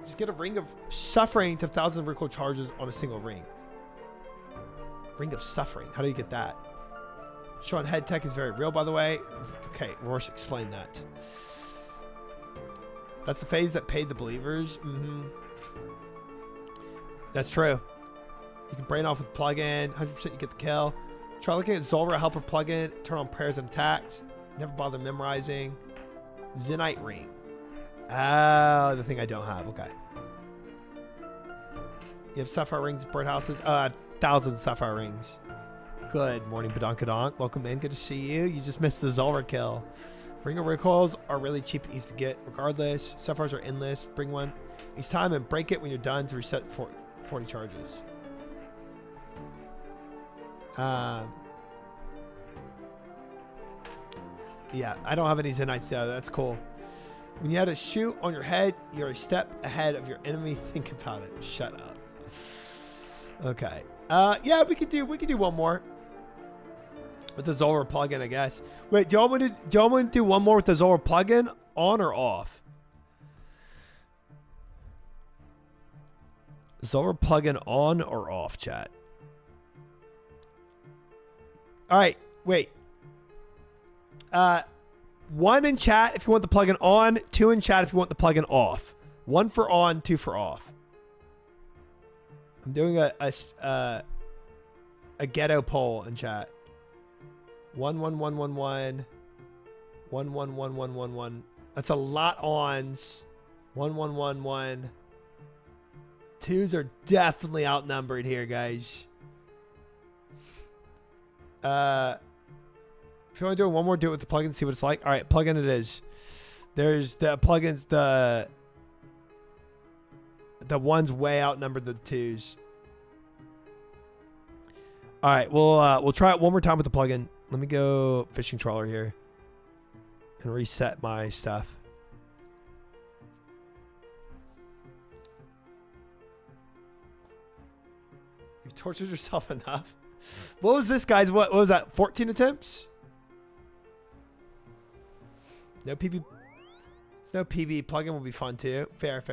Just get a Ring of Suffering to 1,000 recoil charges on a single ring. Ring of Suffering. How do you get that? Sean, head tech is very real, by the way. Okay, Rourke, explain that. That's the phase that paid the believers. That's true. You can brain off with plugin. 100% you get the kill. Try looking at Zulrah helper plugin. Turn on prayers and attacks. Never bother memorizing. Zenite ring. Oh, the thing I don't have. Okay. You have sapphire rings, birdhouses. I have thousands of sapphire rings. Good morning, Badonkadonk. Welcome in. Good to see you. You just missed the Zulrah kill. Ring of recoils are really cheap and easy to get regardless. Sapphires are endless. Bring one each time and break it when you're done to reset 40 charges. Yeah, I don't have any Zenites though. That's cool. When you had a shoot on your head, you're a step ahead of your enemy. Think about it. Shut up. Okay. Yeah, we could do one more with the Zulrah plugin, I guess. Wait, do y'all want to do one more with the Zulrah plugin, on or off? Zulrah plugin on or off, chat? All right, wait. 1 in chat if you want the plugin on, 2 in chat if you want the plugin off. 1 for on, 2 for off. I'm doing a ghetto poll in chat. 1 1 1 1 1 1 1 1 1 1 1. That's a lot ons. 1 1 1 1. 2s are definitely outnumbered here, guys. If you want to do one more, do it with the plugin, see what it's like. All right, plugin it is. There's the plugins, the ones way outnumbered the 2s. All right, we'll try it one more time with the plugin. Let me go fishing trawler here and reset my stuff. You've tortured yourself enough. What was this, guys? What was that? 14 attempts? No PB. It's no PB. Plugin will be fun too. Fair.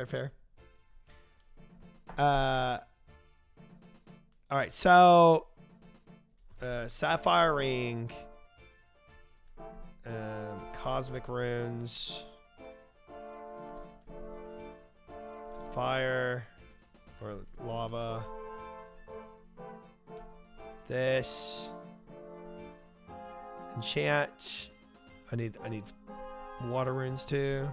All right, so Sapphire Ring, Cosmic Runes, Fire or Lava. This enchant. I need water runes too.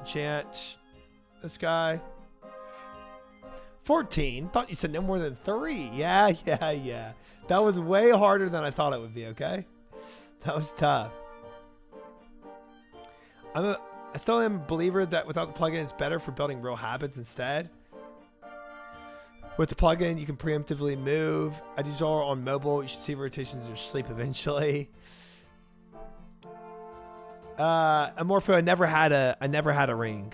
Enchant this guy. 14. Thought you said no more than 3. Yeah. That was way harder than I thought it would be. Okay, that was tough. I still am a believer that without the plugin, it's better for building real habits instead. With the plugin, you can preemptively move. I do Zulrah on mobile. You should see rotations in your sleep eventually. Amorpho, I never had a ring.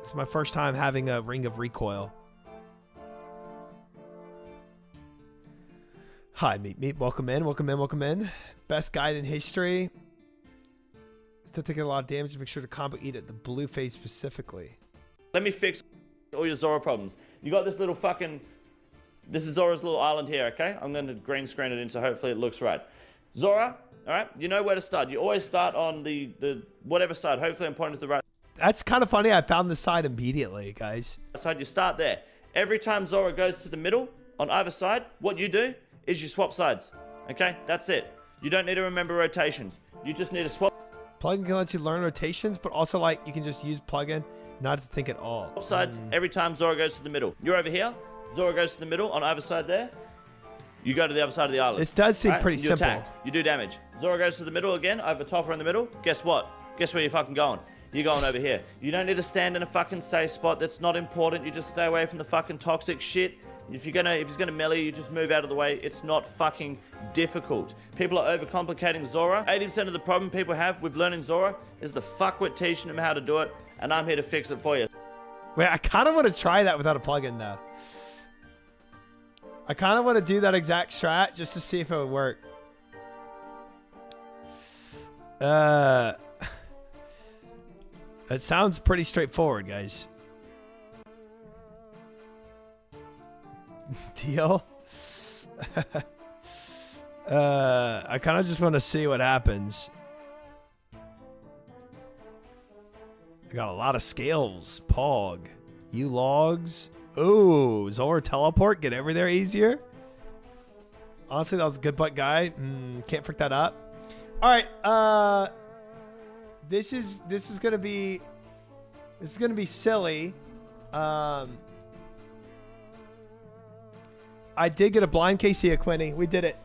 It's my first time having a ring of recoil. Hi, Meat. Welcome in. Best guide in history. Still taking a lot of damage. Make sure to combo eat at the blue phase specifically. Let me fix all your Zulrah problems. You got this little fucking... This is Zulrah's little island here, okay? I'm going to green screen it in so hopefully it looks right. Zulrah, all right? You know where to start. You always start on the whatever side. Hopefully I'm pointing to the right That's kind of funny. I found the side immediately, guys. side. You start there. Every time Zulrah goes to the middle on either side, what you do is you swap sides, okay? That's it. You don't need to remember rotations. You just need to swap. Plugin can let you learn rotations, but also like you can just use plugin not to think at all. Swap sides every time Zulrah goes to the middle. You're over here. Zulrah goes to the middle on either side there. You go to the other side of the island. This does seem pretty you simple. Attack. You do damage. Zulrah goes to the middle again, over top or in the middle. Guess what? Guess where you're fucking going? You're going over here. You don't need to stand in a fucking safe spot. That's not important. You just stay away from the fucking toxic shit. If he's gonna melee, you just move out of the way. It's not fucking difficult. People are overcomplicating Zulrah. 80% of the problem people have with learning Zulrah is the fuckwit teaching them how to do it, and I'm here to fix it for you. Wait, I kind of want to try that without a plugin though. I kind of want to do that exact strat just to see if it would work. That sounds pretty straightforward, guys. Deal. I kind of just want to see what happens. I got a lot of scales. Pog. You logs. Ooh, Zulrah teleport. Get over there easier. Honestly, that was a good butt guy. Can't frick that up. All right. This is gonna be silly. I did get a blind KC Quinny. We did it.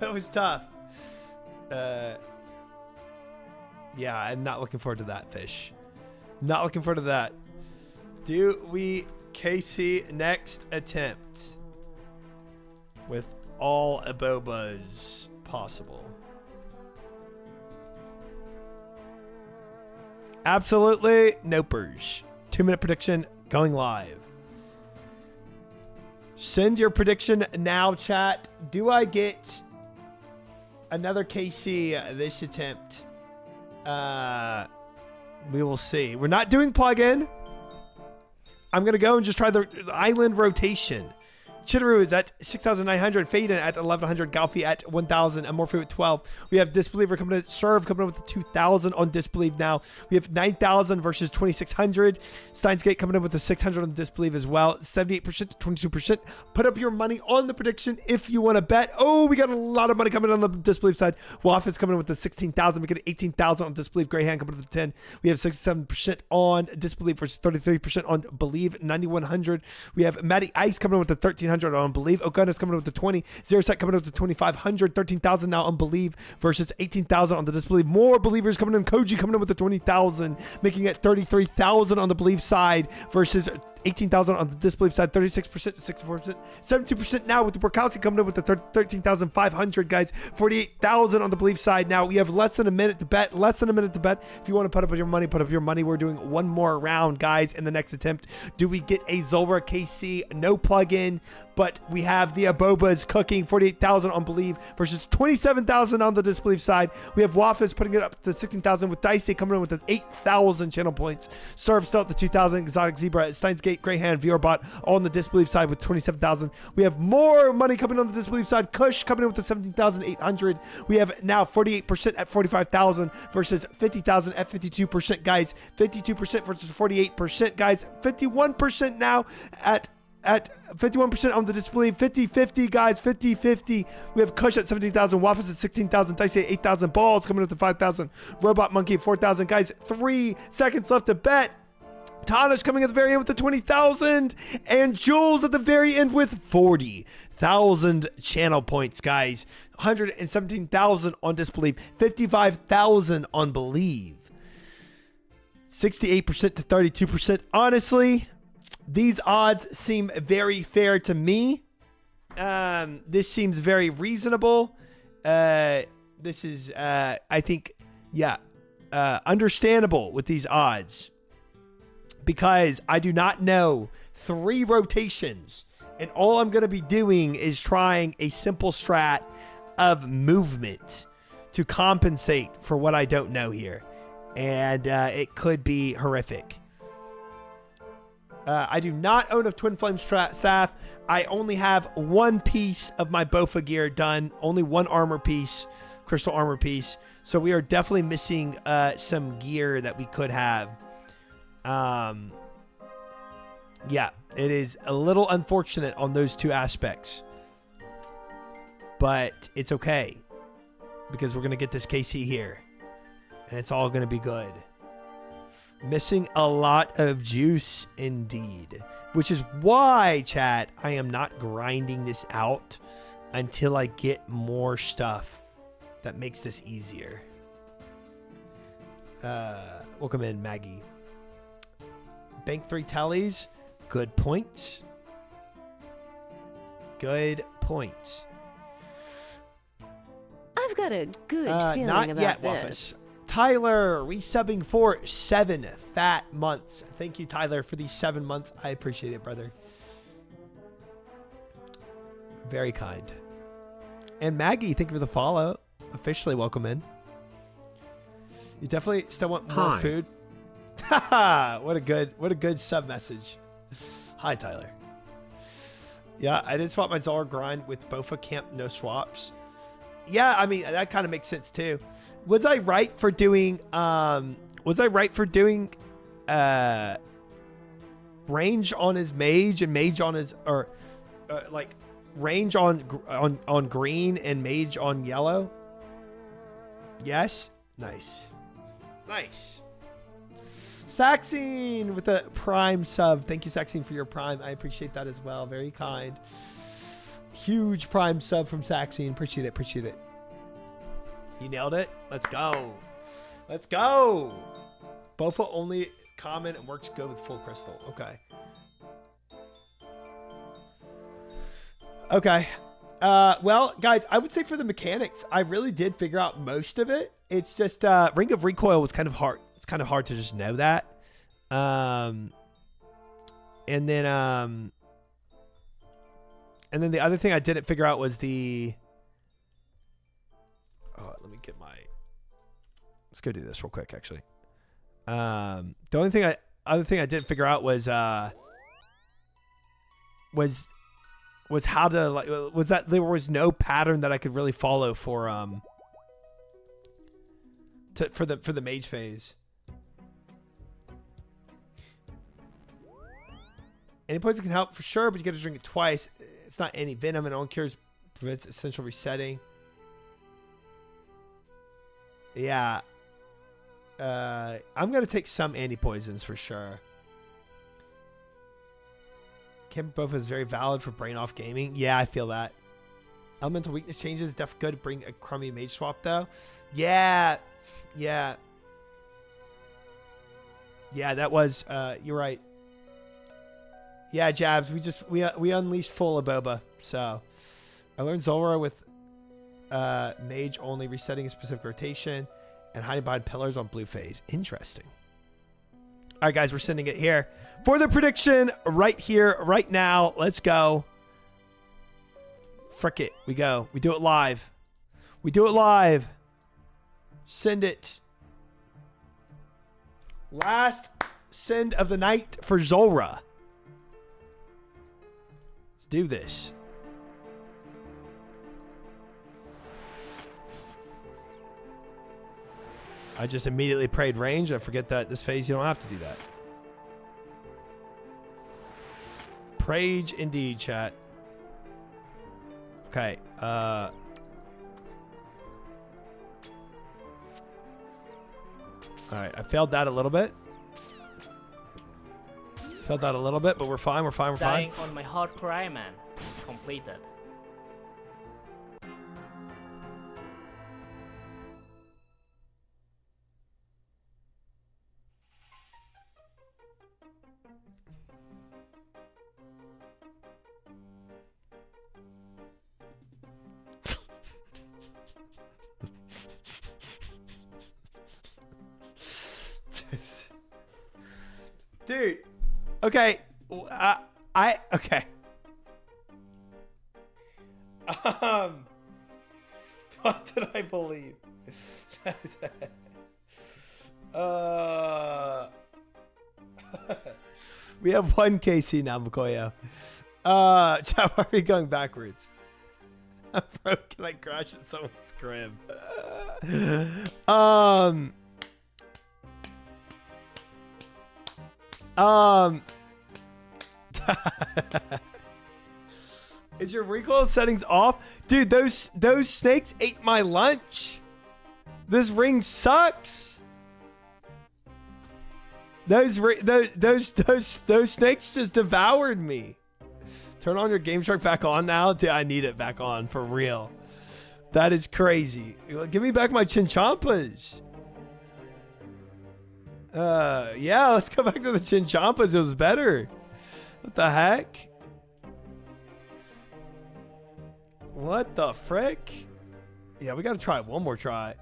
That was tough. Yeah, I'm not looking forward to that fish. Not looking forward to that. Do we KC next attempt with all abobas possible? Absolutely nopers. 2-minute prediction going live. Send your prediction now, chat. Do I get another KC this attempt? We will see. We're not doing plug-in. I'm going to go and just try the island rotation. Chitaru is at 6,900. Faden at 1,100. Galfi at 1,000. Amorpho at 12. We have Disbeliever coming in. Serve coming in with the 2,000 on Disbelieve now. We have 9,000 versus 2,600. Steins Gate coming in with the 600 on Disbelieve as well. 78% to 22%. Put up your money on the prediction if you want to bet. Oh, we got a lot of money coming in on the Disbelieve side. Waff is coming in with the 16,000. We get 18,000 on Disbelieve. Greyhound coming in with the 10. We have 67% on Disbelieve versus 33% on Believe. 9,100. We have Matty Ice coming in with the 1,300 on Believe. Ogunna's coming in with the 20. Zero Set coming in with the 2,500. 13,000 now on Believe versus 18,000 on the Disbelieve. More believers coming in. Koji coming in with the 20,000, making it 33,000 on the Believe side versus 18,000 on the Disbelieve side. 36% to 64%. 72% now with the Burkowski coming in with the 13,500, guys. 48,000 on the Believe side. Now we have less than a minute to bet. Less than a minute to bet. If you want to put up your money, put up your money. We're doing one more round, guys, in the next attempt. Do we get a Zulrah KC? No plug-in, but we have the Abobas cooking. 48,000 on Believe versus 27,000 on the Disbelieve side. We have Waffles putting it up to 16,000 with Dicey coming in with the 8,000 channel points. Serve still at the 2,000. Exotic Zebra, Steins Gate, Greyhound, VRBot all on the Disbelieve side with 27,000. We have more money coming on the Disbelieve side. Kush coming in with the 17,800. We have now 48% at 45,000 versus 50,000 at 52%, guys. 52% versus 48%, guys. 51% now at 51% on the Disbelieve. 50-50, guys. 50-50. We have Kush at 17,000. Waffles at 16,000. Dicey at 8,000. Balls coming up to 5,000. Robot Monkey at 4,000. Guys, 3 seconds left to bet. Tana's coming at the very end with the 20,000. And Jules at the very end with 40,000 channel points, guys. 117,000 on Disbelieve. 55,000 on Believe. 68% to 32%. Honestly, these odds seem very fair to me. This seems very reasonable. This is, I think, understandable with these odds. Because I do not know 3 rotations. And all I'm going to be doing is trying a simple strat of movement to compensate for what I don't know here. And it could be horrific. I do not own a Twin Flame staff. I only have 1 piece of my Bofa gear done. Only 1 armor piece, crystal armor piece. So we are definitely missing some gear that we could have. Yeah, it is a little unfortunate on those 2 aspects. But it's okay. Because we're going to get this KC here. And it's all going to be good. Missing a lot of juice indeed. Which is why, chat, I am not grinding this out until I get more stuff that makes this easier. Welcome in, Maggie. Bank 3 tallies. Good points. Good points. I've got a good feeling not about yet, this. Waffles. Tyler resubbing for 7 fat months. Thank you, Tyler, for these 7 months. I appreciate it, brother. Very kind. And Maggie, thank you for the follow. Officially welcome in. You definitely still want more food. Haha, what a good sub message. Hi, Tyler. Yeah, I did swap my Zulrah grind with Bofa Camp, no swaps. Yeah, I mean, that kind of makes sense too. Was I right for doing range on his mage and mage on his, or like range on green and mage on yellow? Yes. Nice. Saxine with a prime sub. Thank you, Saxine, for your prime. I appreciate that as well. Very kind. Huge prime sub from Saxine. Appreciate it. You nailed it. Let's go. Bofa only common and works good with full crystal. Okay. Okay. Well, guys, I would say for the mechanics, I really did figure out most of it. It's just Ring of Recoil was kind of hard. It's kind of hard to just know that. And then the other thing I didn't figure out was the. Oh, let me get my. Let's go do this real quick, actually. The other thing I didn't figure out was how to like was that there was no pattern that I could really follow for the mage phase. Any poison can help for sure, but you got to drink it twice. It's not any venom, and on cures prevents essential resetting. Yeah. I'm gonna take some anti-poisons for sure. Camp buff is very valid for brain off gaming. Yeah, I feel that. Elemental weakness changes, def good to bring a crummy mage swap though. Yeah. Yeah, that was you're right. Yeah, Jabs, we unleashed full Aboba. So I learned Zulrah with mage only, resetting a specific rotation and hiding behind pillars on blue phase. Interesting. All right, guys, we're sending it here for the prediction right here, right now. Let's go. Frick it. We go. We do it live. We do it live. Send it. Last send of the night for Zulrah. Let's do this. I just immediately prayed range. I forget that this phase you don't have to do that. Prage indeed, chat. Okay. All right, I failed that a little bit. Failed that a little bit, but we're fine. We're fine. We're fine. Dying on my hardcore Iron Man. Completed. Dude, okay, okay. What did I believe? We have one KC now, Makoya. Why are we going backwards? I'm broken. I crashed at someone's crib. Is your recoil settings off? Dude, those snakes ate my lunch. This ring sucks. Those snakes just devoured me. Turn on your Game Shark back on now. Dude, I need it back on for real. That is crazy. Give me back my Chinchampas. Yeah, let's go back to the Chinchampas. It was better. What the heck? What the frick? Yeah, we got to try one more try.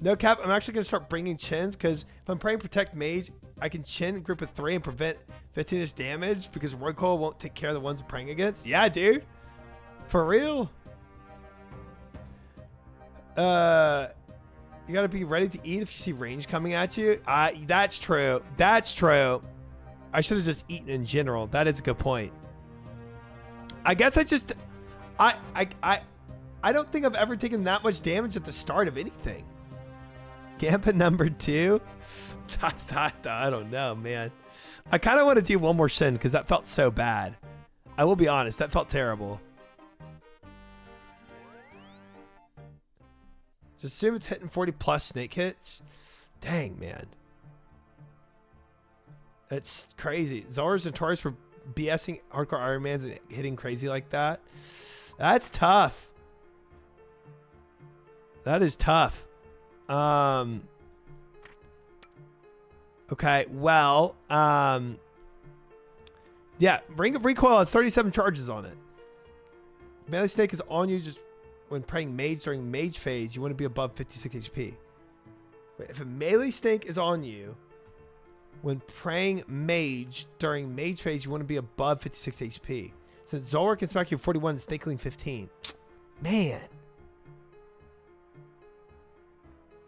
No cap, I'm actually going to start bringing chins because if I'm praying Protect Mage, I can chin group of 3 and prevent 15-ish damage because recoil won't take care of the ones I'm praying against. Yeah, dude. For real. You gotta be ready to eat if you see range coming at you. That's true. That's true. I should have just eaten in general. That is a good point. I guess I don't think I've ever taken that much damage at the start of anything. Gambit number 2. I don't know, man. I kind of want to do one more sin because that felt so bad. I will be honest. That felt terrible. Just assume it's hitting 40 plus snake hits. Dang, man. That's crazy. Zulrah's notorious for BSing hardcore Iron Mans and hitting crazy like that. That's tough. That is tough. Okay, well, yeah, Ring of Recoil has 37 charges on it. Melee Snake is on you just when praying mage during mage phase. You want to be above 56 HP. Wait, if a Melee Snake is on you when praying mage during mage phase, you want to be above 56 HP. Since Zulrah can smack you 41 and Snakeling 15. Man.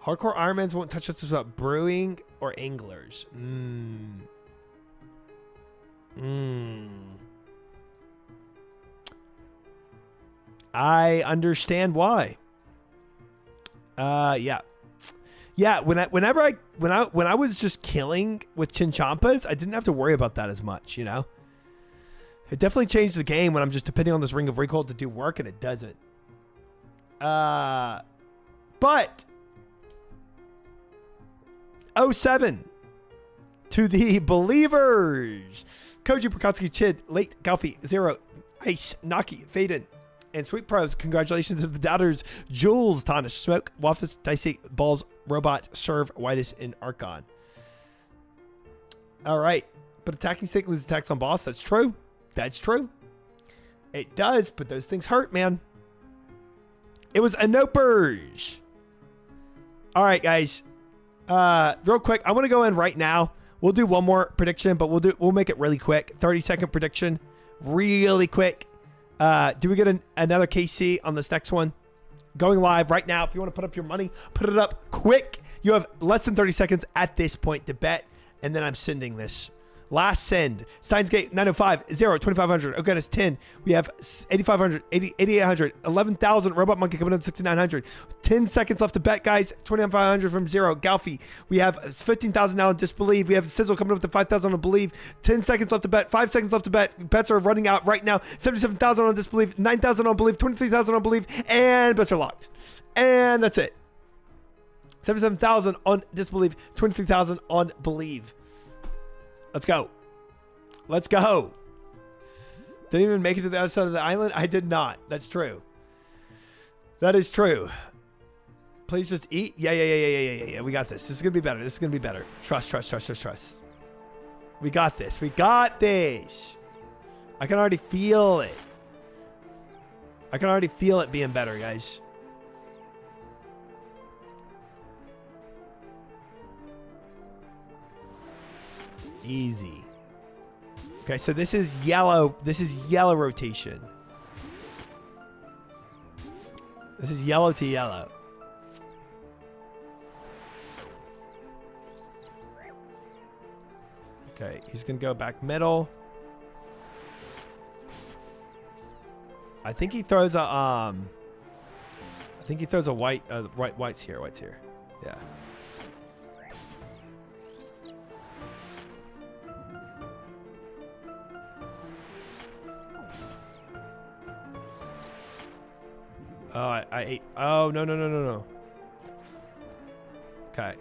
Hardcore Ironmans won't touch us without brewing or anglers. I understand why. Yeah. Yeah, when I was just killing with Chinchampas, I didn't have to worry about that as much, you know? It definitely changed the game when I'm just depending on this Ring of Recoil to do work, and it doesn't. But 07 to the believers. Koji, Prokowski, Chid, Late, Galfi, Zero, Ice, Naki, Faden, and Sweet Pros. Congratulations to the doubters. Jules, Tonish, Smoke, Waffus, Dicey, Balls, Robot, Serve, Whitus, and Archon. All right. But attacking snake loses attacks on boss. That's true. That's true. It does, but those things hurt, man. It was a no-purge. All right, guys. Real quick, I want to go in right now. We'll do one more prediction, but we'll make it really quick. 30-second prediction. Really quick. Do we get another KC on this next one? Going live right now. If you want to put up your money, put it up quick. You have less than 30 seconds at this point to bet, and then I'm sending this. Last send. Steins Gate 905 0 2500. Oh goodness 10. We have 8500 8800 11,000. Robot Monkey coming in 6900. 10 seconds left to bet, guys. 29500 from Zero. Galfi. We have 15,000 now in Disbelieve. We have Sizzle coming up to 5,000 on Believe. 10 seconds left to bet. 5 seconds left to bet. Bets are running out right now. 77,000 on Disbelieve. 9,000 on Believe. 23,000 on Believe. And bets are locked. And that's it. 77,000 on Disbelieve. 23,000 on Believe. Let's go. Let's go. Didn't even make it to the other side of the island? I did not. That's true. That is true. Please just eat. Yeah. We got this. This is going to be better. This is going to be better. Trust. We got this. We got this. I can already feel it. I can already feel it being better, guys. Easy. Okay, so this is yellow. This is yellow rotation. This is yellow to yellow. Okay, he's gonna go back middle. I think he throws a white. White's here. White's here. Yeah. Oh, I ate. Oh, no. Okay.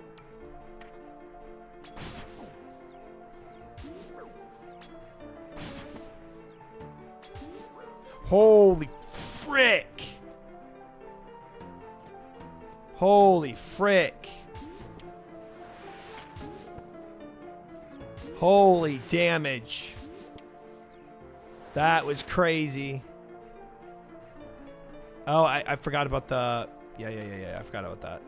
Holy frick. Holy frick. Holy damage. That was crazy. Oh, I forgot about the... Yeah. I forgot about that.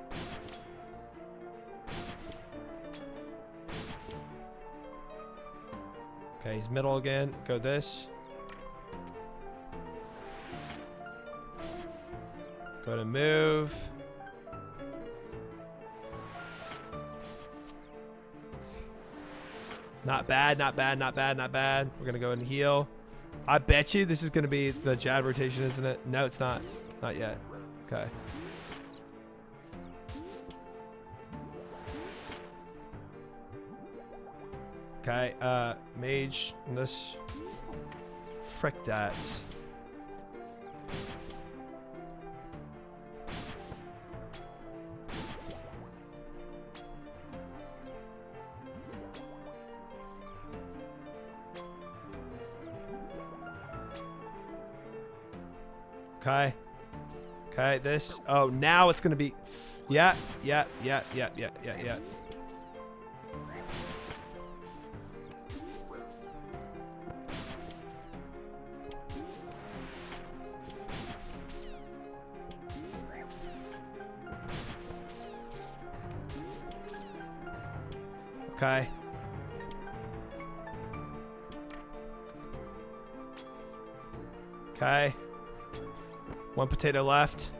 Okay, he's middle again. Go this. Go to move. Not bad. We're going to go and heal. I bet you this is going to be the Jad rotation, isn't it? No, it's not. Not yet. Okay. Okay, mage, this. Frick that. Okay. Okay, this. Oh, now it's gonna be. Yeah. Okay. Okay. 1 potato left.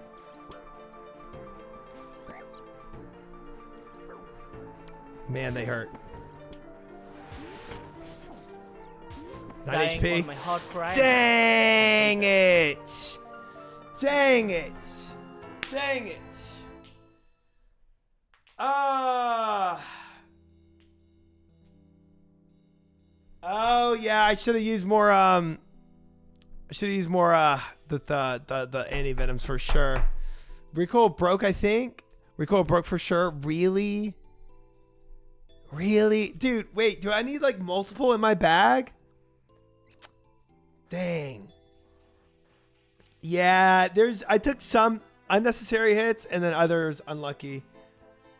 Man, they hurt. 9 Dying HP. on my hard crime. Dang it! Dang it! Dang it! Oh yeah, I should have used more. I should have used more. The anti venoms for sure. Recoil broke, I think. Recoil broke for sure. Really? Really, dude? Wait, do I need like multiple in my bag? Dang. Yeah, I took some unnecessary hits and then others unlucky.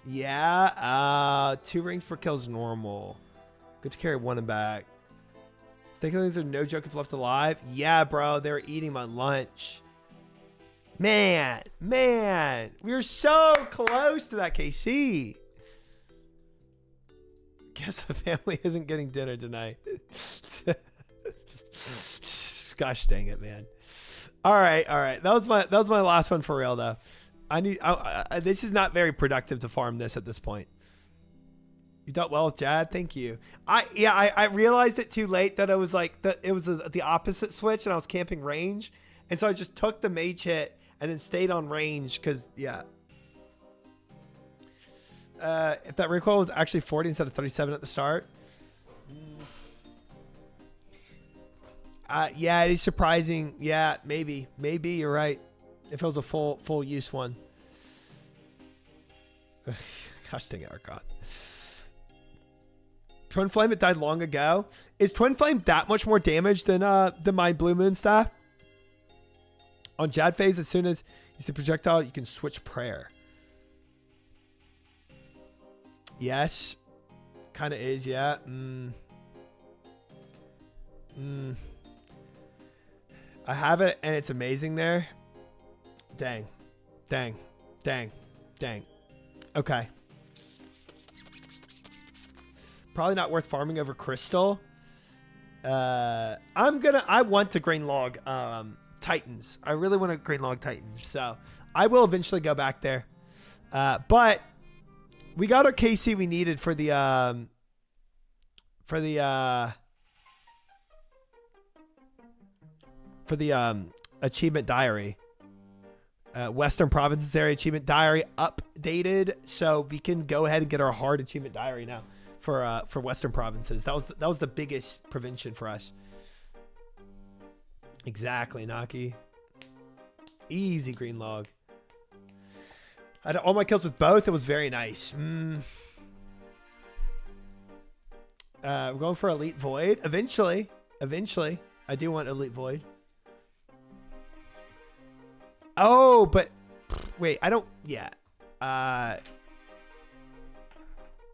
Yeah, 2 rings per kill is normal. Good to carry 1 in back. Snakelings are no joke if left alive. Yeah, bro, they're eating my lunch. Man, we were so close to that KC. Guess the family isn't getting dinner tonight. Gosh dang it, man. All right. That was my last one for real though. This is not very productive to farm this at this point. You dealt well with Jad. Thank you. I realized it too late that it was like it was the opposite switch and I was camping range, and so I just took the mage hit and then stayed on range because yeah. If that recoil was actually 40 instead of 37 at the start. Yeah, it is surprising. Yeah, maybe you're right. If it was a full use one. Gosh dang it, Archon. Twin Flame, it died long ago. Is Twin Flame that much more damage than my Blue Moon staff? On Jad phase, as soon as you see projectile, you can switch prayer. Yes. Kind of is, yeah. I have it and it's amazing there. Dang. Okay. Probably not worth farming over Crystal. I want to green log Titans. I really want to green log Titans. So I will eventually go back there. But we got our KC we needed for the achievement diary. Western Provinces area achievement diary updated, so we can go ahead and get our hard achievement diary now for Western Provinces. That was the biggest prevention for us. Exactly, Naki. Easy green log. I had all my kills with both. It was very nice. We're going for Elite Void. Eventually, I do want Elite Void. Oh, but wait, I don't. Yeah. I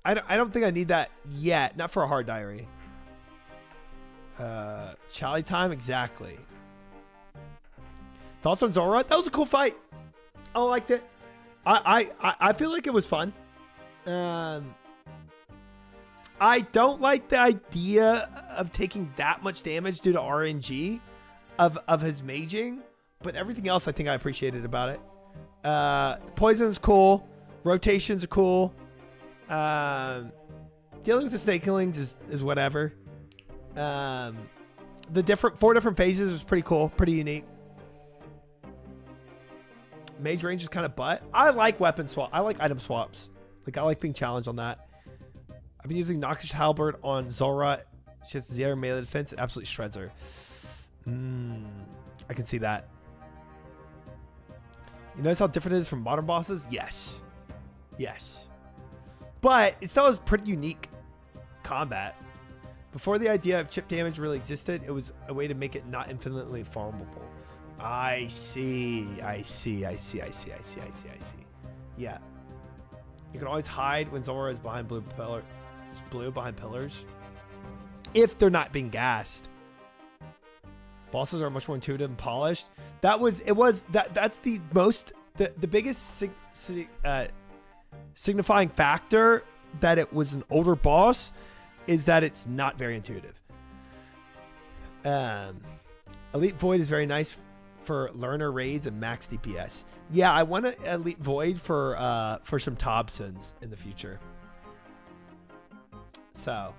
don't think I need that yet. Not for a hard diary. Chally time, exactly. Thoughts on Zulrah? That was a cool fight. I liked it. I feel like it was fun. I don't like the idea of taking that much damage due to RNG of his maging, but everything else I think I appreciated about it. Poison's cool. Rotations are cool. Dealing with the snakelings is whatever. The 4 different phases was pretty cool, pretty unique. Mage range is kind of butt. I like weapon swap. I like item swaps. Like I like being challenged on that. I've been using Noxious Halberd on Zulrah. She has 0 melee defense. It absolutely shreds her. I can see that. You notice how different it is from modern bosses? Yes. But it still has pretty unique combat. Before the idea of chip damage really existed, it was a way to make it not infinitely farmable. I see. Yeah. You can always hide when Zulrah is behind blue behind pillars. If they're not being gassed. Bosses are much more intuitive and polished. That's the biggest signifying factor that it was an older boss is that it's not very intuitive. Elite Void is very nice for learner raids and max DPS. Yeah, I want an Elite Void for some Thompsons in the future. So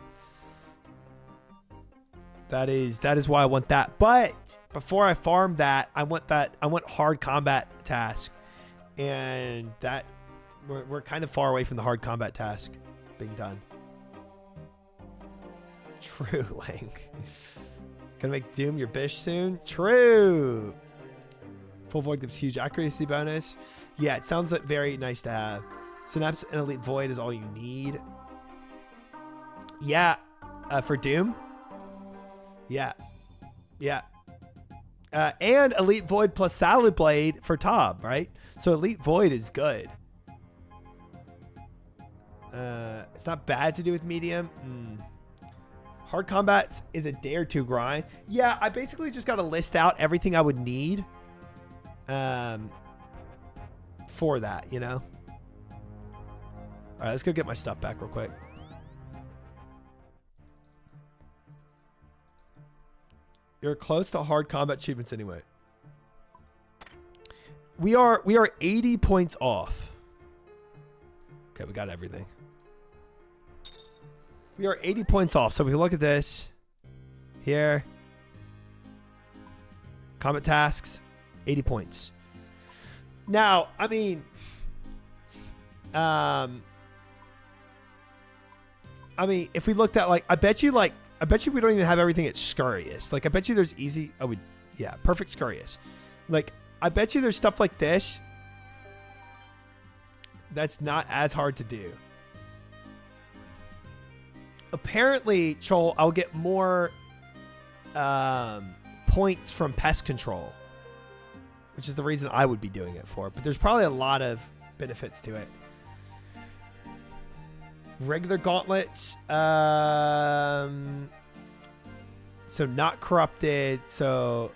that is why I want that. But before I farm that, I want hard combat task, and that we're kind of far away from the hard combat task being done. True, Link. Gonna make Doom your bish soon? True. Full Void gives huge accuracy bonus. Yeah, it sounds like very nice to have. Synapse and Elite Void is all you need. Yeah, for Doom. Yeah. And Elite Void plus Salad Blade for Tom, right? So Elite Void is good. It's not bad to do with medium. Hard combat is a day or two grind. Yeah, I basically just got to list out everything I would need for that, you know? All right, let's go get my stuff back real quick. You're close to hard combat achievements anyway. We are 80 points off. Okay, we got everything. We are 80 points off. So if we look at this here, combat tasks, 80 points. Now, I mean, if we looked at I bet you we don't even have everything at Scurrious. Like, I bet you there's easy. Yeah, perfect Scurrious. Like, I bet you there's stuff like this that's not as hard to do. Apparently, Troll, I'll get more points from pest control, which is the reason I would be doing it for. But there's probably a lot of benefits to it. Regular gauntlets. So not corrupted. So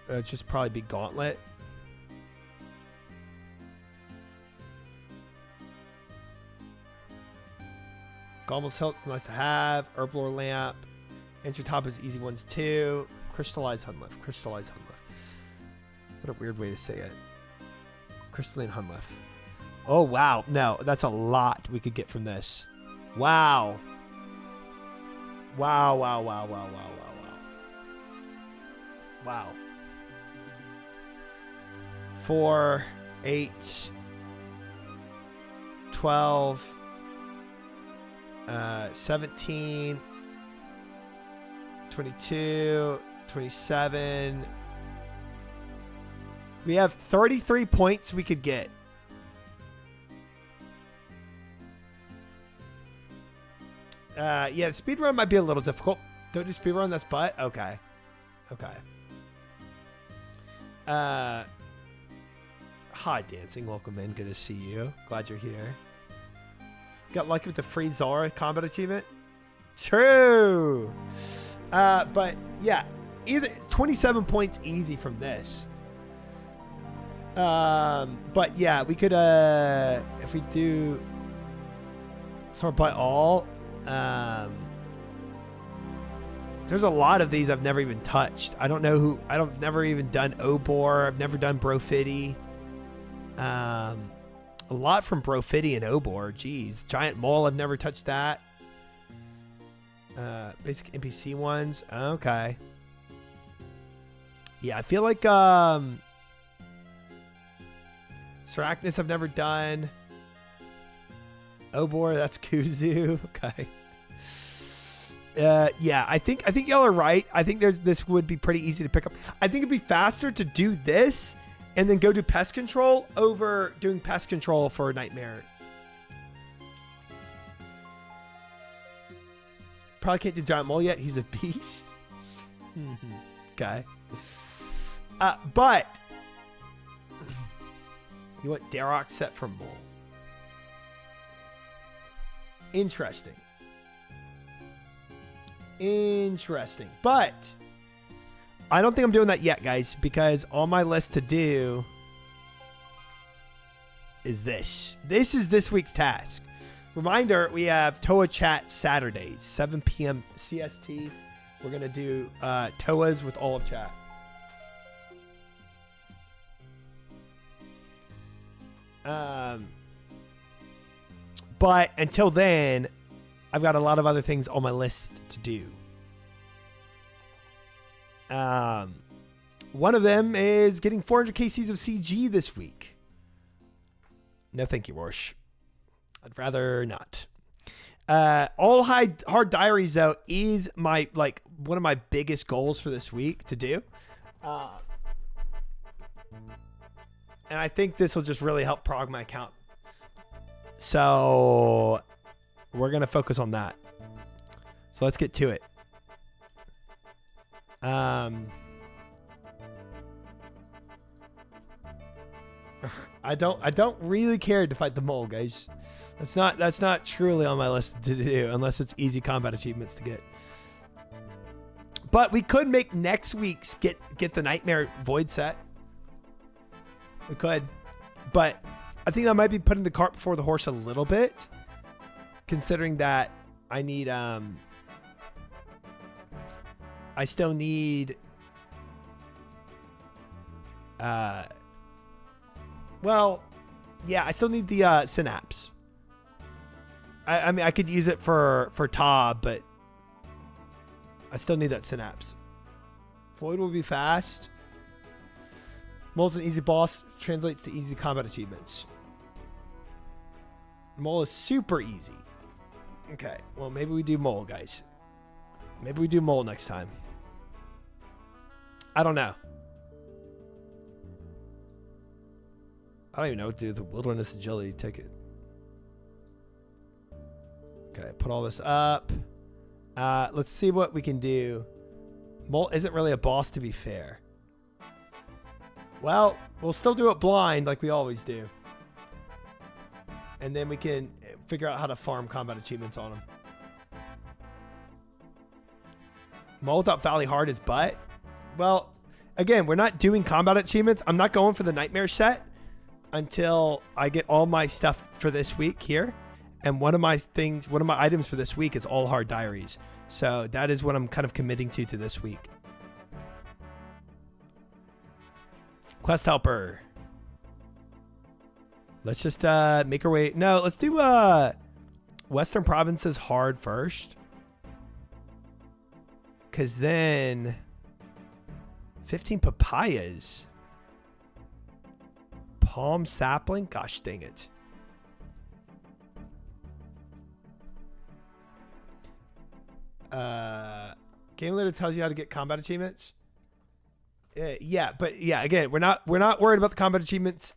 it's just probably be gauntlet. Gobble's Hilt's nice to have. Herblore Lamp. Entry top is easy ones too. Crystallized Hunlift. Crystallized Hunlift. What a weird way to say it. Crystalline Hunlift. Oh, wow. No, that's a lot we could get from this. Wow. Wow. 4, 8, 12, 17, 22, 27. We have 33 points we could get. Yeah, the speed run might be a little difficult. Don't do speed run, that's butt. Okay. Hi, Dancing. Welcome in. Good to see you. Glad you're here. Got lucky with the free Zulrah combat achievement. True. But yeah, either 27 points easy from this. But yeah, we could if we do sort by all. There's a lot of these I've never even touched. I've never even done Obor. I've never done Brofitty. A lot from Brofitty and Obor. Jeez. Giant Mole, I've never touched that. Basic NPC ones. Okay. Yeah, I feel like Sarachnis I've never done. Obor, that's Kuzu. Okay. Yeah, I think y'all are right. I think this would be pretty easy to pick up. I think it'd be faster to do this and then go do pest control over doing pest control for Nightmare. Probably can't do Giant Mole yet. He's a beast. Okay. But you want Darok set for Mole. Interesting. But I don't think I'm doing that yet, guys, because on my list to do is this. This is this week's task. Reminder, we have Toa Chat Saturdays, 7 p.m. CST. We're going to do Toas with all of chat. But until then, I've got a lot of other things on my list to do. One of them is getting 400 KCs of CG this week. No, thank you, Warsh. I'd rather not. All hard diaries though is my one of my biggest goals for this week to do. And I think this will just really help prog my account. So we're going to focus on that. So let's get to it. I don't really care to fight the mole, guys. That's not truly on my list to do unless it's easy combat achievements to get. But we could make next week's get the Nightmare Void set. We could, but I think I might be putting the cart before the horse a little bit, considering that I need I still need well, yeah, I still need the synapse. I mean, I could use it for Tob, but I still need that synapse. Void will be fast. Mole's an easy boss, translates to easy combat achievements. Mole is super easy. Okay, well, maybe we do Mole, guys. Maybe we do Mole next time. I don't know. I don't even know what to do with the Wilderness Agility ticket. Okay, put all this up. Let's see what we can do. Mole isn't really a boss, to be fair. Well, we'll still do it blind like we always do. And then we can figure out how to farm combat achievements on him. Mole without Valley Hard is butt. Well, again, we're not doing combat achievements. I'm not going for the Nightmare set until I get all my stuff for this week here. And one of my items for this week is all hard diaries. So that is what I'm kind of committing to this week. Quest helper. Let's just make our way. No, let's do Western Provinces hard first. Because then 15 papayas. Palm sapling? Gosh dang it. Game Leader tells you how to get combat achievements. Yeah, but yeah, again, we're not worried about the combat achievements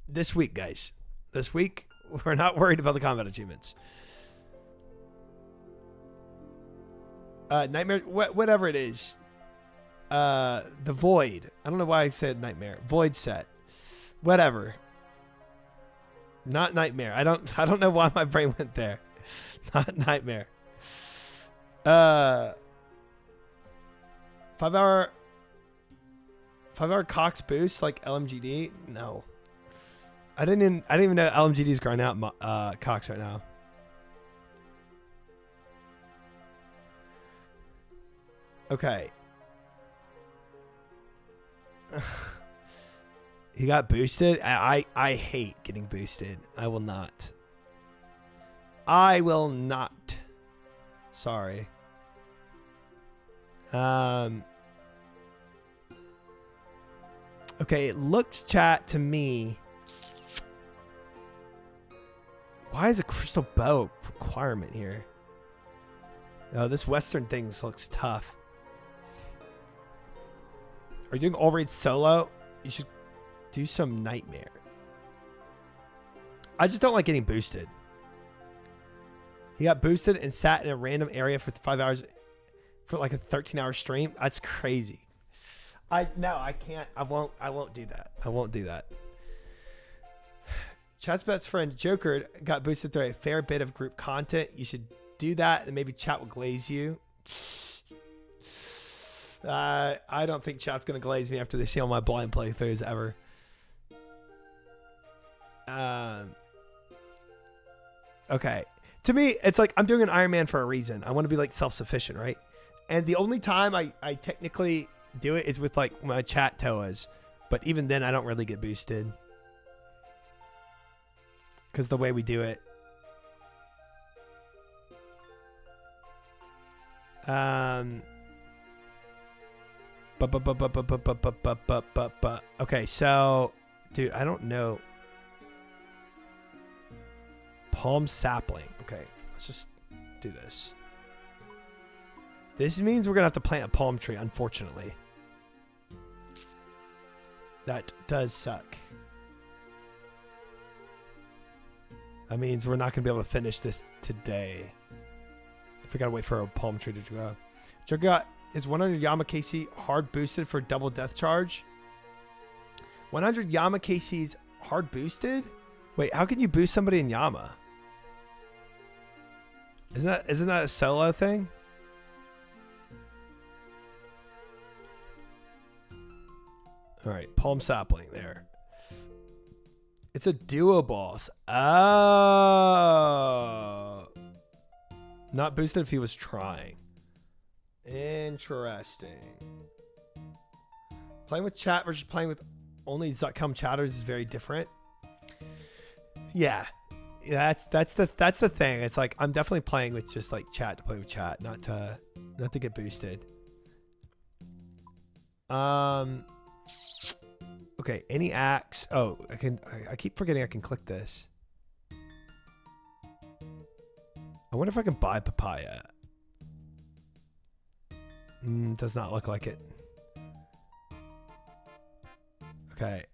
this week, guys. This week, we're not worried about the combat achievements. Nightmare, whatever it is. The Void. I don't know why I said Nightmare. Void set. Whatever. Not Nightmare. I don't know why my brain went there. Not Nightmare. 5-hour Cox boost like LMGD? No. I didn't even know LMGD's grinding out Cox right now. Okay. He got boosted. I hate getting boosted. I will not. Sorry. Okay, it looks, chat, to me. Why is a crystal bow requirement here? Oh, this Western thing looks tough. Are you doing all raids solo? You should do some Nightmare. I just don't like getting boosted. He got boosted and sat in a random area for 5 hours for like a 13-hour stream. That's crazy. I can't. I won't do that. I won't do that. Chat's best friend Joker got boosted through a fair bit of group content. You should do that, and maybe chat will glaze you. I don't think chat's gonna glaze me after they see all my blind playthroughs ever. Okay. To me, it's like I'm doing an Iron Man for a reason. I want to be like self-sufficient, right? And the only time I technically do it is with like my chat Toas. But even then, I don't really get boosted. Because the way we do it. Okay, so, dude, I don't know. Palm sapling. Okay, let's just do this. This means we're gonna have to plant a palm tree, unfortunately. That does suck. That means we're not gonna be able to finish this today. If we gotta wait for a palm tree to grow. Juggernaut is 100 Yamakasi hard boosted for double death charge. 100 Yamakasi's hard boosted? Wait, how can you boost somebody in Yama? Isn't that a solo thing? All right, palm sapling there. It's a duo boss. Oh. Not boosted if he was trying. Interesting. Playing with chat versus playing with only Zutcom chatters is very different. Yeah. That's the thing. It's like I'm definitely playing with just like chat to play with chat, not to get boosted. Okay, any axe. Oh, I keep forgetting I can click this. I wonder if I can buy papaya. Does not look like it. Okay.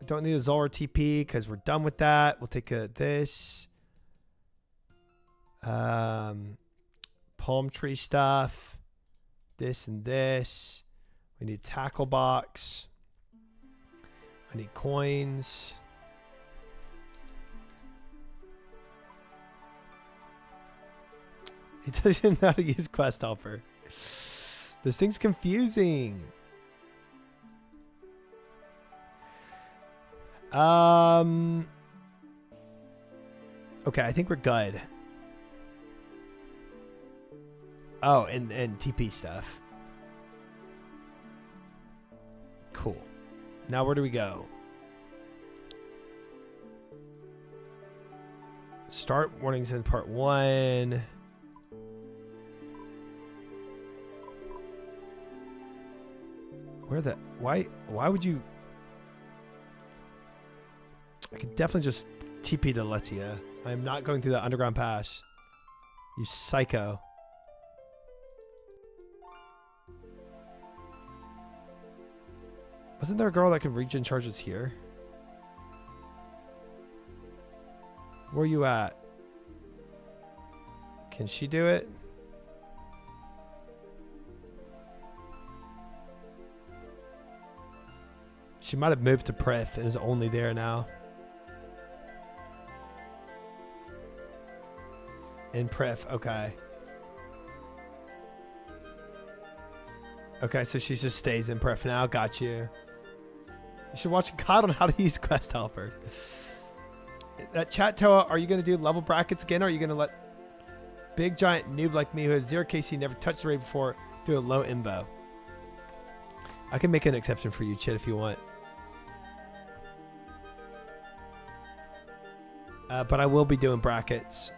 Don't need a Zulrah TP because we're done with that. We'll take this. Palm tree stuff. This and this. We need tackle box. I need coins. He doesn't know how to use quest helper. This thing's confusing. Okay, I think we're good. Oh, and TP stuff. Cool. Now where do we go? Start warnings in part 1. Where the why would you? I could definitely just TP to Letia. I'm not going through that underground pass. You psycho. Wasn't there a girl that can regen charges here? Where are you at? Can she do it? She might have moved to Prith and is only there now. In Prith, okay. Okay, so she just stays in Prith now. Got you. You should watch a guide on how to use Quest Helper. That chat Toa, are you going to do level brackets again? Or are you going to let big giant noob like me who has 0 KC, never touched the raid before, do a low imbo? I can make an exception for you, Chit, if you want. But I will be doing brackets.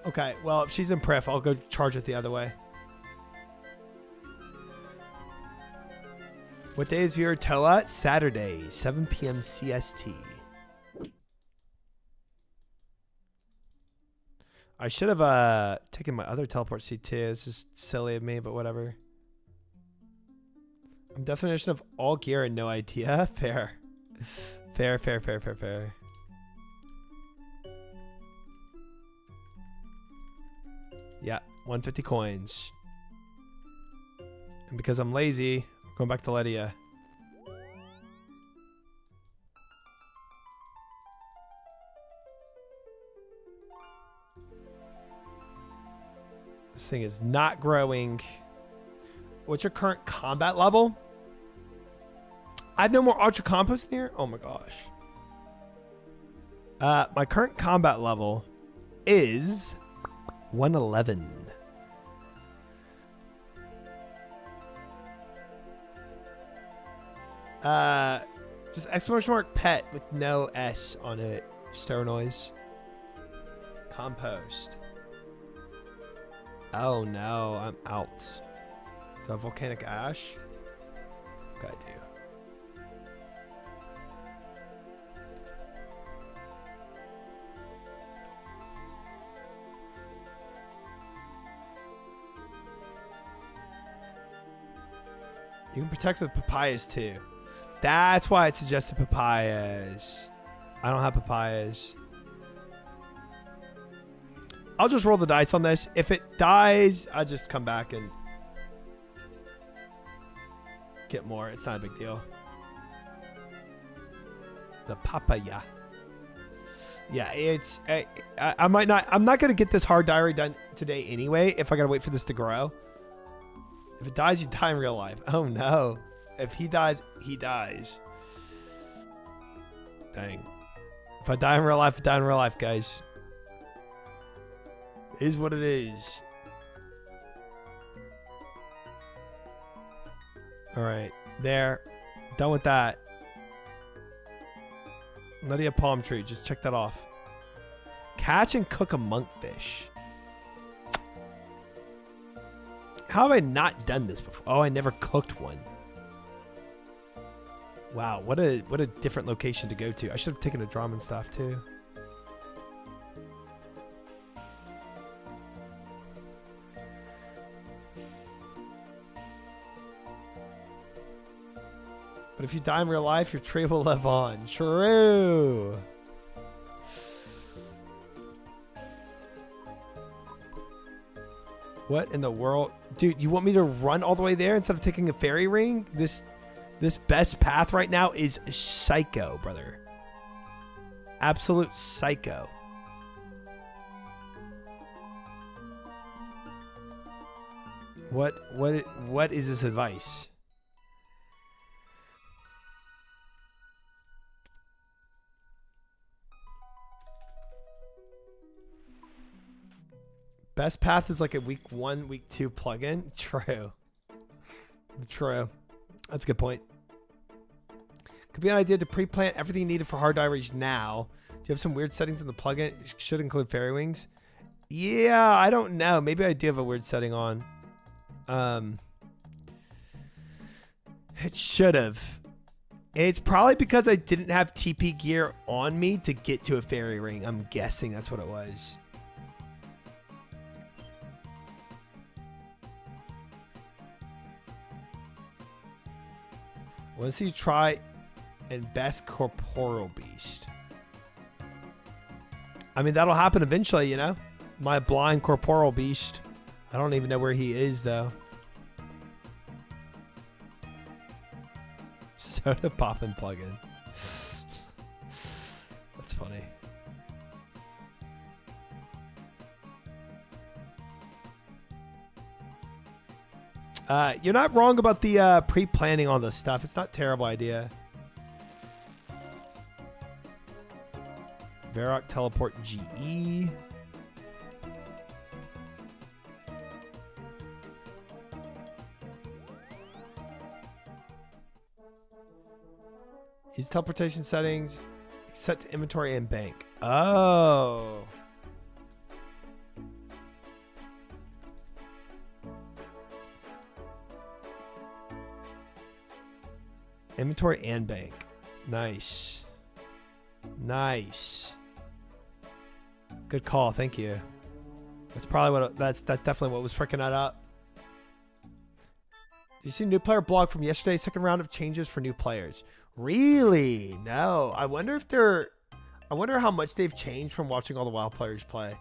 Okay, well, if she's in pref, I'll go charge it the other way. What day is viewer Toa? Saturday, 7 p.m. CST. I should have taken my other teleport seat too. This is silly of me, but whatever. Definition of all gear and no idea. Fair. Fair. Yeah, 150 coins. And because I'm lazy, I'm going back to Letia. This thing is not growing. What's your current combat level? I have no more ultra compost in here? Oh my gosh. My current combat level is 111. Just exclamation mark pet with no S on it. Stir noise. Compost. Oh no, I'm out. Do I have volcanic ash? Okay, I do. You can protect with papayas too. That's why it suggested papayas. I don't have papayas. I'll just roll the dice on this. If it dies, I'll just come back and get more. It's not a big deal. The papaya. Yeah, it's I might not. I'm not gonna get this hard diary done today anyway. If I gotta wait for this to grow. If it dies, you die in real life. Oh no. If he dies, he dies. Dang. If I die in real life, I die in real life, guys. It is what it is. Alright. There. Done with that. Nutty a palm tree. Just check that off. Catch and cook a monkfish. How have I not done this before? Oh, I never cooked one. Wow, what a different location to go to. I should have taken a drum and stuff too. But if you die in real life, your tree will live on. True. What in the world? Dude, you want me to run all the way there instead of taking a fairy ring? This best path right now is psycho, brother. Absolute psycho. What is this advice? Best path is like a week 1, week 2 plugin. True. True. That's a good point. Could be an idea to pre-plant everything needed for hard diaries now. Do you have some weird settings in the plugin? It should include fairy wings. Yeah, I don't know. Maybe I do have a weird setting on. It should have. It's probably because I didn't have TP gear on me to get to a fairy ring. I'm guessing that's what it was. Let's see, try and best corporeal beast. I mean, that'll happen eventually, you know? My blind corporeal beast. I don't even know where he is, though. Soda poppin' plugin. That's funny. You're not wrong about the pre-planning all this stuff. It's not a terrible idea. Varrock teleport GE. Use teleportation settings. Set to inventory and bank. Oh. Inventory and bank. Nice. Nice. Good call. Thank you. That's probably what that's definitely what was freaking that up. Did you see new player blog from yesterday? Second round of changes for new players. Really? No. I wonder if they're I wonder how much they've changed from watching all the WoW players play.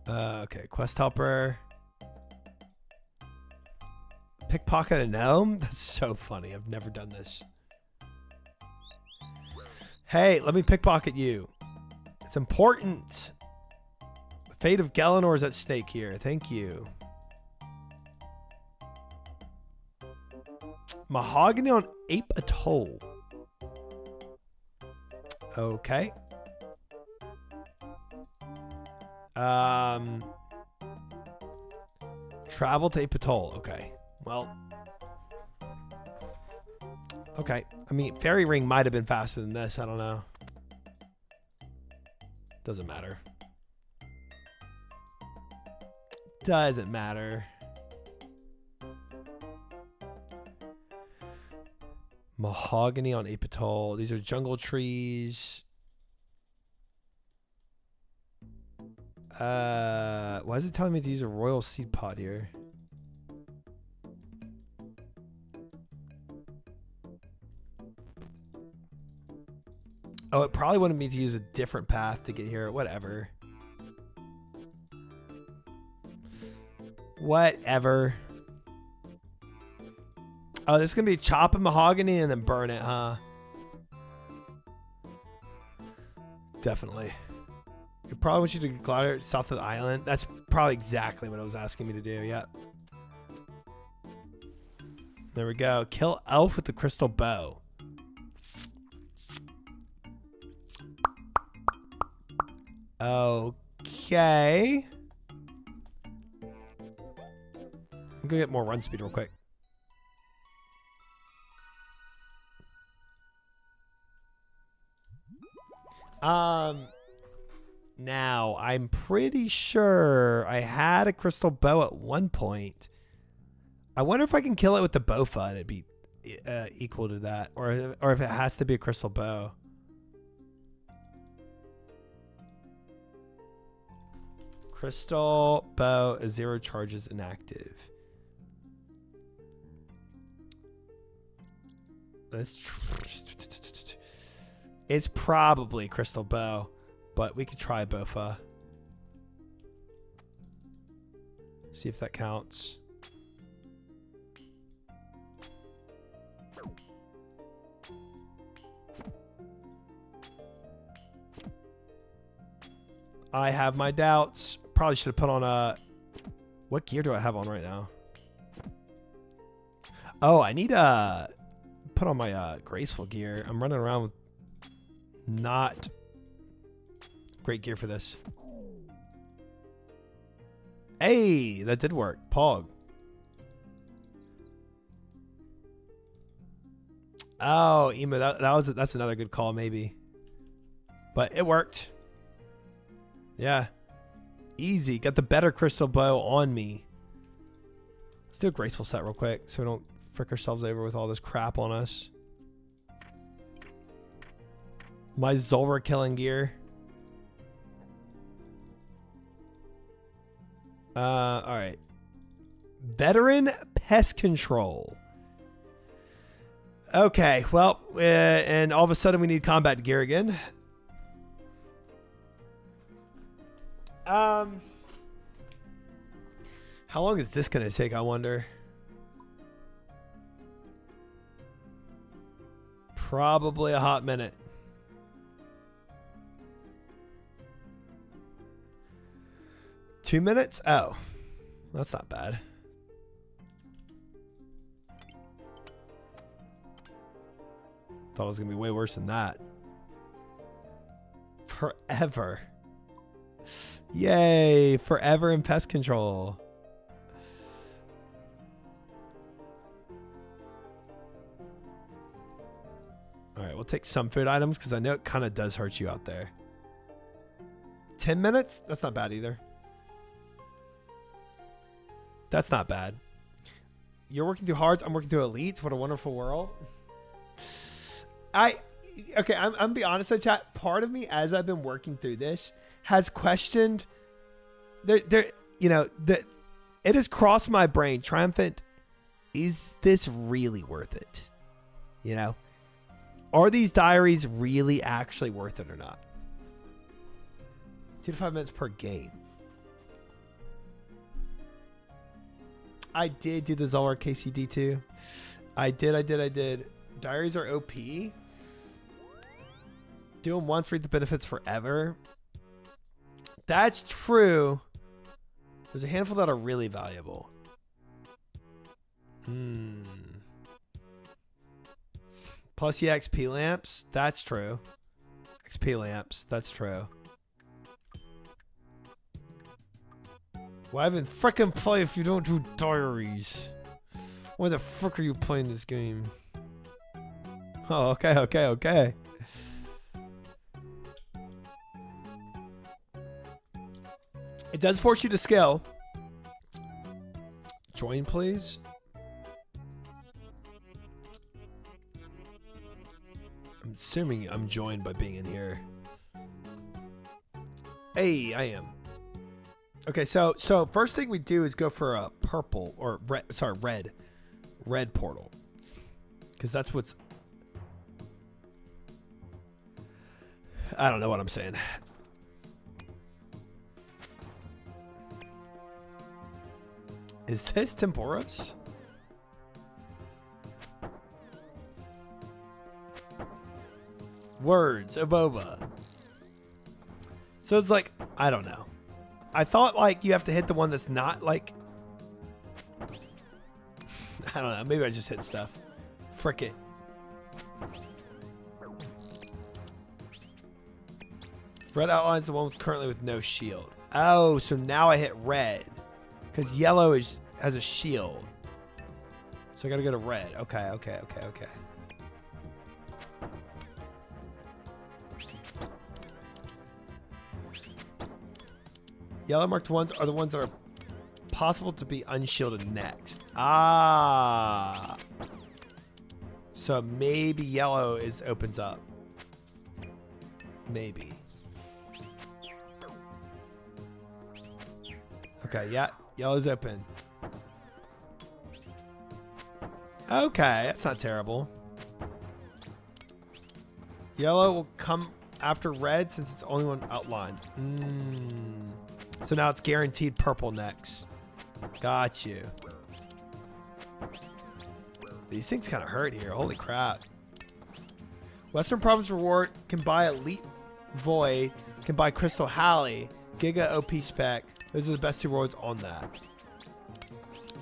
Okay, quest helper. Pickpocket a gnome? That's so funny. I've never done this. Hey, let me pickpocket you. It's important. The fate of Galenor is at stake here. Thank you. Mahogany on Ape Atoll. Okay. Travel to Ape Atoll. Okay. Well. Okay. I mean, Fairy Ring might have been faster than this. I don't know. Doesn't matter. Doesn't matter. Mahogany on Ape Atoll. These are jungle trees. Why is it telling me to use a royal seed pod here? Oh, it probably wanted me to use a different path to get here. Whatever. Whatever. Oh, this is going to be chop a mahogany and then burn it, huh? Definitely. It probably wants you to glide south of the island. That's probably exactly what it was asking me to do. Yep. There we go. Kill elf with the crystal bow. Okay. I'm gonna get more run speed real quick. Now I'm pretty sure I had a crystal bow at one point. I wonder if I can kill it with the bofa and it'd be equal to that, or if it has to be a crystal bow. Crystal bow is 0 charges inactive. It's probably crystal bow, but we could try bofa. See if that counts. I have my doubts. Probably should have put on a... What gear do I have on right now? Oh, I need to put on my graceful gear. I'm running around with not great gear for this. Hey, that did work. Pog. Oh, Emo, that's another good call, maybe. But it worked. Yeah. Easy. Got the better crystal bow on me. Let's do a graceful set real quick so we don't frick ourselves over with all this crap on us. My Zulrah killing gear. Alright. Veteran pest control. Okay, well, and all of a sudden we need combat gear again. How long is this gonna take, I wonder? Probably a hot minute. Two minutes? Oh, that's not bad. Thought it was gonna be way worse than that. Forever. Yay, forever in pest control. All right, we'll take some food items because I know it kind of does hurt you out there. 10 minutes? That's not bad either. That's not bad. You're working through hards. I'm working through elites. What a wonderful world. Okay, I'm gonna be honest with chat. Part of me, as I've been working through this, has questioned. It has crossed my brain. Triumphant, is this really worth it? You know, are these diaries really actually worth it or not? 2 to 5 minutes per game. I did do the Zulrah KCD too. I did. Diaries are OP. Do them once, read the benefits forever. That's true. There's a handful that are really valuable. Plus, yeah, XP lamps. That's true. XP lamps. That's true. Why even frickin' play if you don't do diaries? Why the frick are you playing this game? Oh, okay, okay, okay. It does force you to scale. Join, please. I'm assuming I'm joined by being in here. Hey, I am. Okay, so first thing we do is go for a purple or red, sorry, red portal, because that's what's. I don't know what I'm saying. Is this Temporos? Words, Aboba. So it's like, I don't know. I thought like you have to hit the one that's not like. I don't know. Maybe I just hit stuff. Frick it. Red outlines the one currently with no shield. Oh, so now I hit red. Because yellow has a shield. So I gotta go to red. Okay, okay, okay, okay. Yellow marked ones are the ones that are possible to be unshielded next. Ah. So maybe yellow opens up. Maybe. Okay, yeah. Yellow's open. Okay, that's not terrible. Yellow will come after red since it's the only one outlined. So now it's guaranteed purple next. Got you. These things kind of hurt here. Holy crap. Western Province reward can buy Elite Void, can buy Crystal Halley, Giga OP Spec. Those are the best two rewards on that.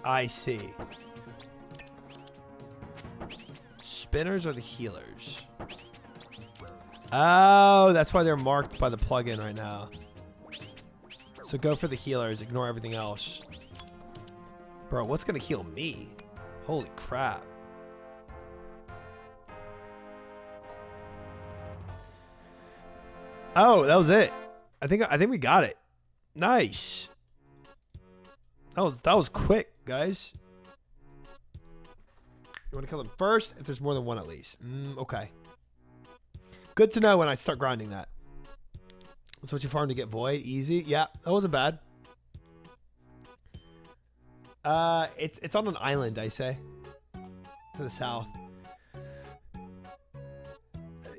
I see. Spinners are the healers. Oh, that's why they're marked by the plugin right now. So go for the healers. Ignore everything else. Bro, what's going to heal me? Holy crap. Oh, that was it. I think we got it. Nice. That was quick, guys. You want to kill them first if there's more than one at least. Okay. Good to know when I start grinding that. That's what you farm to get void. Easy. Yeah, that wasn't bad. It's on an island, I say. To the south.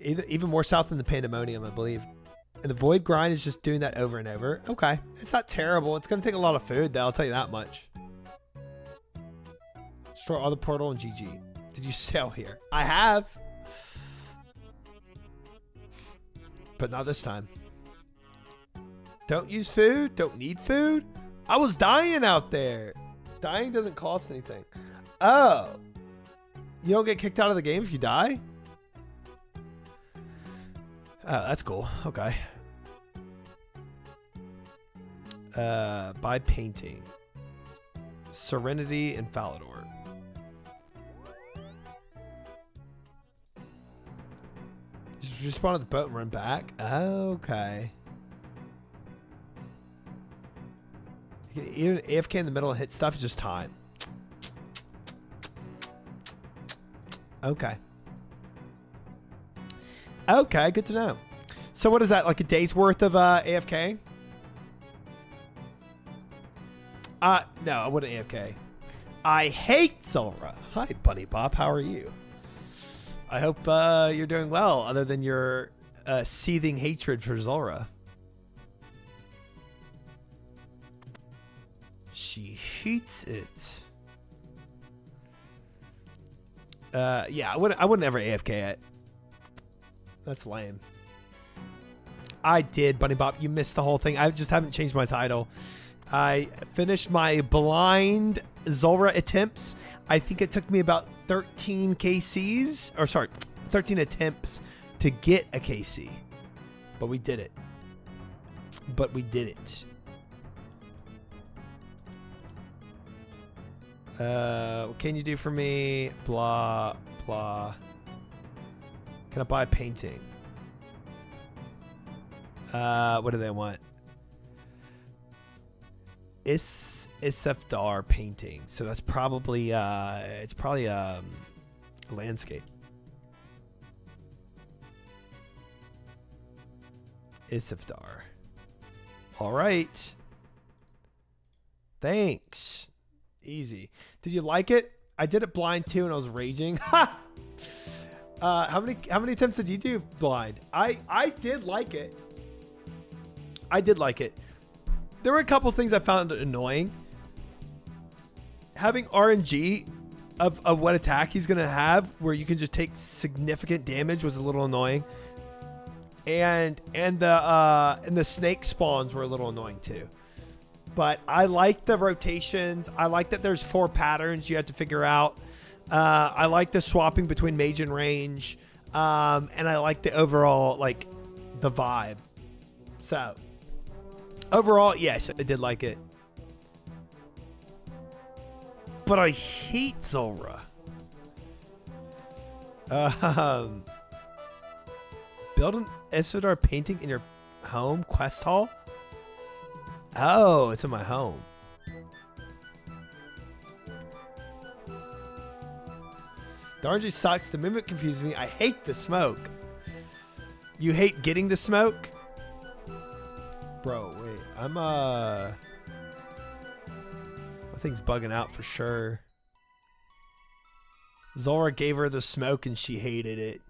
Even more south than the Pandemonium, I believe. And the void grind is just doing that over and over. Okay. It's not terrible. It's going to take a lot of food, though. I'll tell you that much. Destroy all the portal and GG. Did you sail here? I have. But not this time. Don't use food. Don't need food. I was dying out there. Dying doesn't cost anything. Oh. You don't get kicked out of the game if you die? Oh, that's cool. Okay. By painting. Serenity and Falador. Just respawn at the boat and run back? Okay. Even AFK in the middle and hit stuff is just time. Okay. Okay, good to know. So what is that, like a day's worth of AFK? No, I wouldn't AFK. I hate Zulrah. Hi, Bunny Bop. How are you? I hope you're doing well, other than your seething hatred for Zulrah. She hates it. Yeah, I wouldn't ever AFK it. That's lame. I did, Bunny Bop. You missed the whole thing. I just haven't changed my title. I finished my blind Zulrah attempts. I think it took me about 13 KCs. Or sorry, 13 attempts to get a KC. But we did it. But we did it. What can you do for me? Blah, blah. Can I buy a painting? What do they want? Isefdar painting. So that's probably it's probably a landscape. Isefdar. All right. Thanks. Easy. Did you like it? I did it blind too, and I was raging. Ha! How many attempts did you do blind? I did like it. I did like it. There were a couple things I found annoying. Having RNG of what attack he's gonna have, where you can just take significant damage, was a little annoying. And the snake spawns were a little annoying too. But I like the rotations. I like that there's 4 patterns you have to figure out. I like the swapping between mage and range. And I like the overall, like, the vibe. So, overall, yes, I did like it. But I hate Zulrah. Build an Isfadar painting in your home quest hall? Oh, it's in my home. The RNG sucks. The movement confused me. I hate the smoke. You hate getting the smoke? Bro, wait. My thing's bugging out for sure. Zulrah gave her the smoke and she hated it.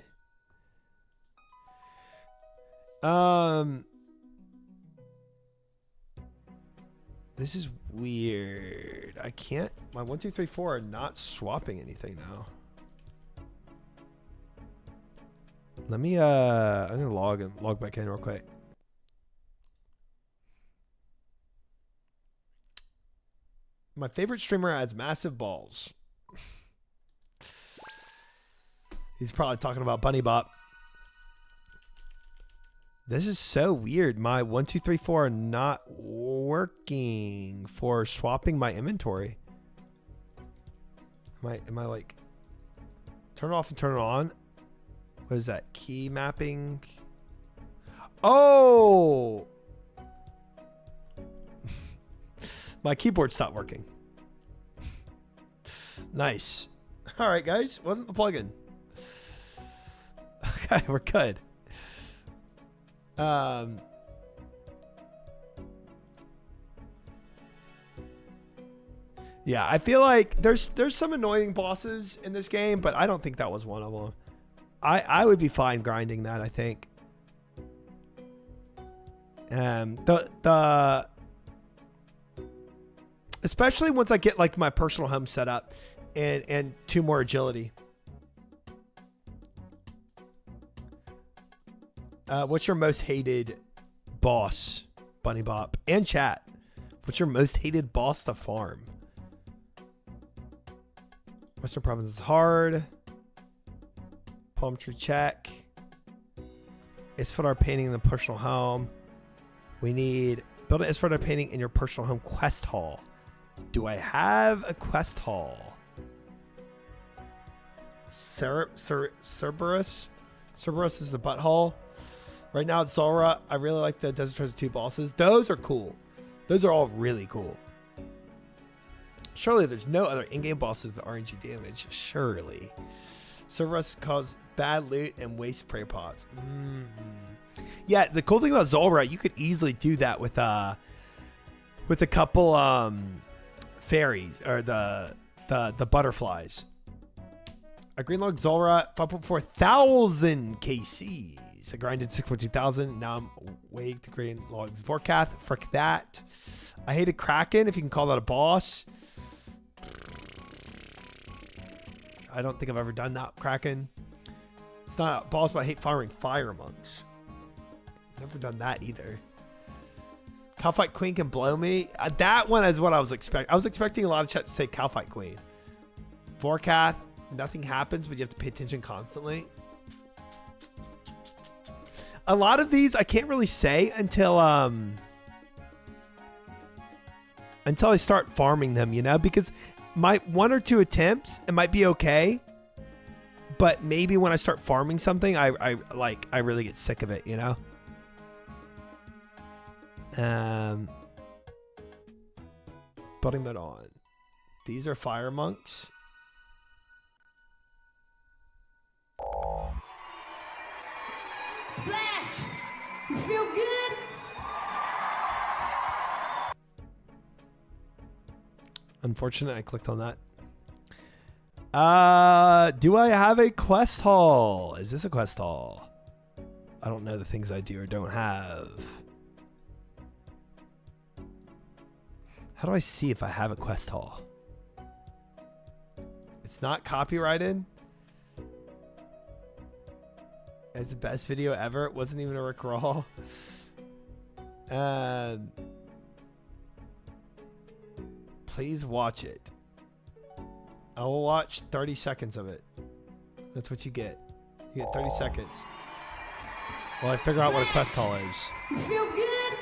This is weird. I can't. My 1, 2, 3, 4 are not swapping anything now. Let me. I'm gonna log back in real quick. My favorite streamer has massive balls. He's probably talking about Bunny Bop. This is so weird. My 1, 2, 3, 4 are not working for swapping my inventory. Am I like turn it off and turn it on? What is that? Key mapping? Oh! My keyboard stopped working. Nice. All right, guys. Wasn't the plugin. Okay, we're good. Yeah, I feel like there's some annoying bosses in this game, but I don't think that was one of them. I would be fine grinding that, I think. Especially once I get like my personal home set up and 2 more agility. What's your most hated boss, Bunny Bop? And chat. What's your most hated boss to farm? Western Province is hard. Palm tree check. Isfadar painting in the personal home. We need build an Isfadar painting in your personal home quest hall. Do I have a quest hall? Cerberus? Cerberus is the butthole. Right now it's Zulrah. I really like the Desert Treasure 2 bosses. Those are cool. Those are all really cool. Surely there's no other in-game bosses with RNG damage. Surely. Cerberus cause bad loot and waste prey pots. Yeah, the cool thing about Zulrah, you could easily do that with a couple fairies or the butterflies. A green log Zulrah 5.4,000 KCs. I grinded 6.2,000. Now I'm way to green logs. Vorkath, frick that. I hated Kraken, if you can call that a boss. I don't think I've ever done that, Kraken. It's not a boss, but I hate firing fire monks. Never done that either. Cowfight Queen can blow me. That one is what I was expecting. I was expecting a lot of chat to say Cowfight Queen. Vorkath, nothing happens, but you have to pay attention constantly. A lot of these I can't really say until I start farming them, you know, because my 1 or 2 attempts, it might be okay. But maybe when I start farming something, I really get sick of it, you know? Putting that on. These are fire monks. Splash! You feel good? Unfortunate, I clicked on that. Do I have a quest haul? Is this a quest haul? I don't know the things I do or don't have. How do I see if I have a quest haul? It's not copyrighted. It's the best video ever. It wasn't even a Rick Raw. Please watch it. I will watch 30 seconds of it. That's what you get. You get 30 seconds. Well, I figure out what a quest haul is. You feel good?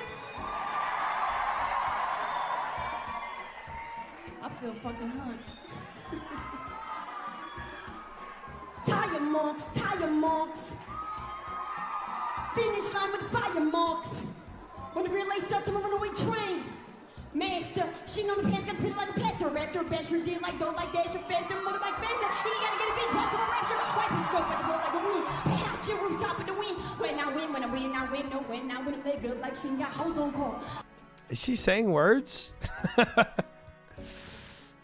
I feel fucking hot. Tire marks, tire marks. Finish line with fire marks. When the relay starts to move on the way train. Master, she know the pants got spit like a plaster. Raptor, bench, did like go like dash, faster, motorbike faster. He gotta get a bitch, pass to the rapture. White bitch go by the blow like a wind. Perhaps your rooftop of the wind. When I win, when I win, I win. No, when I win, they good like she ain't got hoes on call. Is she saying words?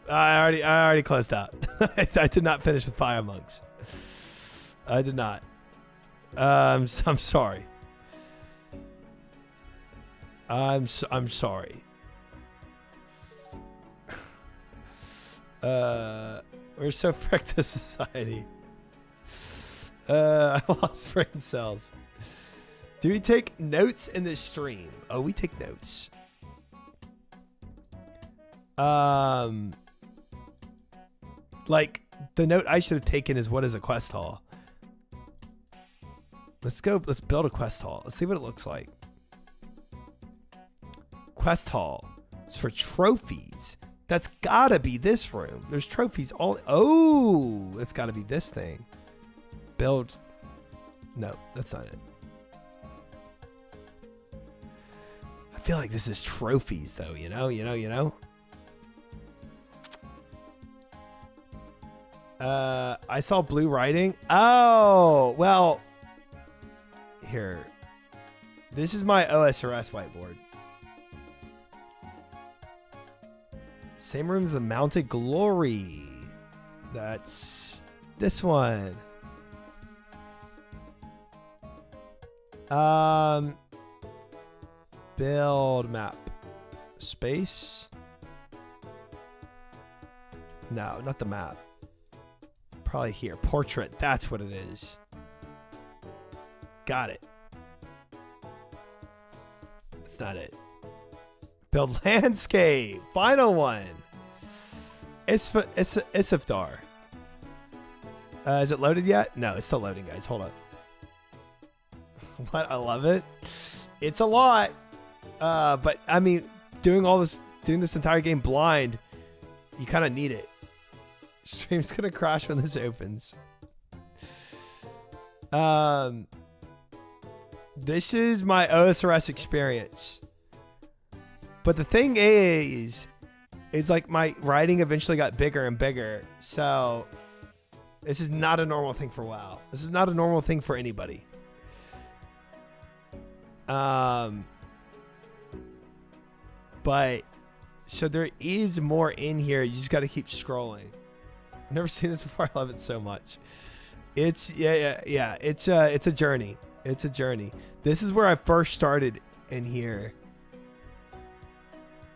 I already closed out. I did not finish with Fire Monks. I did not. I'm sorry. I'm sorry. We're so fricked to society. I lost brain cells. Do we take notes in this stream? Oh, we take notes. Like the note I should have taken is what is a quest hall? Let's build a quest hall. Let's see what it looks like. Quest hall. It's for trophies. That's gotta be this room. There's trophies all. Oh, it's gotta be this thing. Build. No, that's not it. I feel like this is trophies though, you know. I saw blue writing. Oh, well. Here. This is my OSRS whiteboard. Same room as the Mounted Glory. That's this one. Build map. Space. No, not the map. Probably here. Portrait. That's what it is. Got it. That's not it. Build landscape. Final one. Isifdar. Is it loaded yet? No, it's still loading, guys. Hold up. What? I love it. It's a lot. But I mean, doing this entire game blind, you kind of need it. Stream's gonna crash when this opens. This is my OSRS experience. But the thing is like my writing eventually got bigger and bigger. So this is not a normal thing for WoW. This is not a normal thing for anybody. But so there is more in here. You just got to keep scrolling. I've never seen this before. I love it so much. It's yeah. It's a journey. It's a journey. This is where I first started in here.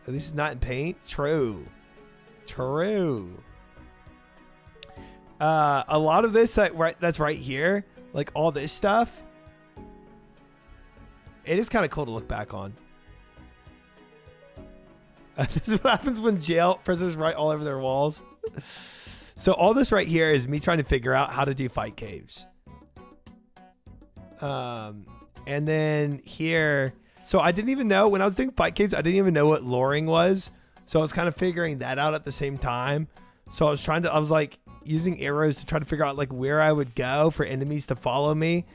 At least it's not in paint. True. A lot of this that's right here, like all this stuff, it is kind of cool to look back on. This is what happens when jail prisoners write all over their walls. So all this right here is me trying to figure out how to do fight caves. And then here, so I didn't even know when I was doing fight caves, I didn't even know what luring was. So I was kind of figuring that out at the same time. So I was like using arrows to try to figure out like where I would go for enemies to follow me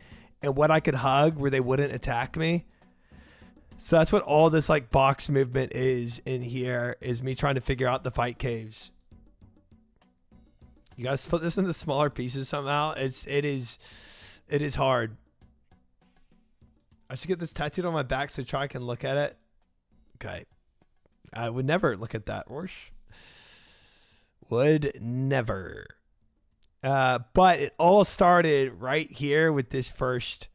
and what I could hug where they wouldn't attack me. So that's what all this like box movement is in here, is me trying to figure out the fight caves. You gotta split this into smaller pieces somehow. It is hard. I should get this tattooed on my back so Try can look at it. Okay. I would never look at that, Orsh. Would never. But it all started right here with this first.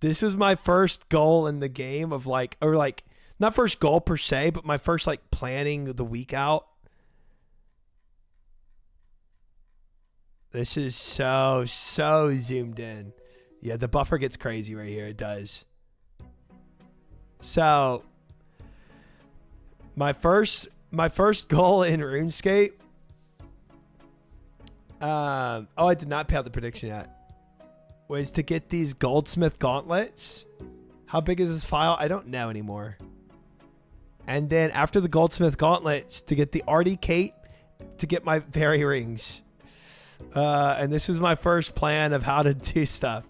This was my first goal in the game of like, or like, not first goal per se, but my first like planning the week out. This is so zoomed in. Yeah, the buffer gets crazy right here. It does. So my first goal in RuneScape. Oh, I did not pay out the prediction yet. Was to get these goldsmith gauntlets. How big is this file? I don't know anymore. And then after the goldsmith gauntlets, to get the RD cape, to get my fairy rings. And this was my first plan of how to do stuff.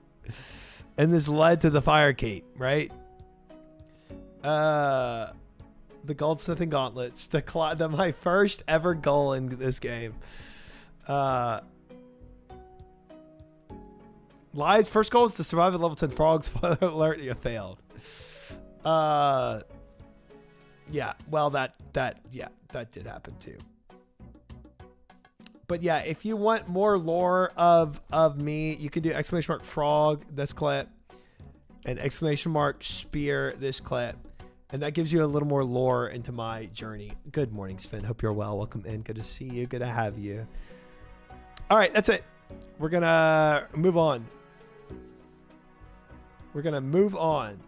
And this led to the fire cape, right? The goldsmithing gauntlets. My first ever goal in this game. Lies, first goal is to survive at level 10 frogs. Spoiler alert, you failed. Yeah, well, that did happen too. But yeah, if you want more lore of me, you can do ! frog this clip and ! spear this clip. And that gives you a little more lore into my journey. Good morning, Sven. Hope you're well. Welcome in. Good to see you. Good to have you. All right, that's it. We're going to move on.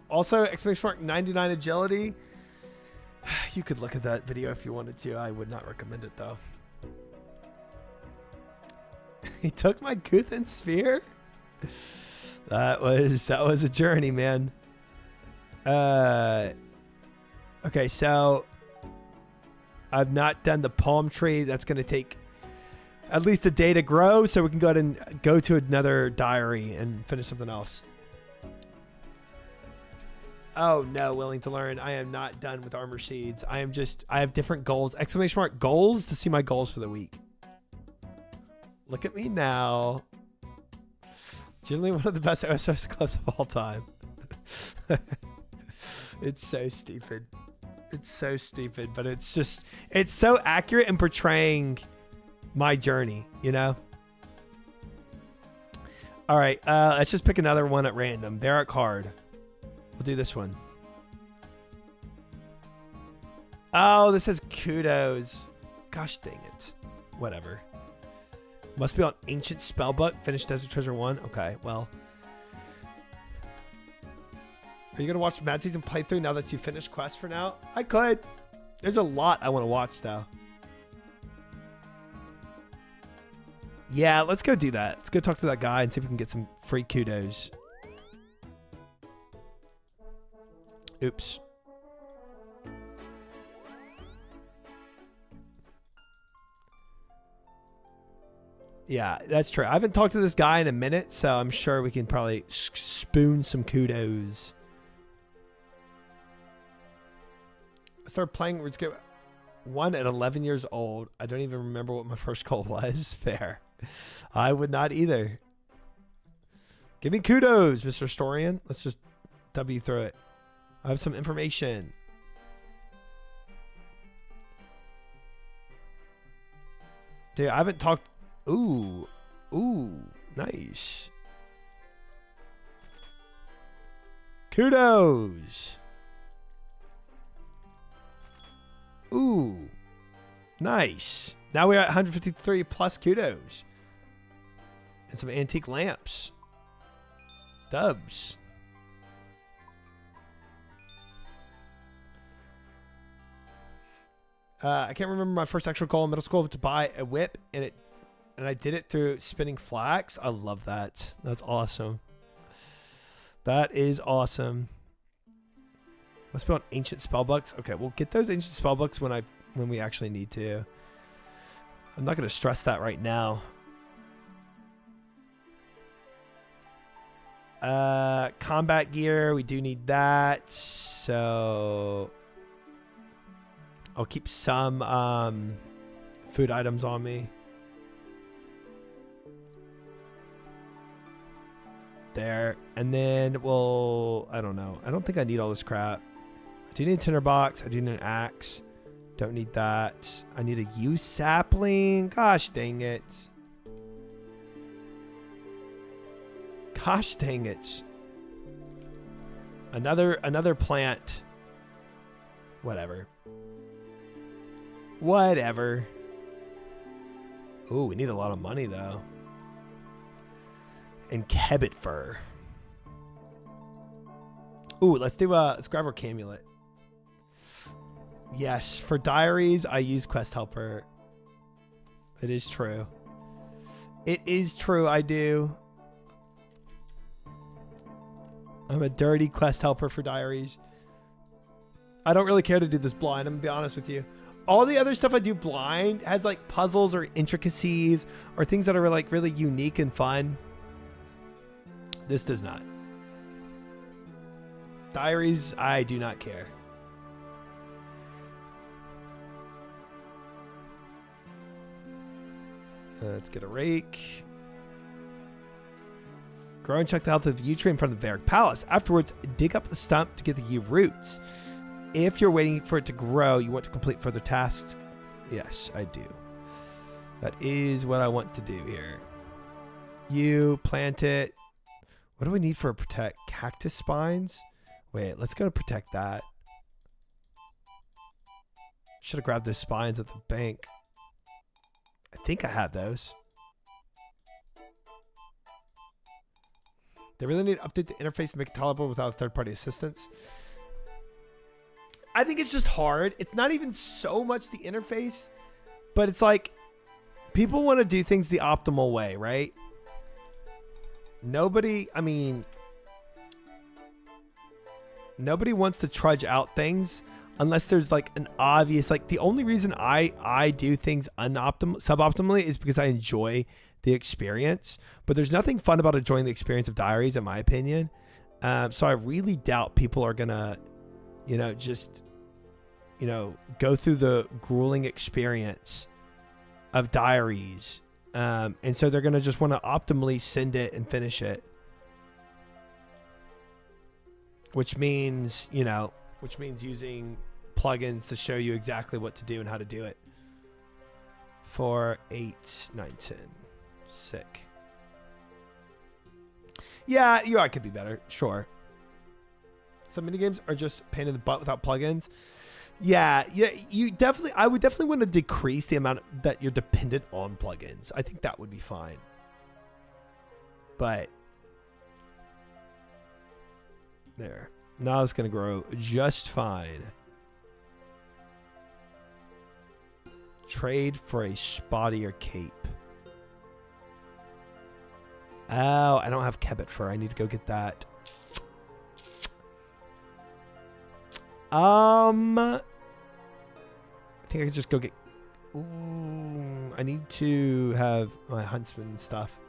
Also, ! 99 agility. You could look at that video if you wanted to. I would not recommend it, though. He took my Guthan sphere? That was a journey, man. Okay, so I've not done the palm tree. That's going to take at least a day to grow, so we can go ahead and go to another diary and finish something else. Oh no, willing to learn. I am not done with armor seeds. I have different goals. ! Goals to see my goals for the week. Look at me now. Generally one of the best OSS clips of all time. It's so stupid. It's so stupid, but it's so accurate in portraying my journey, you know? All right, let's just pick another one at random. Barrack card. We'll do this one. Oh, this says kudos. Gosh dang it. Whatever. Must be on Ancient Spellbook. Finished Desert Treasure 1. Okay, well. Are you going to watch Mad Season playthrough now that you finished Quest for now? I could. There's a lot I want to watch, though. Yeah, let's go do that. Let's go talk to that guy and see if we can get some free kudos. Oops. Yeah, that's true. I haven't talked to this guy in a minute, so I'm sure we can probably spoon some kudos. I started playing RuneScape 1 at 11 years old. I don't even remember what my first goal was. Fair. I would not either. Give me kudos, Mr. Historian. Let's just W through it. I have some information. Dude, I haven't talked... Ooh, nice. Kudos. Ooh, nice. Now we're at 153 plus kudos. And some antique lamps. Dubs. I can't remember my first actual goal in middle school to buy a whip, and I did it through spinning flax. I love that. That's awesome. That is awesome. Must be on ancient spellbooks. Okay, we'll get those ancient spellbooks when we actually need to. I'm not going to stress that right now. Combat gear, we do need that. So I'll keep some food items on me. There. And then I don't know. I don't think I need all this crap. I do need a tinderbox. I do need an axe. Don't need that. I need a yew sapling. Gosh dang it. Gosh dang it. Another plant. Whatever. Whatever. Ooh, we need a lot of money though. And kebbit fur. Ooh, let's grab our camulet. Yes, for diaries, I use Quest Helper. It is true. It is true, I do. I'm a dirty Quest Helper for diaries. I don't really care to do this blind, I'm gonna be honest with you. All the other stuff I do blind has like puzzles or intricacies or things that are like really unique and fun. This does not. Diaries, I do not care. Let's get a rake. Grow and check the health of the yew tree in front of the Varick Palace. Afterwards, dig up the stump to get the yew roots. If you're waiting for it to grow, you want to complete further tasks. Yes, I do. That is what I want to do here. You plant it. What do we need for a protect? Cactus spines? Wait, let's go to protect that. Should have grabbed those spines at the bank. I think I have those. They really need to update the interface to make it tolerable without third-party assistance. I think it's just hard. It's not even so much the interface, but it's like people want to do things the optimal way, right? Nobody wants to trudge out things unless there's like an obvious, like the only reason I do things suboptimally is because I enjoy the experience, but there's nothing fun about enjoying the experience of diaries, in my opinion. So I really doubt people are gonna, just, go through the grueling experience of diaries. And so they're gonna just want to optimally send it and finish it. Which means using plugins to show you exactly what to do and how to do it. 4, 8, 9, 10. Sick. Yeah, UI could be better. Sure. Some minigames are just pain in the butt without plugins. Yeah, I would definitely want to decrease the amount that you're dependent on plugins. I think that would be fine. But there. Now it's going to grow just fine. Trade for a spottier cape. Oh, I don't have kebbit fur. I need to go get that. I think I could just go get... Ooh, I need to have my huntsman stuff.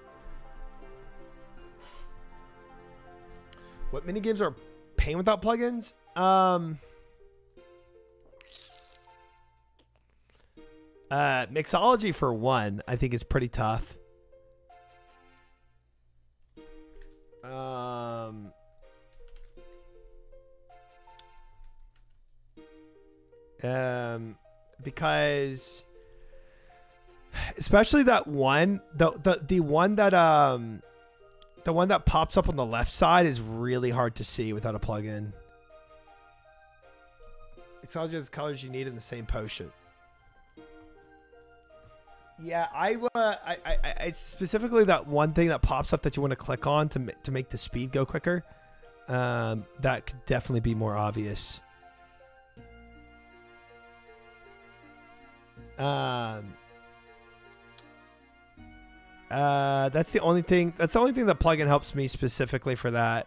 What minigames are pain without plugins? Mixology for one, I think is pretty tough. Because especially that one, the one that pops up on the left side is really hard to see without a plugin. Mixology has colors you need in the same potion. Yeah, I specifically that one thing that pops up that you want to click on to make the speed go quicker. That could definitely be more obvious. That's the only thing. That's the only thing that plugin helps me specifically for that.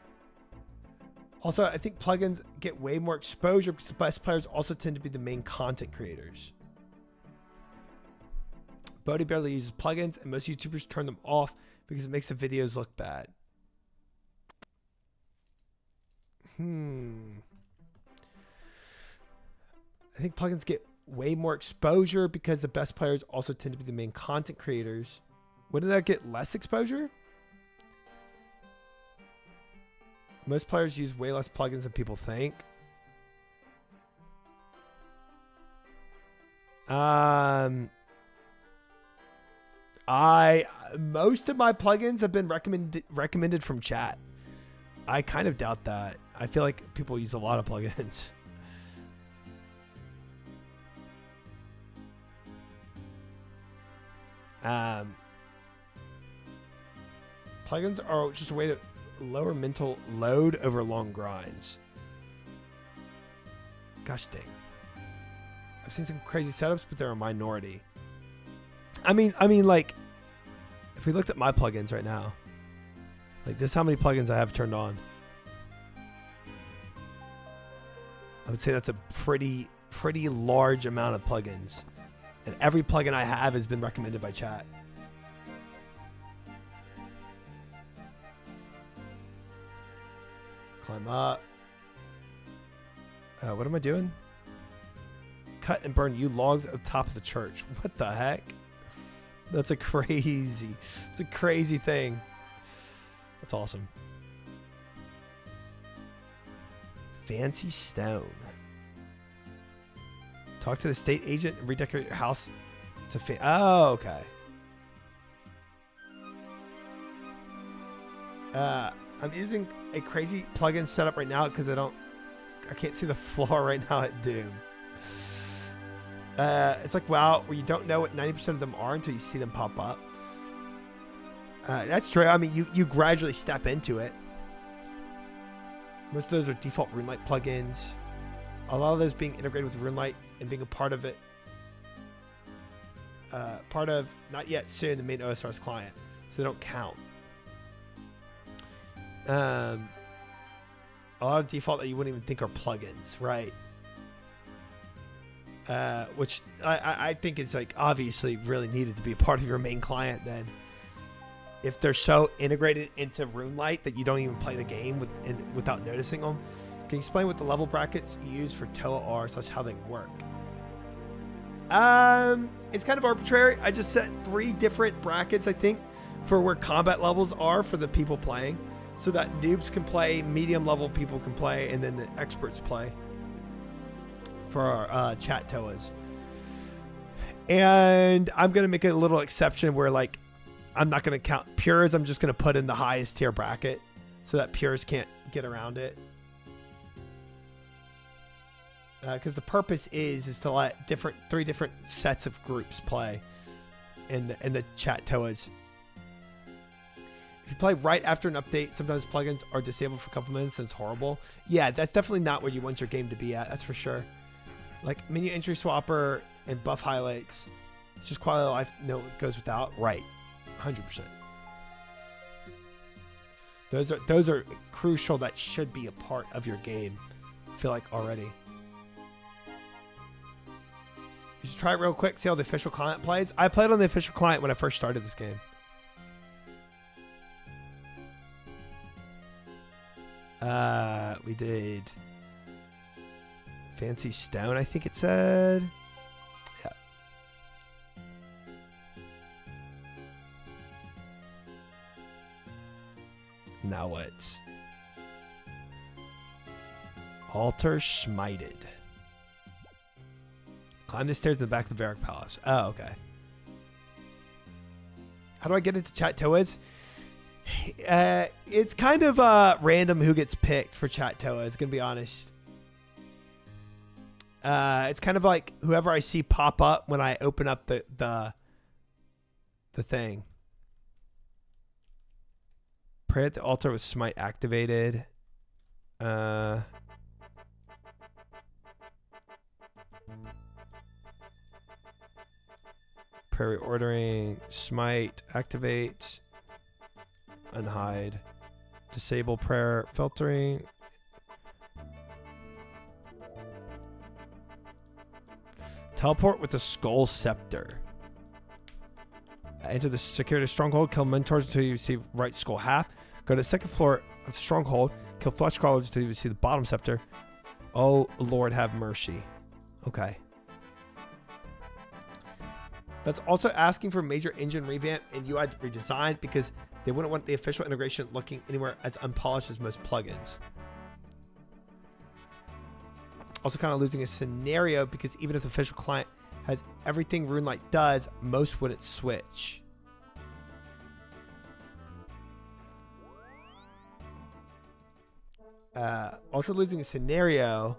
Also, I think plugins get way more exposure because the best players also tend to be the main content creators. Bodhi barely uses plugins, and most YouTubers turn them off because it makes the videos look bad. I think plugins get way more exposure because the best players also tend to be the main content creators. Wouldn't that get less exposure? Most players use way less plugins than people think. Most of my plugins have been recommended from chat. I kind of doubt that. I feel like people use a lot of plugins. Plugins are just a way to lower mental load over long grinds. Gosh dang. I've seen some crazy setups, but they're a minority. I mean, like, if we looked at my plugins right now, like this, how many plugins I have turned on? I would say that's a pretty large amount of plugins, and every plugin I have has been recommended by chat. Climb up. What am I doing? Cut and burn you logs at the top of the church. What the heck? That's a crazy. It's a crazy thing. That's awesome. Fancy stone. Talk to the state agent and redecorate your house to oh, okay. I'm using a crazy plugin setup right now because I can't see the floor right now at Doom. It's like WoW, where you don't know what 90% of them are until you see them pop up. That's true. I mean, you gradually step into it. Most of those are default RuneLite plugins. A lot of those being integrated with RuneLite and being a part of it. Part of, not yet, soon, the main OSRS client. So they don't count. A lot of default that you wouldn't even think are plugins, right? Which I think is like obviously really needed to be a part of your main client then. If they're so integrated into RuneLite that you don't even play the game without noticing them. Can you explain what the level brackets you use for TOA are / how they work? It's kind of arbitrary. I just set 3 different brackets, I think, for where combat levels are for the people playing, so that noobs can play, medium level people can play, and then the experts play for our chat TOAs. And I'm going to make a little exception where, like, I'm not going to count pures. I'm just going to put in the highest tier bracket so that pures can't get around it. Because the purpose is to let 3 different sets of groups play in the chat TOAs. If you play right after an update, sometimes plugins are disabled for a couple minutes and it's horrible. Yeah, that's definitely not where you want your game to be at. That's for sure. Like menu entry swapper and buff highlights. It's just quality of life. No, it goes without. Right. 100%. Those are crucial. That should be a part of your game. I feel like already. You should try it real quick. See how the official client plays. I played on the official client when I first started this game. We did Fancy Stone, I think it said. Yeah. Now what's Altar Smited. Climb the stairs to the back of the Barrack Palace. Oh, okay. How do I get into chat TOAs? It's kind of random who gets picked for chat TOAs, gonna be honest. It's kind of like whoever I see pop up when I open up the thing. Pray at the altar with smite activated. Prayer ordering, smite, activate, unhide, disable prayer filtering, Teleport with the Skull Scepter. Enter the security stronghold. Kill mentors until you receive right skull half. Go to the second floor of the stronghold. Kill flesh crawlers until you receive the bottom scepter. Oh, Lord, have mercy. Okay. That's also asking for major engine revamp and UI redesign because they wouldn't want the official integration looking anywhere as unpolished as most plugins. Also kind of losing a scenario because even if the official client has everything RuneLight does, most wouldn't switch. Also losing a scenario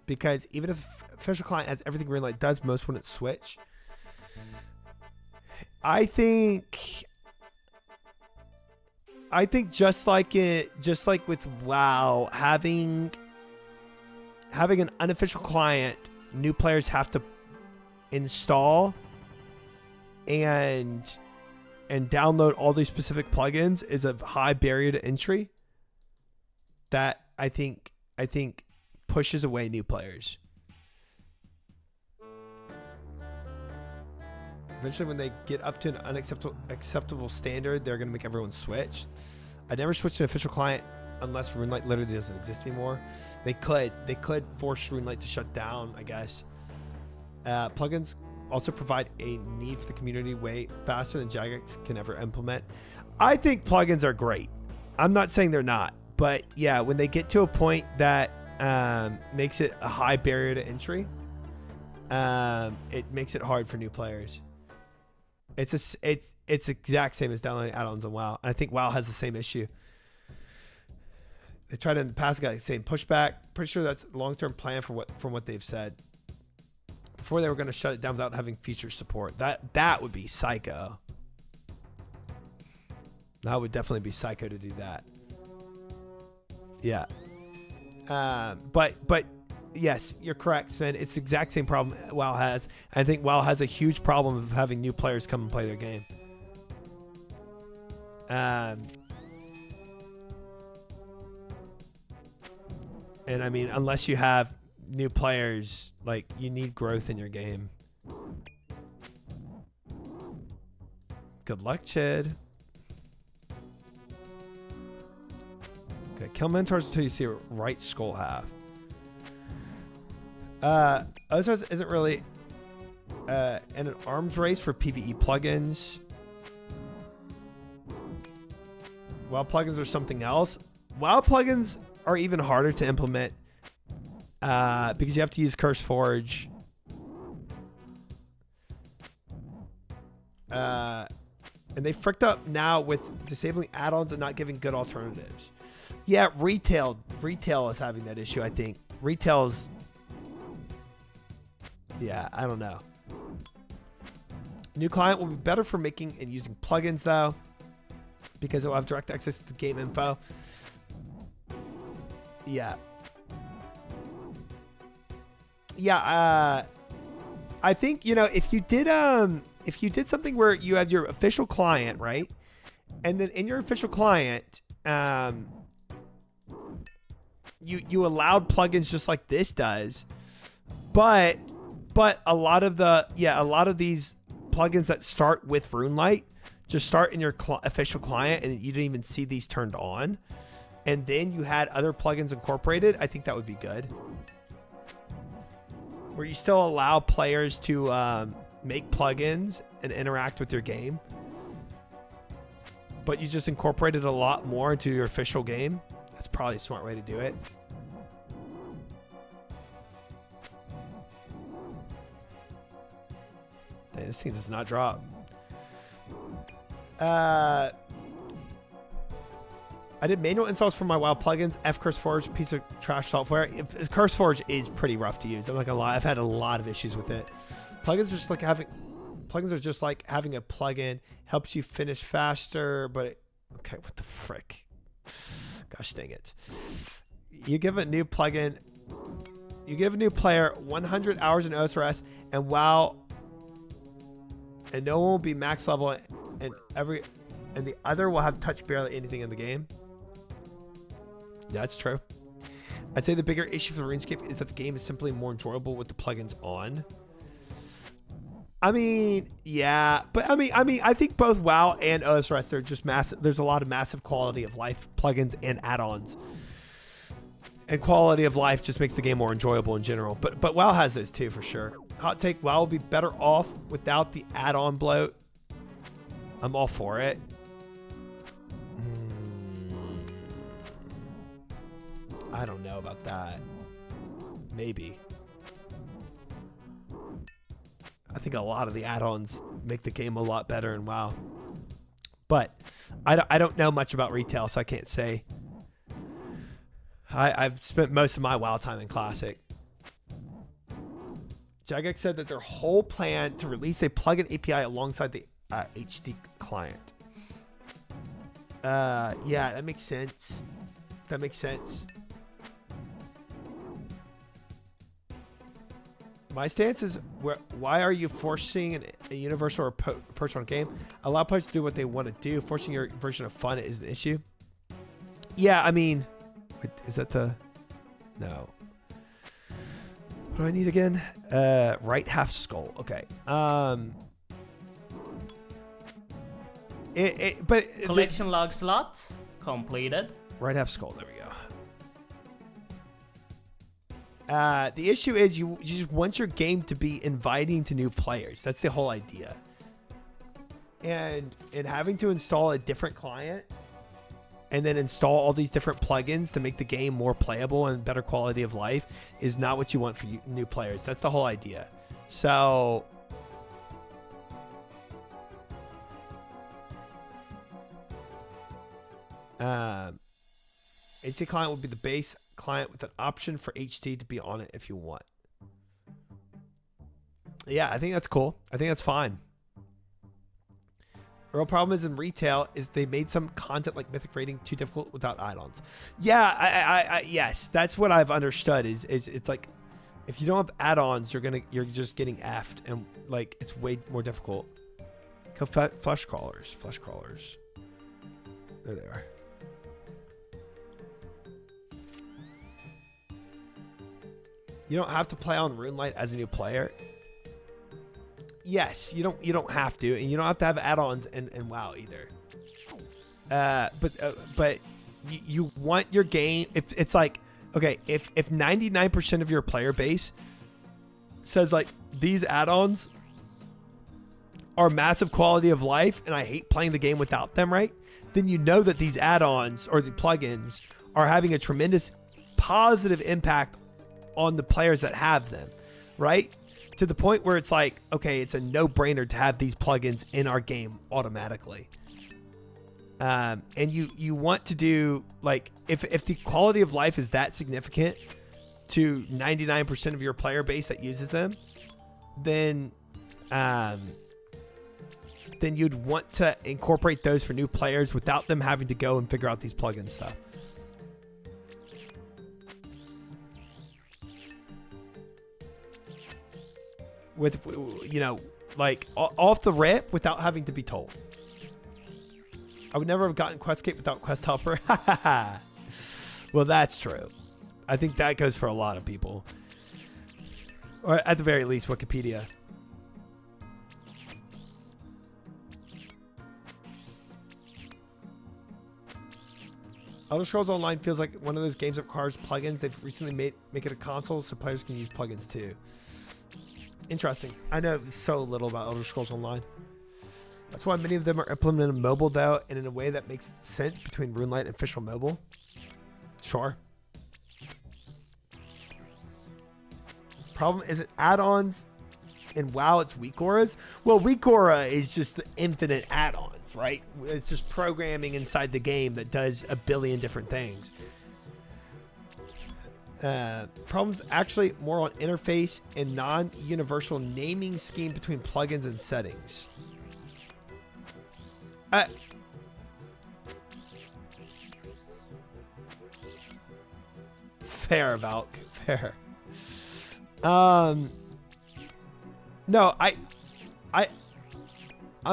because even if the official client has everything RuneLight does, most wouldn't switch. I think just like with WoW, having an unofficial client, new players have to install and download all these specific plugins is a high barrier to entry that I think pushes away new players. Eventually, when they get up to an acceptable standard, they're going to make everyone switch. I never switched to an official client unless RuneLight literally doesn't exist anymore. They could force RuneLight to shut down, I guess. Plugins also provide a need for the community way faster than Jagex can ever implement. I think plugins are great. I'm not saying they're not, but yeah, when they get to a point that makes it a high barrier to entry, it makes it hard for new players. It's exact same as downloading add-ons on WoW. I think WoW has the same issue. They tried in the past, got the same pushback. Pretty sure that's a long-term plan from what they've said. Before they were going to shut it down without having feature support. That would be psycho. That would definitely be psycho to do that. Yeah. But yes, you're correct, Sven. It's the exact same problem WoW has. I think WoW has a huge problem of having new players come and play their game. And I mean, unless you have new players, like, you need growth in your game. Good luck, Chid. Okay, kill mentors until you see a right skull half. Ozarks isn't really in an arms race for PvE plugins. WoW plugins are something else. WoW plugins are even harder to implement because you have to use CurseForge. And they fricked up now with disabling add-ons and not giving good alternatives. Yeah, retail is having that issue, I think. Retail's... Yeah, I don't know. New client will be better for making and using plugins, though, because it will have direct access to the game info. Yeah. Yeah, I think, you know, if you did something where you have your official client, right? And then in your official client, you allowed plugins just like this does, but a lot of these plugins that start with RuneLight just start in your official client, and you didn't even see these turned on, and then you had other plugins incorporated. I think that would be good, where you still allow players to make plugins and interact with your game, but you just incorporated a lot more into your official game. That's probably a smart way to do it. Dang, this thing does not drop. I did manual installs for my WoW plugins. CurseForge, piece of trash software. CurseForge is pretty rough to use. I'm not gonna lie, I've had a lot of issues with it. Plugins are just like having a plugin. Helps you finish faster, but okay, what the frick? Gosh dang it. You give a new plugin, you give a new player 100 hours in OSRS and WoW, and no one will be max level, and the other will have touched barely anything in the game. That's true. I'd say the bigger issue for RuneScape is that the game is simply more enjoyable with the plugins on. I mean, yeah, but I mean, I think both WoW and OSRS, they're just massive. There's a lot of massive quality of life plugins and add-ons, and quality of life just makes the game more enjoyable in general. But WoW has those too for sure. Hot take: WoW will be better off without the add-on bloat. I'm all for it. I don't know about that. Maybe. I think a lot of the add-ons make the game a lot better in WoW. But I don't know much about retail, so I can't say. I've spent most of my WoW time in Classic. Jagex said that their whole plan to release a plugin API alongside the HD client. Yeah, that makes sense. That makes sense. My stance is, why are you forcing a universal approach on a game? Allow players to do what they want to do. Forcing your version of fun is an issue. Yeah, I mean, wait, is that the... No. What do I need again? Right half skull. Okay. But collection log slot completed. Right half skull. There we go. The issue is you just want your game to be inviting to new players. That's the whole idea. And having to install a different client and then install all these different plugins to make the game more playable and better quality of life is not what you want for new players. That's the whole idea. So HT client will be the base client with an option for HT to be on it if you want. Yeah, I think that's cool. I think that's fine. The real problem is in retail is they made some content like Mythic Rating too difficult without add-ons. Yeah, yes, that's what I've understood is it's like if you don't have add-ons, you're just getting effed and like it's way more difficult. Flesh crawlers. There they are. You don't have to play on RuneLite as a new player. Yes, you don't have to, and you don't have to have add-ons in WoW either. But you want your game. If it's like, okay, if 99% of your player base says like these add-ons are massive quality of life, and I hate playing the game without them, right? Then you know that these add-ons or the plugins are having a tremendous positive impact on the players that have them, right? To the point where it's like, okay, it's a no-brainer to have these plugins in our game automatically. And you want to do, like, if the quality of life is that significant to 99% of your player base that uses them, then you'd want to incorporate those for new players without them having to go and figure out these plugin stuff. With, you know, like off the rip without having to be told. I would never have gotten Questcape without Quest Helper. Well, that's true. I think that goes for a lot of people. Or at the very least, Wikipedia. Elder Scrolls Online feels like one of those games that requires plugins. They've recently make it a console so players can use plugins too. Interesting. I know so little about Elder Scrolls Online. That's why many of them are implemented in mobile, though, and in a way that makes sense between RuneLite and official mobile. Sure. Problem is it add-ons in WoW, it's weak auras. Well, weak aura is just the infinite add-ons, right? It's just programming inside the game that does a billion different things. Problems actually more on interface and non-universal naming scheme between plugins and settings. Fair, Valk. Fair. No, I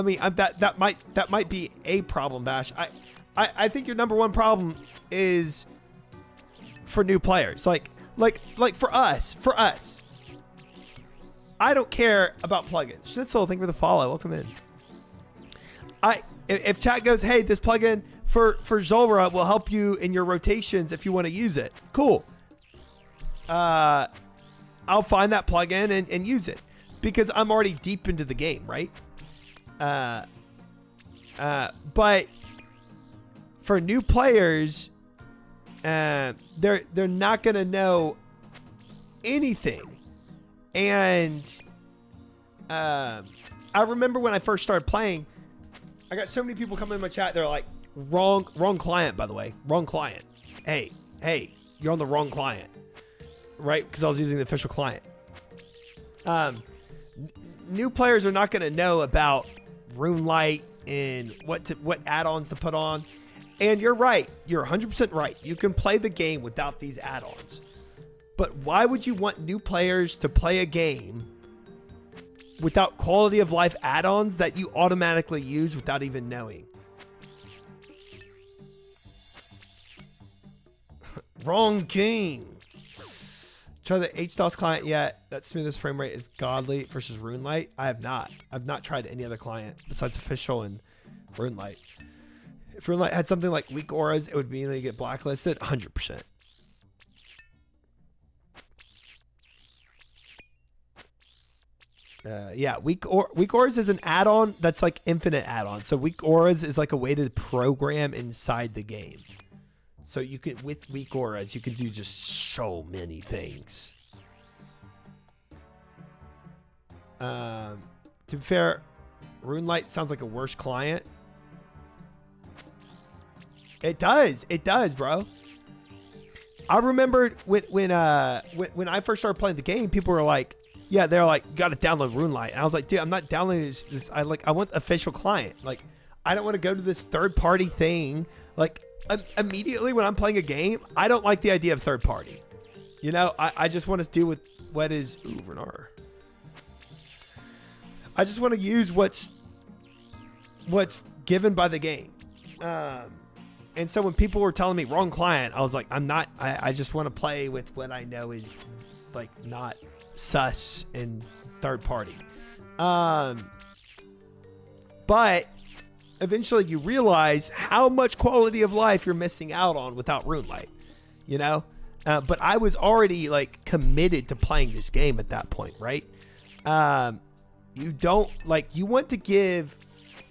mean that might be a problem, Bash. I think your number one problem is for new players. Like for us. I don't care about plugins. Schnitzel, thank you for the follow. Welcome in. If chat goes, hey, this plugin for Zulrah will help you in your rotations if you want to use it. Cool. I'll find that plugin and use it because I'm already deep into the game, right? But for new players, they're not gonna know anything. And I remember when I first started playing, I got so many people coming in my chat. They're like, wrong client, by the way, wrong client. Hey, you're on the wrong client, right? Because I was using the official client. New players are not gonna know about RuneLite and what add-ons to put on. And you're right. You're 100% right. You can play the game without these add-ons. But why would you want new players to play a game without quality of life add-ons that you automatically use without even knowing? Wrong game. Try the HDOS client yet. That smoothest frame rate is godly versus RuneLite. I have not. I've not tried any other client besides official and RuneLite. If RuneLite had something like weak auras, it would immediately get blacklisted. 100%. Yeah, weak auras is an add-on that's like infinite add-on. So weak auras is like a way to program inside the game. So you could, with weak auras, you can do just so many things. To be fair, RuneLite sounds like a worse client. It does, bro. I remember when I first started playing the game, people were like, yeah, they're like, you got to download RuneLite. And I was like, dude, I'm not downloading this. I want official client. Like, I don't want to go to this third-party thing. Like, immediately when I'm playing a game, I don't like the idea of third-party. You know, I just want to do with what is... Ooh, Renar. I just want to use what's given by the game. And so when people were telling me wrong client, I was like, I just want to play with what I know is like not sus and third party. But eventually you realize how much quality of life you're missing out on without RuneLite, you know? But I was already like committed to playing this game at that point, right? You want to give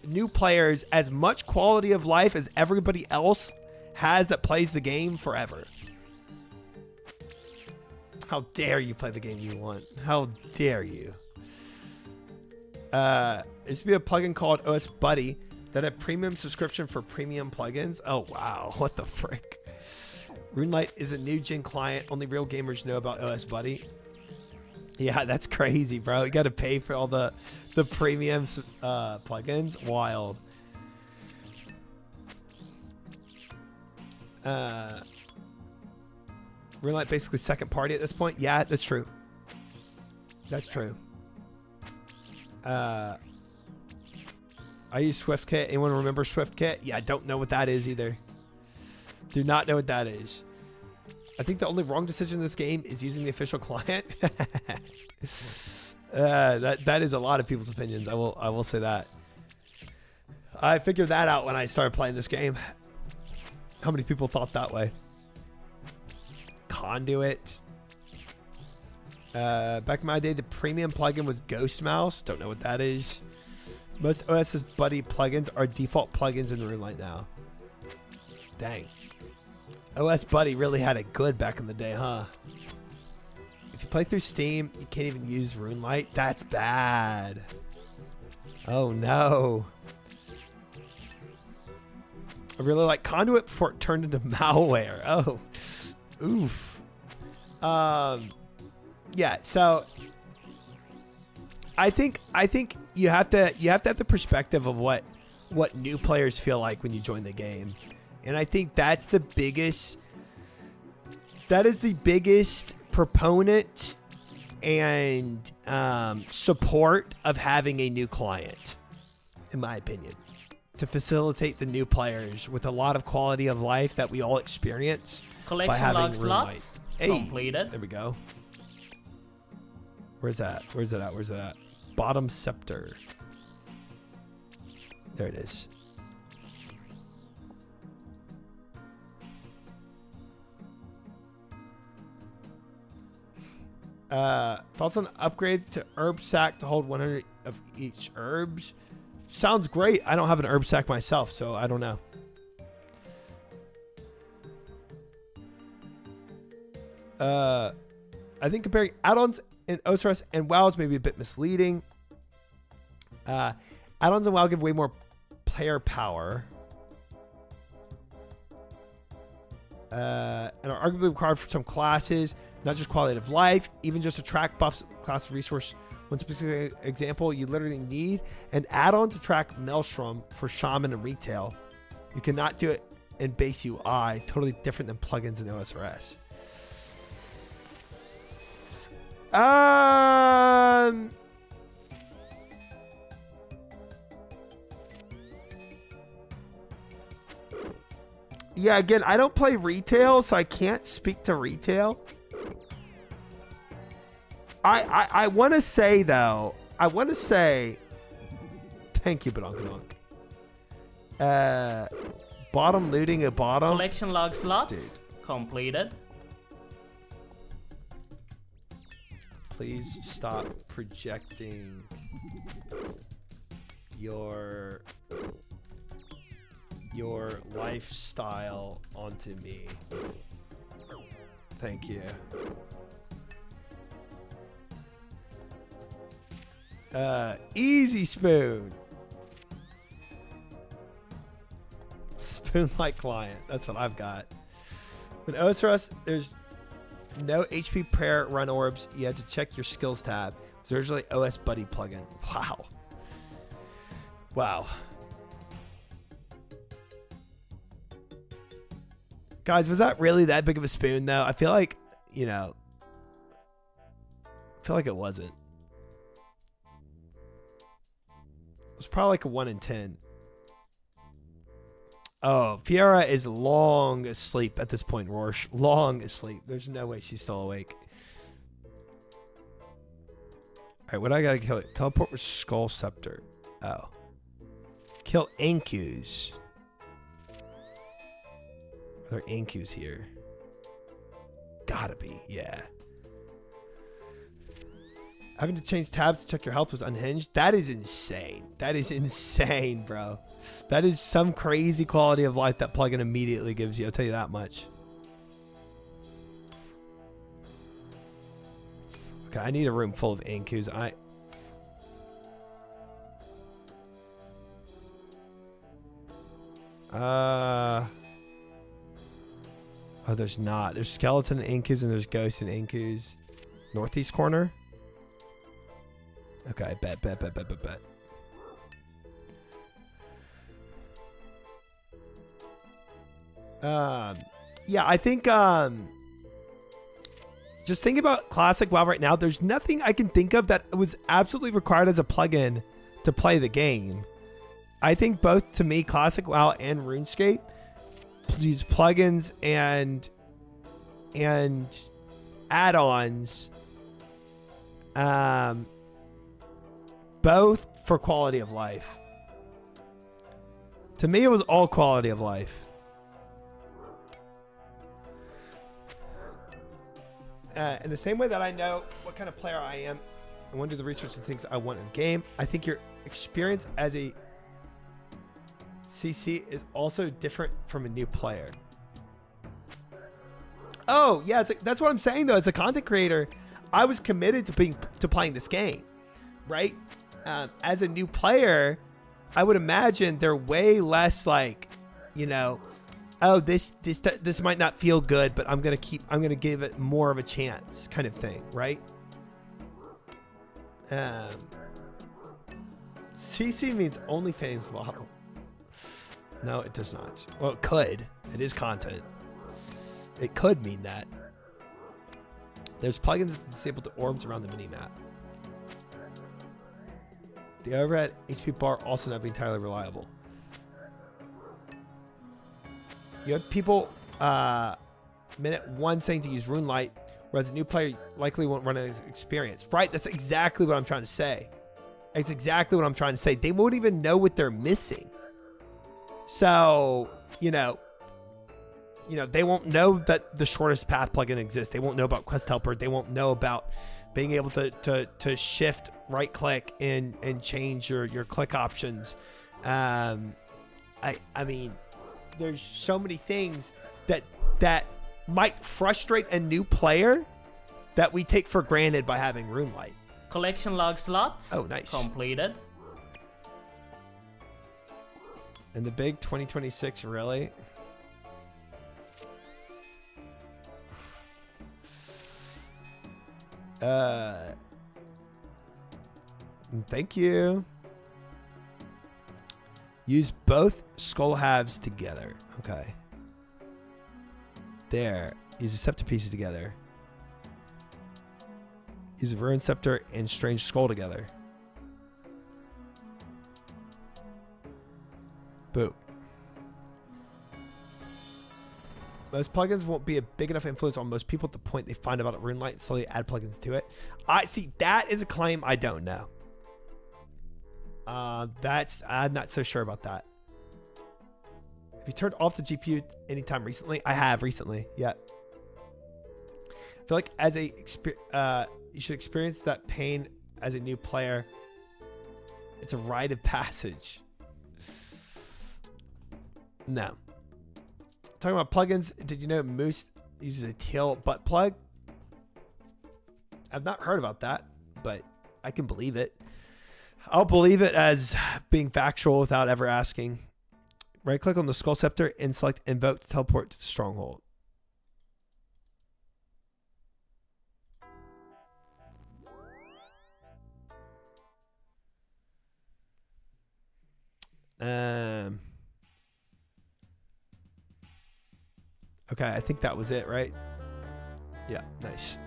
new players as much quality of life as everybody else has that plays the game forever. How dare you play the game you want? How dare you? There used to be a plugin called OS Buddy that had premium subscription for premium plugins. Oh, wow. What the frick? RuneLite is a new gen client. Only real gamers know about OS Buddy. Yeah, that's crazy, bro. You got to pay for all the premium plugins. Wild. RuneLite basically second party at this point. Yeah, that's true. That's true. I use SwiftKit. Anyone remember SwiftKit? Yeah, I don't know what that is either. Do not know what that is. I think the only wrong decision in this game is using the official client. That is a lot of people's opinions. I will say that. I figured that out when I started playing this game. How many people thought that way? Conduit. Back in my day, the premium plugin was Ghost Mouse. Don't know what that is. Most OS Buddy plugins are default plugins in RuneLite now. Dang. OS Buddy really had it good back in the day, huh? If you play through Steam, you can't even use RuneLite. That's bad. Oh no. I really like Conduit before it turned into malware. Oh, oof. Yeah. So I think you have to have the perspective of what new players feel like when you join the game. And I think that is the biggest proponent and support of having a new client, in my opinion, to facilitate the new players with a lot of quality of life that we all experience. Collection log slot completed. There we go. Where's that? Where's it at? Where's it at? Bottom scepter. There it is. Thoughts on upgrade to herb sack to hold 100 of each herbs? Sounds great. I don't have an herb sack myself, so I don't know. I think comparing add-ons in Osiris and WoWs may be a bit misleading. Add-ons in WoW give way more player power. And are arguably required for some classes, not just quality of life, even just to track buffs, class resource. One specific example, you literally need an add-on to track Maelstrom for Shaman and Retail. You cannot do it in base UI, totally different than plugins in OSRS. Yeah, again, I don't play Retail, so I can't speak to Retail. I want to say, though, thank you, Badonkadonk. Bottom looting at bottom. Collection log slot completed. Please stop projecting your lifestyle onto me. Thank you. Easy spoon. Spoon-like client. That's what I've got. With Osiris, there's no HP prayer run orbs. You had to check your skills tab. It's originally OS Buddy plugin. Wow. Wow. Guys, was that really that big of a spoon, though? I feel like, you know, it wasn't. It was probably like a 1 in 10. Oh, Fiera is long asleep at this point, Rorsch. Long asleep. There's no way she's still awake. Alright, what do I gotta kill? Teleport with Skull Scepter. Oh. Kill Ankus. Are there Ankus here? Gotta be, yeah. Having to change tabs to check your health was unhinged. That is insane. That is insane, bro. That is some crazy quality of life that plugin immediately gives you. I'll tell you that much. Okay, I need a room full of Ankus. Oh, there's not. There's skeleton Ankus and there's ghost and Ankus. Northeast corner. Okay, bet. Yeah, I think just think about classic WoW right now. There's nothing I can think of that was absolutely required as a plugin to play the game. I think both, to me, classic WoW and RuneScape use plugins and add-ons, both for quality of life. To me, it was all quality of life. In the same way that I know what kind of player I am, I want to do the research and things I want in the game. I think your experience as a CC is also different from a new player. Oh, yeah, that's what I'm saying, though. As a content creator, I was committed to playing this game, right? As a new player, I would imagine they're way less like, you know, oh, this might not feel good, but I'm gonna give it more of a chance, kind of thing, right? CC means OnlyFans model. No, it does not. Well, it could. It is content. It could mean that. There's plugins that disable the orbs around the minimap. The overhead HP bar also not being entirely reliable. You have people minute 1 saying to use Runelight, whereas a new player likely won't run an experience. Right, that's exactly what I'm trying to say. That's exactly what I'm trying to say. They won't even know what they're missing. So, you know, they won't know that the shortest path plugin exists. They won't know about Quest Helper. They won't know about being able to shift right click and change your click options. I mean, there's so many things that might frustrate a new player that we take for granted by having Runelight. Collection log slot. Oh, nice. Completed. And the big 2026, really? Thank you. Use both skull halves together. Okay. There. Use the scepter pieces together. Use a Ruin Scepter and Strange Skull together. Boop. Most plugins won't be a big enough influence on most people at the point they find about Runelight and slowly add plugins to it. I see, that is a claim I don't know. I'm not so sure about that. Have you turned off the GPU anytime recently? I have recently, yeah. I feel like you should experience that pain as a new player. It's a rite of passage. No. Talking about plugins, did you know Moose uses a tail butt plug? I've not heard about that, but I can believe it. I'll believe it as being factual without ever asking. Right click on the Skull Scepter and select Invoke to teleport to the Stronghold. Okay, I think that was it, right? Yeah, nice.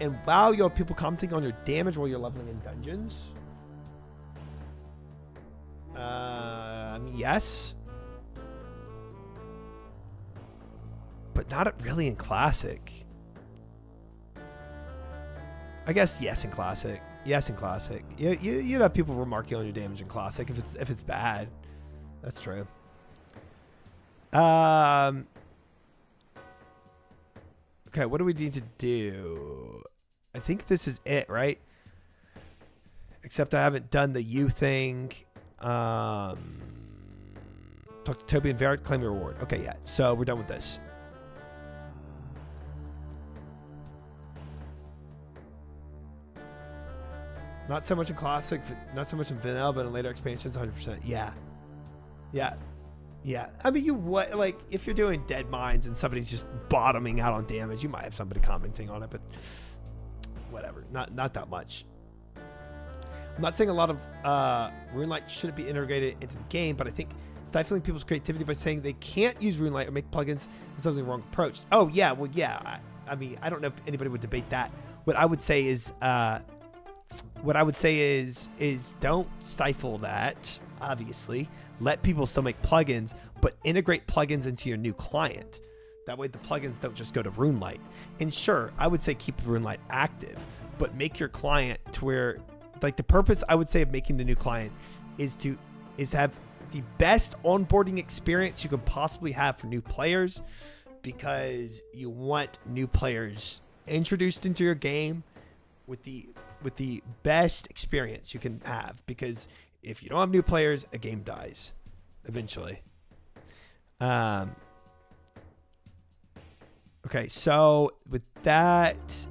And wow, you have people commenting on your damage while you're leveling in dungeons. Yes. But not really in Classic. I guess yes in Classic. Yes in Classic. You'd have people remarking on your damage in Classic if it's bad. That's true. Okay, what do we need to do? I think this is it, right? Except I haven't done the U thing. Talk to Toby and Barrett, claim your reward. Okay, yeah. So we're done with this. Not so much in Classic, not so much in Vanilla, but in later expansions, 100%. Yeah. Yeah. Yeah. I mean, you would, like, if you're doing Dead Mines and somebody's just bottoming out on damage, you might have somebody commenting on it, but whatever. Not that much. I'm not saying a lot of Runelight shouldn't be integrated into the game, but I think stifling people's creativity by saying they can't use Runelight or make plugins is something wrong approach. Oh, yeah. Well, yeah. I mean, I don't know if anybody would debate that. What I would say is don't stifle that, obviously. Let people still make plugins, but integrate plugins into your new client. That way the plugins don't just go to Runelight. And sure, I would say keep Runelight active, but make your client to where, like, the purpose I would say of making the new client is to have the best onboarding experience you could possibly have for new players, because you want new players introduced into your game with the best experience you can have, because if you don't have new players, a game dies eventually. Okay, so with that,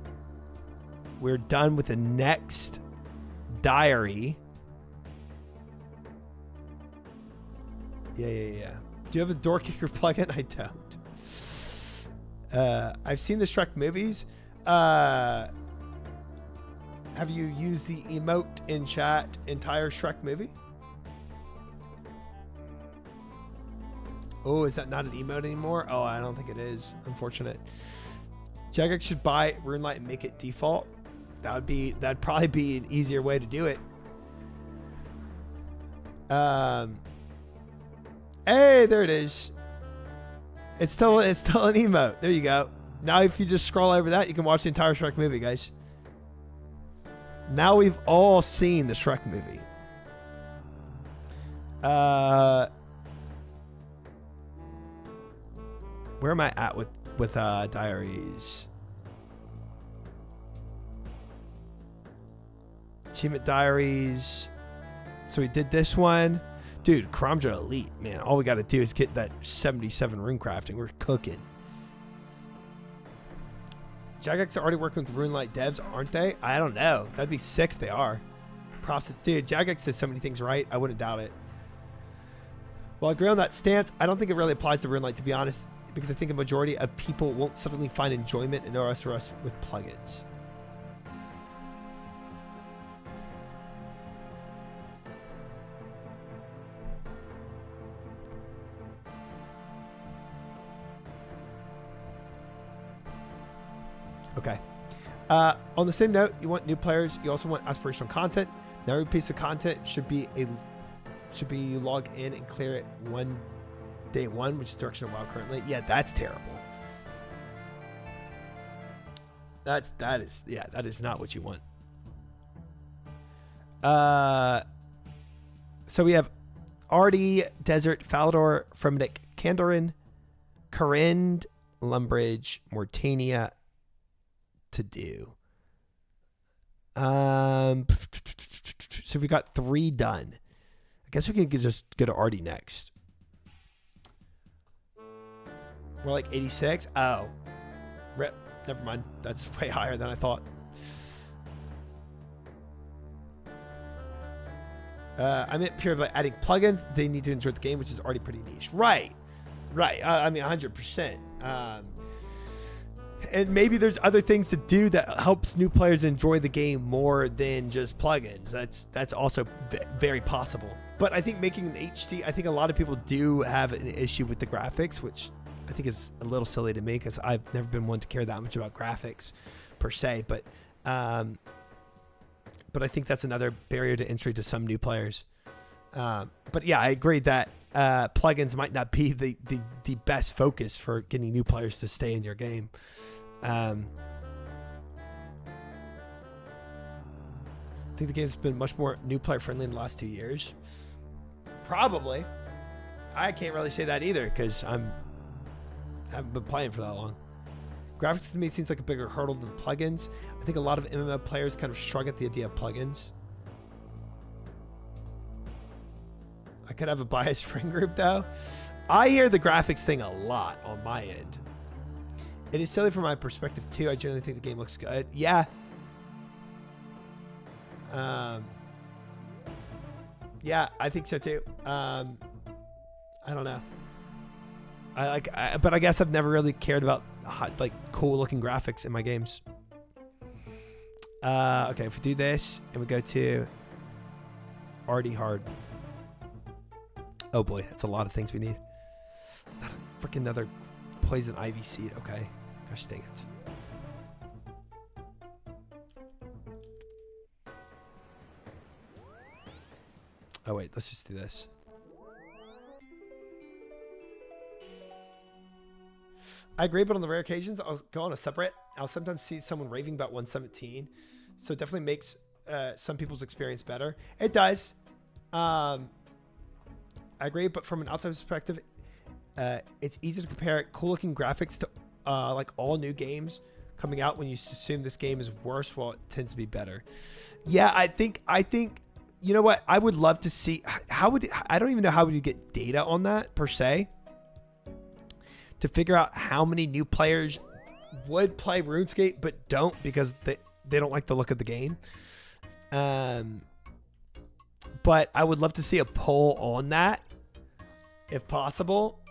we're done with the next diary. Yeah. Do you have a door kicker plugin? I don't. I've seen the Shrek movies. Have you used the emote in chat entire Shrek movie? Oh, is that not an emote anymore? Oh, I don't think it is. Unfortunate. Jagex should buy Runelight and make it default. That'd probably be an easier way to do it. Hey, there it is. It's still an emote. There you go. Now, if you just scroll over that, you can watch the entire Shrek movie, guys. Now we've all seen the Shrek movie. Where am I at with diaries? Achievement diaries. So we did this one. Dude, Karamja Elite, man. All we got to do is get that 77 rune crafting. We're cooking. Jagex are already working with RuneLite devs, aren't they? I don't know. That'd be sick if they are. Props, dude. Jagex does so many things right. I wouldn't doubt it. Well, I agree on that stance. I don't think it really applies to RuneLite, to be honest, because I think a majority of people won't suddenly find enjoyment in OSRS with plugins. Okay. On the same note, you want new players. You also want aspirational content. Now, every piece of content should be log in and clear it day one, which is direction of WoW currently. Yeah, that's terrible. That is not what you want. So we have Artie, Desert, Falador, Fremenic, Kandorin, Karind, Lumbridge, Mortania to do. So we got 3 done. I guess we can just go to Artie next. We're like 86. Oh, rip. Never mind. That's way higher than I thought. I meant purely by adding plugins. They need to enjoy the game, which is already pretty niche. Right. I mean, 100%. And maybe there's other things to do that helps new players enjoy the game more than just plugins. That's also very possible. But I think making an HD, I think a lot of people do have an issue with the graphics, which I think is a little silly to me because I've never been one to care that much about graphics per se. But I think that's another barrier to entry to some new players. But yeah, I agree that plugins might not be the best focus for getting new players to stay in your game. I think the game's been much more new player friendly in the last 2 years. Probably. I can't really say that either because I haven't been playing for that long. Graphics to me seems like a bigger hurdle than plugins. I think a lot of MMO players kind of shrug at the idea of plugins. I could have a biased friend group though. I hear the graphics thing a lot on my end. It is silly from my perspective too. I generally think the game looks good. Yeah. Yeah, I think so too. I don't know. But I guess I've never really cared about cool looking graphics in my games. Okay, if we do this and we go to Artie Hard. Oh boy, that's a lot of things we need. Not a freaking another poison ivy seed. Okay, gosh dang it. Oh wait, let's just do this. I agree, but on the rare occasions, I'll go on a subreddit. I'll sometimes see someone raving about 117. So it definitely makes some people's experience better. It does. I agree, but from an outside perspective, it's easy to compare cool-looking graphics to like all new games coming out when you assume this game is worse while it tends to be better. Yeah, I think you know what? I would love to see I don't even know how would you get data on that per se to figure out how many new players would play RuneScape but don't because they don't like the look of the game. But I would love to see a poll on that if possible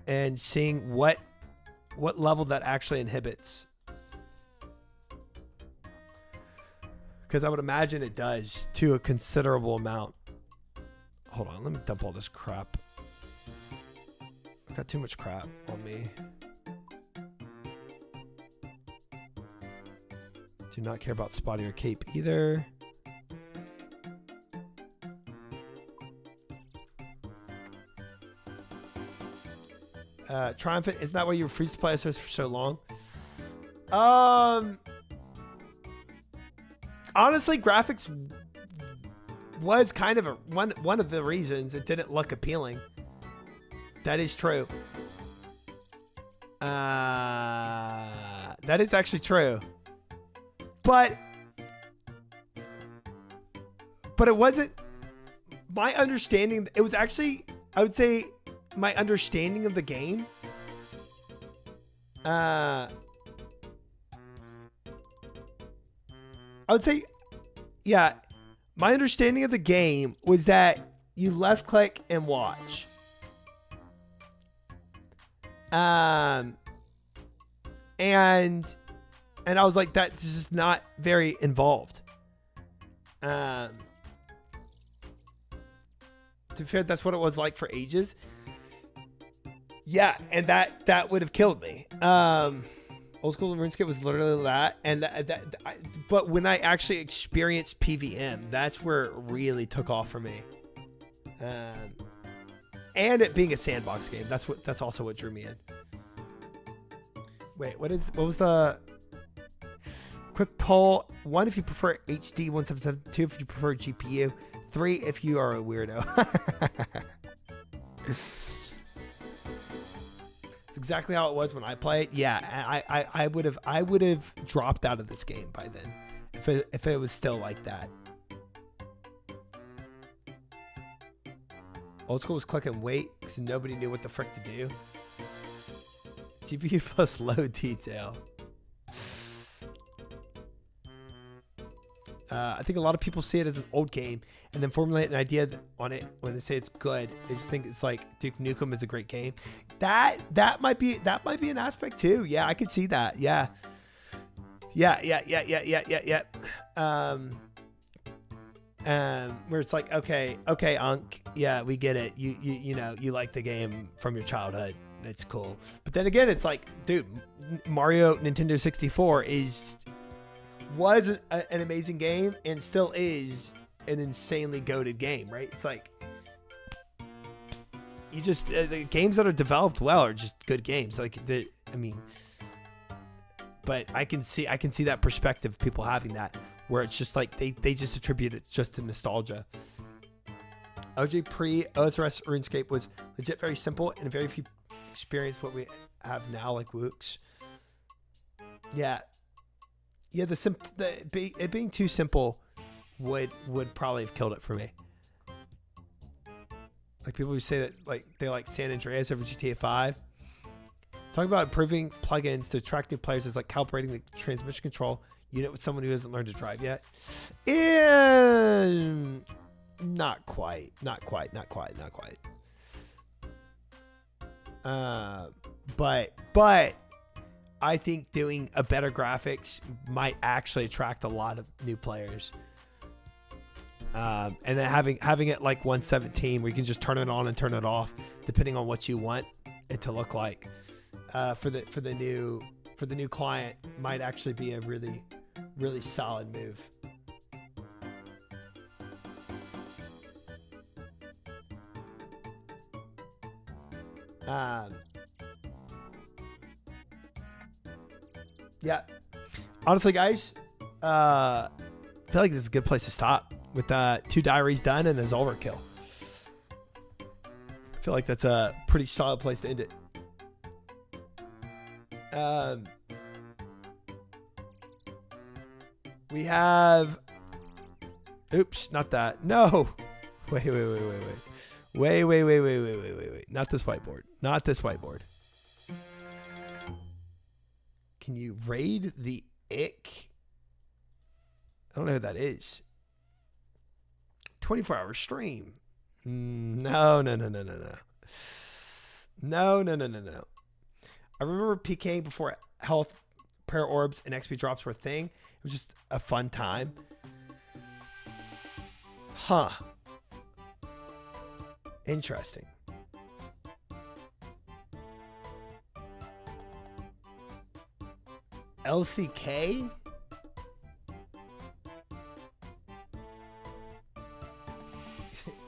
and seeing what level that actually inhibits. Because I would imagine it does to a considerable amount. Hold on, let me dump all this crap. I've got too much crap on me. Do not care about spotty or cape either. Triumphant, isn't that why you were free to play for so long? Honestly, graphics was kind of one of the reasons it didn't look appealing. That is true. That is actually true. But it wasn't my understanding. It was actually, I would say, my understanding of the game. I would say, yeah, my understanding of the game was that you left click and watch. And I was like, that's just not very involved. To be fair, that's what it was like for ages. Yeah, and that would have killed me. Old school RuneScape was literally that, and but when I actually experienced PVM, that's where it really took off for me. And it being a sandbox game, that's also what drew me in. Wait, what was the quick poll? 1 if you prefer HD 177, 2 if you prefer GPU, 3 if you are a weirdo. It's exactly how it was when I played. Yeah, I would have dropped out of this game by then if it was still like that. Old school was click and wait because nobody knew what the frick to do. GPU plus low detail. I think a lot of people see it as an old game and then formulate an idea on it when they say it's good. They just think it's like Duke Nukem is a great game. That might be an aspect too. Yeah, I could see that. Yeah. Where it's like, okay, Unc, yeah, we get it. You know, you like the game from your childhood. It's cool. But then again, it's like, dude, Mario Nintendo 64 was an amazing game and still is an insanely goated game, right? It's like, you just the games that are developed well are just good games. Like, but I can see that perspective of people having that, where it's just like they just attribute it just to nostalgia. OG pre-OSRS RuneScape was legit very simple and very few experienced what we have now, like Wooks. Yeah, it being too simple would probably have killed it for me. Like people who say that like they like San Andreas over GTA 5. Talk about improving plugins to attract new players is like calibrating the transmission control unit with someone who hasn't learned to drive yet. Not quite. But I think doing a better graphics might actually attract a lot of new players. And then having it like 117 where you can just turn it on and turn it off depending on what you want it to look like. For the new client might actually be a really, really solid move. Yeah. Honestly, guys, I feel like this is a good place to stop with 2 diaries done and a Zulrah kill. I feel like that's a pretty solid place to end it. We have, oops, not that. No, wait. Not this whiteboard. Can you raid the ick? I don't know who that is. 24-hour stream. No. I remember PKing before health, prayer orbs, and XP drops were a thing. It was just a fun time. Huh. Interesting. LCK?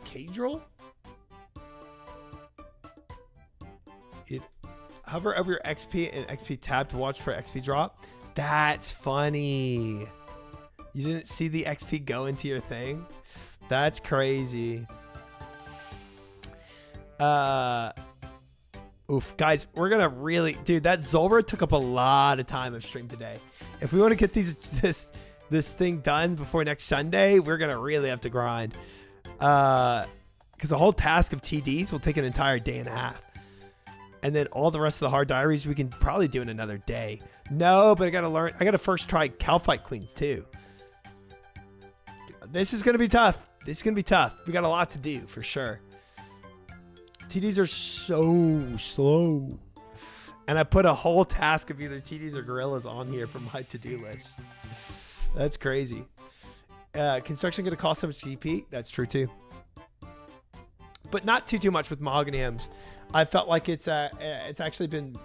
Cadril? Hover over your XP and XP tab to watch for XP drop. That's funny. You didn't see the XP go into your thing? That's crazy. Oof, guys, we're gonna really, dude, that Zulrah took up a lot of time of stream today. If we want to get this thing done before next Sunday, we're gonna really have to grind. Because the whole task of TDs will take an entire day and a half. And then all the rest of the hard diaries we can probably do in another day. No, but I gotta learn. I gotta first try Calfight Queens too. This is gonna be tough. This is gonna be tough. We got a lot to do for sure. TDs are so slow. And I put a whole task of either TDs or gorillas on here for my to-do list. That's crazy. Construction gonna cost so much GP? That's true too. But not too much with Mahogany M's. I felt like it's actually been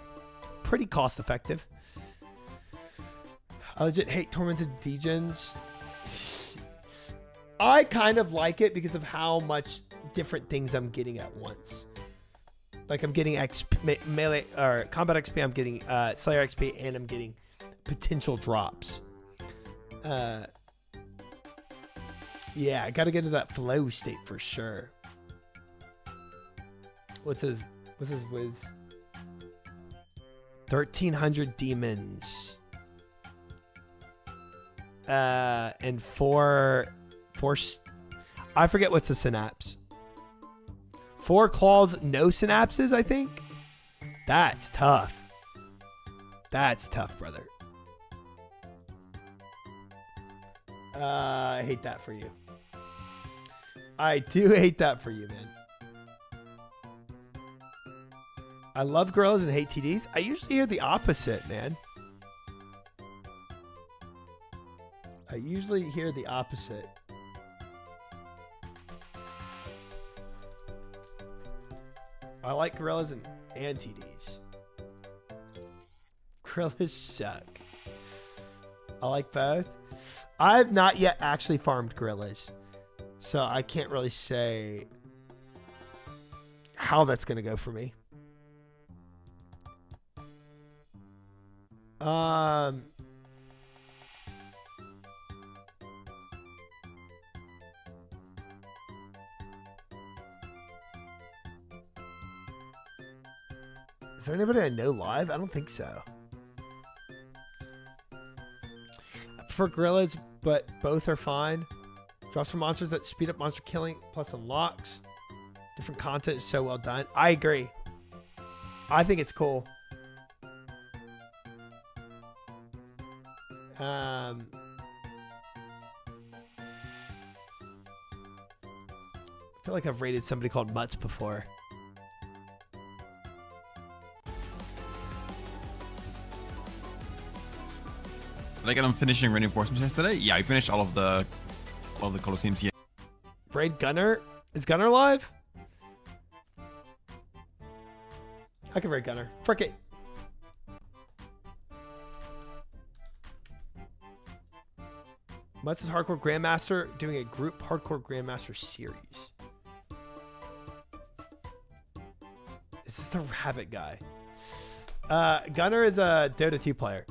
pretty cost effective. I legit hate Tormented Degens. I kind of like it because of how much different things I'm getting at once. Like I'm getting melee or combat XP, I'm getting Slayer XP, and I'm getting potential drops. Yeah, I gotta get into that flow state for sure. What's his whiz? 1,300 demons. And four. I forget what's the synapse. 4 claws, no synapses, I think. That's tough. That's tough, brother. I hate that for you. I do hate that for you, man. I love gorillas and hate TDs. I usually hear the opposite, man. I usually hear the opposite. I like gorillas and TDs. Gorillas suck. I like both. I've not yet actually farmed gorillas, so I can't really say how that's going to go for me. Is there anybody I know live? I don't think so. I prefer gorillas, but both are fine. Drops for monsters that speed up monster killing plus unlocks. Different content is so well done. I agree. I think it's cool. I feel like I've rated somebody called Mutts before. Like, I'm finishing reinforcements today. Yeah, I finished all of the Colosseums here. Braid Gunner? Is Gunner live? I can raid Gunner. Frick it. Mutts is Hardcore Grandmaster doing a group Hardcore Grandmaster series. Is this the rabbit guy? Gunner is a Dota 2 player.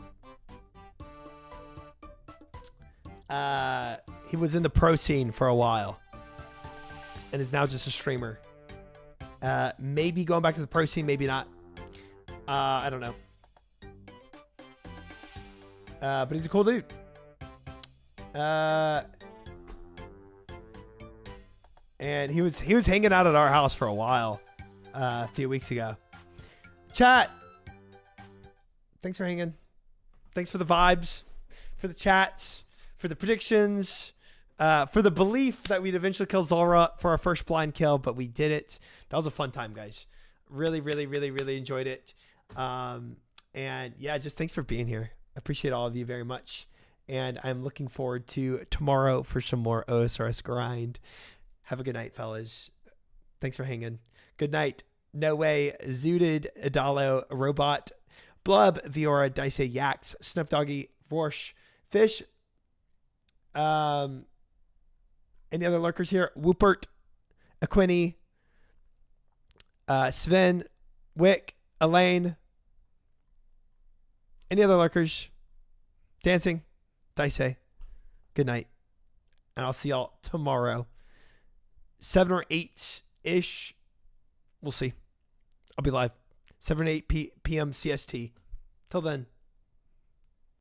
He was in the pro scene for a while and is now just a streamer. Maybe going back to the pro scene, maybe not. I don't know. But he's a cool dude. And he was hanging out at our house for a while a few weeks ago. Chat, thanks for hanging. Thanks for the vibes, for the chats, for the predictions, for the belief that we'd eventually kill Zulrah for our first blind kill, but we did it. That was a fun time, guys. Really, really, really, really enjoyed it. And yeah, just thanks for being here. I appreciate all of you very much. And I'm looking forward to tomorrow for some more OSRS grind. Have a good night, fellas. Thanks for hanging. Good night. No Way, Zooted, Adalo, Robot, Blub, Viora, Dice, Yax, Snip Doggy, Vorsh, Fish. Any other lurkers here? Woopert, Aquini, Sven, Wick, Elaine, Any other lurkers? Dancing? Dice. Good night. And I'll see y'all tomorrow. 7 or 8-ish. We'll see. I'll be live. 7 or 8 p.m. CST. Till then.